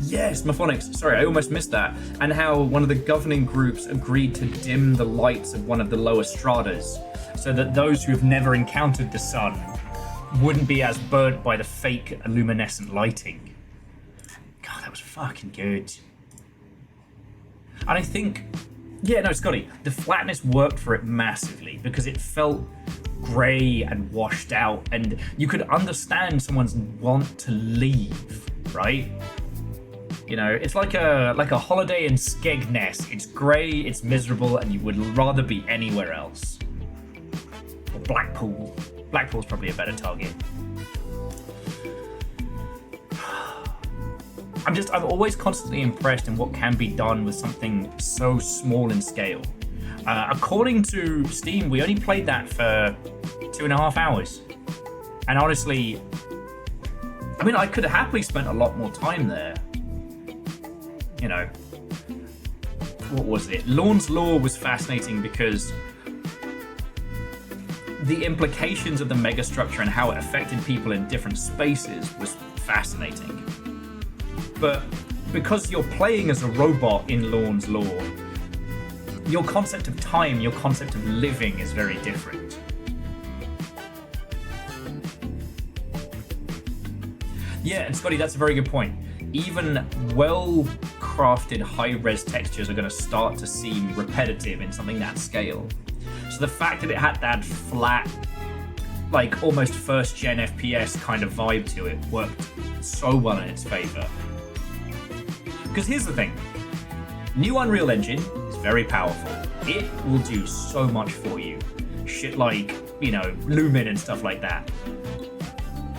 Yes, Maphonics. Sorry, I almost missed that. And how one of the governing groups agreed to dim the lights of one of the lower stratas so that those who have never encountered the sun wouldn't be as burnt by the fake luminescent lighting. God, that was fucking good. And I think, yeah, no, Scotty, the flatness worked for it massively because it felt grey and washed out, and you could understand someone's want to leave, right? You know, it's like a holiday in Skegness. It's grey, it's miserable, and you would rather be anywhere else. Or Blackpool. Blackpool's probably a better target. I'm always constantly impressed in what can be done with something so small in scale. According to Steam, we only played that for 2.5 hours. And honestly, I mean, I could have happily spent a lot more time there. You know, what was it? Lorne's Law was fascinating because the implications of the megastructure and how it affected people in different spaces was fascinating. But because you're playing as a robot in Lorne's Law, your concept of time, your concept of living is very different. Yeah, and Scotty, that's a very good point. Even well-crafted high-res textures are going to start to seem repetitive in something that scale. So the fact that it had that flat, like almost first-gen FPS kind of vibe to it worked so well in its favor. Because here's the thing. New Unreal Engine is very powerful. It will do so much for you. Shit like, you know, Lumen and stuff like that.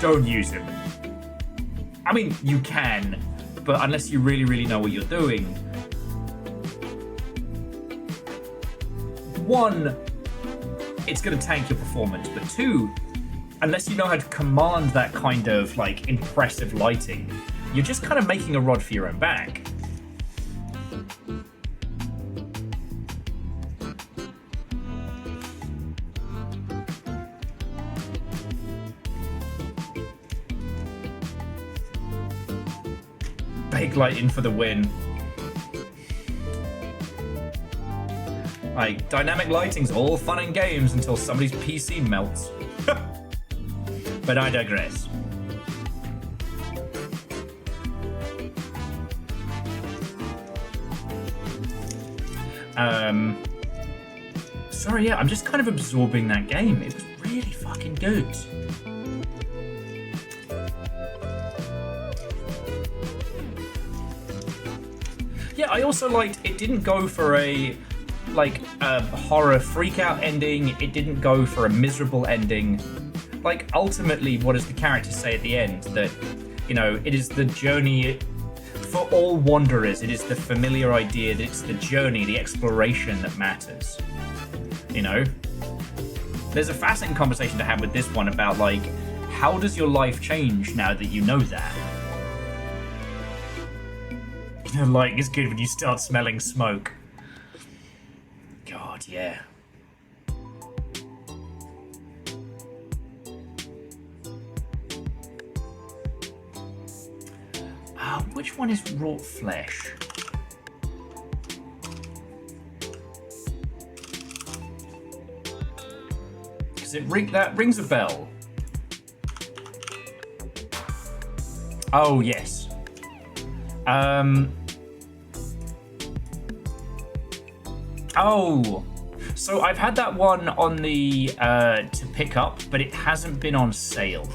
Don't use him. I mean, you can, but unless you really, really know what you're doing. One, it's going to tank your performance, but two, unless you know how to command that kind of, like, impressive lighting, you're just kind of making a rod for your own back. Big lighting for the win. Like, dynamic lighting's all fun and games until somebody's PC melts. But I digress. Sorry, yeah, I'm just kind of absorbing that game. It was really fucking good. Yeah, I also liked it didn't go for a horror freak out ending. It didn't go for a miserable ending. Like, ultimately, what does the character say at the end? That, you know, it is the journey for all wanderers. It is the familiar idea that it's the journey, the exploration that matters. You know? There's a fascinating conversation to have with this one about, like, how does your life change now that you know that? You know, like, it's good when you start smelling smoke. God, yeah. Which one is wrought flesh? Because that rings a bell. Oh, yes. Oh, so I've had that one on the to pick up, but it hasn't been on sale.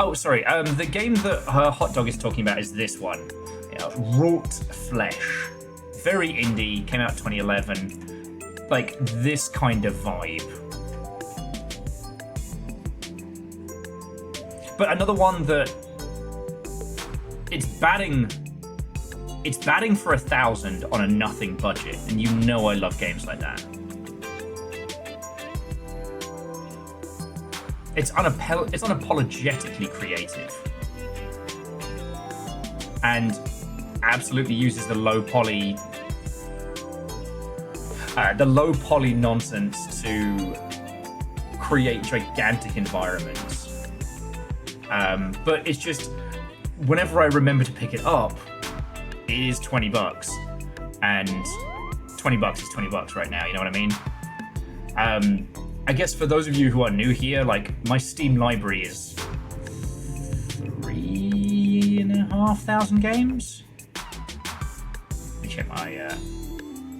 Oh, sorry. The game that Hot Dog is talking about is this one. Wrought Flesh. Very indie. Came out 2011. Like, this kind of vibe. But another one that... It's batting for 1,000 on a nothing budget. And you know I love games like that. It's unapologetically creative, and absolutely uses the low poly nonsense to create gigantic environments. But it's just, whenever I remember to pick it up, it is $20, and $20 is $20 right now. You know what I mean? I guess for those of you who are new here, like, my Steam library is 3,500 games. Let me check my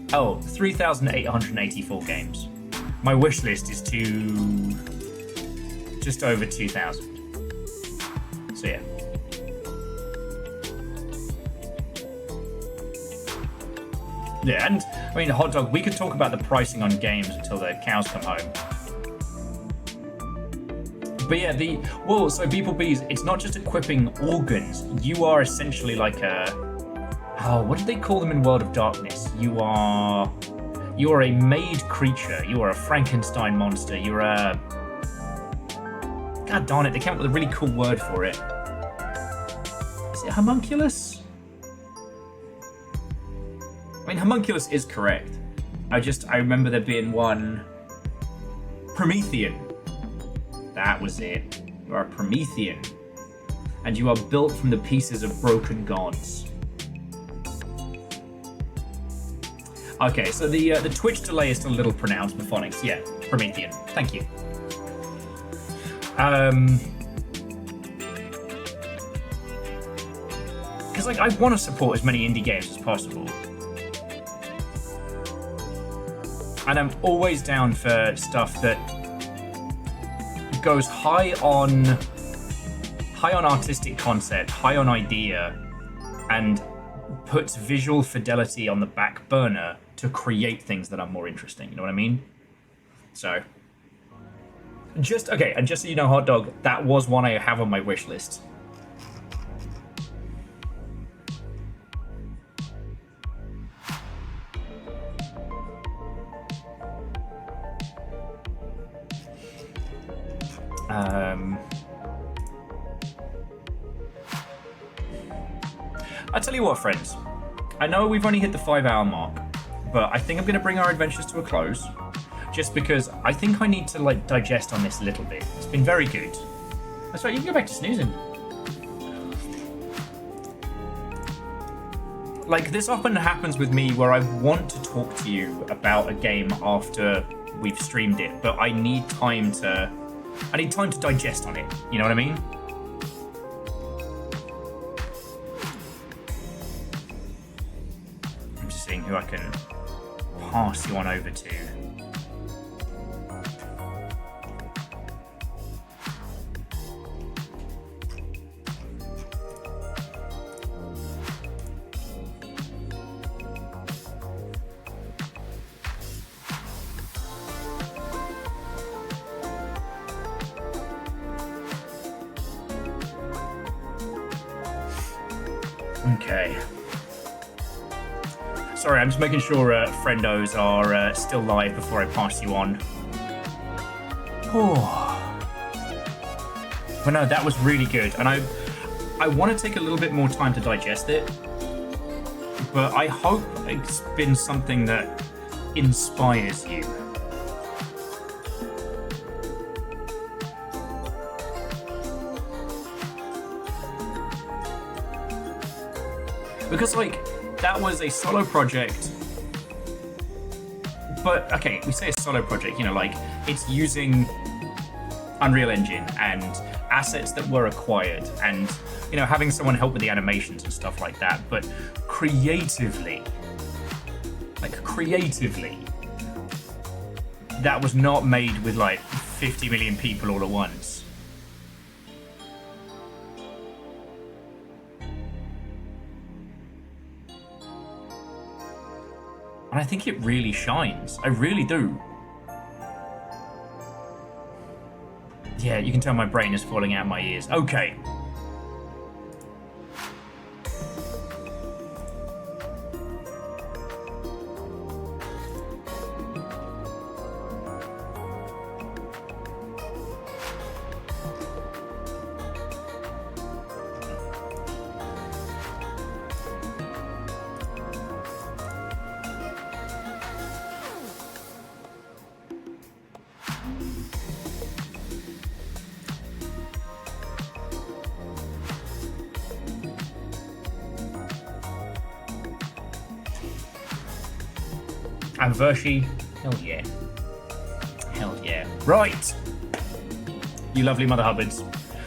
3,884 games. My wish list is just over 2,000. So yeah. Yeah, and I mean, Hot Dog, we could talk about the pricing on games until the cows come home. But yeah, so Beeple Bees, it's not just equipping organs. You are essentially like what did they call them in World of Darkness? You are a made creature. You are a Frankenstein monster. You're a... God darn it, they came up with a really cool word for it. Is it homunculus? I mean, homunculus is correct. I remember there being one... Promethean. That was it. You are a Promethean. And you are built from the pieces of broken gods. Okay, so the Twitch delay is still a little pronounced, Mephonics. Yeah, Promethean. Thank you. Because, like, I want to support as many indie games as possible. And I'm always down for stuff that goes high on artistic concept, high on idea, and puts visual fidelity on the back burner to create things that are more interesting. You know what I mean? So, just so you know, Hot Dog, that was one I have on my wish list. I tell you what, friends, I know we've only hit the 5-hour mark, but I think I'm going to bring our adventures to a close, just because I think I need to, like, digest on this a little bit. It's been very good. That's right, you can go back to snoozing. Like, this often happens with me where I want to talk to you about a game after we've streamed it, but I need time to digest on it. You know what I mean? I'm just seeing who I can pass you on over to. Okay. Sorry, I'm just making sure friendos are still live before I pass you on. Oh. But no, that was really good, and I want to take a little bit more time to digest it. But I hope it's been something that inspires you. Because, like, that was a solo project. But, okay, we say a solo project, you know, like, it's using Unreal Engine and assets that were acquired and, you know, having someone help with the animations and stuff like that. But creatively, that was not made with, like, 50 million people all at once. And I think it really shines. I really do. Yeah, you can tell my brain is falling out my ears. Okay. And Vershi, hell yeah. Hell yeah. Right! You lovely Mother Hubbards.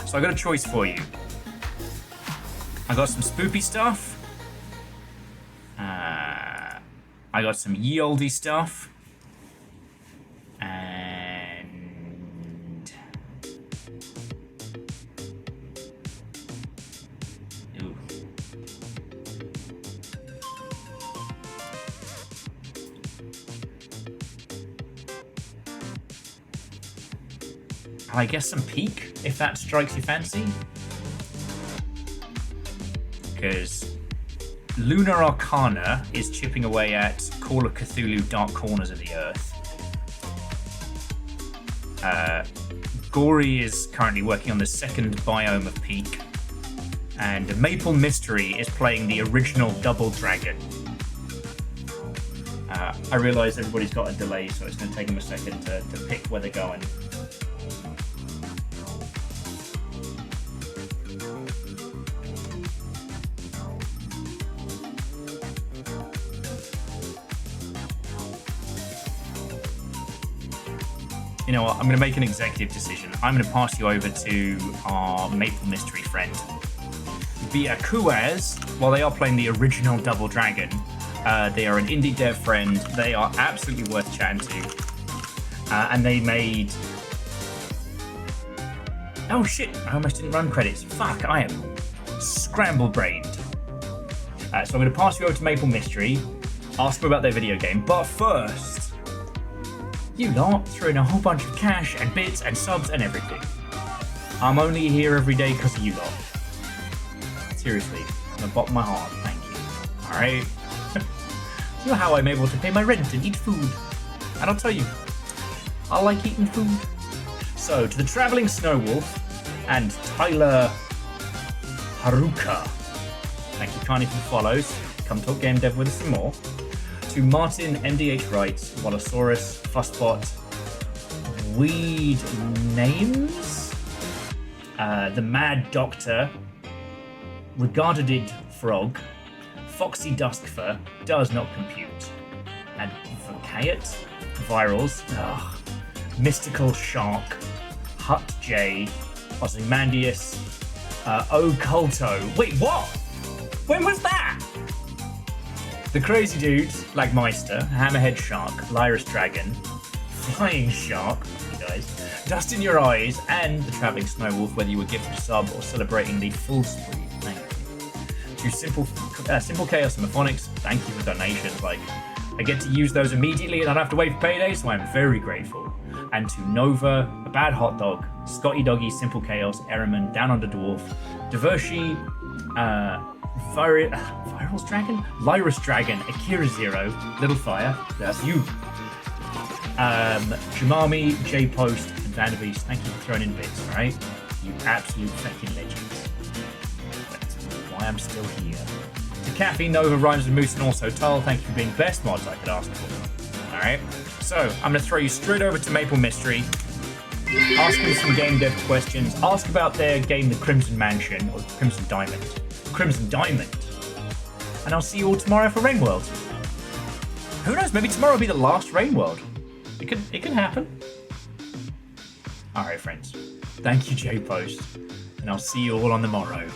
So I got a choice for you. I got some spoopy stuff. I got some ye olde stuff. And... Ooh. I guess some peak, if that strikes your fancy. Because Lunar Arcana is chipping away at Call of Cthulhu Dark Corners of the Earth. Gory is currently working on the second biome of Peak. And Maple Mystery is playing the original Double Dragon. I realise everybody's got a delay, so it's going to take them a second to pick where they're going. You know what, I'm going to make an executive decision. I'm going to pass you over to our Maple Mystery friend. Via Kuaz, while they are playing the original Double Dragon, they are an indie dev friend. They are absolutely worth chatting to. And they made... Oh shit, I almost didn't run credits. Fuck, I am scramble-brained. So I'm going to pass you over to Maple Mystery, ask them about their video game, but first... You lot threw in a whole bunch of cash and bits and subs and everything. I'm only here every day because of you lot. Seriously, from the bottom of my heart, thank you. Alright? You know how I'm able to pay my rent and eat food. And I'll tell you, I like eating food. So, to the Travelling Snow Wolf and Tyler Haruka. Thank you kindly for the follows. Come talk game dev with us some more. To Martin, MDH Wright, Wallosaurus, Fussbot, Weed Names, The Mad Doctor, Regarded Frog, Foxy Duskfur, does not compute, and Vocayet, Virals, Mystical Shark, Hut J, Ozymandias, Oculto. Wait, what? When was that? The Crazy Dudes, Lagmeister, Hammerhead Shark, Lyris Dragon, Flying Shark, you guys, Dust in Your Eyes, and the Travelling Snow Wolf, whether you were gifted a sub or celebrating the full spree. Thank you. To Simple Chaos and Mephonics, thank you for donations. Like, I get to use those immediately and I don't have to wait for payday, so I'm very grateful. And to Nova, A Bad Hot Dog, Scotty Doggy, Simple Chaos, Eriman, Down Under Dwarf, Divershi, Viral's Dragon? Lyris Dragon, Akira Zero, Little Fire, that's you. Jamami, J Post, and Vanderbeast, thank you for throwing in bits, alright? You absolute fucking legends. That's why I'm still here. To Caffeine, Nova, Rhymes and Moose, and also Tull, thank you for being best mods I could ask for. Alright? So, I'm going to throw you straight over to Maple Mystery. Ask them some game dev questions. Ask about their game, The Crimson Mansion, or Crimson Diamond. Crimson Diamond. And I'll see you all tomorrow for Rain World. Who knows, maybe tomorrow will be the last Rain World. It could happen. Alright friends, thank you J Post, and I'll see you all on the morrow.